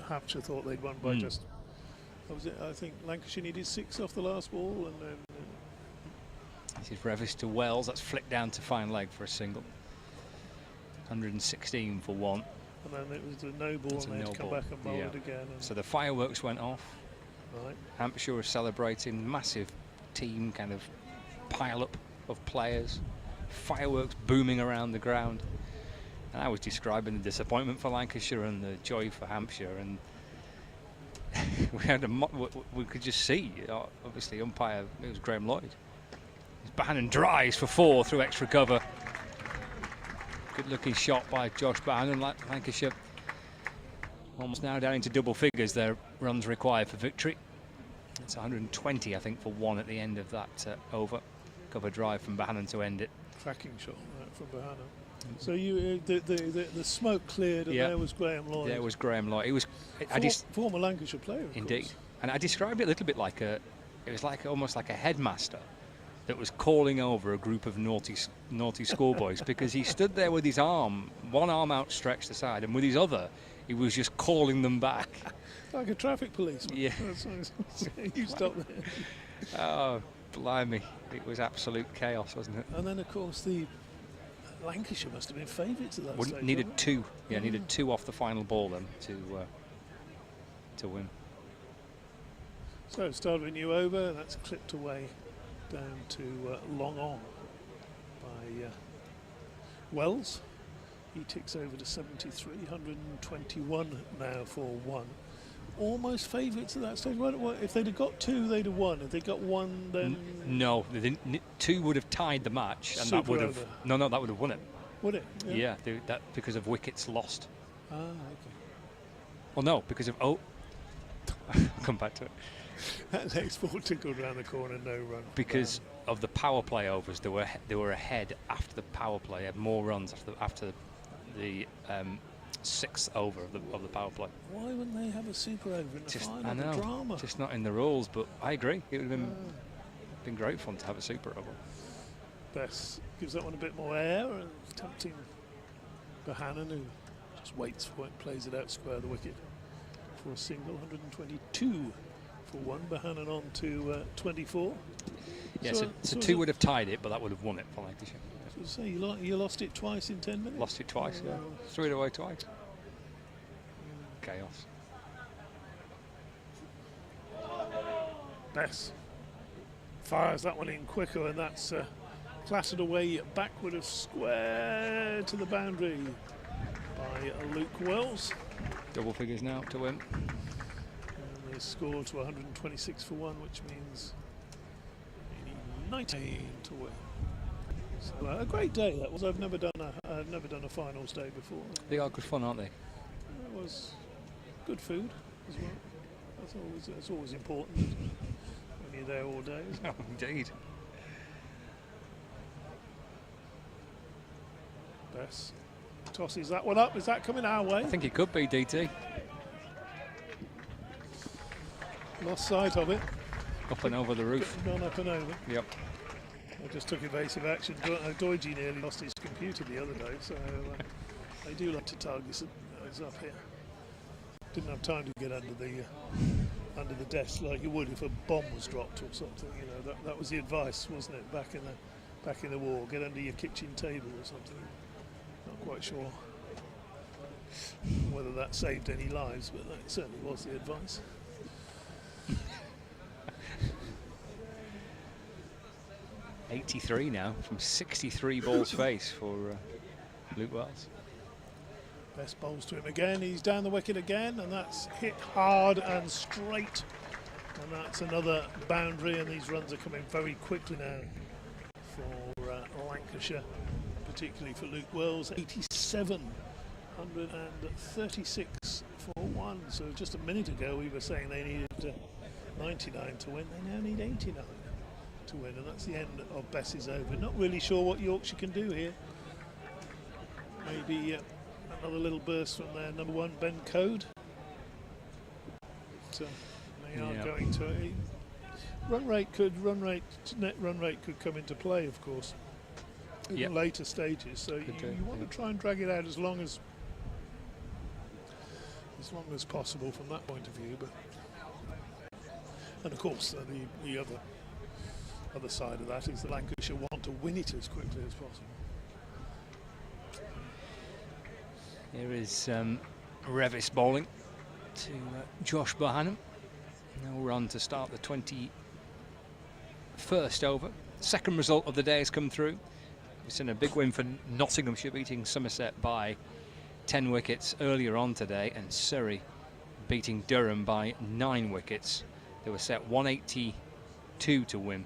Hampshire thought they'd won by just. What was it? I think Lancashire needed 6 off the last ball, and then.
This is Revis to Wells. That's flicked down to fine leg for a single. 116 for 1.
And then it was a no ball, and they had to come back and bowl it again.
So the fireworks went off.
Right.
Hampshire was celebrating, massive team kind of pile-up of players, fireworks booming around the ground. And I was describing the disappointment for Lancashire and the joy for Hampshire, and we could just see, obviously, umpire, it was Graham Lloyd. Bohannon drives for 4 through extra cover. Good-looking shot by Josh Bohannon. Lancashire almost now down into double figures, their runs required for victory. It's 120, I think, for 1 at the end of that over. Cover drive from Bohannon to end it.
Cracking shot from Bohannon. So you, the smoke cleared, and there was Graham Lloyd.
Yeah, it was Graham Lloyd. He was
former Lancashire player, of
indeed.
course.
And I described it a little bit like it was like almost like a headmaster that was calling over a group of naughty schoolboys, because he stood there with his one arm outstretched aside, and with his other, he was just calling them back.
Like a traffic policeman.
Yeah.
You stop there.
Oh, blimey. It was absolute chaos, wasn't it?
And then, of course, the Lancashire must have been favourites at that stage.
Needed 2. Yeah, needed 2 off the final ball then to win.
So, start of a new over. That's clipped away down to long on by Wells. He ticks over to 73, 121 now for 1. Almost favourites at that stage. If they'd have got 2, they'd have won. If they got 1, then
no, 2 would have tied the match, and that would have that would have won it.
Would it?
Yeah, that because of wickets lost.
Ah, okay.
Well, no, because of I'll come back to it.
That next ball tickled around the corner, no run.
Because of the power play overs, they were ahead after the power play. Had more runs after the 6th over of the power play.
Why wouldn't they have a super over in the final?
I know,
the drama.
Just not in the rules, but I agree. It would have been great fun to have a super over.
Bess gives that one a bit more air, and tempting Bohannon, who just waits for it, plays it out square the wicket for a single. 122 for 1. Bohannon on to 24.
Yeah, so 2 would have tied it, but that would have won it for Lancashire.
So you lost it twice in 10 minutes?
Lost it twice, yeah. Threw it away twice. Chaos.
Bess fires that one in quicker, and that's clattered away backward of square to the boundary by Luke Wells.
Double figures now to win.
And the score to 126 for 1, which means 19 to win. So a great day that was. I've never done a finals day before.
They are good fun, aren't they?
It was good food as well. That's always important when you're there all day. Isn't it?
Oh, indeed.
Bess tosses that one up. Is that coming our way?
I think it could be, DT.
Lost sight of it.
Up and over the roof.
Gone up and over.
Yep.
I just took evasive action. Doige nearly lost his computer the other day, so I do like to target those up here. Didn't have time to get under the desk like you would if a bomb was dropped or something. You know, that was the advice, wasn't it? Back in the war, get under your kitchen table or something. Not quite sure whether that saved any lives, but that certainly was the advice.
.83 now from 63 balls face for Luke Wells.
Best bowls to him again. He's down the wicket again, and that's hit hard and straight. And that's another boundary, and these runs are coming very quickly now for Lancashire, particularly for Luke Wells. 87, 136 for 1. So just a minute ago we were saying they needed 99 to win. They now need 89 to win, and that's the end of Bess's over. Not really sure what Yorkshire can do here. Maybe another little burst from their number 1 Ben Code. So they are going to net run rate could come into play, of course, in later stages. So you want to try and drag it out as long as possible from that point of view. But and of course the other side of that is the Lancashire want to win it as quickly as possible.
Here is Revis bowling to Josh Bohannon. Now we're on to start the 21st over. Second result of the day has come through. We've seen a big win for Nottinghamshire, beating Somerset by 10 wickets earlier on today, and Surrey beating Durham by 9 wickets. They were set 182 to win.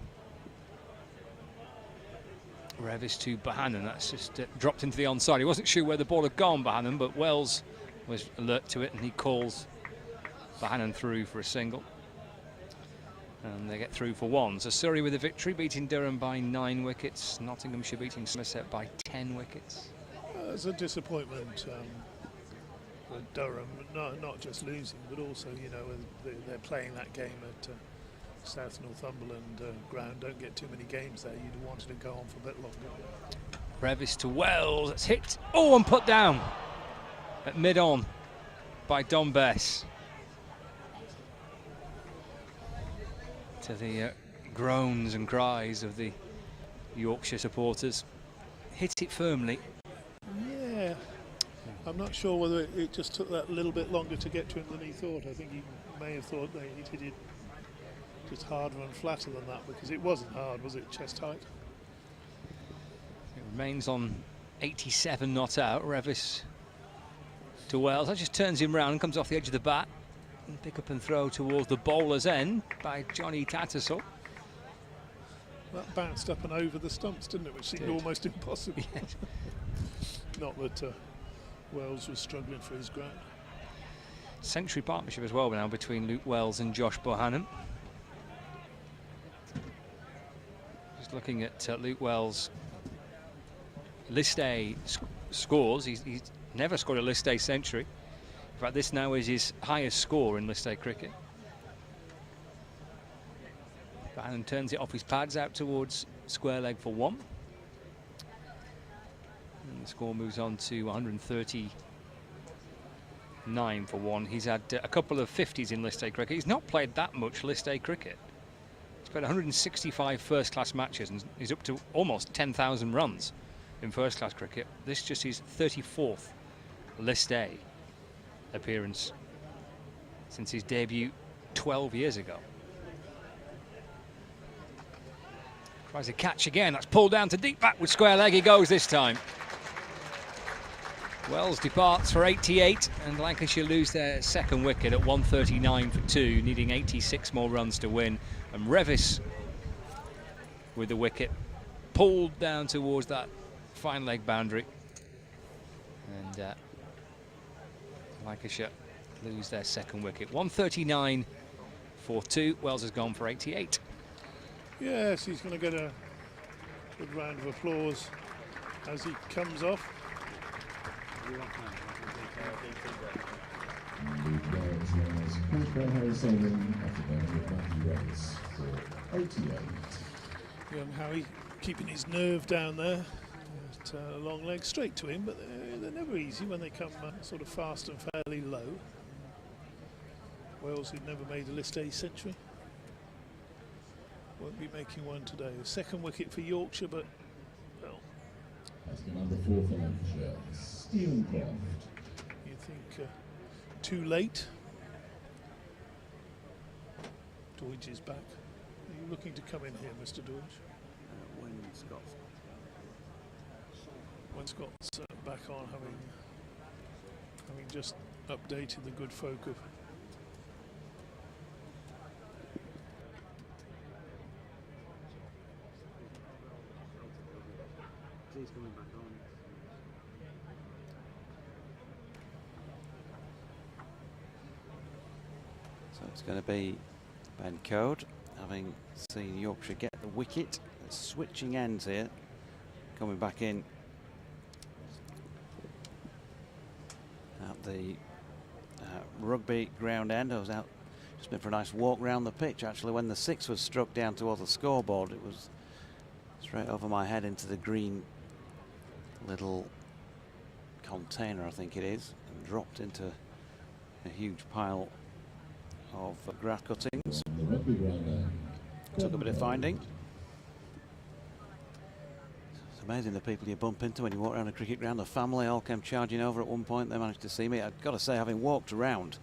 Revis to Bohannon, that's just dropped into the onside. He wasn't sure where the ball had gone, Bohannon, but Wells was alert to it, and he calls Bohannon through for a single. And they get through for 1. So Surrey with a victory, beating Durham by 9 wickets. Nottinghamshire beating Somerset by 10 wickets.
It's a disappointment for Durham, not just losing, but also, you know, they're playing that game at South Northumberland ground. Don't get too many games there. You'd want it to go on for a bit longer.
Revis to Wells. It's hit. Oh, and put down at mid-on by Don Bess. To the groans and cries of the Yorkshire supporters. Hit it firmly.
Yeah. I'm not sure whether it just took that little bit longer to get to him than he thought. I think he may have thought that he'd hit it just harder and flatter than that, because it wasn't hard, was it? Chest height.
It remains on 87 not out. Revis to Wells. That just turns him round and comes off the edge of the bat. And pick up and throw towards the bowler's end by Johnny Tattersall.
That bounced up and over the stumps, didn't it? Which seemed almost impossible.
Yes.
Not that Wells was struggling for his ground.
Century partnership as well now between Luke Wells and Josh Bohannon. Just looking at Luke Wells' List A scores. He's never scored a List A century. In fact, this now is his highest score in List A cricket. Bohannon turns it off his pads out towards square leg for 1. And the score moves on to 139 for 1. He's had a couple of 50s in List A cricket. He's not played that much List A cricket. He's played 165 first-class matches and he's up to almost 10,000 runs in first-class cricket. This is just his 34th List A appearance since his debut 12 years ago. Tries to catch again. That's pulled down to deep back with square leg. He goes this time. Wells departs for 88, and Lancashire lose their second wicket at 139 for 2, needing 86 more runs to win. And Revis with the wicket pulled down towards that fine leg boundary. And Lancashire lose their second wicket. 139 for 2. Wells has gone for 88.
Yes, he's going to get a good round of applause as he comes off. Young Harry keeping his nerve down there. Long legs straight to him, but they're never easy when they come sort of fast and fairly low. Wales, who'd never made a List A century, won't be making one today. The second wicket for Yorkshire, but well.
That's the number 4 for Lancashire, Steelbacks.
You think too late? Deutsch is back. Are you looking to come in here, Mr. Deutsch? When Scott's back on, having just updated the good folk of
So it's going to be Ben Code, having seen Yorkshire get the wicket. Switching ends here, coming back in at the rugby ground end. I was out, just been for a nice walk round the pitch. Actually, when the 6 was struck down towards the scoreboard, it was straight over my head into the green little container, I think it is, and dropped into a huge pile of grass cuttings. Took a bit of finding. It's amazing the people you bump into when you walk around a cricket ground. The family all came charging over at one point. They managed to see me. I've got to say, having walked around,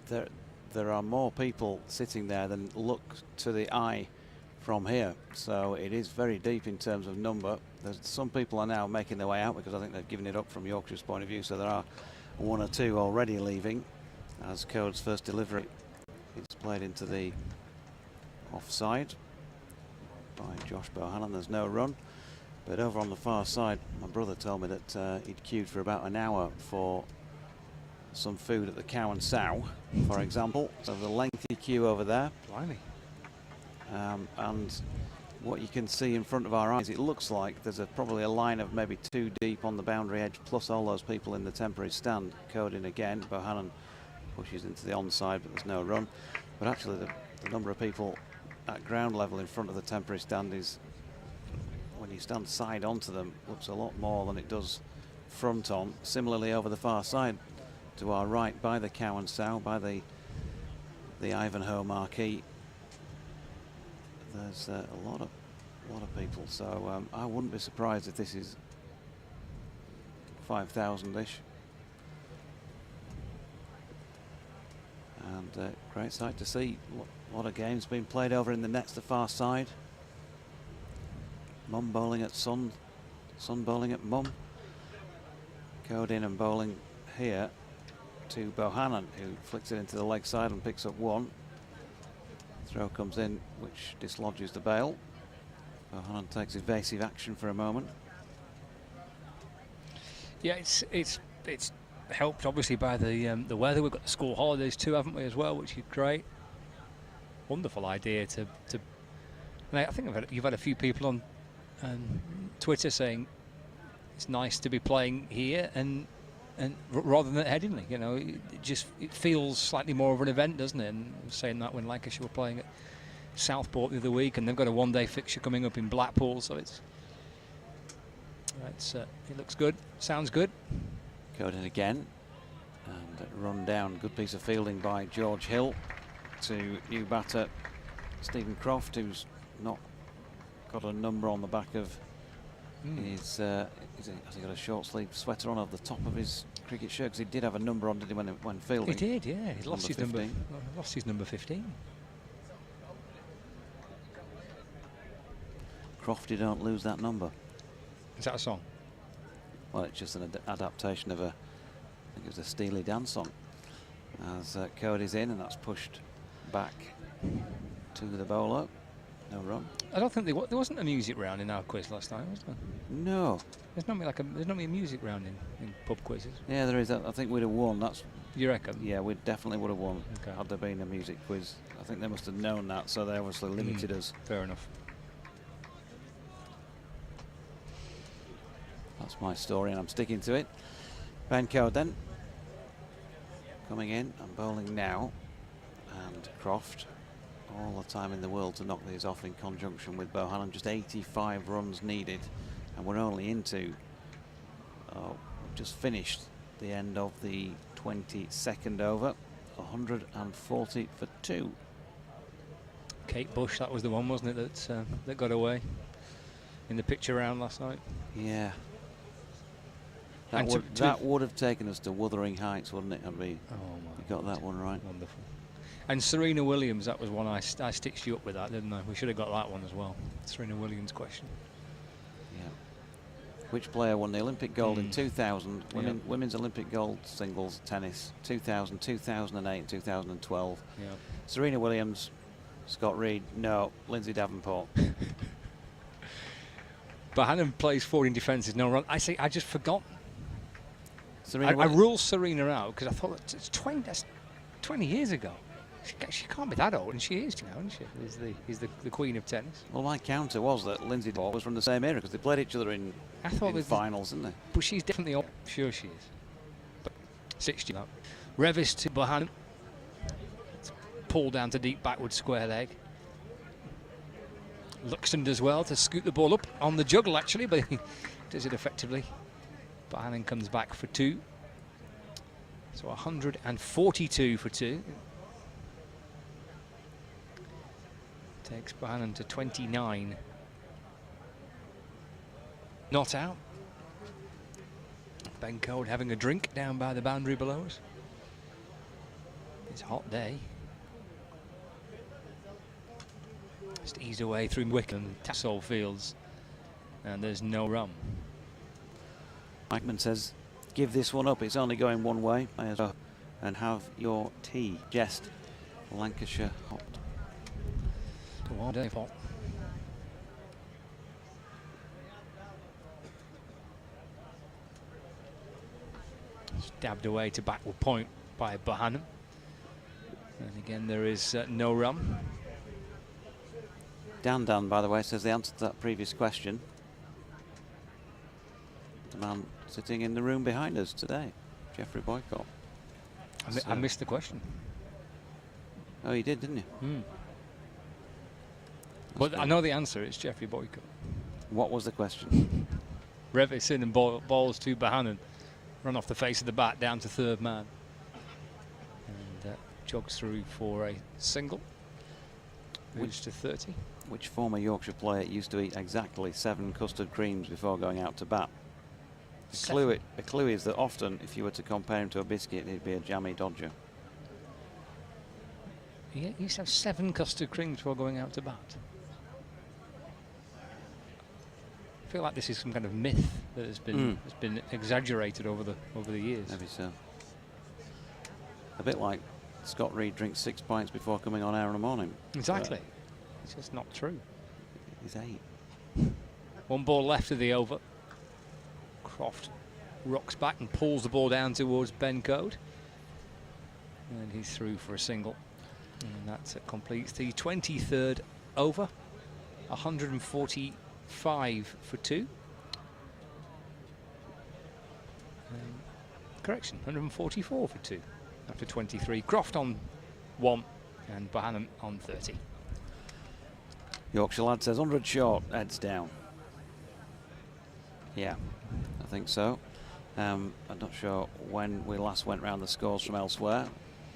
there are more people sitting there than look to the eye from here. So it is very deep in terms of number. Some people are now making their way out because I think they've given it up from Yorkshire's point of view. So there are 1 or 2 already leaving as Code's first delivery is played into the offside by Josh Bohannon. There's no run. But over on the far side, my brother told me that he'd queued for about an hour for some food at the Cow and Sow, for example. So there's a lengthy queue over there.
Blimey.
And what you can see in front of our eyes, it looks like there's probably a line of maybe 2 deep on the boundary edge, plus all those people in the temporary stand. Code in again. Bohannon pushes into the onside, but there's no run. But actually, the number of people at ground level in front of the temporary stand is, when you stand side onto them, looks a lot more than it does front on. Similarly, over the far side to our right, by the Cow and Sow, by the Ivanhoe marquee, there's a lot of people. So I wouldn't be surprised if this is 5,000-ish. And great sight to see. A lot of games being played over in the nets the far side. Mum bowling at Son, Son bowling at Mum. Code in and bowling here to Bohannon, who flicks it into the leg side and picks up 1. Throw comes in, which dislodges the bail. Bohannon takes evasive action for a moment.
Yeah, it's helped obviously by the weather. We've got the school holidays too, haven't we, as well, which is great. Wonderful idea to. And I think you've had a few people on Twitter saying it's nice to be playing here and rather than at Headingley. You know, it feels slightly more of an event, doesn't it? And saying that when Lancashire were playing at Southport the other week, and they've got a 1-day fixture coming up in Blackpool, so it looks good, sounds good.
Code in again and run down. Good piece of fielding by George Hill to new batter Stephen Croft, who's not got a number on the back of his. Has he got a short sleeve sweater on over the top of his cricket shirt? Because he did have a number on, did he, when fielding?
He did, yeah. He lost his
15.
Lost his number 15.
Crofty don't lose that number.
Is that a song?
Well, it's just an adaptation of I think it was a Steely Dan song. As Cody's in, and that's pushed back to the bowler. No run.
I don't think there wasn't a music round in our quiz last night, was there?
No.
There's not a music round in pub quizzes.
Yeah, there is. I think we'd have won. That's.
You reckon?
Yeah, we definitely would have won
Okay.
had there been a music quiz. I think they must have known that, so they obviously limited us.
Fair enough.
That's my story, and I'm sticking to it. Ben Code then coming in and bowling now, and Croft. All the time in the world to knock these off in conjunction with Bohannon. Just 85 runs needed, and we're only into just finished the end of the 22nd over. 140 for 2.
Kate Bush, that was the one, wasn't it, that got away in the picture round last night?
Yeah.
And
That would have taken us to Wuthering Heights, wouldn't it?
Oh my!
You got that one right.
Wonderful. And Serena Williams, that was one I stitched you up with that, didn't I? We should have got that one as well. Serena Williams question.
Yeah. Which player won the Olympic gold in 2000? Women's Olympic gold singles tennis, 2000, 2008, 2012.
Yeah.
Serena Williams, Scott Reed, no. Lindsay Davenport.
Bohannon plays 14 defences, no run. I just forgot.
Serena
I ruled Serena out because I thought that's 20 years ago. She can't be that old, and she is now, isn't she? Is the queen of tennis.
Well, my counter was that Lindsay Davenport was from the same era because they played each other in finals, didn't they?
But she's definitely old. Sure she is. But 60 now. Revis to Bohannon. Pull down to deep backward square leg. Luxton does well to scoot the ball up on the juggle actually, but he does it effectively. Bohannon comes back for 2. So 142 for 2. Takes Bohannon to 29. Not out. Ben Code having a drink down by the boundary below us. It's a hot day. Just eased away through Wickham and Tassol Fields, and there's no run.
Mikeman says, give this one up, it's only going one way. And have your tea. Jest, Lancashire hot.
One day hot. Stabbed away to backward point by Bohannon. And again, there is no run.
Dan, by the way, says the answer to that previous question. The man sitting in the room behind us today, Geoffrey Boycott.
I missed the question.
Oh, you did, didn't you?
But I know the answer. It's Geoffrey Boycott.
What was the question?
Revis in and balls to Bohannon. Run off the face of the bat down to third man. And jogs through for a single. Moves to 30.
Which former Yorkshire player used to eat exactly 7 custard creams before going out to bat? The clue is that often, if you were to compare him to a biscuit, he'd be a jammy dodger.
Yeah, he used to have 7 custard creams before going out to bat. I feel like this is some kind of myth that has been exaggerated over the years.
Maybe so. A bit like Scott Reed drinks 6 pints before coming on air in the morning.
Exactly. It's just not true.
He's 8.
1 ball left of the over. Croft rocks back and pulls the ball down towards Ben Code. And he's through for a single. And that completes the 23rd over. 145 for 2. Correction, 144 for 2 after 23. Croft on 1 and Bohannon on 30.
Yorkshire lad says 100 short, heads down. Yeah, I think so. I'm not sure when we last went round the scores from elsewhere.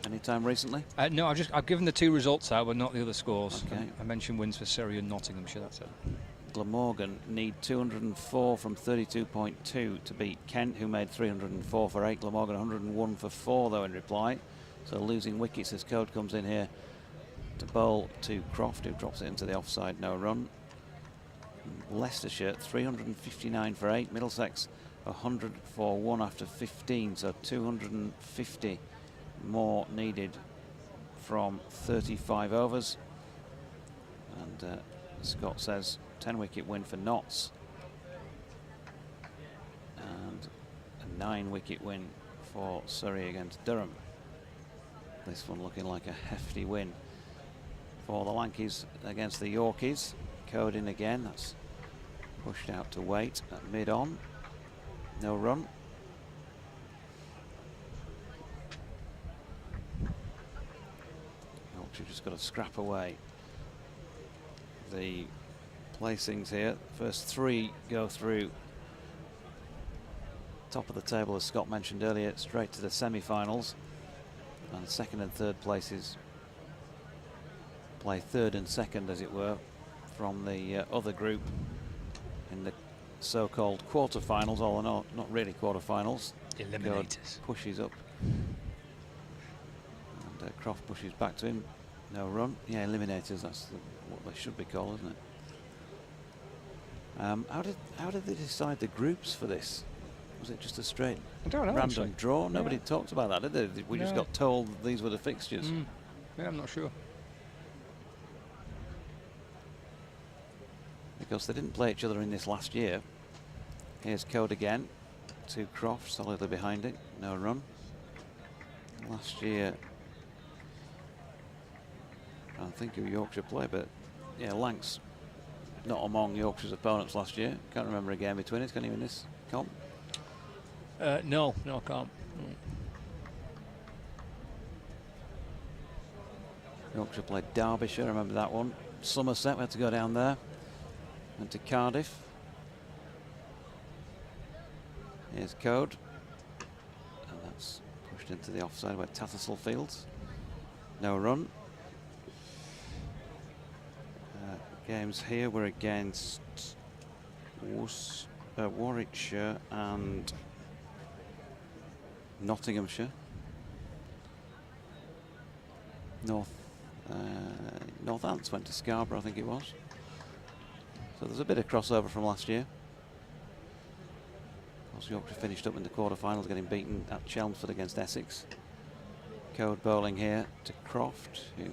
Anytime recently?
No, I've given the 2 results out, but not the other scores.
Okay.
I mentioned wins for Surrey and Nottinghamshire. That's it.
Glamorgan need 204 from 32.2 to beat Kent, who made 304 for 8. Glamorgan 101 for 4 though in reply. So losing wickets as Code comes in here to bowl to Croft, who drops it into the offside, no run. Leicestershire 359 for 8. Middlesex 100 for 1 after 15. So 250 more needed from 35 overs. And Scott says 10-wicket win for Notts. And a 9-wicket win for Surrey against Durham. This one looking like a hefty win for the Lankies against the Yorkies. Code in again, that's pushed out to wait at mid-on. No run. Yorkshire just got to scrap away. The placings here, first 3 go through top of the table, as Scott mentioned earlier, straight to the semi-finals, and second and third places play third and second, as it were, from the other group in the so-called quarter-finals, although not really quarter-finals.
Eliminators.
Pushes up, and Croft pushes back to him. No run. Yeah, eliminators. That's what they should be called, isn't it? How did they decide the groups for this? Was it just a straight
I don't know,
random
actually.
draw? Nobody talked about that, did they? We just got told these were the fixtures.
Yeah, I'm not sure.
Because they didn't play each other in this last year. Here's Code again to Croft, solidly behind it. No run. Last year, I don't think who Yorkshire play, but yeah, Lancs not among Yorkshire's opponents last year. Can't remember a game between us. Can you in this comp?
No, I can't.
Yorkshire played Derbyshire, I remember that one. Somerset, we had to go down there. Went to Cardiff. Here's Code. And that's pushed into the offside by Tattersall Fields. No run. Games here were against Warwickshire and Nottinghamshire. Northants went to Scarborough, I think it was. So there's a bit of crossover from last year. Of course, Yorkshire finished up in the quarter-finals, getting beaten at Chelmsford against Essex. Code bowling here to Croft, who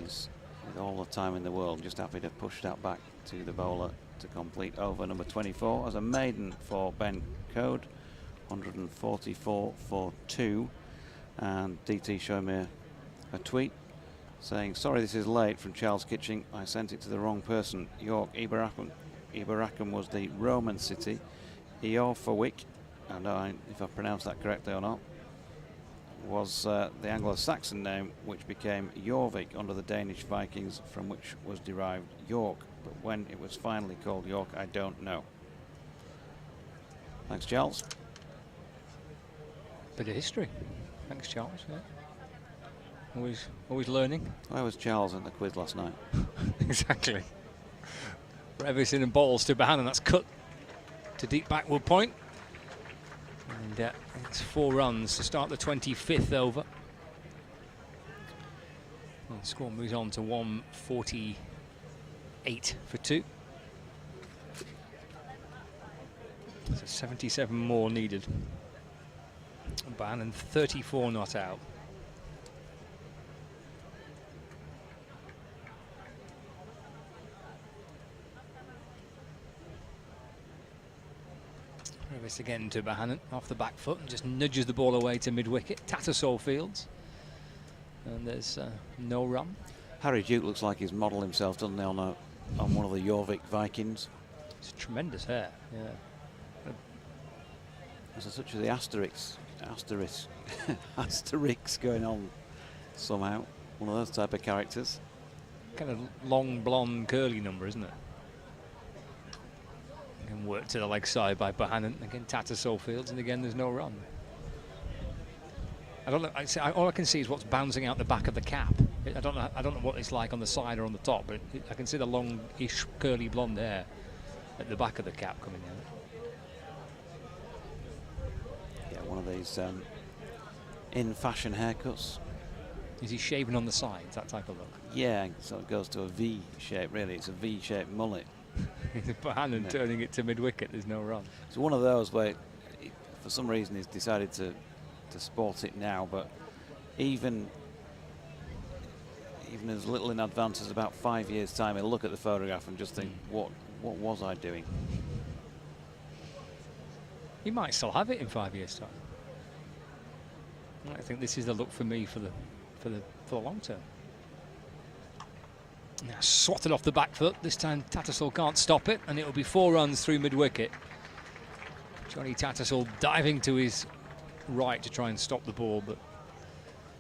is, with all the time in the world, just happy to push that back to the bowler to complete over number 24 as a maiden for Ben Code. 144 for 2, and DT showing me a tweet saying, sorry this is late, from Charles Kitching, I sent it to the wrong person. York Iberacum was the Roman city. Eorfawick, and if I pronounced that correctly or not, was the Anglo-Saxon name which became Jorvik under the Danish Vikings, from which was derived York, but when it was finally called York I don't know. Thanks, Charles.
Bit of history. Thanks, Charles. Yeah. Always learning.
Where was Charles in the quiz last night?
Exactly. Revison and balls to Bohannon. That's cut to deep backward point. And it's 4 runs to start the 25th over. And the score moves on to 148 for 2. So 77 more needed. Bohannon 34 not out. Revis again to Bohannon off the back foot and just nudges the ball away to mid-wicket. Tattersall Fields. And there's no run.
Harry Duke looks like he's modelled himself, doesn't he, on one of the Yorkshire Vikings.
It's tremendous hair, yeah.
There's such as the Asterix going on somehow. One of those type of characters.
Kind of long, blonde, curly number, isn't it? And work to the leg side by Bohannon. Again, Tattersall Fields, and again, there's no run. I don't know. All I can see is what's bouncing out the back of the cap. I don't know what it's like on the side or on the top, but I can see the long-ish curly blonde hair at the back of the cap coming out.
Yeah, one of these in-fashion haircuts.
Is he shaving on the sides, that type of look?
Yeah, so it goes to a V shape, really. It's a V-shaped mullet.
Bohannon turning it to mid-wicket. There's no run.
It's one of those where, for some reason, he's decided to sport it now, but even as little in advance as about 5 years' time, he'll look at the photograph and just think, what was I doing?
He might still have it in 5 years' time. I think this is the look for me for the long term. Now swatted off the back foot. This time Tattersall can't stop it, and it'll be 4 runs through mid-wicket. Johnny Tattersall diving to his right to try and stop the ball, but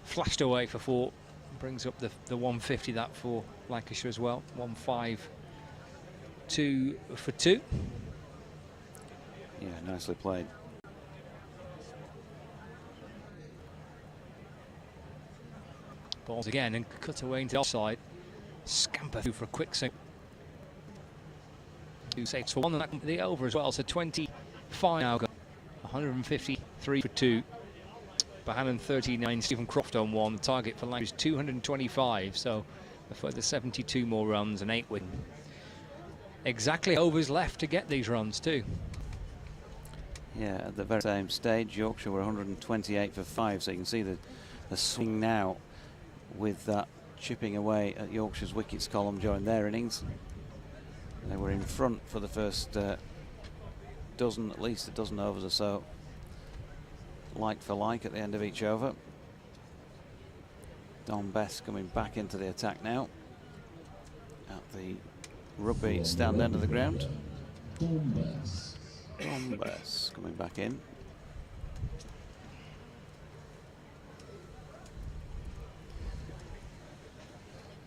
flashed away for 4. Brings up the 150 that for Lancashire as well. 1-5-2 for 2.
Yeah, nicely played.
Balls again and cut away into the offside. Scamper through for a quick sink. 2 saves for 1, and that can be the over as well. So 25 now. 153 for 2. Bohannon 39, Stephen Croft on 1. The target for Lancashire is 225, so a further 72 more runs and 8 wins. Exactly overs left to get these runs too.
Yeah, at the very same stage, Yorkshire were 128 for 5, so you can see the swing now with that chipping away at Yorkshire's wickets column during their innings. They were in front for the first dozen, at least a dozen overs or so, like for like at the end of each over. Don Bess coming back into the attack now at the rugby stand end of the ground. Don Bess coming back in.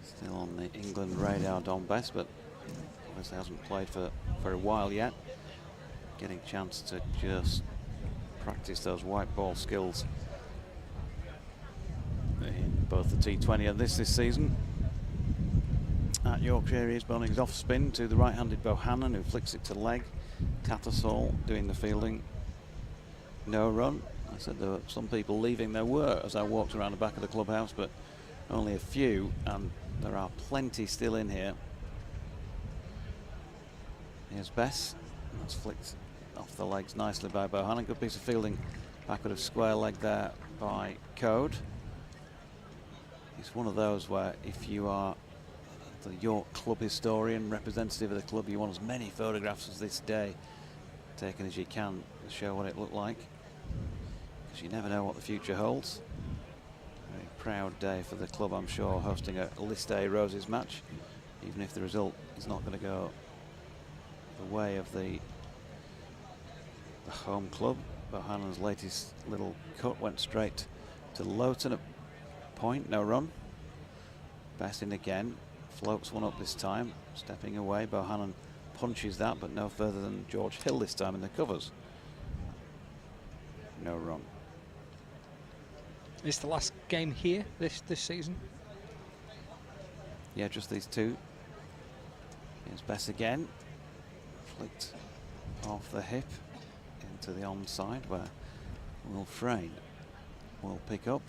Still on the England radar, Don Bess, but obviously hasn't played for a while yet. Getting a chance to just practice those white ball skills in both the T20 and this season. At Yorkshire, he is bowling his off spin to the right-handed Bohannon, who flicks it to leg. Tattersall doing the fielding. No run. I said there were some people leaving. There were as I walked around the back of the clubhouse, but only a few, and there are plenty still in here. Here's Bess. That's flicked off the legs nicely by Bohannon. Good piece of fielding backward of square leg there by Code. It's one of those where if you are the York club historian, representative of the club, you want as many photographs as this day taken as you can to show what it looked like, because you never know what the future holds. Very proud day for the club, I'm sure, hosting a List A Roses match, even if the result is not going to go the way of the home club. Bohannon's latest little cut went straight to Lowton at point, no run. Bess in again, floats one up this time, stepping away. Bohannon punches that, but no further than George Hill this time in the covers. No run.
Is the last game here this season?
Yeah, just these two. Here's Bess again, flicked off the hip into the onside, where Will Frayne will pick up.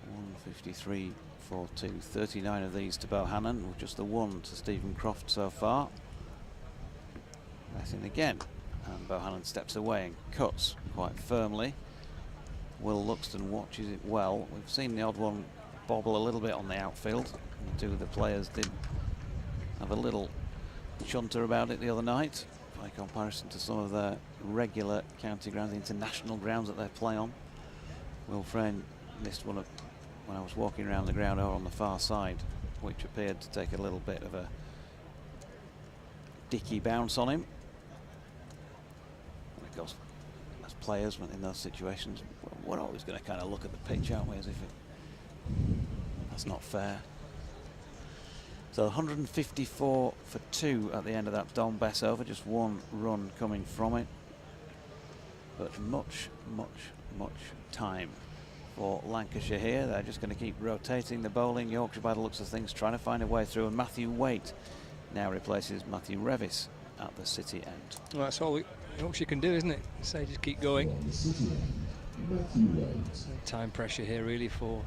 153 for 2, 39 of these to Bohannon, with just the 1 to Stephen Croft so far. Bess in again, and Bohannon steps away and cuts quite firmly. Will Luxton watches it well. We've seen the odd one bobble a little bit on the outfield. Two of the players did have a little shunter about it the other night, by comparison to some of their regular county grounds, the international grounds that they play on. Will Frayne missed one when I was walking around the ground over on the far side, which appeared to take a little bit of a dicky bounce on him. And of course, as players in those situations, we're always going to kind of look at the pitch, aren't we, as if that's not fair. So 154 for 2 at the end of that Don Bess over, just 1 run coming from it. But much time for Lancashire here. They're just going to keep rotating the bowling. Yorkshire, by the looks of things, trying to find a way through, and Matthew Waite now replaces Matthew Revis at the City end.
Well, that's all Yorkshire can do, isn't it? So just keep going. Time pressure here really for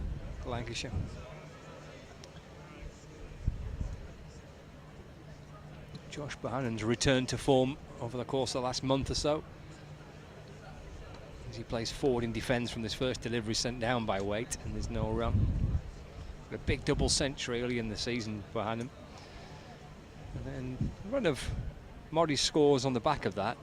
Lancashire. Josh Bohannon's returned to form over the course of the last month or so, as he plays forward in defence from this first delivery sent down by Waite, and there's no run. A big double century early in the season for Bohannon, and then a run of modest scores on the back of that.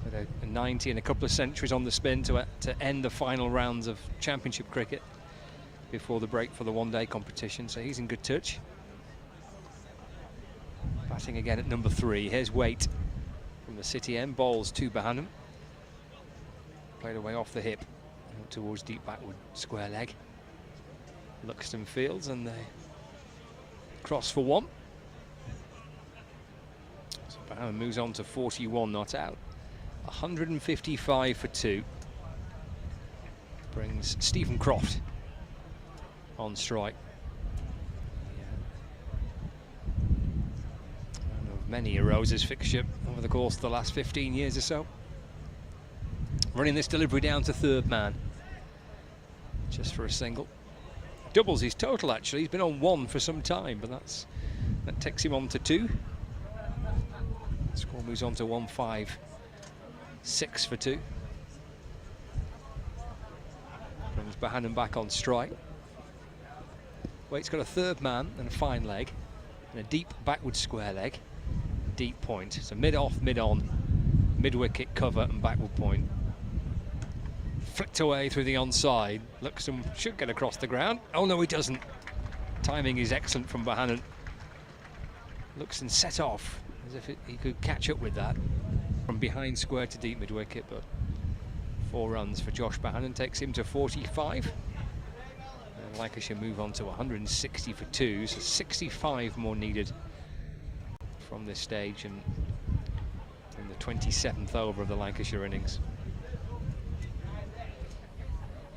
With a 90 and a couple of centuries on the spin to end the final rounds of Championship cricket before the break for the one-day competition, so he's in good touch. Batting again at number 3. Here's Waite from the City end, bowls to Bohannon. Played away off the hip towards deep backward square leg. Luxton fields and they cross for 1. So Bohannon moves on to 41 not out. 155 for 2. Brings Stephen Croft on strike. Many a Roses fixture over the course of the last 15 years or so. Running this delivery down to third man, just for a single. Doubles his total actually. He's been on 1 for some time, but that takes him on to 2. Score moves on to 156 for 2. Brings Bohannon back on strike. Waite's got a third man and a fine leg and a deep backward square leg. Deep point, so mid-off, mid-on, mid-wicket cover and backward point. Flicked away through the onside. Luxton should get across the ground. Oh no, he doesn't. Timing is excellent from Bohannon. Luxton set off as if he could catch up with that. From behind square to deep mid-wicket, but 4 runs for Josh Bohannon takes him to 45. And Lancashire move on to 160 for 2, so 65 more needed from this stage and in the 27th over of the Lancashire innings.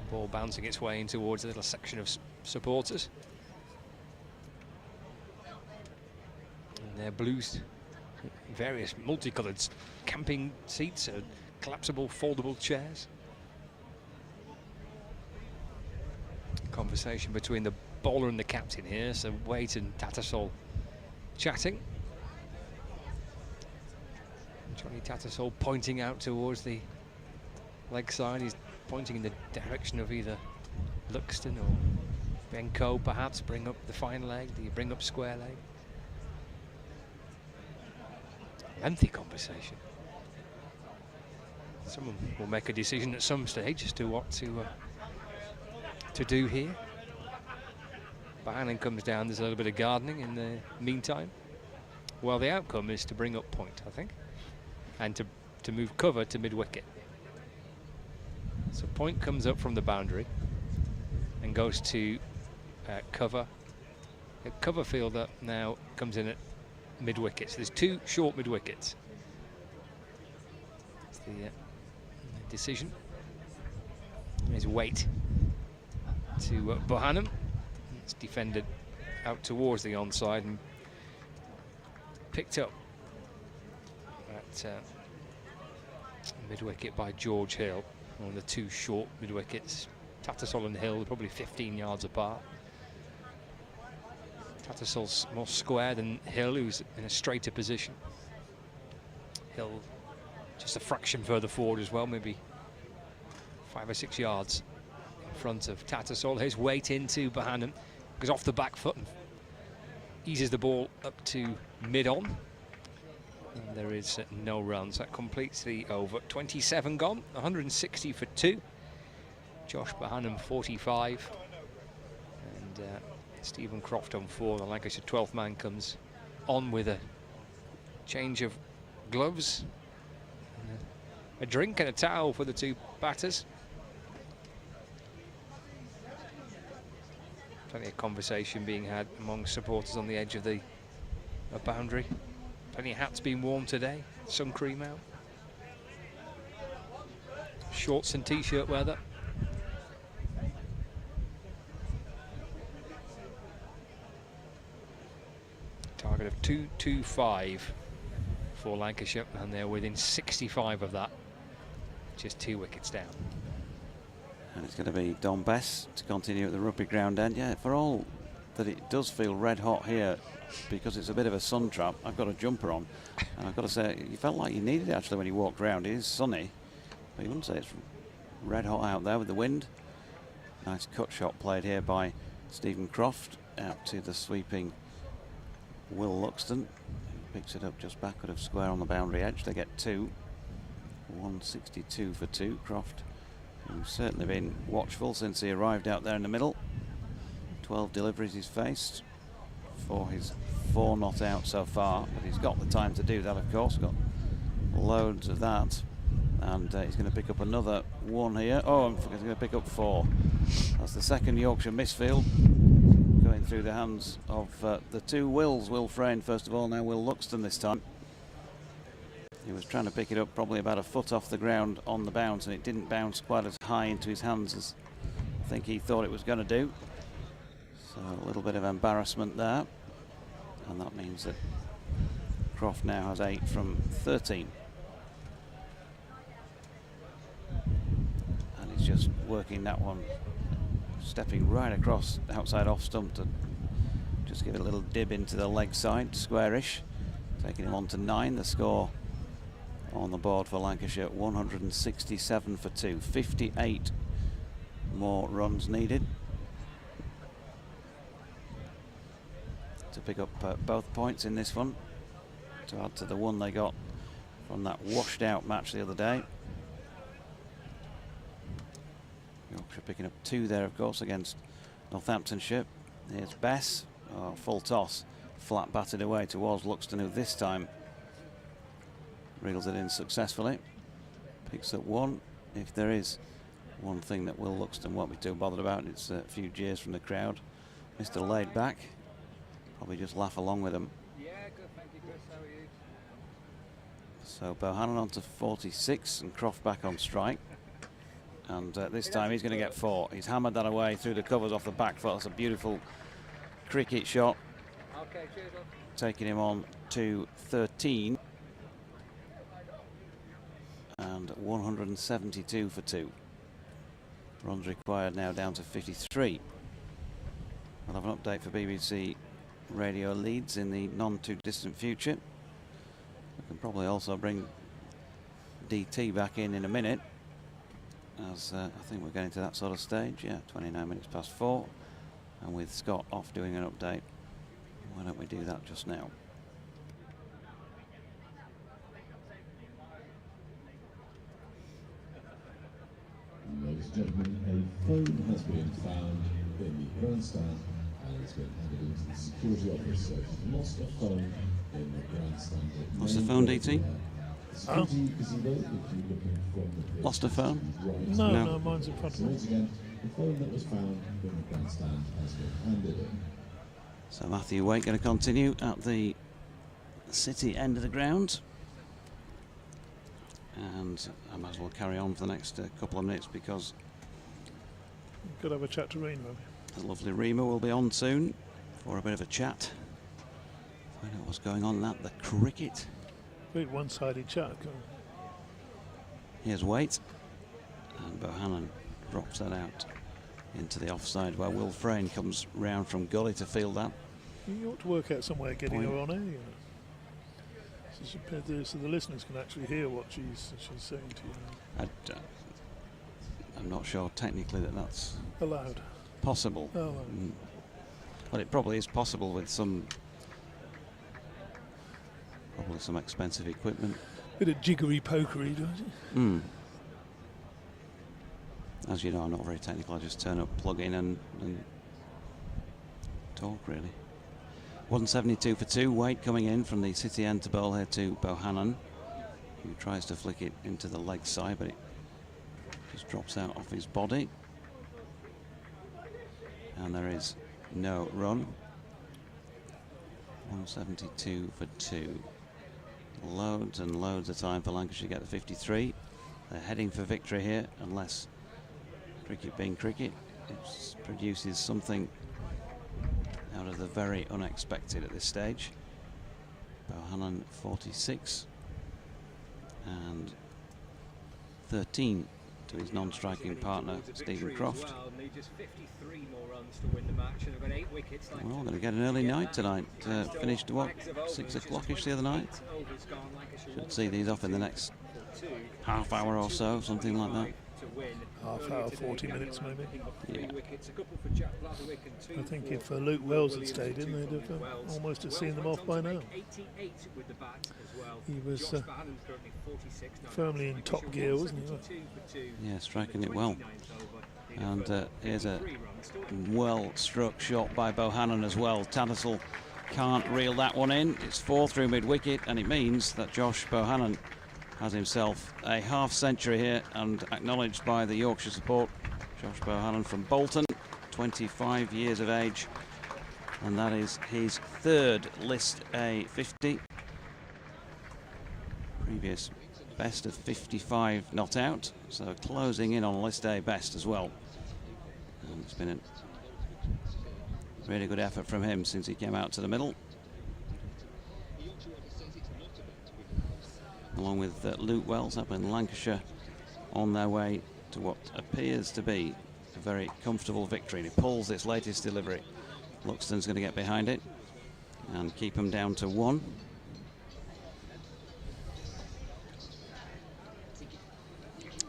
Ball bouncing its way in towards a little section of supporters. And their blues, various multicoloured camping seats, collapsible foldable chairs. Conversation between the bowler and the captain here, so Waite and Tattersall chatting. Johnny Tattersall pointing out towards the leg side. He's pointing in the direction of either Luxton or Benko, perhaps. Bring up the fine leg. Do you bring up square leg? Lengthy conversation. Someone will make a decision at some stage as to what to do here. Bohannon comes down. There's a little bit of gardening in the meantime. Well, the outcome is to bring up point, I think, and to move cover to mid-wicket. So point comes up from the boundary and goes to cover. The cover fielder now comes in at mid-wicket. So there's 2 short mid-wickets. That's the decision. There's Waite to Bohannon. It's defended out towards the onside and picked up at mid-wicket by George Hill. One of the 2 short mid-wickets. Tattersall and Hill are probably 15 yards apart. Tattersall's more square than Hill, who's in a straighter position. Hill just a fraction further forward as well, maybe 5 or 6 yards in front of Tattersall. Here's Waite into Bohannon, goes off the back foot and eases the ball up to mid-on. And there is no runs. That completes the over. 27 gone, 160 for 2. Josh Bohannon 45. And Stephen Croft on 4. The Lancashire 12th man comes on with a change of gloves, and a drink and a towel for the 2 batters. Plenty of conversation being had among supporters on the edge of the boundary. Plenty of hats being worn today, sun cream out. Shorts and t-shirt weather. Target of 225 for Lancashire, and they're within 65 of that. Just 2 wickets down.
And it's going to be Don Bess to continue at the rugby ground end. Yeah, for all that it does feel red hot here because it's a bit of a sun trap. I've got a jumper on, and I've got to say, you felt like you needed it actually when you walked around. It is sunny, but you wouldn't say it's red hot out there with the wind. Nice cut shot played here by Stephen Croft out to the sweeping Will Luxton. Picks it up just backward of square on the boundary edge. They get 2. 162 for 2. Croft, who's certainly been watchful since he arrived out there in the middle. 12 deliveries he's faced for his 4 not out so far, but he's got the time to do that, of course. Got loads of that, and he's going to pick up another 1 here. Oh, he's going to pick up 4. That's the second Yorkshire misfield going through the hands of the 2 Wills. Will Frayne first of all, now Will Luxton this time. He was trying to pick it up probably about a foot off the ground on the bounce, and it didn't bounce quite as high into his hands as I think he thought it was going to do. So a little bit of embarrassment there, and that means that Croft now has 8 from 13. And he's just working that one, stepping right across outside off stump to just give it a little dib into the leg side, squarish, taking him on to 9. The score on the board for Lancashire, 167 for 2. 58 more runs needed to pick up both points in this one, to add to the 1 they got from that washed out match the other day. Yorkshire picking up 2 there, of course, against Northamptonshire. Here's Bess, full toss, flat batted away towards Luxton, who this time reels it in successfully. Picks up 1. If there is one thing that Will Luxton won't be too bothered about, it's a few jeers from the crowd. Mr. Laid Back, probably just laugh along with them.
Yeah, good, thank you, Chris. How are you?
So Bohannon on to 46 and Croft back on strike. And this time he's going to get 4. He's hammered that away through the covers off the back foot. That's a beautiful cricket shot.
Okay, cheers, love.
Taking him on to 13. And 172 for 2. Runs required now down to 53. We'll have an update for BBC Radio Leeds in the non-too-distant future. We can probably also bring DT back in a minute, as I think we're getting to that sort of stage. Yeah, 29 minutes past 4, and with Scott off doing an update, why don't we do that just now?
Ladies and gentlemen, a phone has been found in the grandstand and it's been handed into the security office. So if you've lost a phone in the grandstand,
Lost a phone, DT?
Security gazebo, if you're looking from the pitch.
Lost a phone?
Right.
No, mine's in front of
So
me.
once again, the phone that was found in the grandstand has been handed in.
So Matthew Waite going to continue at the City end of the ground. And I might as well carry on for the next couple of minutes, because
Could have a chat to Rain, maybe.
the lovely Rima will be on soon for a bit of a chat. Find out what's going on at the cricket.
Very one-sided chat.
Here's Waite, and Bohannon drops that out into the offside, where Will Frayne comes round from gully to field that.
You ought to work out some way of getting
Point.
her on air, you know. So the listeners can actually hear what she's saying to you.
I'm not sure technically that that's
Allowed.
possible.
Oh,
Well, it probably is possible with some expensive equipment.
bit of jiggery pokery, don't it?
As you know, I'm not very technical. I just turn up, plug in and talk, really. 172 for 2. Waite coming in from the City end to bowl here to Bohannon, who tries to flick it into the leg side, but it just drops out off his body. And there is no run. 172 for 2. Loads and loads of time for Lancashire to get the 53. They're heading for victory here, unless, cricket being cricket, it produces something out of the very unexpected at this stage. Bohannon 46 and 13 to his non-striking partner, Stephen Croft. We're all going to get an early night tonight. Finished, what, 6 o'clock-ish the other night? Should see these off in the next half hour or so, something like that.
Half hour, 40 minutes maybe.
Yeah.
I think if Luke Wells had stayed in, they'd have almost have seen them off by now. He was firmly in top gear, wasn't he?
Yeah, striking it well. And here's a well-struck shot by Bohannon as well. Tattersall can't reel that one in. It's 4 through mid-wicket, and it means that Josh Bohannon has himself a half-century here, and acknowledged by the Yorkshire support. Josh Bohannon from Bolton, 25 years of age, and that is his 3rd List A 50. Previous best of 55 not out, so closing in on a List A best as well. And it's been a really good effort from him since he came out to the middle. Along with Luke Wells up in Lancashire, on their way to what appears to be a very comfortable victory. And he pulls this latest delivery. Luxton's going to get behind it and keep him down to 1.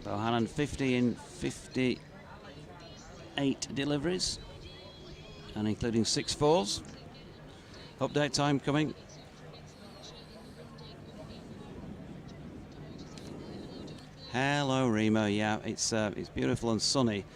Bohannon 50 in 58 deliveries, and including 6 fours. Update time coming. Hello, Remo. Yeah, it's beautiful and sunny,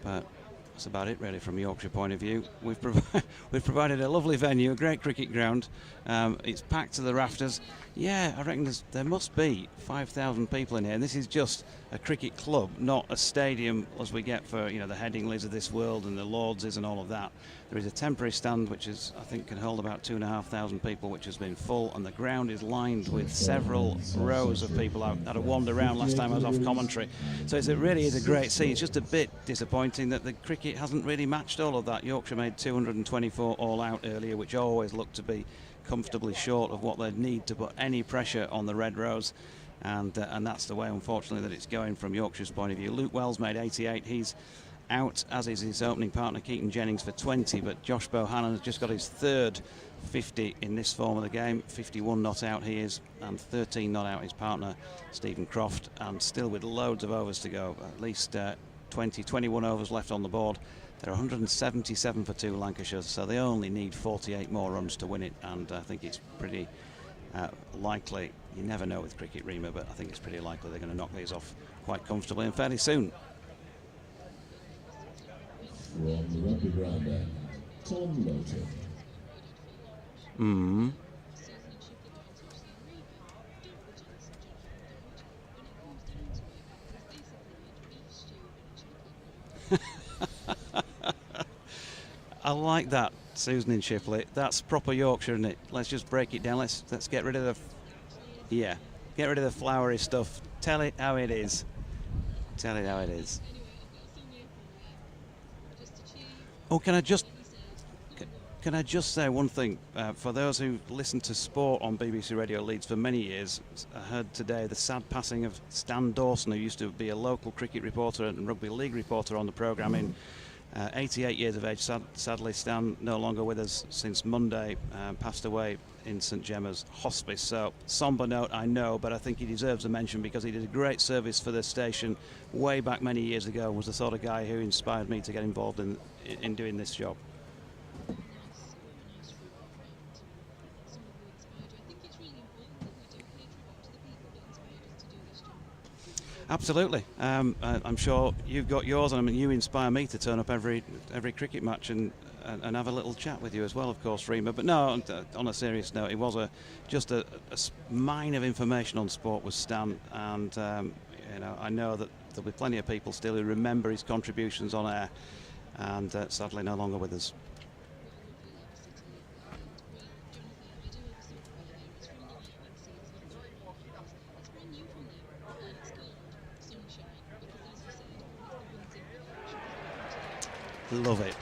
but that's about it really from a Yorkshire point of view. We've provided a lovely venue, a great cricket ground. It's packed to the rafters. Yeah, I reckon there must be 5,000 people in here. And this is just a cricket club, not a stadium as we get for, you know, the Headingleys of this world and the Lordses and all of that. There is a temporary stand which is, I think, can hold about 2,500 people, which has been full, and the ground is lined with several rows of people. I had a wander around last time I was off commentary, so it really is a great scene. It's just a bit disappointing that the cricket hasn't really matched all of that. Yorkshire made 224 all out earlier, which always looked to be comfortably short of what they'd need to put any pressure on the Red Rose, and that's the way, unfortunately, that it's going from Yorkshire's point of view. Luke Wells made 88. He's out, as is his opening partner Keaton Jennings for 20, but Josh Bohannon has just got his 3rd 50 in this form of the game. 51 not out he is, and 13 not out his partner Stephen Croft, and still with loads of overs to go, at least 21 overs left on the board. They're 177 for 2 Lancashire, so they only need 48 more runs to win it, and I think it's pretty likely. You never know with cricket, Rima, but I think it's pretty likely they're going to knock these off quite comfortably and fairly soon.
From the rugby ground then, Tom Lowton.
I like that, Susan in Shipley. That's proper Yorkshire, isn't it? Let's just break it down. Let's get rid of the get rid of the flowery stuff. Tell it how it is. Tell it how it is. Oh, can I just say one thing? For those who listened to sport on BBC Radio Leeds for many years, I heard today the sad passing of Stan Dawson, who used to be a local cricket reporter and rugby league reporter on the programme in 88 years of age. Sadly, Stan no longer with us since Monday, passed away in St Gemma's Hospice. So, sombre note, I know, but I think he deserves a mention because he did a great service for the station way back many years ago, was the sort of guy who inspired me to get involved in doing this job. Absolutely. I'm sure you've got yours, and I mean, you inspire me to turn up every cricket match and have a little chat with you as well, of course, Rima. But no, on a serious note, it was just a mine of information on sport with Stan, and you know, I know that there'll be plenty of people still who remember his contributions on air, and sadly no longer with us. Love it.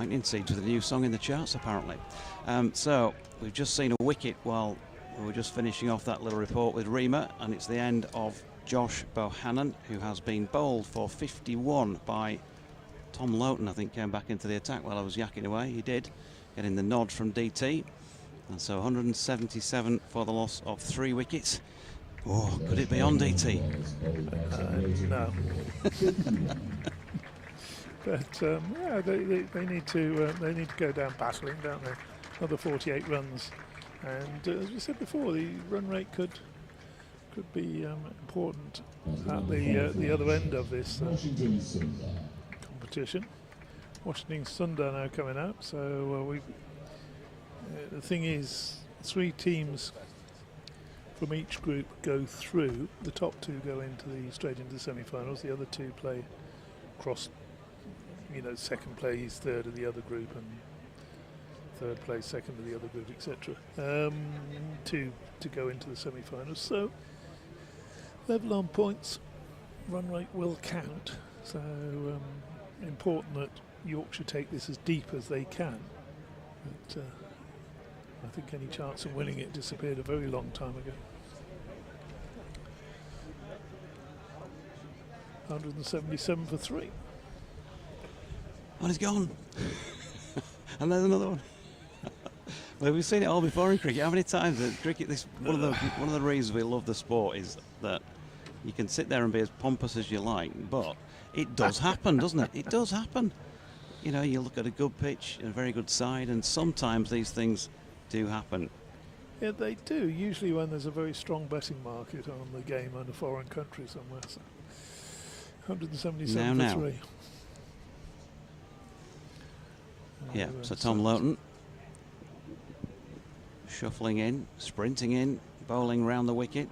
Lightning Seeds with a new song in the charts, apparently. So we've just seen a wicket while we were just finishing off that little report with Rima, and it's the end of Josh Bohannon, who has been bowled for 51 by Tom Loughton. I think came back into the attack while I was yakking away. He did, getting the nod from DT. And so 177 for the loss of 3 wickets. Oh, could it be on, DT?
No. But yeah, they need to go down battling, don't they? Another 48 runs, and as we said before, the run rate could be important at the other end of this competition. Washington Sundar now coming up, so the thing is, 3 teams from each group go through. The top 2 go straight into the semi-finals. The other 2 play cross. Second plays third of the other group, and third plays second of the other group, etc. To go into the semi-finals. So level on points, run rate will count. So important that Yorkshire take this as deep as they can. But I think any chance of winning it disappeared a very long time ago. 177 for 3.
Well, he's gone. And there's another one. Well, we've seen it all before in cricket. How many times in cricket? One of the reasons we love the sport is that you can sit there and be as pompous as you like, but it does happen, doesn't it? It does happen. You look at a good pitch, a very good side, and sometimes these things do happen.
Yeah, they do. Usually when there's a very strong betting market on the game in a foreign country somewhere. So 177 for 3.
Yeah, so Tom Loughton shuffling in, sprinting in, bowling round the wicket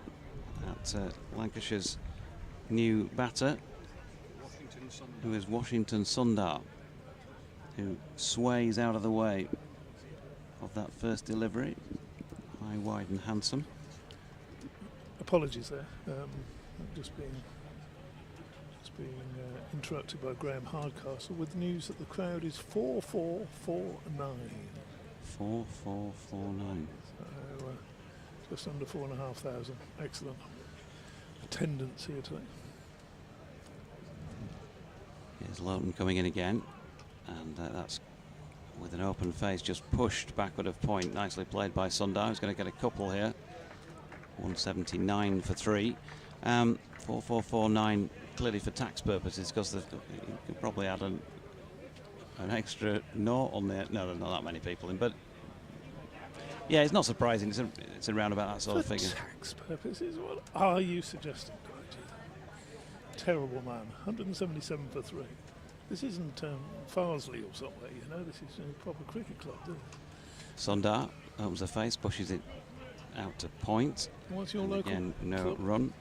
at Lancashire's new batter, who is Washington Sundar, who sways out of the way of that first delivery. High, wide and handsome.
Apologies there. I've just been interrupted by Graham Hardcastle with news that the crowd is 4449.
4449.
So just under 4,500. Excellent attendance here today.
Here's Loughton coming in again, and that's with an open face, just pushed backward of point. Nicely played by Sundar. He's going to get a couple here. 179 for 3. 4449 clearly for tax purposes, because you could probably add an extra naught on there. No, there's not that many people in, but yeah, it's not surprising. It's around about that sort of figure.
Tax purposes? What are you suggesting? Terrible man. 177 for 3. This isn't Farsley or somewhere, this is a proper cricket club.
Sundar opens the face, pushes it out to point.
What's your local
again, no
club?
run.